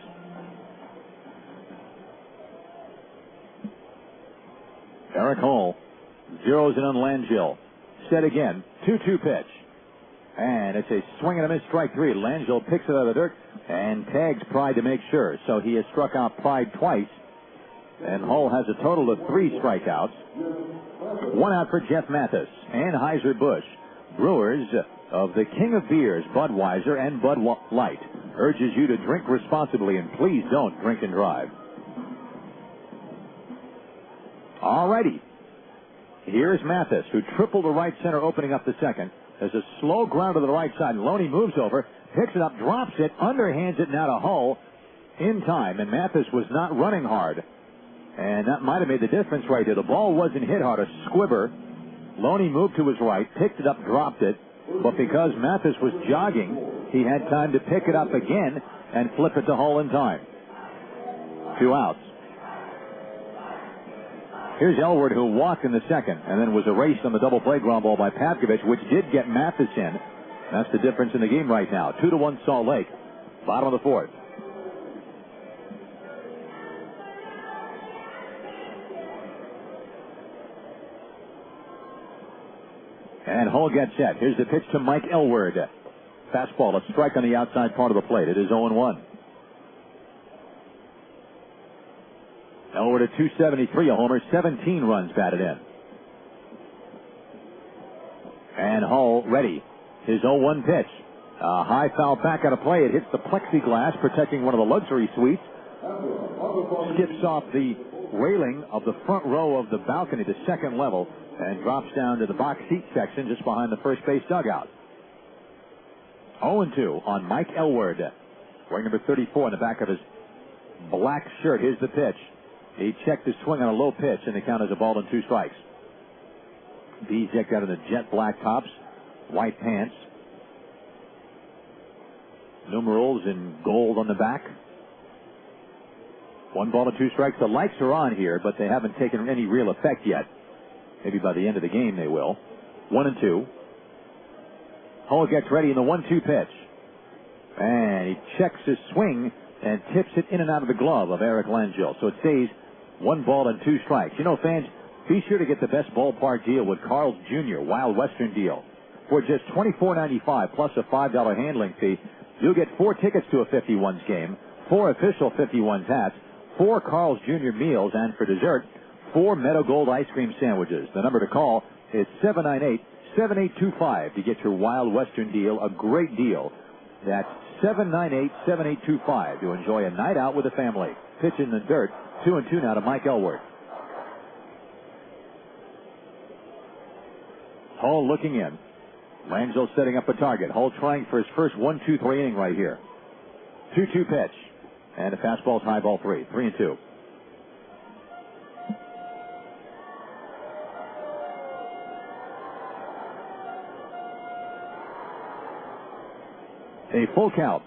Eric Hull zeroes in on Langell. Set again. 2-2 pitch. And it's a swing and a miss, strike 3. Langell picks it out of the dirt and tags Pride to make sure. So he has struck out Pride twice. And Hull has a total of 3 strikeouts. 1 out for Jeff Mathis. Anheuser-Busch, brewers of the King of Beers, Budweiser and Bud Light, urges you to drink responsibly and please don't drink and drive. Alrighty. Here's Mathis, who tripled to right center, opening up the second. There's a slow ground to the right side. Loney moves over, picks it up, drops it, underhands it now to Hull in time. And Mathis was not running hard. And that might have made the difference right there. The ball wasn't hit hard, a squibber. Loney moved to his right, picked it up, dropped it. But because Mathis was jogging, he had time to pick it up again and flip it to Hull in time. 2 outs. Here's Elward, who walked in the second and then was erased on the double play ground ball by Pavkovich, which did get Mathis in. That's the difference in the game right now. 2-1 Salt Lake. Bottom of the 4th. And Hull gets set. Here's the pitch to Mike Elward. Fastball, a strike on the outside part of the plate. It is 0-1. Elward at 273, a homer, 17 runs batted in. And Hull ready. His 0-1 pitch. A high foul back out of play. It hits the plexiglass, protecting one of the luxury suites. Skips off the railing of the front row of the balcony, the second level, and drops down to the box seat section just behind the first base dugout. 0-2 on Mike Elward. Wearing number 34 in the back of his black shirt. Here's the pitch. He checked his swing on a low pitch, and the count is a ball and 2 strikes. Bezek out of the jet black tops, white pants, numerals in gold on the back. 1 ball and 2 strikes. The lights are on here, but they haven't taken any real effect yet. Maybe by the end of the game they will. 1-2. Hull gets ready in the 1-2 pitch. And he checks his swing and tips it in and out of the glove of Eric Langell. So it stays 1 ball and 2 strikes. You know, fans, be sure to get the best ballpark deal with Carl's Jr. Wild Western deal. For just $24.95 plus a $5 handling fee, you'll get 4 tickets to a 51s game, 4 official 51s hats, 4 Carl's Jr. meals, and for dessert, 4 Meadow Gold ice cream sandwiches. The number to call is 798-7825 to get your Wild Western deal, a great deal. That's 798-7825 to enjoy a night out with the family. Pitch in the dirt. 2-2 now to Mike Elward. Hull looking in. Langell setting up a target. Hull trying for his first 1-2-3 inning right here. 2-2 pitch. And a fastball's high, ball 3. 3-2. A full count.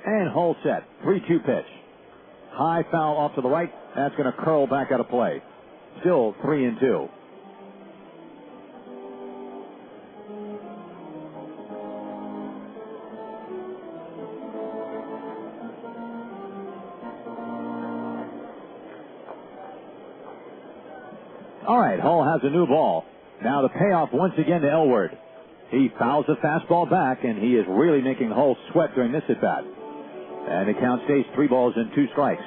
And Hull set. 3-2 pitch. High foul off to the right. That's going to curl back out of play. Still 3-2. All right, Hull has a new ball. Now the payoff once again to Elward. He fouls the fastball back, and he is really making Hull sweat during this at-bat. And the count stays 3 balls and 2 strikes.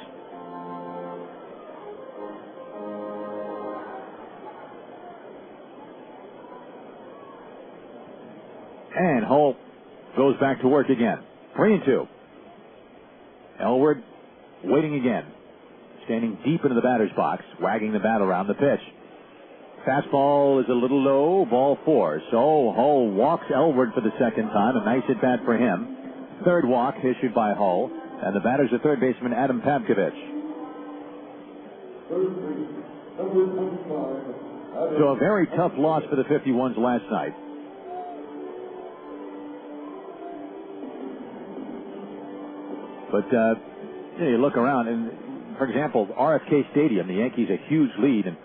And Hull goes back to work again. 3-2. Elwood waiting again. Standing deep into the batter's box, wagging the bat around the pitch. Fastball is a little low, ball 4. So Hull walks Elwood for the second time. A nice at bat for him. Third walk issued by Hull. And the batter's the third baseman, Adam Pavkovich. So a very tough loss for the 51s last night. But you look around, and for example, RFK Stadium, the Yankees a huge lead, and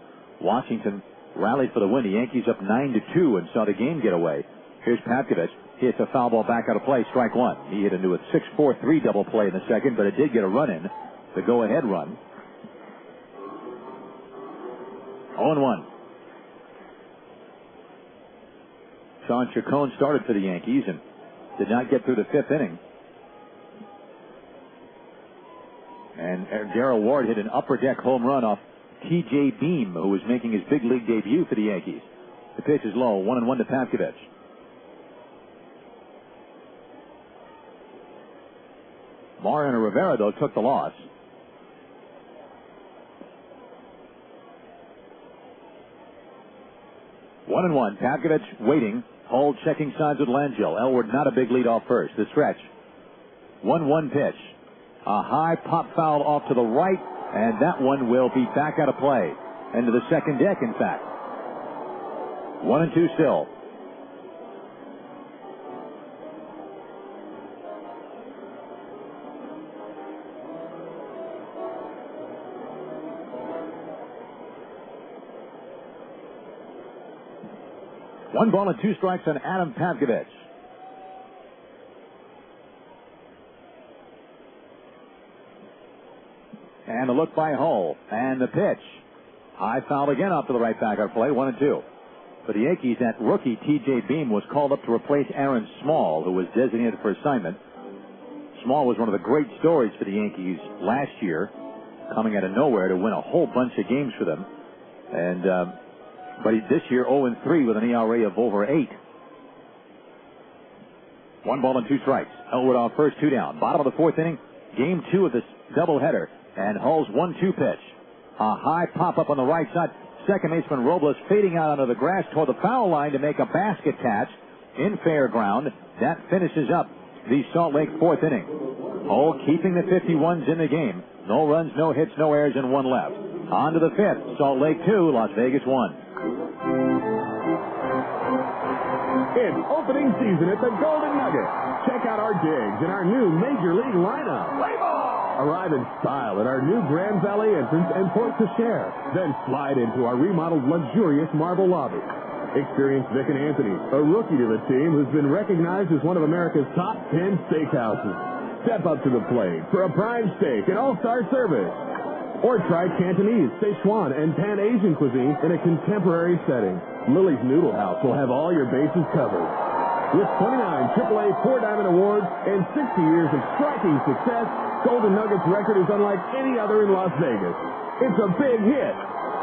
Washington rallied for the win. The Yankees up 9-2 and saw the game get away. Here's Pavkovich. Hits a foul ball back out of play, strike one. He hit into a 6-4-3 double play in the second, but it did get a run in, the go-ahead run. 0-1. Sean Chacon started for the Yankees and did not get through the fifth inning. And Darrell Ward hit an upper deck home run off T.J. Beam, who was making his big league debut for the Yankees. The pitch is low, 1-1 to Pavkovich. Mariano Rivera, though, took the loss. One and one. Pavkovich waiting. Hull checking sides with Langell. Elwood not a big lead off first. The stretch. 1-1 pitch. A high pop foul off to the right, and that one will be back out of play. Into the second deck, in fact. 1-2 still. One ball and two strikes on Adam Pavkovich. And a look by Hull. And the pitch. High foul again off to the right back out play. 1-2. For the Yankees, that rookie T.J. Beam was called up to replace Aaron Small, who was designated for assignment. Small was one of the great stories for the Yankees last year, coming out of nowhere to win a whole bunch of games for them. And but this year 0-3 with an ERA of over 8. One ball and two strikes. Elwood off first, two down. Bottom of the fourth inning, game 2 of this doubleheader. And Hull's 1-2 pitch. A high pop-up on the right side. Second baseman Robles fading out onto the grass toward the foul line to make a basket catch in fair ground. That finishes up the Salt Lake fourth inning. Hull keeping the 51s in the game. No runs, no hits, no errors, and one left. On to the fifth. Salt Lake 2, Las Vegas 1. It's opening season at the Golden Nugget. Check out our digs and our new Major League lineup. Play ball! Arrive in style at our new Grand Valley entrance and Port Cochere. Then slide into our remodeled luxurious marble lobby. Experience Vic and Anthony, a rookie to the team who's been recognized as one of America's top 10 steakhouses. Step up to the plate for a prime steak and all-star service. Or try Cantonese, Sichuan, and Pan-Asian cuisine in a contemporary setting. Lily's Noodle House will have all your bases covered. With 29 AAA four-diamond awards and 60 years of striking success, Golden Nuggets record is unlike any other in Las Vegas. It's a big hit.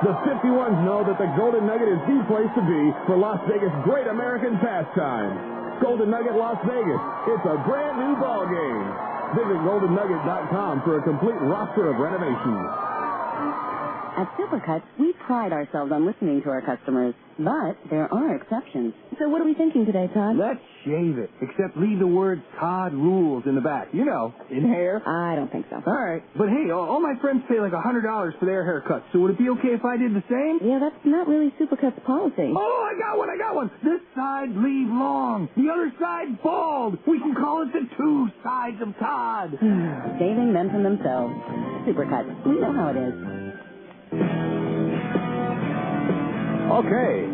The 51s know that the Golden Nugget is the place to be for Las Vegas' great American pastime. Golden Nugget Las Vegas. It's a brand new ball game. Visit GoldenNugget.com for a complete roster of renovations. At Supercuts, we pride ourselves on listening to our customers, but there are exceptions. So what are we thinking today, Todd? Let's shave it, except leave the words Todd Rules in the back. You know, in hair. I don't think so. All right. But hey, all my friends pay like $100 for their haircuts, so would it be okay if I did the same? Yeah, that's not really Supercuts policy. Oh, I got one. This side leave long, the other side bald. We can call it the two sides of Todd. Saving men from themselves. Supercuts. We know how it is. Okay,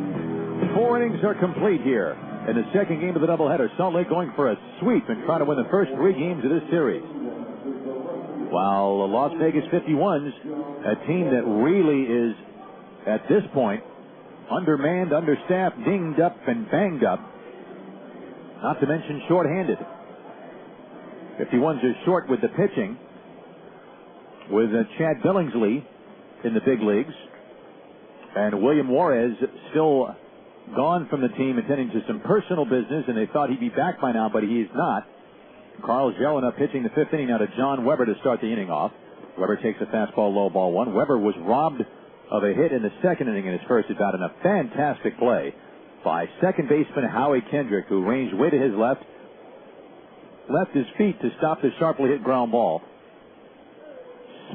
4 innings are complete here in the second game of the doubleheader. Salt Lake going for a sweep and trying to win the first 3 games of this series. While the Las Vegas 51s, a team that really is, at this point, undermanned, understaffed, dinged up, and banged up, not to mention shorthanded. 51s are short with the pitching, with Chad Billingsley in the big leagues, and William Juarez still gone from the team attending to some personal business, and they thought he'd be back by now, but he is not. Karl Gelinas pitching the fifth inning now to John Weber to start the inning off. Weber takes a fastball low, ball one. Weber was robbed of a hit in the second inning in his first at bat, and a fantastic play by second baseman Howie Kendrick, who ranged way to his left his feet to stop the sharply hit ground ball,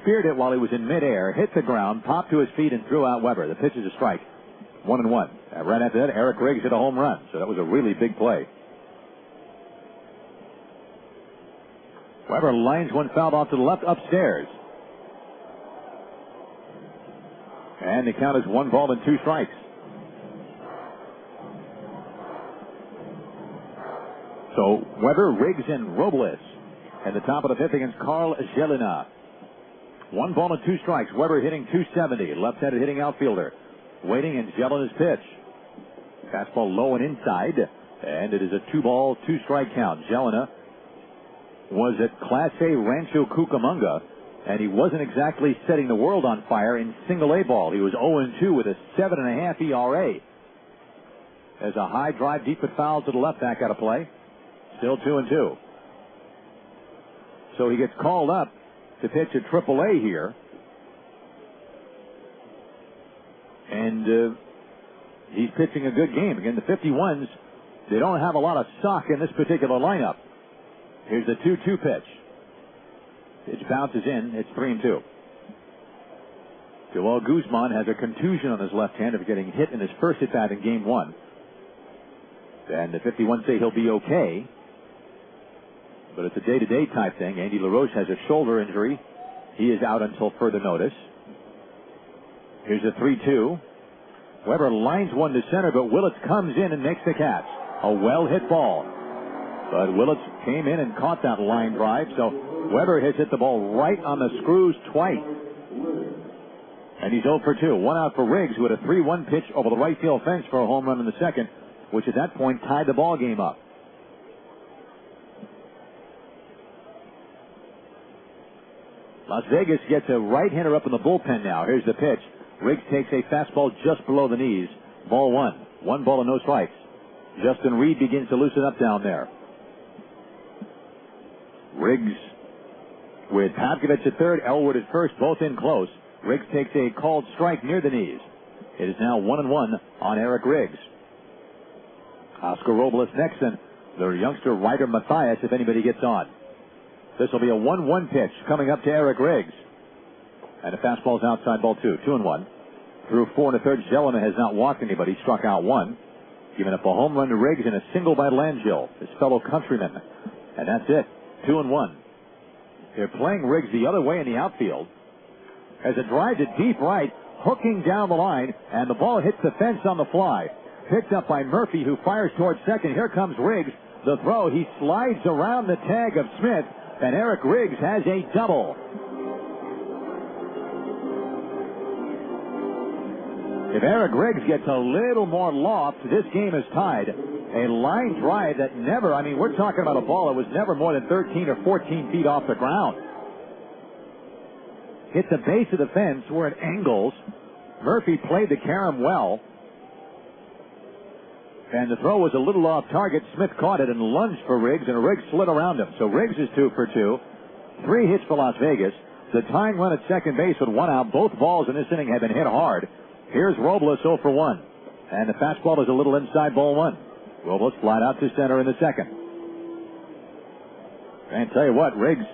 speared it while he was in midair, hit the ground, popped to his feet, and threw out Weber. The pitch is a strike. 1-1. Right after that, Eric Riggs hit a home run, so that was a really big play. Weber lines one foul off to the left upstairs. And the count is 1-2 strikes. So Weber, Riggs, and Robles at the top of the fifth against Karl Gelinas. 1-2 strikes. Weber hitting .270. Left-handed hitting outfielder. Waiting in Gelinas' pitch. Fastball low and inside. And it is a 2-2 strike count. Gelinas was at Class A Rancho Cucamonga, and he wasn't exactly setting the world on fire in single A ball. He was 0-2 with a 7.5 ERA. As a high drive deep at foul to the left back out of play. Still 2-2. So he gets called up to pitch at AAA here. And he's pitching a good game. Again, the 51s, they don't have a lot of stock in this particular lineup. Here's the 2-2 pitch. Pitch bounces in. It's 3-2. Joel Guzman has a contusion on his left hand of getting hit in his first at bat in game one. And the 51 say he'll be okay. But it's a day-to-day type thing. Andy LaRoche has a shoulder injury. He is out until further notice. Here's a 3-2. Weber lines one to center, but Willits comes in and makes the catch. A well-hit ball. But Willits came in and caught that line drive, so Weber has hit the ball right on the screws twice. And he's 0 for 2. One out for Riggs, who had a 3-1 pitch over the right field fence for a home run in the second, which at that point tied the ball game up. Las Vegas gets a right-hander up in the bullpen now. Here's the pitch. Riggs takes a fastball just below the knees. Ball one. 1 and no strikes. Justin Reed begins to loosen up down there. Riggs with Pavkovich at third, Elwood at first, both in close. Riggs takes a called strike near the knees. It is now 1-1 on Eric Riggs. Oscar Robles next, and the youngster Ryder Mathias if anybody gets on. This will be a 1-1 pitch coming up to Eric Riggs. And the fastball's outside, ball 2. 2-1. Through 4 1/3, Gelinas has not walked anybody. Struck out 1. Giving up a home run to Riggs and a single by Langell, his fellow countryman. And that's it. 2-1. They're playing Riggs the other way in the outfield. As a drive to deep right, hooking down the line, and the ball hits the fence on the fly. Picked up by Murphy, who fires towards second. Here comes Riggs. The throw. He slides around the tag of Smith, and Eric Riggs has a double. If Eric Riggs gets a little more loft, this game is tied. A line drive that never, we're talking about a ball that was never more than 13 or 14 feet off the ground. Hit the base of the fence where it angles. Murphy played the carom well. And the throw was a little off target. Smith caught it and lunged for Riggs, and Riggs slid around him. So Riggs is 2 for 2. 3 hits for Las Vegas. The tying run at second base with 1 out. Both balls in this inning have been hit hard. Here's Robles 0 for 1. And the fastball is a little inside, ball 1. Robles flat out to center in the second. And tell you what, Riggs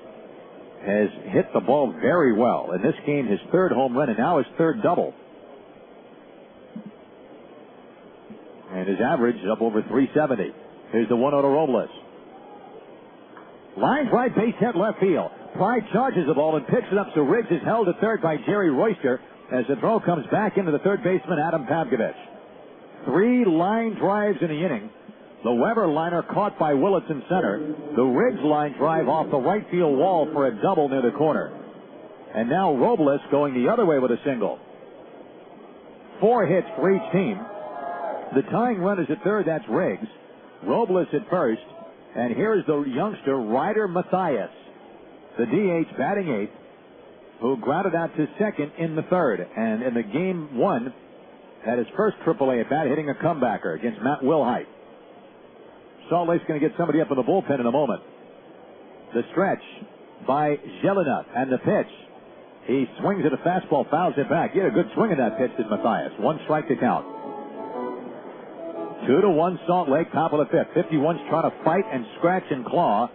has hit the ball very well. In this game, his 3rd home run and now his 3rd double. And his average is up over 370. Here's the 1-0 to Robles. Line drive, base hit left field. Pride charges the ball and picks it up, so Riggs is held at third by Jerry Royster as the throw comes back into the third baseman, Adam Pavkovich. 3 line drives in the inning. The Weber liner caught by Willits in center. The Riggs line drive off the right field wall for a double near the corner. And now Robles going the other way with a single. 4 hits for each team. The tying run is at third. That's Riggs. Robles at first. And here's the youngster, Ryder Mathias, the DH batting 8th, who grounded out to second in the third. And in the game 1, had his first AAA at bat, hitting a comebacker against Matt Wilhite. Salt Lake's going to get somebody up in the bullpen in a moment. The stretch by Gelinas, and the pitch. He swings at a fastball, fouls it back. He had a good swing at that pitch, did Matthias. 1 strike to count. 2-1 Salt Lake, top of the 5th. 51's trying to fight and scratch and claw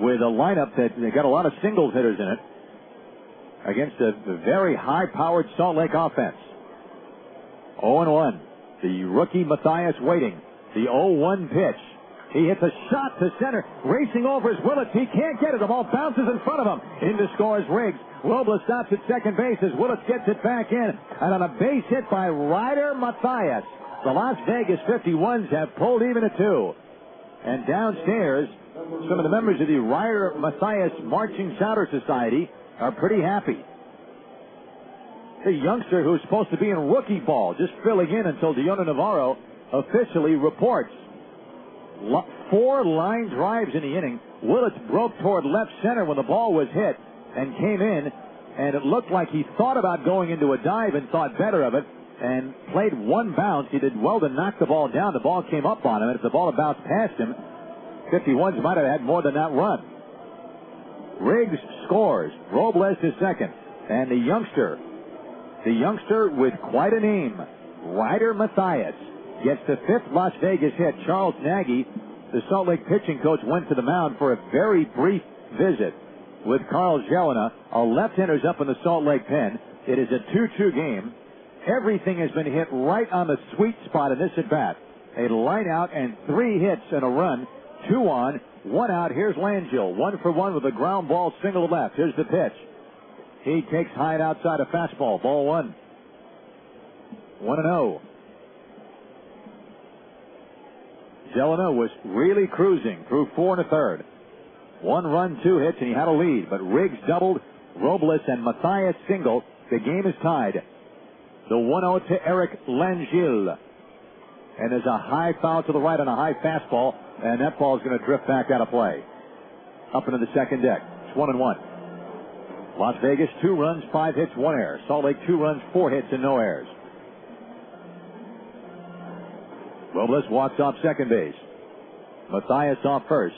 with a lineup that they got a lot of singles hitters in it against a very high-powered Salt Lake offense. 0-1. The rookie Matthias waiting. The 0-1 pitch. He hits a shot to center. Racing over is Willits. He can't get it. The ball bounces in front of him. In to score is Riggs. Robles stops at second base as Willits gets it back in. And on a base hit by Ryder Matthias, the Las Vegas 51s have pulled even at 2. And downstairs, some of the members of the Ryder Matthias Marching Souter Society are pretty happy. The youngster who's supposed to be in rookie ball, just filling in until Deona Navarro officially reports. 4 line drives in the inning. Willits broke toward left center when the ball was hit and came in, and it looked like he thought about going into a dive and thought better of it and played 1 bounce. He did well to knock the ball down. The ball came up on him, and if the ball had bounced past him, 51s might have had more than that run. Riggs scores. Robles is second. And the youngster with quite a name, Ryder Matthias, gets the 5th Las Vegas hit. Charles Nagy, the Salt Lake pitching coach, went to the mound for a very brief visit with Karl Gelinas. A left-hander's up in the Salt Lake pen. It is a 2-2 game. Everything has been hit right on the sweet spot in this at-bat. A line out and 3 hits and a run. 2 on, 1 out. Here's Langell. 1 for 1 with a ground ball single to left. Here's the pitch. He takes high and outside a fastball. Ball 1. 1-0. Gelinas was really cruising through 4 1/3. 1 run, 2 hits, and he had a lead. But Riggs doubled, Robles and Matthias singled. The game is tied. The 1-0 to Eric Langell. And there's a high foul to the right on a high fastball, and that ball is going to drift back out of play. Up into the second deck. It's 1-1. Las Vegas, 2 runs, 5 hits, 1 error. Salt Lake, 2 runs, 4 hits, and no errors. Robles walks off second base. Matthias off first.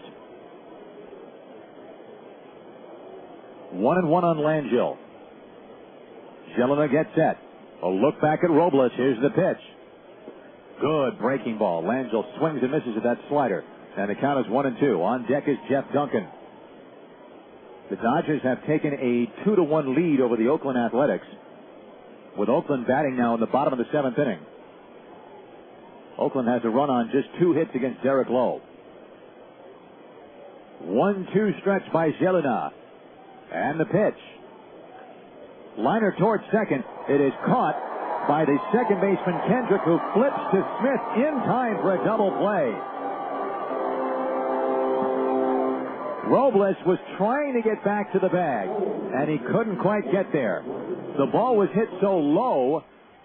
1-1 on Langell. Gelinas gets set. A look back at Robles. Here's the pitch. Good breaking ball. Langell swings and misses at that slider. And the count is 1-2. On deck is Jeff Duncan. The Dodgers have taken a 2-1 lead over the Oakland Athletics, with Oakland batting now in the bottom of the 7th inning. Oakland has a run on just 2 hits against Derek Lowe. 1-2 stretch by Gelinas. And the pitch. Liner towards second. It is caught by the second baseman Kendrick, who flips to Smith in time for a double play. Robles was trying to get back to the bag, and he couldn't quite get there. The ball was hit so low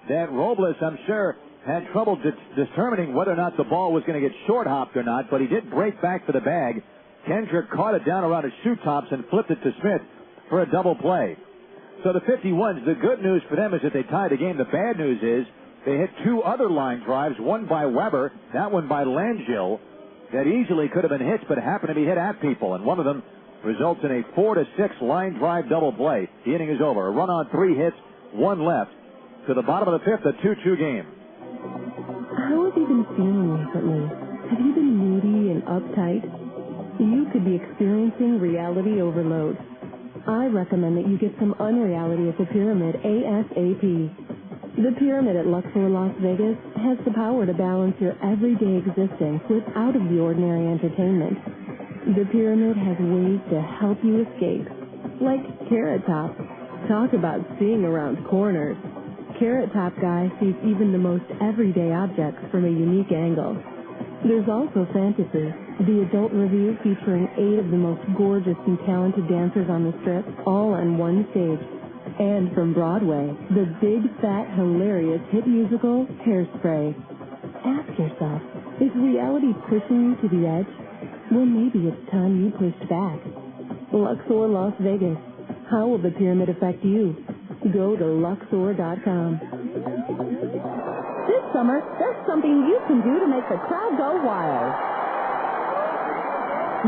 that Robles, I'm sure, had trouble determining whether or not the ball was going to get short-hopped or not, but he did break back for the bag. Kendrick caught it down around his shoe tops and flipped it to Smith for a double play. So the 51s, the good news for them is that they tied the game. The bad news is they hit 2 other line drives, one by Weber, that one by Langell, that easily could have been hits but happened to be hit at people, and one of them results in a 4-6 line drive double play. The inning is over. A run on 3 hits, 1 left. To the bottom of the 5th, a 2-2 game. How have you been feeling recently? Have you been moody and uptight? You could be experiencing reality overload. I recommend that you get some unreality at the Pyramid ASAP. The Pyramid at Luxor, Las Vegas has the power to balance your everyday existence with out-of-the-ordinary entertainment. The Pyramid has ways to help you escape, like Carrot Top. Talk about seeing around corners. Carrot Top guy sees even the most everyday objects from a unique angle. There's also Fantasy, the adult review featuring 8 of the most gorgeous and talented dancers on the strip, all on one stage. And from Broadway, the big, fat, hilarious hit musical, Hairspray. Ask yourself, is reality pushing you to the edge? Well, maybe it's time you pushed back. Luxor, Las Vegas. How will the Pyramid affect you? Go to Luxor.com. This summer, there's something you can do to make the crowd go wild.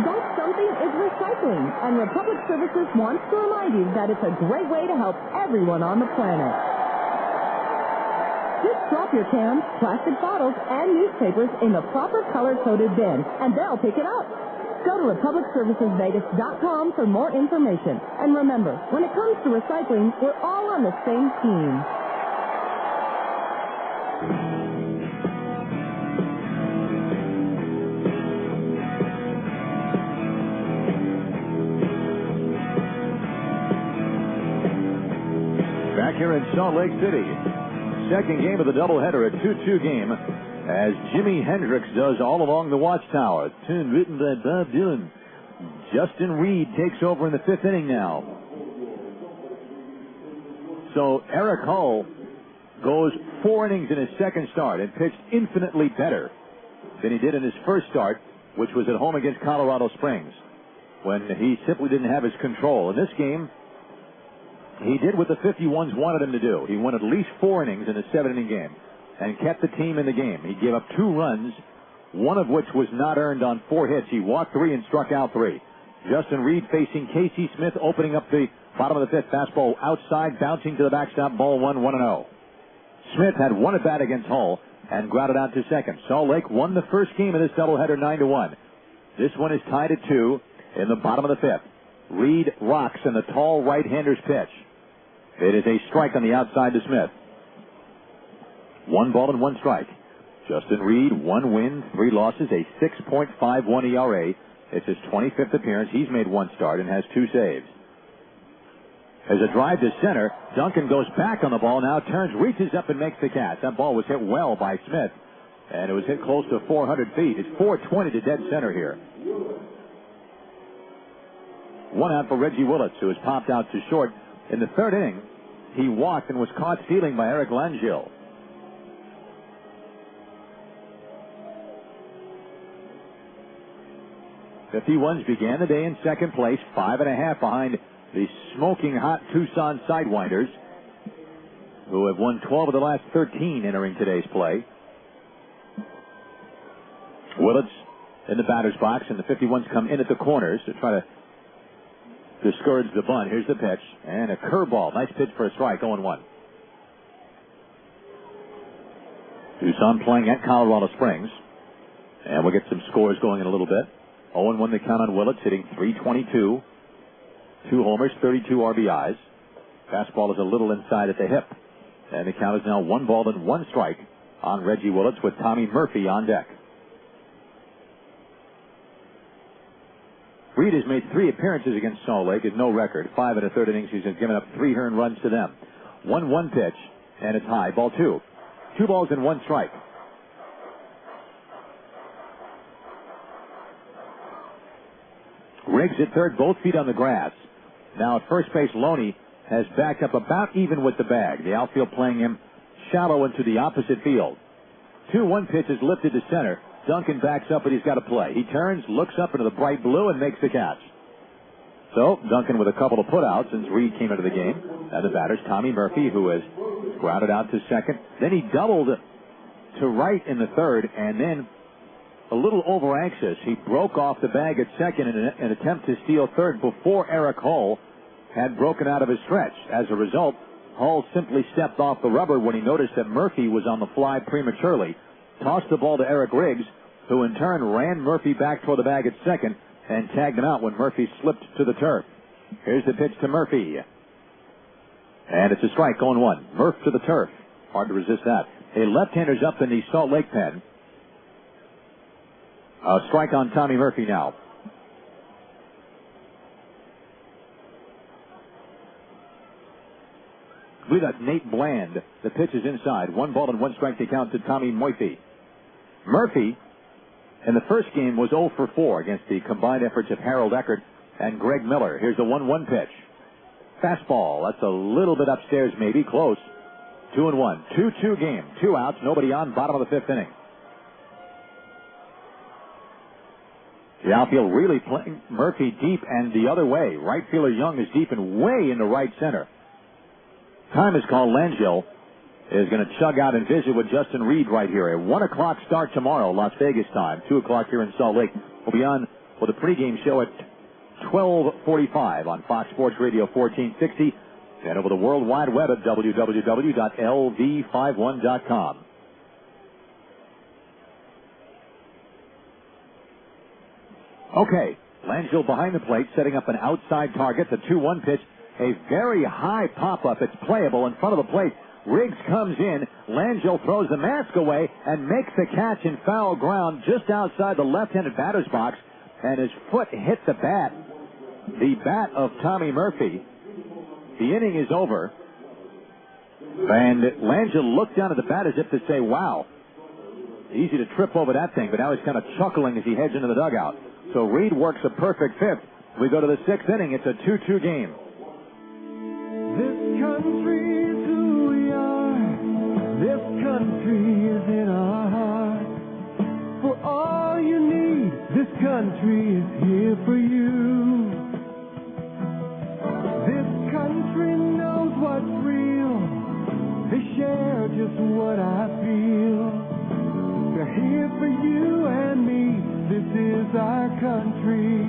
That something is recycling, and Republic Services wants to remind you that it's a great way to help everyone on the planet. Just drop your cans, plastic bottles, and newspapers in the proper color-coded bin, and they'll pick it up. Go to RepublicServicesVegas.com for more information. And remember, when it comes to recycling, we're all on the same team. Back here in Salt Lake City, second game of the doubleheader, a 2-2 game, as Jimi Hendrix does All Along the Watchtower. Tune written by Bob Dylan. Justin Reed takes over in the fifth inning now. So Eric Hull goes 4 innings in his second start and pitched infinitely better than he did in his first start, which was at home against Colorado Springs, when he simply didn't have his control. In this game, he did what the 51s wanted him to do. He won at least 4 innings in a 7-inning game and kept the team in the game. He gave up 2 runs, one of which was not earned on 4 hits. He walked 3 and struck out 3. Justin Reed facing Casey Smith, opening up the bottom of the fifth. Fastball outside, bouncing to the backstop. Ball 1-0. Smith had 1 at bat against Hull and grounded out to second. Salt Lake won the first game of this doubleheader 9-1. This one is tied at 2 in the bottom of the fifth. Reed rocks in the tall right-hander's pitch. It is a strike on the outside to Smith. 1 ball and 1 strike. Justin Reed, 1 win, 3 losses, a 6.51 ERA. It's his 25th appearance. He's made 1 start and has 2 saves. As a drive to center, Duncan goes back on the ball now, turns, reaches up and makes the catch. That ball was hit well by Smith, and it was hit close to 400 feet. It's 420 to dead center here. 1 out for Reggie Willits, who has popped out to short. In the third inning, he walked and was caught stealing by Eric Langille. The 51s began the day in second place, 5.5 behind the smoking hot Tucson Sidewinders, who have won 12 of the last 13 entering today's play. Willits in the batter's box, and the 51s come in at the corners to try to discourage the bunt. Here's the pitch, and a curveball. Nice pitch for a strike, 0-1. Tucson playing at Colorado Springs, and we'll get some scores going in a little bit. 0-1 the count on Willits, hitting .322. 2 homers, 32 RBIs. Fastball is a little inside at the hip. And the count is now 1 ball and 1 strike on Reggie Willits, with Tommy Murphy on deck. Reed has made 3 appearances against Salt Lake, is no record. 5 in the third innings. He's given up 3 earned runs to them. 1-1 pitch, and it's high. Ball 2. 2 balls and 1 strike. Riggs at third, both feet on the grass. Now at first base, Loney has backed up about even with the bag. The outfield playing him shallow into the opposite field. 2-1 pitch is lifted to center. Duncan backs up, but he's got to play. He turns, looks up into the bright blue, and makes the catch. So Duncan with a couple of putouts since Reed came into the game. And the batter's Tommy Murphy, who has grounded out to second. Then he doubled to right in the third, and then a little over-anxious, he broke off the bag at second in an attempt to steal third before Eric Hull had broken out of his stretch. As a result, Hull simply stepped off the rubber when he noticed that Murphy was on the fly prematurely, tossed the ball to Eric Riggs, who in turn ran Murphy back toward the bag at second and tagged him out when Murphy slipped to the turf. Here's the pitch to Murphy. And it's a strike, 0-1. Murph to the turf. Hard to resist that. A left-hander's up in the Salt Lake pen. A strike on Tommy Murphy now. I believe that's Nate Bland. The pitch is inside. 1 ball and 1 strike to count to Tommy Murphy. Murphy, in the first game, was 0 for 4 against the combined efforts of Harold Eckert and Greg Miller. Here's the 1-1 pitch. Fastball. That's a little bit upstairs, maybe. Close. 2-1. 2-2 game. 2 outs. Nobody on. Bottom of the 5th inning. The outfield really playing Murphy deep and the other way. Right fielder Young is deep and way into right center. time is called. Langell is going to chug out and visit with Justin Reed right here. A 1 o'clock start tomorrow, Las Vegas time. 2 o'clock here in Salt Lake. We'll be on with a pregame show at 12:45 on Fox Sports Radio 1460 and over the World Wide Web at www.lv51.com. Okay, Langell behind the plate, setting up an outside target. The 2-1 pitch, a very high pop-up. It's playable in front of the plate. Riggs comes in. Langell throws the mask away and makes the catch in foul ground just outside the left-handed batter's box, and his foot hit the bat of Tommy Murphy. The inning is over, and Langell looked down at the bat as if to say, wow, easy to trip over that thing, but now he's kind of chuckling as he heads into the dugout. So Reed works a perfect fifth. We go to the 6th inning. It's a 2-2 game. This country is who we are. This country is in our heart. For all you need, this country is here for you. This country knows what's real. They share just what I feel. They're here for you and me. This is our country.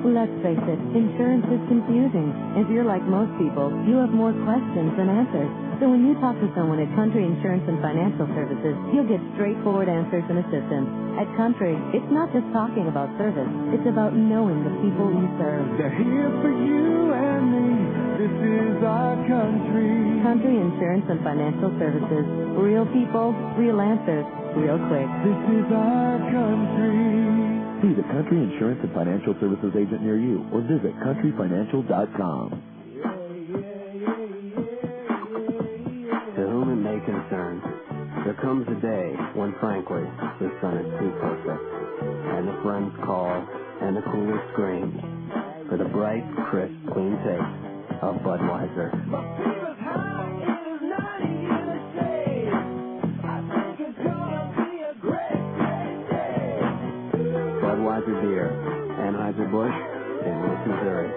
Let's face it, insurance is confusing. If you're like most people, you have more questions than answers. So when you talk to someone at Country Insurance and Financial Services, you'll get straightforward answers and assistance. At Country, it's not just talking about service. It's about knowing the people you serve. They're here for you and me. This is our country. Country Insurance and Financial Services. Real people, real answers, real quick. This is our country. See the Country Insurance and Financial Services agent near you or visit countryfinancial.com. To whom it may concern, there comes a day when, frankly, the sun is too perfect, and the friends call, and the cooler screams for the bright, crisp, clean taste of Budweiser. Budweiser beer, Anheuser-Busch, St. Louis, Missouri.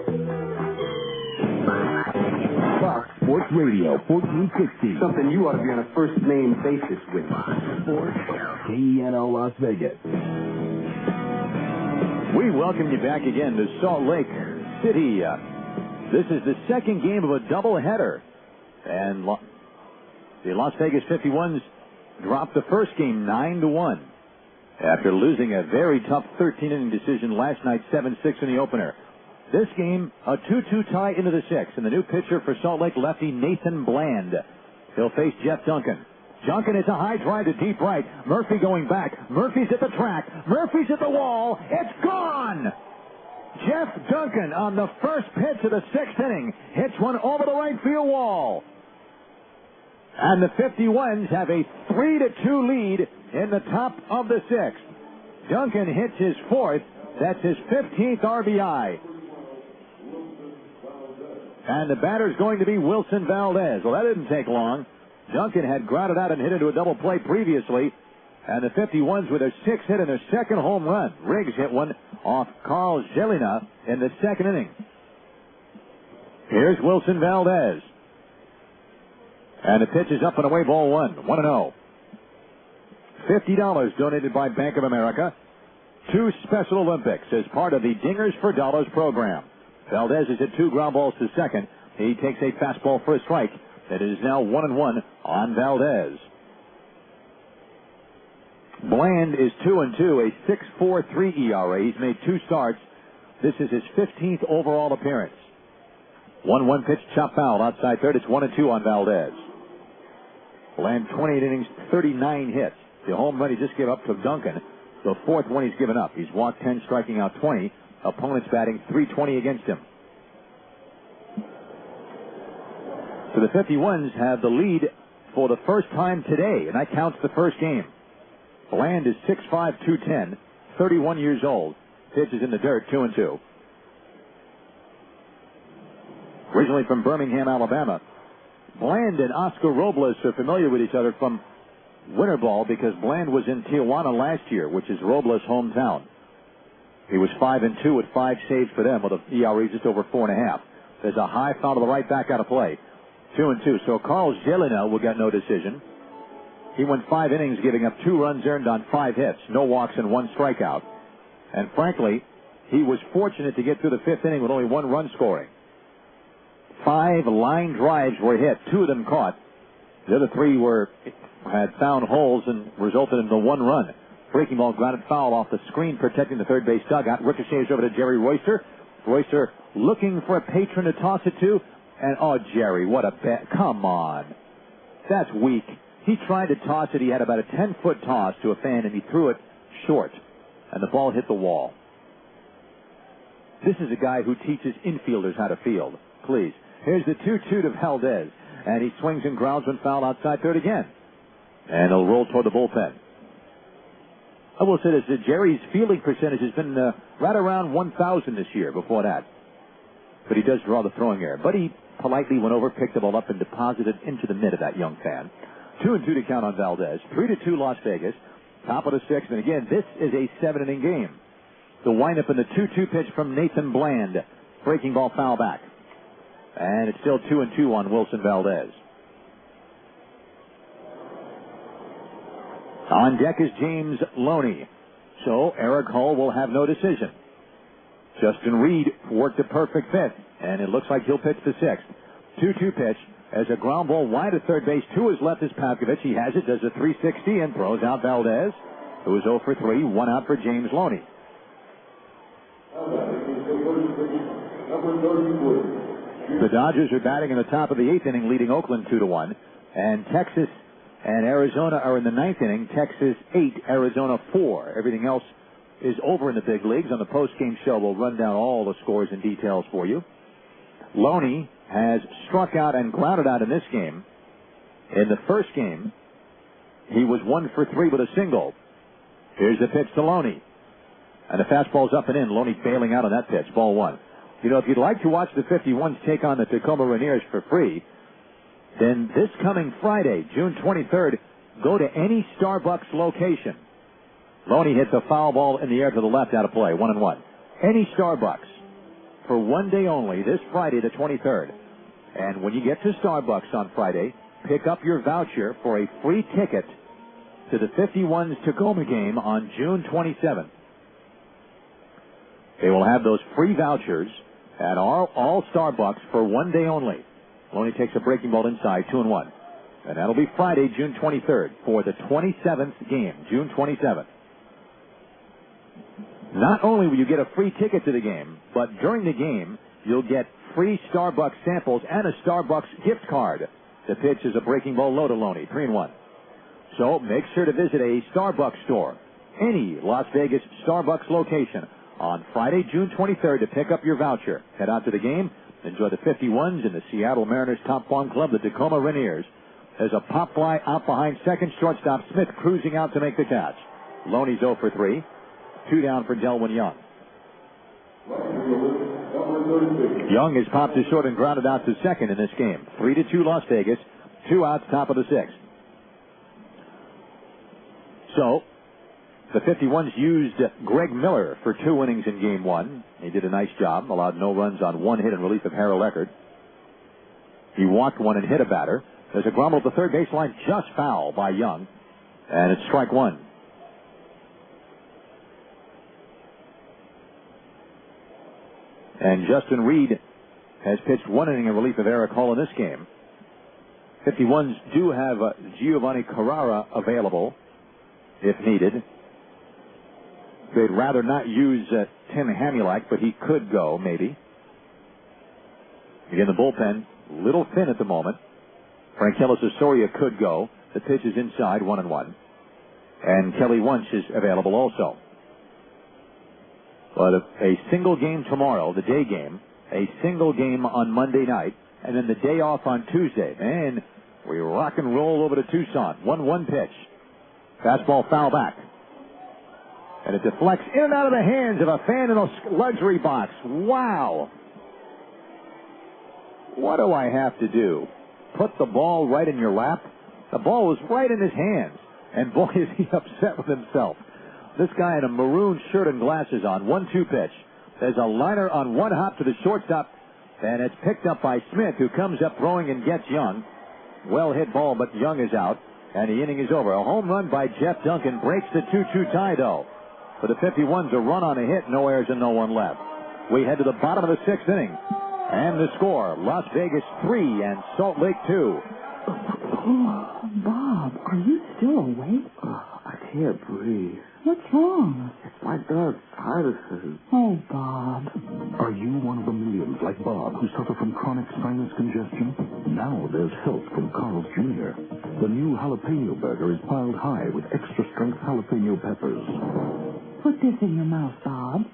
Fox Sports Radio 1460. Something you ought to be on a first-name basis with. Sports, KENO Las Vegas. We welcome you back again to Salt Lake City. This is the second game of a doubleheader. And the Las Vegas 51s dropped the first game 9-1 after losing a very tough 13-inning decision last night, 7-6 in the opener. This game, a 2-2 tie into the 6th, and the new pitcher for Salt Lake, lefty Nathan Bland. He'll face Jeff Duncan. Duncan is a high drive to deep right. Murphy going back. Murphy's at the track. Murphy's at the wall. It's gone! Jeff Duncan on the first pitch of the 6th inning hits one over the right field wall. And the 51s have a 3-2 lead in the top of the 6th. Duncan hits his 4th. That's his 15th RBI. And the batter's going to be Wilson Valdez. Well, that didn't take long. Duncan had grounded out and hit into a double play previously. And the 51s with their 6th hit and their second home run. Riggs hit one off Karl Gelinas in the 2nd inning. Here's Wilson Valdez. And the pitch is up and away, ball 1-0. $50 donated by Bank of America to Special Olympics as part of the Dingers for Dollars program. Valdez is hit 2 ground balls to second. He takes a fastball for a strike. It is now 1-1 on Valdez. Bland is 2-2, a 6.43 ERA. He's made 2 starts. This is his 15th overall appearance. 1-1 pitch, chop foul outside third. It's 1-2 on Valdez. Bland 28 innings, 39 hits. The home run he just gave up to Duncan. The 4th one he's given up. He's walked 10, striking out 20. Opponents batting .320 against him. So the 51s have the lead for the first time today, and that counts the first game. Bland is 6'5", 210, 31 years old. Pitches in the dirt, 2-2. Originally from Birmingham, Alabama. Bland and Oscar Robles are familiar with each other from winter ball because Bland was in Tijuana last year, which is Robles' hometown. He was 5-2 with 5 saves for them with an ERA just over 4.5. There's a high foul to the right back out of play. 2-2. So Karl Gelinas will get no decision. He went 5 innings, giving up 2 runs earned on 5 hits, no walks and 1 strikeout. And frankly, he was fortunate to get through the 5th inning with only 1 run scoring. 5 line drives were hit, 2 of them caught. The other 3 had found holes and resulted in the 1 run. Breaking ball grounded foul off the screen, protecting the third base dugout. Ricochets over to Jerry Royster. Royster looking for a patron to toss it to. And, oh, Jerry, what a bet. Come on. That's weak. He tried to toss it. He had about a 10-foot toss to a fan, and he threw it short. And the ball hit the wall. This is a guy who teaches infielders how to field. Please. Here's the 2-2 to Valdez. And he swings and grounds when fouled outside third again. And he'll roll toward the bullpen. I will say this, that Jerry's fielding percentage has been right around 1,000 this year before that. But he does draw the throwing error. But he politely went over, picked the ball up, and deposited into the mid of that young fan. 2-2 to count on Valdez. 3-2 Las Vegas. Top of the 6th. And again, this is a 7-inning game. The windup in the 2-2 pitch from Nathan Bland. Breaking ball foul back. And it's still 2-2 on Wilson Valdez. On deck is James Loney. So Eric Hull will have no decision. Justin Reed worked a perfect 5th, and it looks like he'll pitch the 6th. 2-2 pitch as a ground ball wide at third base. To his left is Pavkovich. He has it, does a 360, and throws out Valdez, who is 0 for 3. 1 out for James Loney. The Dodgers are batting in the top of the 8th inning, leading Oakland 2-1. And Texas and Arizona are in the 9th inning. Texas 8, Arizona 4. Everything else is over in the big leagues. On the post-game show, we'll run down all the scores and details for you. Loney has struck out and grounded out in this game. In the first game, he was 1 for 3 with a single. Here's the pitch to Loney. And the fastball's up and in. Loney bailing out on that pitch. Ball 1. You know, if you'd like to watch the 51s take on the Tacoma Rainiers for free, then this coming Friday, June 23rd, go to any Starbucks location. Loney hits a foul ball in the air to the left out of play, 1-1. Any Starbucks for one day only, this Friday the 23rd. And when you get to Starbucks on Friday, pick up your voucher for a free ticket to the 51's Tacoma game on June 27th. They will have those free vouchers at all Starbucks for one day only. Loney takes a breaking ball inside, 2-1. And that'll be Friday, June 23rd, for the 27th game, June 27th. Not only will you get a free ticket to the game, but during the game, you'll get free Starbucks samples and a Starbucks gift card. The pitch is a breaking ball low to Loney, 3-1. So make sure to visit a Starbucks store, any Las Vegas Starbucks location, on Friday, June 23rd, to pick up your voucher. Head out to the game, enjoy the 51s and the Seattle Mariners Top Farm Club, the Tacoma Rainiers. There's a pop fly out behind second, shortstop Smith cruising out to make the catch. Loney's 0 for 3. 2 down for Delwyn Young. Young is popped to short and grounded out to second in this game. 3-2 Las Vegas. 2 outs, top of the 6th. So, the 51s used Greg Miller for 2 innings in Game 1. He did a nice job, allowed no runs on 1 hit in relief of Harold Eckert. He walked 1 and hit a batter. There's a grumble at the third baseline, just foul by Young, and it's strike 1. And Justin Reed has pitched 1 inning in relief of Eric Hull in this game. 51s do have Giovanni Carrara available if needed. They'd rather not use Tim Hamulak, but he could go, maybe. Again, the bullpen, little thin at the moment. Frankelis Osorio could go. The pitch is inside, 1-1. And Kelly Wunsch is available also. But a single game tomorrow, the day game, a single game on Monday night, and then the day off on Tuesday. Man, we rock and roll over to Tucson. 1-1 pitch. Fastball foul back. And it deflects in and out of the hands of a fan in a luxury box. Wow. What do I have to do? Put the ball right in your lap? The ball was right in his hands. And boy, is he upset with himself. This guy in a maroon shirt and glasses on. 1-2 pitch. There's a liner on 1 hop to the shortstop. And it's picked up by Smith, who comes up throwing and gets Young. Well hit ball, but Young is out. And the inning is over. A home run by Jeff Duncan breaks the 2-2 tie, though. For the 51s, a run on a hit, no errors and no one left. We head to the bottom of the 6th inning. And the score, Las Vegas 3 and Salt Lake 2. Bob, are you still awake? I can't breathe. What's wrong? It's my dog's sinuses. Oh, Bob. Are you one of the millions like Bob who suffer from chronic sinus congestion? Now there's help from Karl Jr. The new jalapeno burger is piled high with extra strength jalapeno peppers. Put this in your mouth, Bob.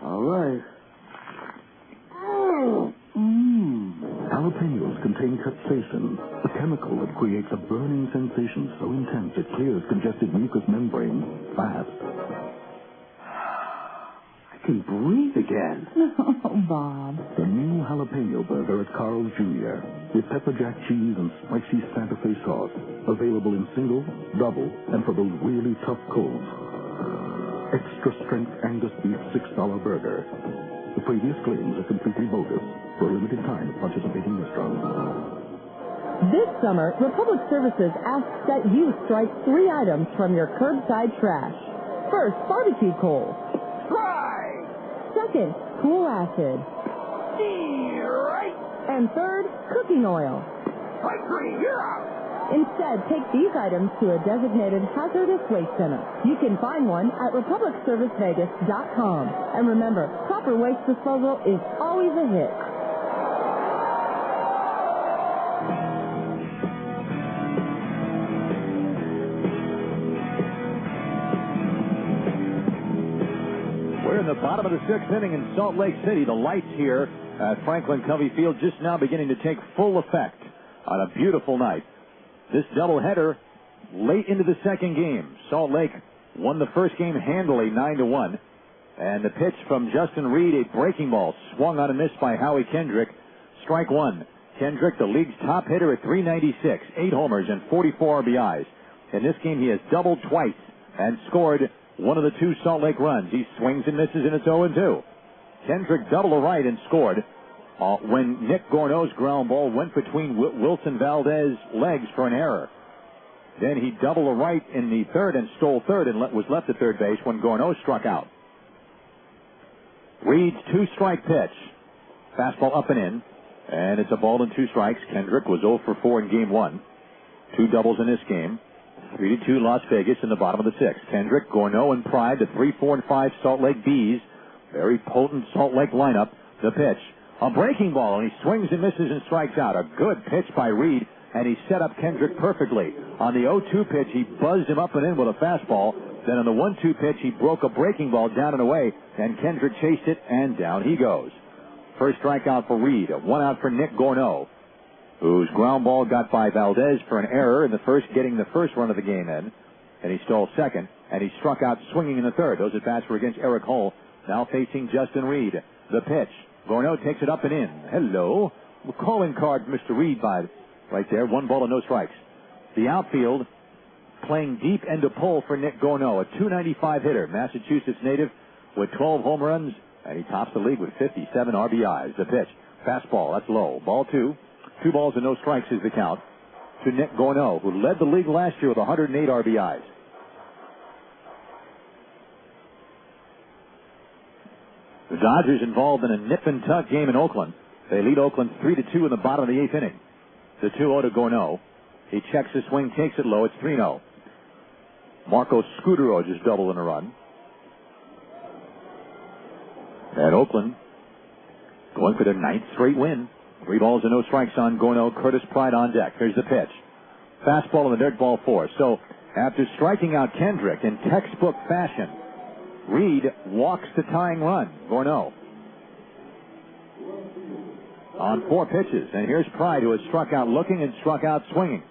All right. Jalapenos contain capsaicin, a chemical that creates a burning sensation so intense it clears congested mucous membranes fast. I can breathe again. Oh, Bob. The new jalapeno burger at Karl Jr. with pepper jack cheese and spicy Santa Fe sauce. Available in single, double, and for those really tough colds. Extra strength Angus beef $6 burger. The previous claims are completely bogus. For a limited time at participating restaurants. This summer, Republic Services asks that you strike 3 items from your curbside trash. First, barbecue coals. Try! Second, cool acid. Right! And third, cooking oil. Pipe green, you're out! Instead, take these items to a designated hazardous waste center. You can find one at RepublicServiceVegas.com. And remember, proper waste disposal is always a hit. We're in the bottom of the 6th inning in Salt Lake City. The lights here at Franklin Covey Field just now beginning to take full effect on a beautiful night. This doubleheader late into the second game. Salt Lake won the first game handily 9-1. And the pitch from Justin Reed, a breaking ball, swung on and missed by Howie Kendrick. Strike one. Kendrick, the league's top hitter at .396, 8 homers and 44 RBIs. In this game, he has doubled twice and scored one of the 2 Salt Lake runs. He swings and misses, and it's 0-2. Kendrick doubled to right and scored when Nick Gorneau's ground ball went between Wilson Valdez's legs for an error. Then he doubled to right in the third and stole third and was left at third base when Gorneau struck out. Reed's 2-strike pitch. Fastball up and in, and it's a ball and 2 strikes. Kendrick was 0 for 4 in game 1. 2 doubles in this game. 3-2 Las Vegas in the bottom of the 6th. Kendrick, Gorneau, and Pride, the 3, 4, and 5 Salt Lake Bees. Very potent Salt Lake lineup. The pitch. A breaking ball, and he swings and misses and strikes out. A good pitch by Reed, and he set up Kendrick perfectly. On the 0-2 pitch, he buzzed him up and in with a fastball. Then on the 1-2 pitch, he broke a breaking ball down and away, and Kendrick chased it, and down he goes. First strikeout for Reed. 1 out for Nick Gorneau, whose ground ball got by Valdez for an error in the first, getting the first run of the game in. And he stole second, and he struck out swinging in the third. Those at bats were against Eric Hull, now facing Justin Reed. The pitch. Gorneau takes it up and in. Hello. Calling card, Mr. Reed, by right there. 1 ball and no strikes. The outfield playing deep end of pull for Nick Gorneau, a .295 hitter, Massachusetts native with 12 home runs, and he tops the league with 57 RBIs. The pitch. Fastball. That's low. Ball 2. 2 balls and no strikes is the count to Nick Gorneau, who led the league last year with 108 RBIs. The Dodgers involved in a nip-and-tuck game in Oakland. They lead Oakland 3-2 in the bottom of the 8th inning. The 2-0 to Gorneau. He checks the swing, takes it low. It's 3-0. Marco Scudero just doubled in a run. And Oakland going for their 9th straight win. 3 balls and no strikes on Gorneau. Curtis Pride on deck. Here's the pitch. Fastball in the dirt, ball 4. So after striking out Kendrick in textbook fashion, Reed walks the tying run. Gorneau on 4 pitches. And here's Pride, who has struck out looking and struck out swinging.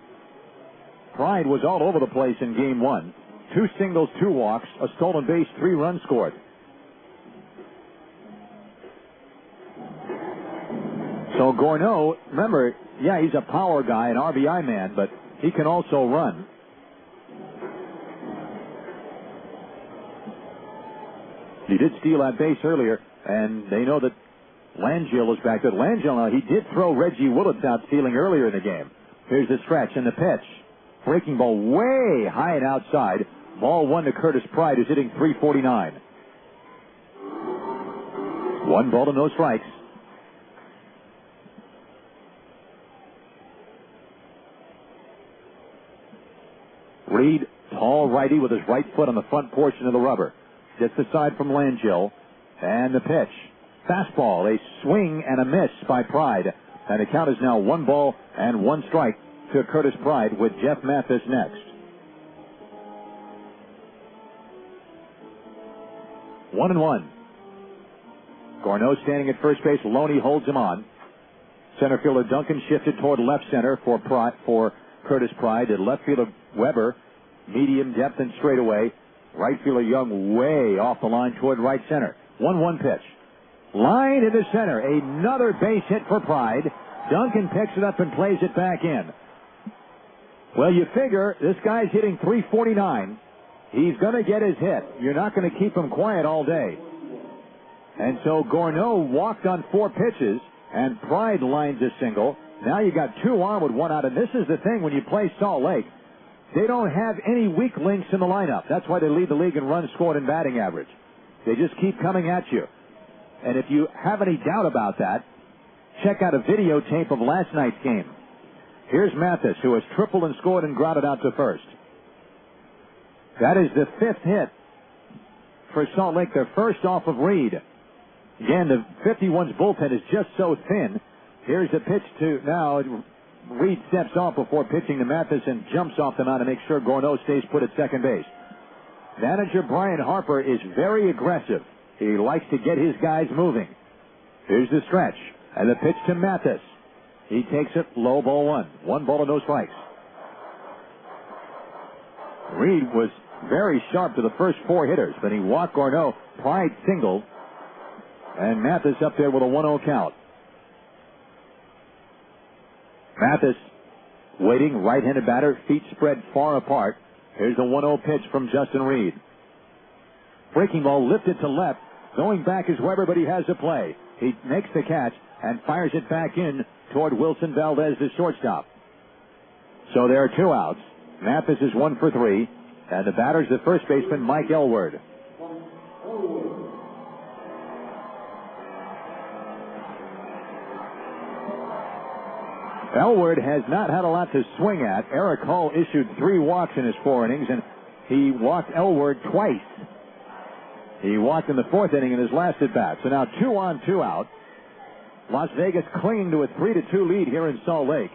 Pride was all over the place in game 1. 2 singles, 2 walks, a stolen base, 3 runs scored. So Gorneau, remember, yeah, he's a power guy, an RBI man, but he can also run. He did steal that base earlier, and they know that Langill is back to Langill. Now, he did throw Reggie Willits out stealing earlier in the game. Here's the stretch and the pitch. Breaking ball way high and outside. Ball 1 to Curtis Pride, who's hitting .349. 1 ball to no strikes. Reed, tall righty with his right foot on the front portion of the rubber. Gets the side from Langill. And the pitch. Fastball, a swing and a miss by Pride. And the count is now 1 ball and 1 strike to Curtis Pride with Jeff Mathis next. 1-1. Gorneau standing at first base. Loney holds him on. Center fielder Duncan shifted toward left center for Curtis Pride. At left fielder Weber, medium depth and straightaway. Right fielder Young way off the line toward right center. 1-1 pitch. Line into center. Another base hit for Pride. Duncan picks it up and plays it back in. Well, you figure this guy's hitting .349. He's going to get his hit. You're not going to keep him quiet all day. And so Gorneau walked on 4 pitches, and Pride lines a single. Now you got 2 on with 1 out, and this is the thing when you play Salt Lake. They don't have any weak links in the lineup. That's why they lead the league in runs scored and batting average. They just keep coming at you. And if you have any doubt about that, check out a videotape of last night's game. Here's Mathis, who has tripled and scored and grounded out to first. That is the 5th hit for Salt Lake, their first off of Reed. Again, the 51's bullpen is just so thin. Here's the pitch to now. Reed steps off before pitching to Mathis and jumps off the mound to make sure Gorneau stays put at second base. Manager Brian Harper is very aggressive. He likes to get his guys moving. Here's the stretch and the pitch to Mathis. He takes it low, ball 1. 1 ball and no strikes. Reed was very sharp to the first 4 hitters, but he walked Gorneau. Pride singled, and Mathis up there with a 1-0 count. Mathis waiting, right-handed batter, feet spread far apart. Here's the 1-0 pitch from Justin Reed. Breaking ball lifted to left. Going back is Weber, but he has a play. He makes the catch and fires it back in toward Wilson Valdez, the shortstop. So there are 2 outs. Mathis is 1 for 3, and the batter's the first baseman, Mike Elward. Elward has not had a lot to swing at. Eric Hull issued 3 walks in his 4 innings, and he walked Elward twice. He walked in the 4th inning in his last at-bat. So now 2 on, 2 out. Las Vegas clinging to a 3-2 lead here in Salt Lake.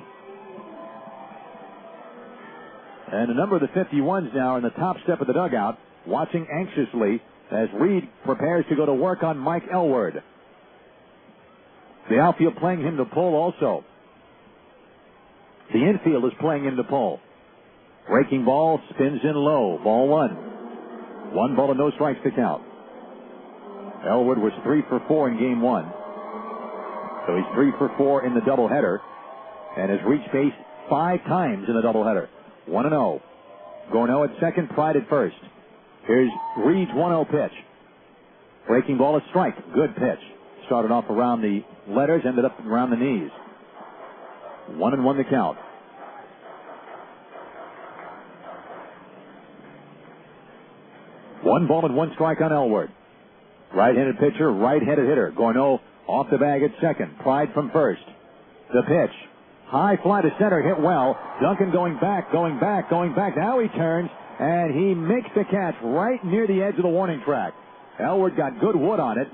And a number of the 51s now in the top step of the dugout, watching anxiously as Reed prepares to go to work on Mike Elward. The outfield playing him to pull also. The infield is playing him to pull. Breaking ball spins in low. Ball 1. 1 ball and no strikes to count. Elward was 3 for 4 in game 1. So he's 3 for 4 in the doubleheader and has reached base 5 times in the doubleheader. 1-0. Gorneau at second, Pride at first. Here's Reed's 1-0 pitch. Breaking ball, a strike. Good pitch. Started off around the letters, ended up around the knees. 1-1 the count. One ball and 1 strike on Elward. Right-handed pitcher, right-handed hitter. Gorneau off the bag at second. Pride from first. The pitch. High fly to center, hit well. Duncan going back. Now he turns, and he makes the catch right near the edge of the warning track. Elward got good wood on it.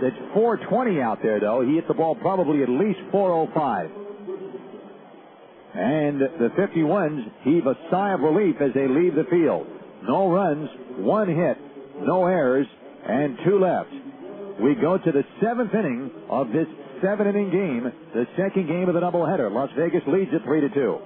It's 420 out there, though. He hit the ball probably at least 405. And the 51s heave a sigh of relief as they leave the field. No runs, 1 hit, no errors, and 2 left. We go to the 7th inning of this 7-inning game, the second game of the doubleheader. Las Vegas leads it 3-2.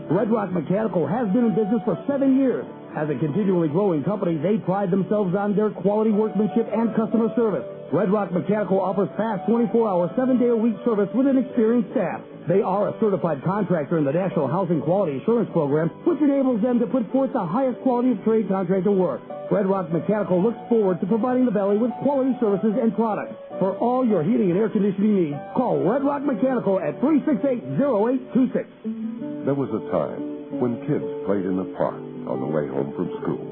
Red Rock Mechanical has been in business for 7 years. As a continually growing company, they pride themselves on their quality workmanship and customer service. Red Rock Mechanical offers fast 24-hour, 7-day-a-week service with an experienced staff. They are a certified contractor in the National Housing Quality Assurance Program, which enables them to put forth the highest quality of trade contractor work. Red Rock Mechanical looks forward to providing the Valley with quality services and products. For all your heating and air conditioning needs, call Red Rock Mechanical at 368-0826. There was a time when kids played in the park on the way home from school,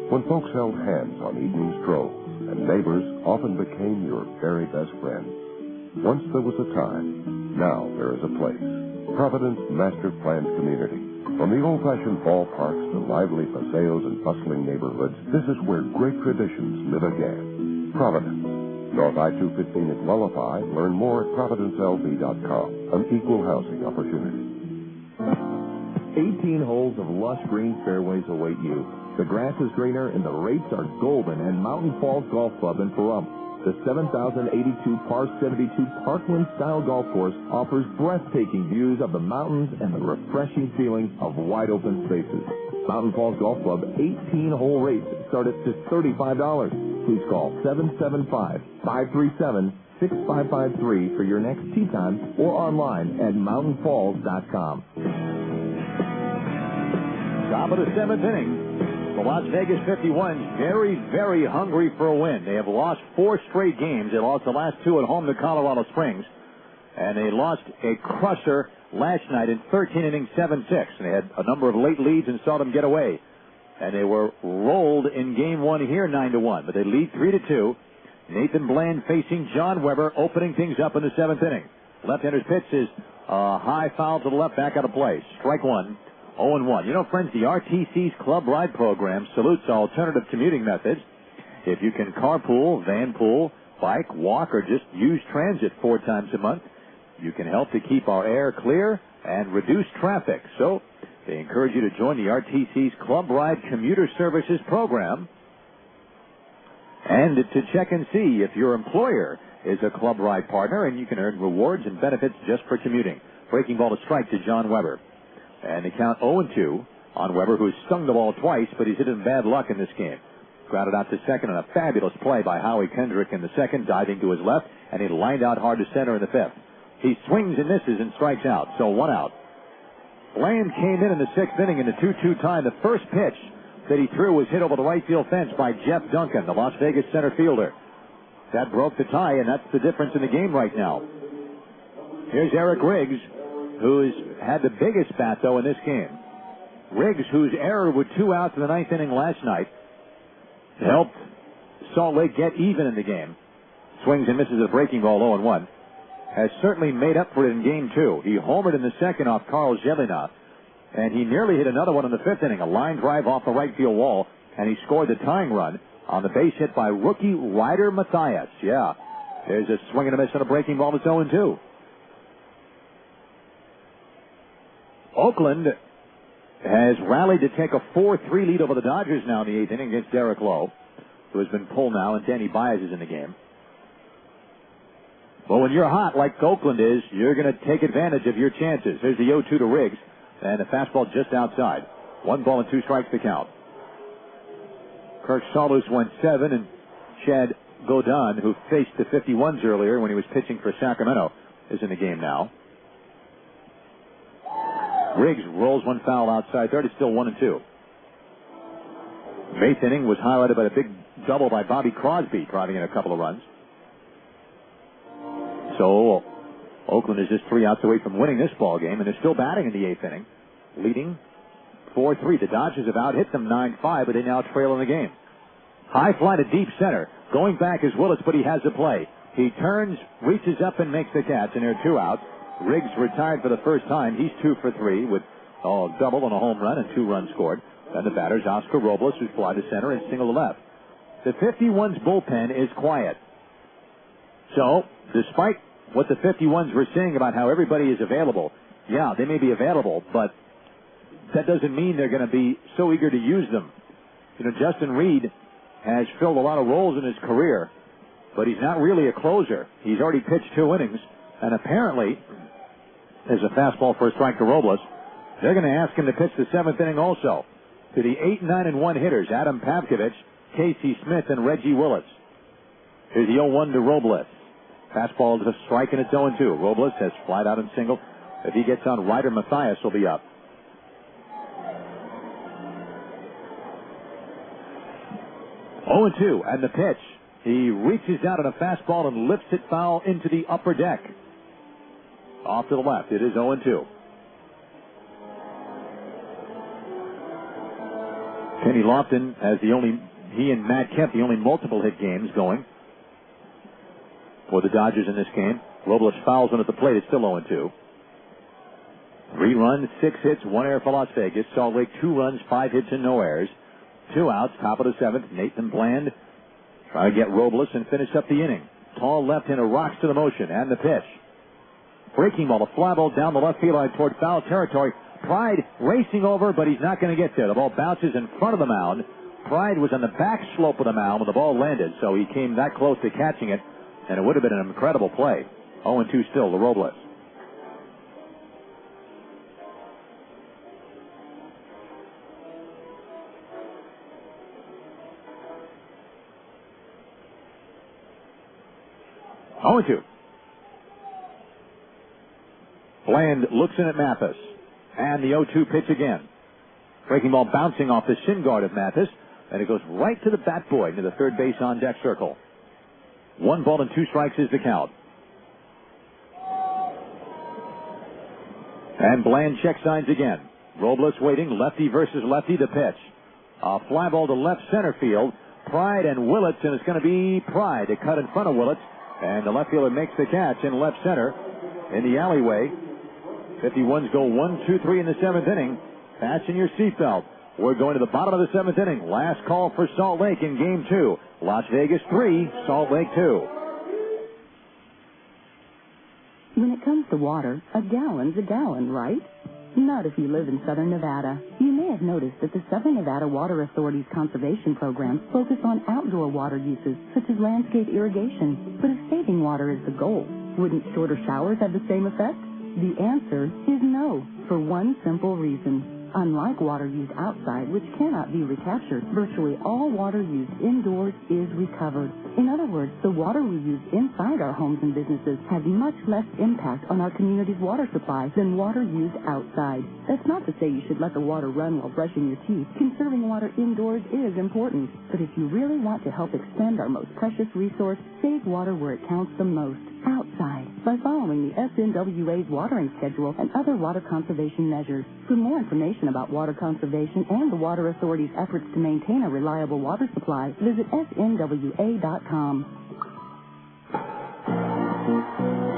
when folks held hands on evening strolls, and neighbors often became your very best friends. Once there was a time, now there is a place. Providence Master Planned Community. From the old-fashioned ballparks to lively paseos and bustling neighborhoods, this is where great traditions live again. Providence. North I-215 at Wallapai. Learn more at providencelv.com. An equal housing opportunity. 18 holes of lush green fairways await you. The grass is greener and the rates are golden at Mountain Falls Golf Club in Pahrump. The 7,082 par 72 Parkland-style golf course offers breathtaking views of the mountains and the refreshing feeling of wide-open spaces. Mountain Falls Golf Club 18-hole rates start at just $35. Please call 775-537-6553 for your next tee time or online at mountainfalls.com. Top of the seventh inning. The Las Vegas 51's very, very hungry for a win. They have lost 4 straight games. They lost the last 2 at home to Colorado Springs. And they lost a crusher last night in 13 innings, 7-6. And they had a number of late leads and saw them get away. And they were rolled in game 1 here 9-1. But they lead 3-2. Nathan Bland facing John Weber, opening things up in the 7th inning. Left-hander's pitch is high foul to the left, back out of play. Strike 1. 0-1. You know, friends, the RTC's Club Ride program salutes alternative commuting methods. If you can carpool, vanpool, bike, walk, or just use transit 4 times a month, you can help to keep our air clear and reduce traffic. So they encourage you to join the RTC's Club Ride Commuter Services program and to check and see if your employer is a Club Ride partner, and you can earn rewards and benefits just for commuting. Breaking ball to strike to John Weber. And they count 0-2 on Weber, who's stung the ball twice, but he's hit in bad luck in this game. Grounded out to second on a fabulous play by Howie Kendrick in the second, diving to his left, and he lined out hard to center in the 5th. He swings and misses and strikes out, so 1 out. Bland came in the 6th inning in the 2-2 tie. The first pitch that he threw was hit over the right field fence by Jeff Duncan, the Las Vegas center fielder. That broke the tie, and that's the difference in the game right now. Here's Eric Riggs, who's had the biggest bat, though, in this game. Riggs, whose error with 2 outs in the 9th inning last night, helped Salt Lake get even in the game. Swings and misses a breaking ball 0-1. Has certainly made up for it in game 2. He homered in the 2nd off Karl Gelinas, and he nearly hit another one in the 5th inning, a line drive off the right field wall, and he scored the tying run on the base hit by rookie Ryder Mathias. Yeah, there's a swing and a miss on a breaking ball that's 0-2. Oakland has rallied to take a 4-3 lead over the Dodgers now in the 8th inning against Derek Lowe, who has been pulled now, and Danny Baez is in the game. Well, when you're hot like Oakland is, you're going to take advantage of your chances. Here's the 0-2 to Riggs, and the fastball just outside. 1 ball and 2 strikes to count. Kirk Saulus went 7, and Chad Godin, who faced the 51s earlier when he was pitching for Sacramento, is in the game now. Riggs rolls 1 foul outside third. It's still 1-2. 8th inning was highlighted by a big double by Bobby Crosby, driving in a couple of runs. So Oakland is just 3 outs away from winning this ball game, and they're still batting in the 8th inning, leading 4-3. The Dodgers have out-hit them 9-5, but they now trail in the game. High fly to deep center. Going back is Willis, but he has the play. He turns, reaches up, and makes the catch, and there are 2 outs. Riggs retired for the first time. He's 2 for 3 with a double and a home run and 2 runs scored. Then the batters, Oscar Robles, who's fly to center and single to left. The 51's bullpen is quiet. So, despite what the 51s were saying about how everybody is available, yeah, they may be available, but that doesn't mean they're going to be so eager to use them. You know, Justin Reed has filled a lot of roles in his career, but he's not really a closer. He's already pitched 2 innings, and apparently there's a fastball for a strike to Robles. They're going to ask him to pitch the 7th inning also to the 8, 9, and 1 hitters, Adam Pavkovich, Casey Smith, and Reggie Willis. Here's the 0-1 to Robles. Fastball to strike, and it's 0-2. Robles has flied out and single. If he gets on, Ryder Mathias will be up. 0-2, and the pitch. He reaches out on a fastball and lifts it foul into the upper deck. Off to the left. It is 0-2. Kenny Lofton has he and Matt Kemp, the only multiple hit games going for the Dodgers in this game. Robles fouls one at the plate. It's still 0-2. 3 runs, 6 hits, 1 error for Las Vegas. Salt Lake 2 runs, 5 hits, and no errors. 2 outs, top of the 7th. Nathan Bland trying to get Robles and finish up the inning. Tall left-hander rocks to the motion, and the pitch. Breaking ball, a fly ball down the left field line toward foul territory. Pride racing over, but he's not going to get there. The ball bounces in front of the mound. Pride was on the back slope of the mound when the ball landed, so he came that close to catching it, and it would have been an incredible play. 0-2 still to Robles. Bland looks in at Mathis. And the 0-2 pitch again. Breaking ball bouncing off the shin guard of Mathis. And it goes right to the bat boy near the third base on deck circle. 1 ball and 2 strikes is the count. And Bland check signs again. Robles waiting. Lefty versus lefty. The pitch. A fly ball to left center field. Pride and Willits. And it's going to be Pride to cut in front of Willits. And the left fielder makes the catch in left center in the alleyway. 51s go 1, 2, 3 in the 7th inning. Fasten your seatbelt. We're going to the bottom of the 7th inning. Last call for Salt Lake in Game 2. Las Vegas 3, Salt Lake 2. When it comes to water, a gallon's a gallon, right? Not if you live in Southern Nevada. You may have noticed that the Southern Nevada Water Authority's conservation programs focus on outdoor water uses, such as landscape irrigation. But if saving water is the goal, wouldn't shorter showers have the same effect? The answer is no, for one simple reason. Unlike water used outside, which cannot be recaptured, virtually all water used indoors is recovered. In other words, the water we use inside our homes and businesses has much less impact on our community's water supply than water used outside. That's not to say you should let the water run while brushing your teeth. Conserving water indoors is important. But if you really want to help extend our most precious resource, save water where it counts the most, outside, by following the SNWA's watering schedule and other water conservation measures. For more information about water conservation and the Water Authority's efforts to maintain a reliable water supply, visit snwa.com.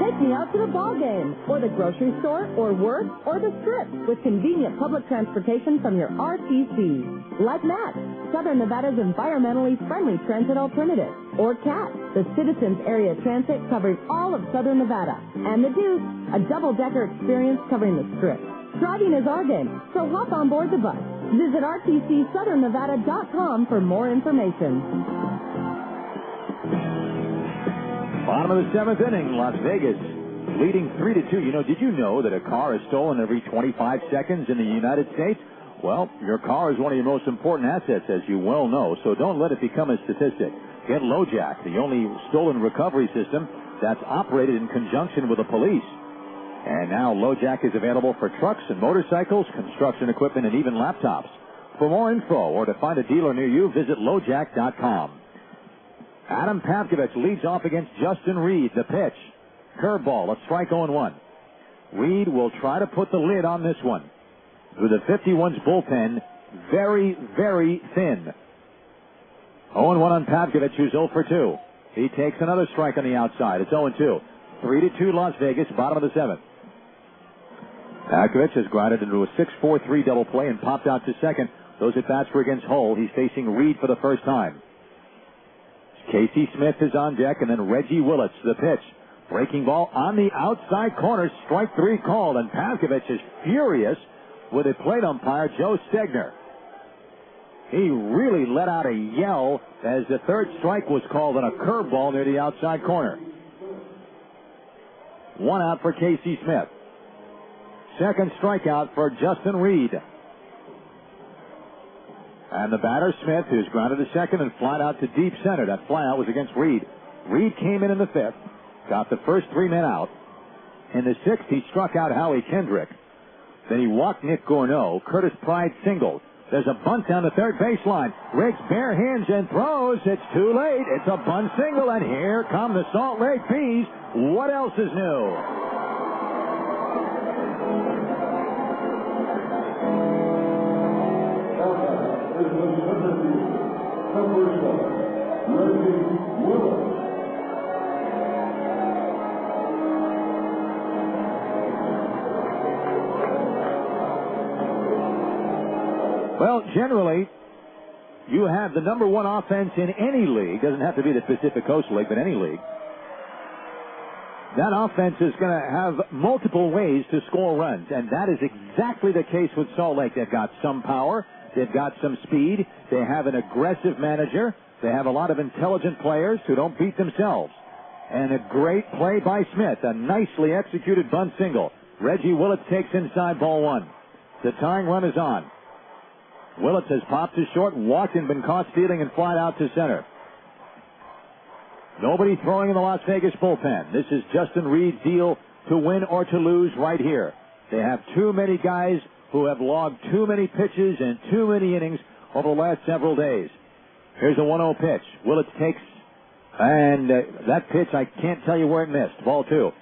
Take me out to the ball game, or the grocery store, or work, or the strip, with convenient public transportation from your RTC. Like Matt, Southern Nevada's environmentally friendly transit alternative. Or CAT, the Citizens Area Transit covering all of Southern Nevada. And the Deuce, a double-decker experience covering the strip. Driving is our game, so hop on board the bus. Visit rtcsouthernnevada.com for more information. Bottom of the 7th inning, Las Vegas leading 3-2. Did you know that a car is stolen every 25 seconds in the United States? Well, your car is one of your most important assets, as you well know, so don't let it become a statistic. Get LoJack, the only stolen recovery system that's operated in conjunction with the police. And now LoJack is available for trucks and motorcycles, construction equipment, and even laptops. For more info or to find a dealer near you, visit LoJack.com. Adam Pavkovich leads off against Justin Reed. The pitch. Curveball, a strike 0-1. Reed will try to put the lid on this one. With the 51's bullpen very, very thin. 0-1 on Pavkovich, who's 0 for 2. He takes another strike on the outside. It's 0-2. 3-2 Las Vegas, bottom of the 7th. Pavkovich has grounded into a 6-4-3 double play and popped out to second. Those at-bats were against Hull. He's facing Reed for the first time. Casey Smith is on deck, and then Reggie Willits, the pitch. Breaking ball on the outside corner, strike 3 called, and Pavkovich is furious with a plate umpire, Joe Stegner. He really let out a yell as the third strike was called on a curveball near the outside corner. 1 out for Casey Smith. Second strikeout for Justin Reed. And the batter, Smith, who's grounded to second and flied out to deep center. That flyout was against Reed. Reed came in the 5th, got the first 3 men out. In the 6th, he struck out Howie Kendrick. Then he walked Nick Gourneau. Curtis Pride singled. There's a bunt down the third baseline. Riggs bare hands and throws. It's too late. It's a bunt single, and here come the Salt Lake Bees. What else is new? Well, generally, you have the number one offense in any league. Doesn't have to be the Pacific Coast League, but any league. That offense is going to have multiple ways to score runs, and that is exactly the case with Salt Lake. They've got some power. They've got some speed. They have an aggressive manager. They have a lot of intelligent players who don't beat themselves. And a great play by Smith, a nicely executed bunt single. Reggie Willits takes inside ball one. The tying run is on. Willits has popped to short, walked and been caught stealing and flied out to center. Nobody throwing in the Las Vegas bullpen. This is Justin Reed's deal to win or to lose right here. They have too many guys who have logged too many pitches and too many innings over the last several days. Here's a 1-0 pitch. Willits takes, and that pitch, I can't tell you where it missed. Ball two.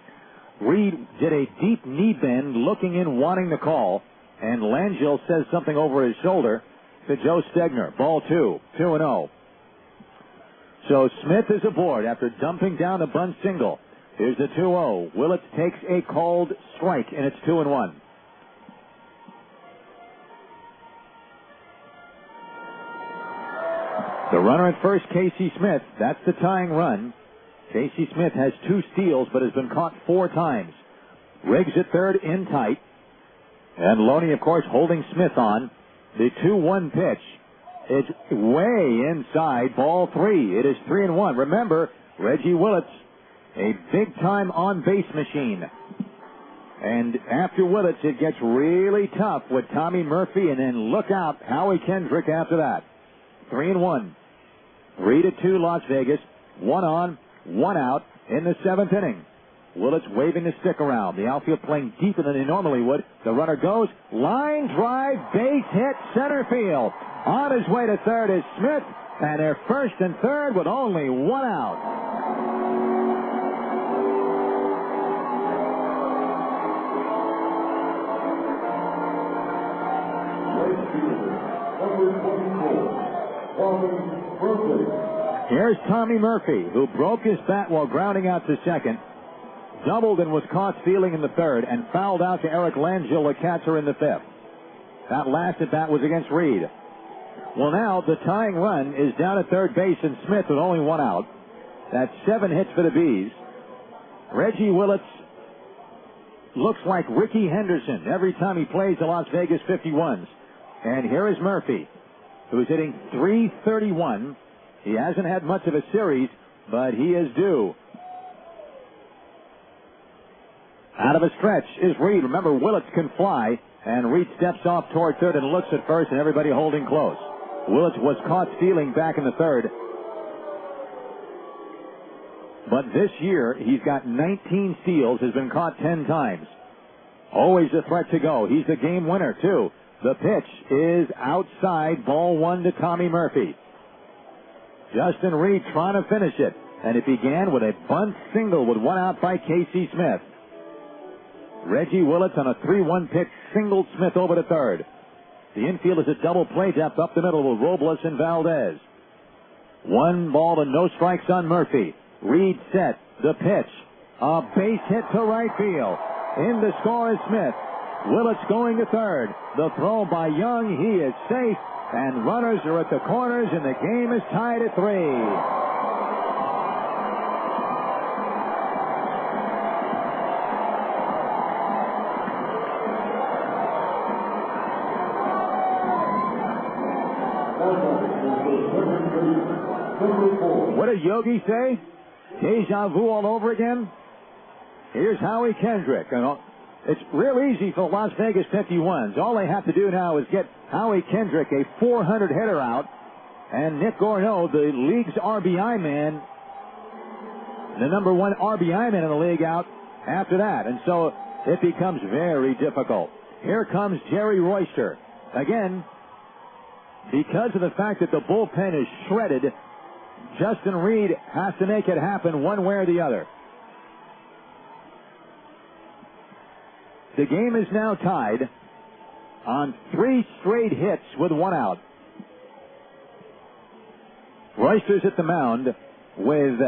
Reed did a deep knee bend, looking in, wanting the call, and Langell says something over his shoulder to Joe Stegner. Ball two, 2-0. So Smith is aboard after dumping down a bunt single. Here's the 2-0. Willits takes a called strike, and it's 2-1. The runner at first, Casey Smith. That's the tying run. Casey Smith has 2 steals, but has been caught 4 times. Riggs at third, in tight. And Loney, of course, holding Smith on. The 2-1 pitch. It's way inside, ball 3. It is 3-1. Remember, Reggie Willits, a big-time on-base machine. And after Willits, it gets really tough with Tommy Murphy, and then look out, Howie Kendrick after that. 3-1. 3-2 Las Vegas. 1 on, 1 out in the 7th inning. Willits waving the stick around. The outfield playing deeper than they normally would. The runner goes. Line drive, base hit, center field. On his way to third is Smith, and they're first and third with only 1 out. Here's Tommy Murphy, who broke his bat while grounding out to second. Doubled and was caught stealing in the third and fouled out to Eric Langell, the catcher, in the 5th. That last at bat was against Reed. Well, now the tying run is down at third base, and Smith with only 1 out. That's 7 hits for the Bees. Reggie Willits looks like Ricky Henderson every time he plays the Las Vegas 51s. And here is Murphy, who's hitting .331. He hasn't had much of a series, but he is due. Out of a stretch is Reed. Remember, Willits can fly, and Reed steps off toward third and looks at first, and everybody holding close. Willits was caught stealing back in the third. But this year, he's got 19 steals, has been caught 10 times. Always a threat to go. He's the game winner, too. The pitch is outside, ball 1 to Tommy Murphy. Justin Reed trying to finish it, and it began with a bunt single with 1 out by Casey Smith. Reggie Willits on a 3-1 pitch singled Smith over to third. The infield is a double play depth up the middle with Robles and Valdez. 1 ball and no strikes on Murphy. Reed set. The pitch. A base hit to right field. In to score is Smith. Willits going to third. The throw by Young. He is safe. And runners are at the corners, and the game is tied at 3. What did Yogi say? Deja vu all over again? Here's Howie Kendrick. It's real easy for Las Vegas 51s. All they have to do now is get Howie Kendrick, a 400 hitter, out, and Nick Gorneau, the league's RBI man, the number 1 RBI man in the league, out after that. And so it becomes very difficult. Here comes Jerry Royster. Again, because of the fact that the bullpen is shredded, Justin Reed has to make it happen one way or the other. The game is now tied on 3 straight hits with 1 out. Royster's at the mound with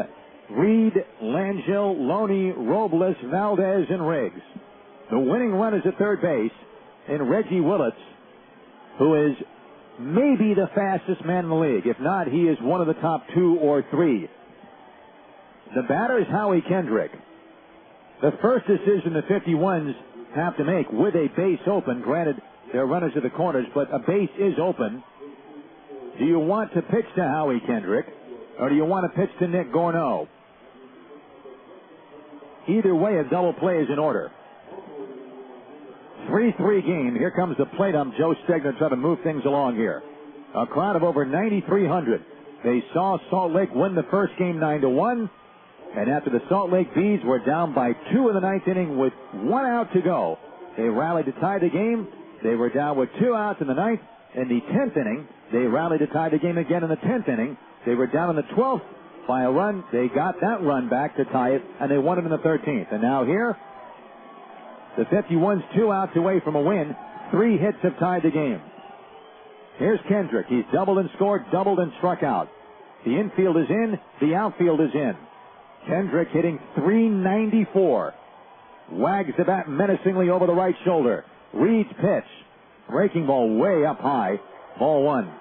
Reed, Langell, Loney, Robles, Valdez, and Riggs. The winning run is at third base in Reggie Willits, who is maybe the fastest man in the league. If not, he is one of the top 2 or 3. The batter is Howie Kendrick. The first decision the 51s have to make with a base open, granted they're runners at the corners, but a base is open. Do you want to pitch to Howie Kendrick, or do you want to pitch to Nick Gorneau? Either way, a double play is in order. 3-3 game. Here comes the plate ump, Joe Stegner, trying to move things along here. A crowd of over 9,300. They saw Salt Lake win the first game 9-1, and after the Salt Lake Bees were down by 2 in the 9th inning with 1 out to go, they rallied to tie the game. They were down with 2 outs in the 9th. In the 10th inning, they rallied to tie the game again in the 10th inning. They were down in the 12th by a run. They got that run back to tie it, and they won it in the 13th. And now here, the 51's 2 outs away from a win. 3 hits have tied the game. Here's Kendrick. He's doubled and scored, doubled and struck out. The infield is in, the outfield is in. Kendrick hitting .394. Wags the bat menacingly over the right shoulder. Reed's pitch. Breaking ball way up high. Ball 1.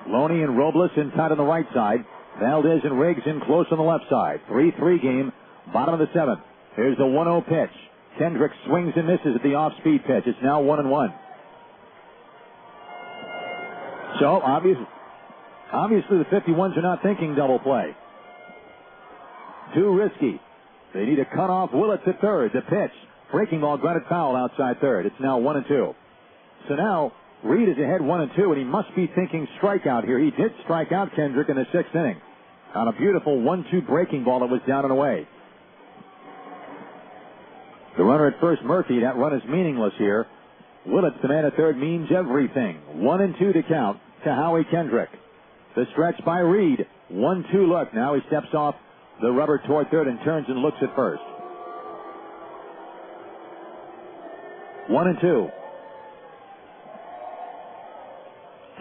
Loney and Robles inside on the right side. Valdez and Riggs in close on the left side. 3-3 game. Bottom of the 7th. Here's the 1-0 pitch. Kendrick swings and misses at the off-speed pitch. It's now 1-1. So, obviously the 51s are not thinking double play. Too risky. They need to cut off Willits at third. The pitch. Breaking ball grounded foul outside third. It's now 1-2. So now Reed is ahead 1-2, and he must be thinking strikeout here. He did strike out Kendrick in the 6th inning on a beautiful 1-2 breaking ball that was down and away. The runner at first, Murphy. That run is meaningless here. Willits, the man at third, means everything. 1-2 to count to Howie Kendrick. The stretch by Reed. 1-2 look. Now he steps off the rubber toward third and turns and looks at first. 1-2.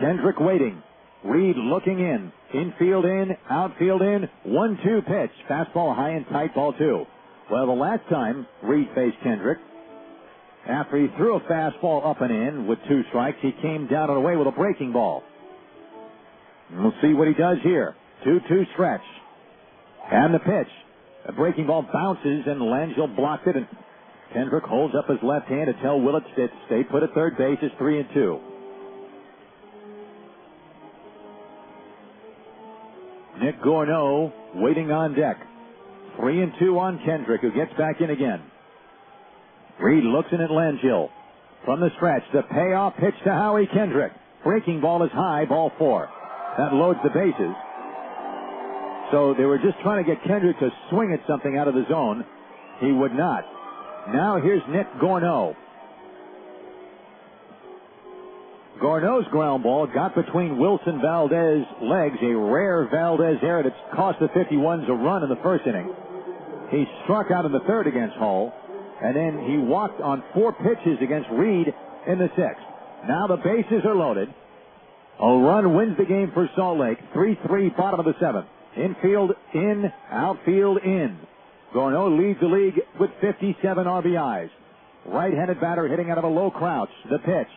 Kendrick waiting. Reed looking in. Infield in. Outfield in. 1-2 pitch. Fastball high and tight, ball 2. Well, the last time Reed faced Kendrick, after he threw a fastball up and in with 2 strikes, he came down and away with a breaking ball. And we'll see what he does here. 2-2 stretch. And the pitch. A breaking ball bounces, and Langell blocked it, and Kendrick holds up his left hand to tell Willits to stay put at third base. It's 3-2. Nick Gorneau waiting on deck. 3-2 on Kendrick, who gets back in again. Reed looks in at Langell. From the stretch, the payoff pitch to Howie Kendrick. Breaking ball is high, ball 4. That loads the bases. So they were just trying to get Kendrick to swing at something out of the zone. He would not. Now here's Nick Gorneau. Gorneau's ground ball got between Wilson Valdez's legs, a rare Valdez error that's cost the 51s a run in the first inning. He struck out in the 3rd against Hull, and then he walked on 4 pitches against Reed in the 6th. Now the bases are loaded. A run wins the game for Salt Lake. 3-3, bottom of the 7th. Infield in, outfield in. Gorneau leads the league with 57 RBIs. Right-handed batter hitting out of a low crouch. The pitch.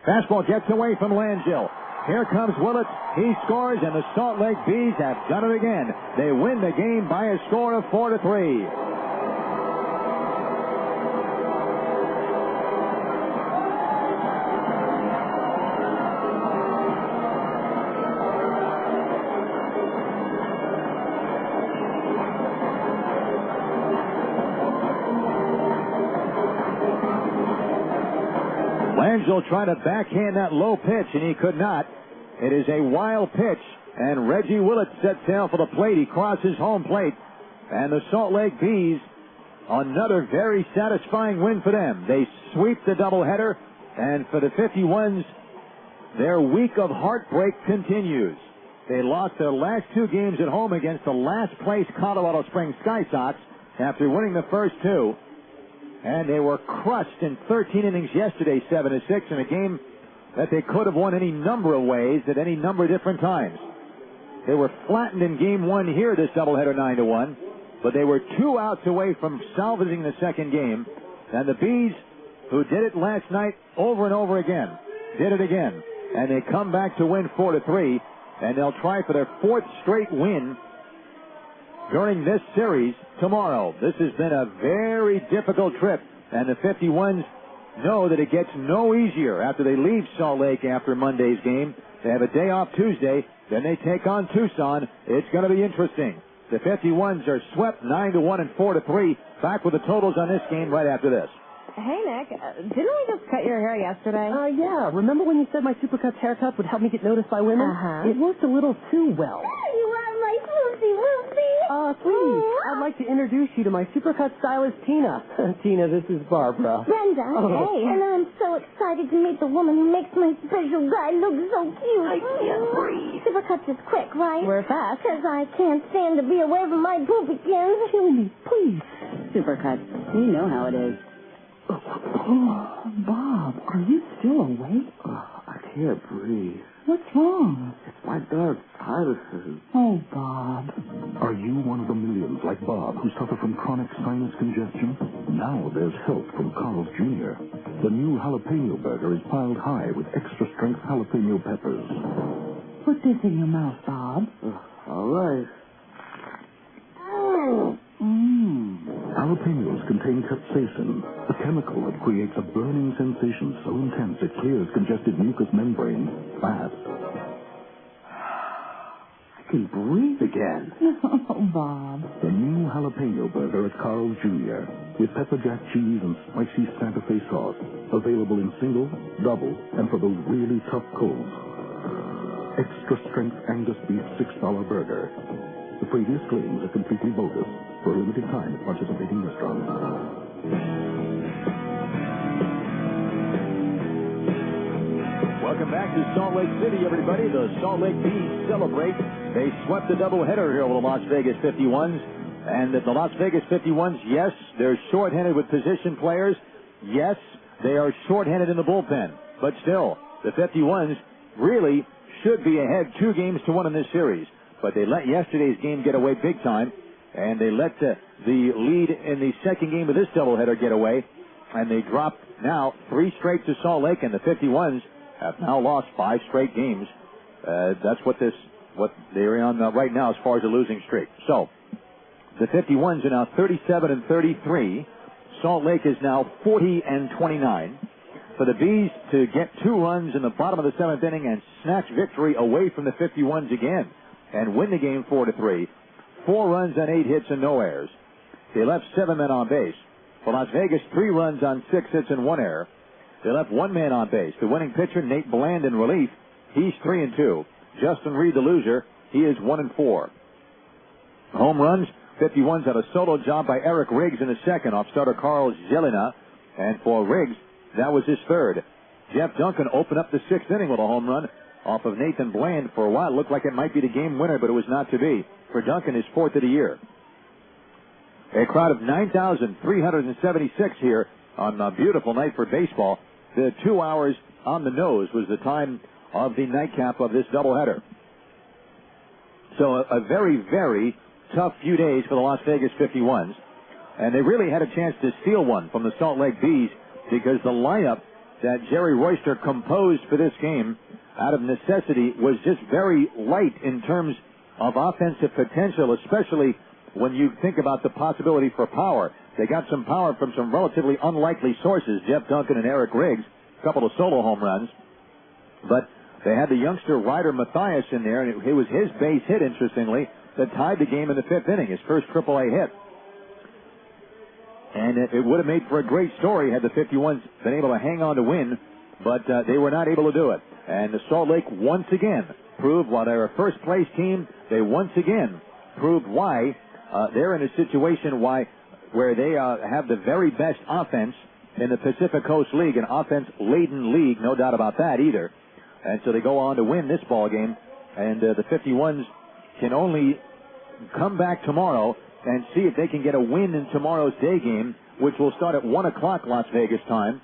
Fastball gets away from Langell. Here comes Willits. He scores, and the Salt Lake Bees have done it again. They win the game by a score of 4-3. Langell tried to backhand that low pitch, and he could not. It is a wild pitch, and Reggie Willits sets sail for the plate. He crosses home plate, and the Salt Lake Bees another very satisfying win for them. They sweep the doubleheader, and for the 51s, their week of heartbreak continues. They lost their last two games at home against the last-place Colorado Springs Sky Sox after winning the first two, and they were crushed in 13 innings yesterday, 7-6, in a game that they could have won any number of ways at any number of different times. They were flattened in Game 1 here, this doubleheader 9-1, but they were 2 outs away from salvaging the second game, and the Bees, who did it last night over and over again, did it again, and they come back to win 4-3, and they'll try for their fourth straight win during this series tomorrow. This has been a very difficult trip, and the 51s know that it gets no easier after they leave Salt Lake after Monday's game. They have a day off Tuesday, then they take on Tucson. It's going to be interesting. The 51s are swept 9-1 and 4-3. Back with the totals on this game right after this. Hey, Nick, didn't we just cut your hair yesterday? Yeah. Remember when you said my Supercuts haircut would help me get noticed by women? Uh-huh. It worked a little too well. You are my Swoopy. Please, I'd like to introduce you to my Supercut stylist, Tina. Tina, this is Barbara. Brenda, hey. And I'm so excited to meet the woman who makes my special guy look so cute. I can't breathe. Supercuts is quick, right? We're fast. Because I can't stand to be away from my poopykins. Kill me, please. Supercuts. You know how it is. Oh, Bob, are you still awake? I can't breathe. What's wrong? It's my dark sinuses. Oh, Bob. Are you one of the millions like Bob who suffer from chronic sinus congestion? Now there's help from Karl Jr. The new jalapeno burger is piled high with extra-strength jalapeno peppers. Put this in your mouth, Bob. All right. Jalapenos contain capsaicin, a chemical that creates a burning sensation so intense it clears congested mucous membrane fast. I can breathe again. Oh, Bob. The new jalapeno burger at Karl Jr. with pepper jack cheese and spicy Santa Fe sauce. Available in single, double, and for those really tough colds. Extra strength Angus beef $6 burger. The previous claims are completely bogus. For a limited time at participating restaurants. Welcome back to Salt Lake City, everybody. The Salt Lake Bees celebrate. They swept the doubleheader here with the Las Vegas 51s. And the Las Vegas 51s, yes, they're shorthanded with position players. Yes, they are shorthanded in the bullpen. But still, the 51s really should be ahead 2-1 in this series. But they let yesterday's game get away big time. And they let the lead in the second game of this doubleheader get away. And they dropped now 3 straight to Salt Lake. And the 51s have now lost 5 straight games. That's what they're on right now as far as a losing streak. So the 51s are now 37-33. Salt Lake is now 40-29. For the Bees to get 2 runs in the bottom of the 7th inning and snatch victory away from the 51s again and win the game 4-3. 4 runs on 8 hits and no errors. They left 7 men on base. For Las Vegas, 3 runs on 6 hits and 1 error. They left 1 man on base. The winning pitcher, Nate Bland, in relief. He's 3-2. Justin Reed, the loser, he is 1-4. Home runs, 51s had a solo job by Eric Riggs in the second off starter Karl Gelinas. And for Riggs, that was his third. Jeff Duncan opened up the 6th inning with a home run off of Nathan Bland. For a while, it looked like it might be the game winner, but it was not to be. For Duncan, his 4th of the year. A crowd of 9,376 here on a beautiful night for baseball. The 2 hours on the nose was the time of the nightcap of this doubleheader. So a very, very tough few days for the Las Vegas 51s. And they really had a chance to steal one from the Salt Lake Bees because the lineup that Jerry Royster composed for this game out of necessity was just very light in terms of offensive potential, especially when you think about the possibility for power. They got some power from some relatively unlikely sources, Jeff Duncan and Eric Riggs, a couple of solo home runs. But they had the youngster Ryder Mathias in there, and it was his base hit, interestingly, that tied the game in the 5th inning, his first AAA hit. And it would have made for a great story had the 51s been able to hang on to win, but they were not able to do it. And the Salt Lake once again proved, while they're a first-place team, they once again proved why they're in a situation why where they have the very best offense in the Pacific Coast League, an offense-laden league, no doubt about that either. And so they go on to win this ball game, and the 51s can only come back tomorrow and see if they can get a win in tomorrow's day game, which will start at 1 o'clock Las Vegas time.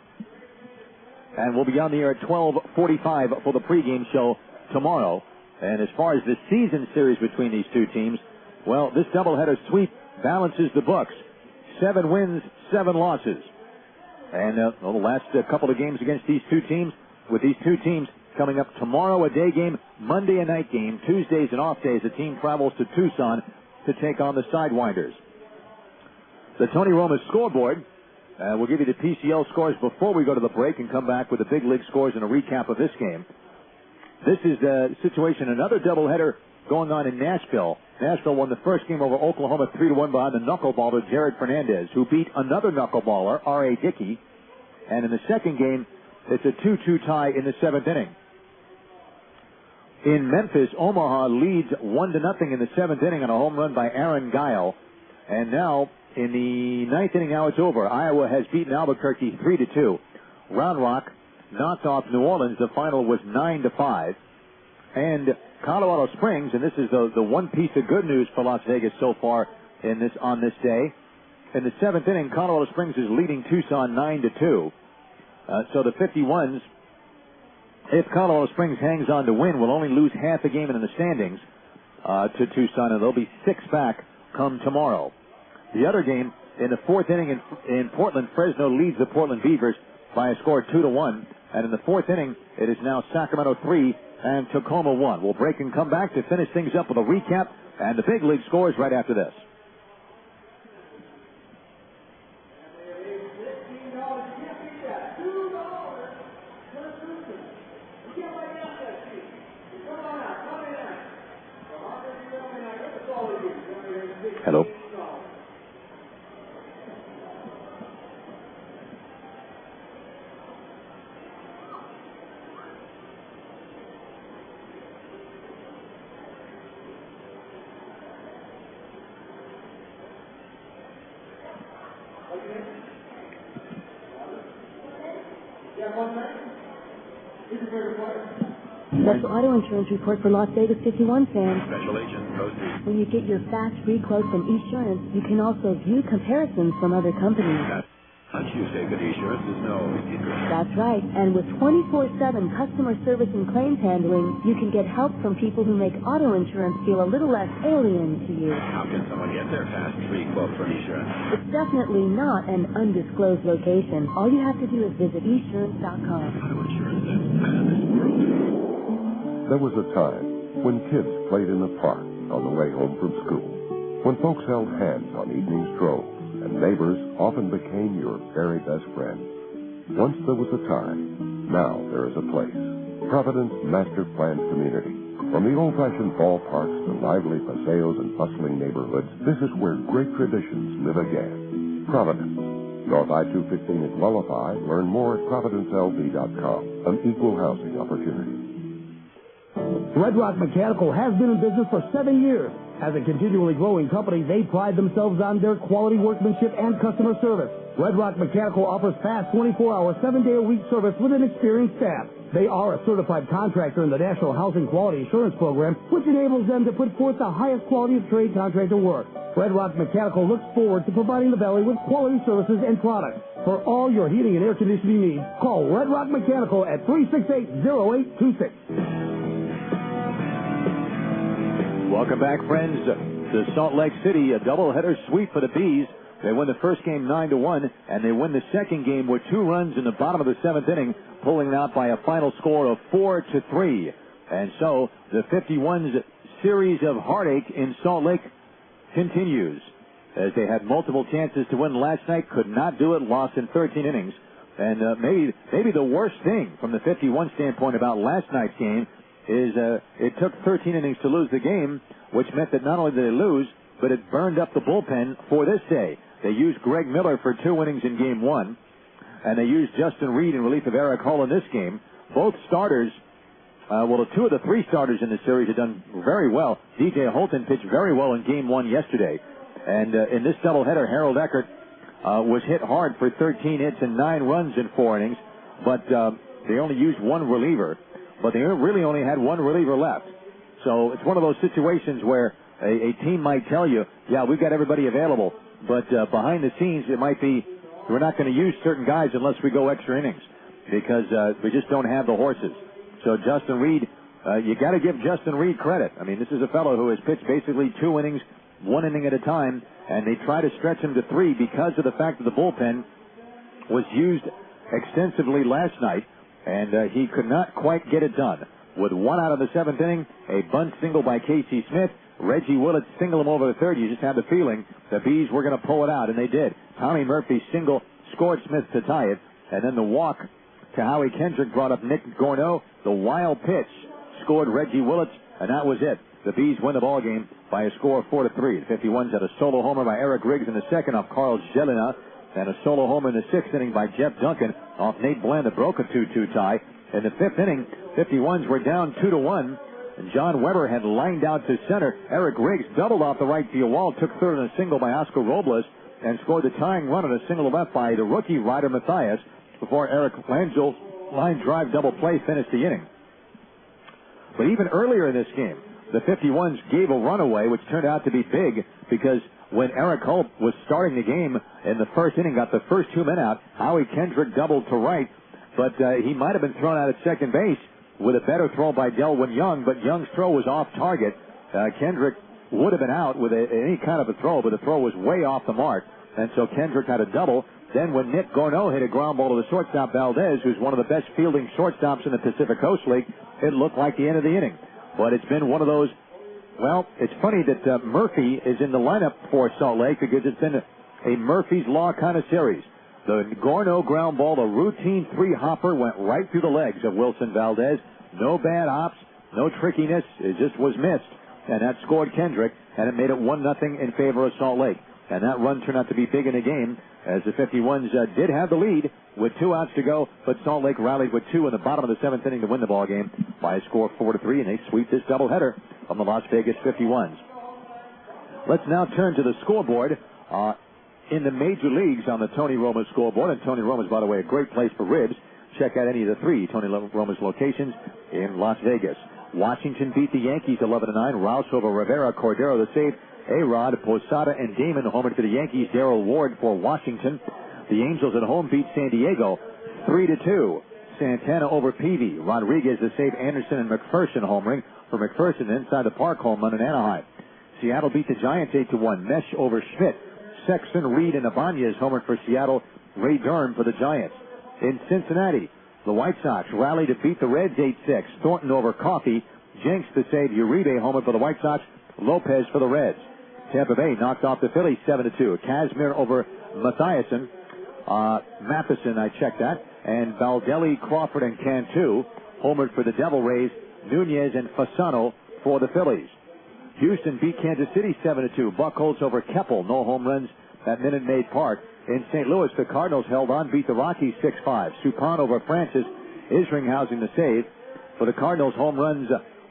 And we'll be on the air at 12:45 for the pregame show tomorrow. And as far as the season series between these two teams, well, this doubleheader sweep balances the books. 7 wins, 7 losses. And the last couple of games against these two teams, with these two teams coming up tomorrow, a day game, Monday a night game, Tuesdays and off days, the team travels to Tucson to take on the Sidewinders. The Tony Romo scoreboard. We'll give you the PCL scores before we go to the break and come back with the big league scores and a recap of this game. This is the situation, another doubleheader going on in Nashville. Nashville won the first game over Oklahoma 3-1 behind the knuckleballer Jared Fernandez, who beat another knuckleballer, R.A. Dickey. And in the second game, it's a 2-2 tie in the 7th inning. In Memphis, Omaha leads 1-0 in the 7th inning on a home run by Aaron Guile. And now, in the 9th inning, now it's over. Iowa has beaten Albuquerque 3-2. Round Rock knocked off New Orleans. The final was 9-5. And Colorado Springs, and this is the one piece of good news for Las Vegas so far on this day. In the 7th inning, Colorado Springs is leading Tucson 9-2. So the 51s, if Colorado Springs hangs on to win, will only lose half a game in the standings to Tucson, and they'll be 6 back come tomorrow. The other game, in the 4th inning in Portland, Fresno leads the Portland Beavers by a score of 2-1. And in the 4th inning, it is now Sacramento 3 and Tacoma 1. We'll break and come back to finish things up with a recap and the big league scores right after this. Hello. Special auto insurance report for Las Vegas 51 fans. Special agent, proceed. When you get your fast free quote from Esurance, you can also view comparisons from other companies. On Tuesday, good insurance is no secret. That's right. And with 24/7 customer service and claims handling, you can get help from people who make auto insurance feel a little less alien to you. How can someone get their fast free quote from Esurance? It's definitely not an undisclosed location. All you have to do is visit esurance.com. Auto insurance is out of this world. There was a time when kids played in the park on the way home from school, when folks held hands on evening strolls, and neighbors often became your very best friends. Once there was a time, now there is a place. Providence Master Planned Community. From the old-fashioned ballparks to lively paseos and bustling neighborhoods, this is where great traditions live again. Providence. North I-215 at Lullaby. Learn more at providencelv.com. An equal housing opportunity. Red Rock Mechanical has been in business for 7 years. As a continually growing company, they pride themselves on their quality workmanship and customer service. Red Rock Mechanical offers fast 24-hour, 7-day-a-week service with an experienced staff. They are a certified contractor in the National Housing Quality Assurance Program, which enables them to put forth the highest quality of trade contractor work. Red Rock Mechanical looks forward to providing the Valley with quality services and products. For all your heating and air conditioning needs, call Red Rock Mechanical at 368-0826. Welcome back, friends, to Salt Lake City. A doubleheader sweep for the Bees. They win the first game 9-1, and they win the second game with 2 runs in the bottom of the 7th inning, pulling it out by a final score of 4-3. And so the 51's series of heartache in Salt Lake continues, as they had multiple chances to win last night, could not do it, lost in 13 innings. And maybe the worst thing from the 51 standpoint about last night's game is it took 13 innings to lose the game, which meant that not only did they lose, but it burned up the bullpen for this day. They used Greg Miller for 2 innings in Game 1, and they used Justin Reed in relief of Eric Hull in this game. Both starters, 2 of the 3 starters in the series have done very well. DJ Holton pitched very well in Game 1 yesterday. And in this doubleheader, Harold Eckert was hit hard for 13 hits and 9 runs in 4 innings, but they only used one reliever. But they really only had one reliever left. So it's one of those situations where a team might tell you, yeah, we've got everybody available, but behind the scenes it might be, we're not going to use certain guys unless we go extra innings because we just don't have the horses. So Justin Reed, you got to give Justin Reed credit. I mean, this is a fellow who has pitched basically 2 innings, 1 inning at a time, and they try to stretch him to 3 because of the fact that the bullpen was used extensively last night, and he could not quite get it done. With 1 out of the 7th inning, a bunt single by Casey Smith, Reggie Willett singled him over the third. You just had the feeling the Bees were going to pull it out, and they did. Tommy Murphy single scored Smith to tie it, and then the walk to Howie Kendrick brought up Nick Gorneau. The wild pitch scored Reggie Willett, and that was it. The Bees win the ball game by a score of 4-3. The 51s had a solo homer by Eric Riggs in the second off Karl Gelinas, and a solo homer in the 6th inning by Jeff Duncan off Nate Bland that broke a 2-2 tie. In the 5th inning, 51s were down 2-1, and John Weber had lined out to center. Eric Riggs doubled off the right field wall, took third on a single by Oscar Robles, and scored the tying run on a single left by the rookie Ryder Mathias before Eric Langel's line drive double play finished the inning. But even earlier in this game, the 51s gave a run away, which turned out to be big because when Eric Hope was starting the game in the 1st inning, got the first 2 men out, Howie Kendrick doubled to right, but he might have been thrown out at second base with a better throw by Delwyn Young, but Young's throw was off target. Kendrick would have been out with any kind of a throw, but the throw was way off the mark, and so Kendrick had a double. Then when Nick Gorneau hit a ground ball to the shortstop Valdez, who's one of the best fielding shortstops in the Pacific Coast League, it looked like the end of the inning. But it's been one of those, well, it's funny that Murphy is in the lineup for Salt Lake because it's been a Murphy's Law kind of series. The Gorneau ground ball, the routine 3-hopper, went right through the legs of Wilson Valdez. No bad hops, no trickiness. It just was missed. And that scored Kendrick, and it made it 1-0 in favor of Salt Lake. And that run turned out to be big in the game, as the 51s did have the lead with 2 outs to go, but Salt Lake rallied with 2 in the bottom of the 7th inning to win the ball game by a score of 4-3, and they sweep this doubleheader from the Las Vegas 51s. Let's now turn to the scoreboard in the major leagues on the Tony Romo scoreboard. And Tony Romo's, by the way, a great place for ribs. Check out any of the 3 Tony Romo's locations in Las Vegas. Washington beat the Yankees 11-9. Rouse over Rivera, Cordero the save. A-Rod, Posada, and Damon homered for the Yankees. Darrell Ward for Washington. The Angels at home beat San Diego 3-2. Santana over Peavy. Rodriguez the save. Anderson and McPherson homering for McPherson inside the park home run in Anaheim. Seattle beat the Giants 8-1. Mesh over Schmidt. Sexton, Reed, and Ibanez homered for Seattle. Ray Durham for the Giants. In Cincinnati, the White Sox rallied to beat the Reds 8-6. Thornton over Coffey. Jenks the save. Uribe homered for the White Sox. Lopez for the Reds. Tampa Bay knocked off the Phillies 7-2. Kazmir over Matheson. Matheson, I checked that. And Baldelli, Crawford, and Cantu homered for the Devil Rays. Nunez and Fasano for the Phillies. Houston beat Kansas City 7-2. Buchholz over Keppel. No home runs at Minute Maid Park. In St. Louis, the Cardinals held on, beat the Rockies 6-5. Suppan over Francis. Isringhausen the save. For the Cardinals, home runs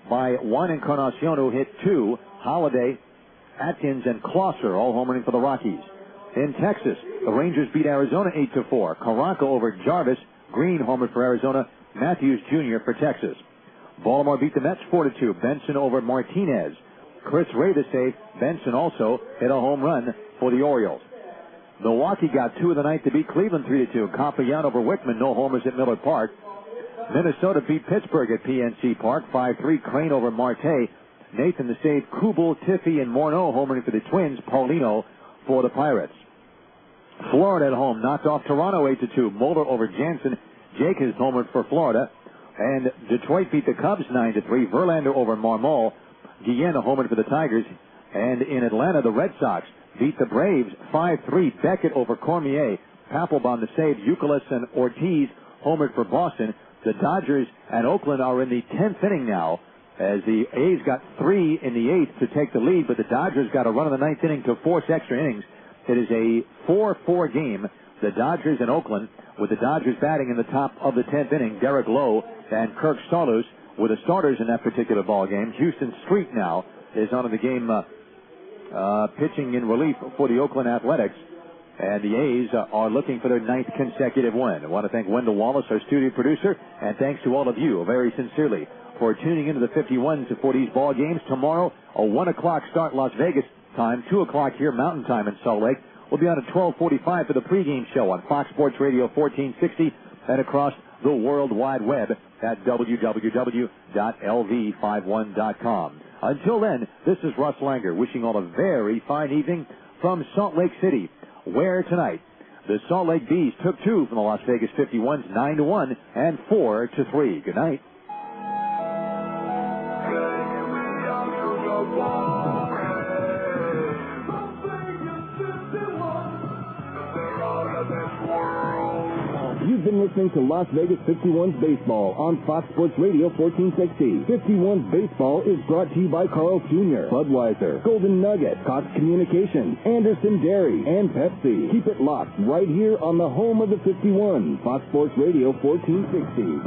by Juan Encarnacion, who hit 2. Holiday, Atkins, and Closser all homering for the Rockies. In Texas, the Rangers beat Arizona 8-4. Carranco over Jarvis. Green homered for Arizona. Matthews Jr. for Texas. Baltimore beat the Mets 4-2. Benson over Martinez. Chris Ray the save. Benson also hit a home run for the Orioles. Milwaukee got 2 of the night to beat Cleveland 3-2. Campayan over Wickman. No homers at Miller Park. Minnesota beat Pittsburgh at PNC Park 5-3. Crane over Marte. Nathan the save. Kubel, Tiffy, and Morneau homering for the Twins. Paulino for the Pirates. Florida at home knocked off Toronto 8-2. Mulder over Jansen. Jacobs homered for Florida. And Detroit beat the Cubs 9-3. Verlander over Marmol. Guillen homered for the Tigers. And in Atlanta, the Red Sox beat the Braves 5-3. Beckett over Cormier. Papelbon the save. Youkilis and Ortiz homered for Boston. The Dodgers and Oakland are in the 10th inning now, as the A's got 3 in the 8th to take the lead, but the Dodgers got a run in the 9th inning to force extra innings. It is a 4-4 game, the Dodgers and Oakland, with the Dodgers batting in the top of the 10th inning. Derek Lowe and Kirk Saulus were the starters in that particular ball game. Houston Street now is on in the game pitching in relief for the Oakland Athletics. And the A's are looking for their 9th consecutive win. I want to thank Wendell Wallace, our studio producer, and thanks to all of you very sincerely for tuning into the 51s for these ball games. Tomorrow, a 1 o'clock start Las Vegas time, 2 o'clock here Mountain Time in Salt Lake. We'll be on at 12:45 for the pregame show on Fox Sports Radio 1460 and across the World Wide Web at www.lv51.com. Until then, this is Russ Langer wishing all a very fine evening from Salt Lake City, where tonight the Salt Lake Bees took 2 from the Las Vegas 51s, 9-1 and 4-3. Good night. You've been listening to Las Vegas 51s Baseball on Fox Sports Radio 1460. 51s Baseball is brought to you by Carl Jr., Budweiser, Golden Nugget, Cox Communications, Anderson Dairy, and Pepsi. Keep it locked right here on the home of the 51, Fox Sports Radio 1460.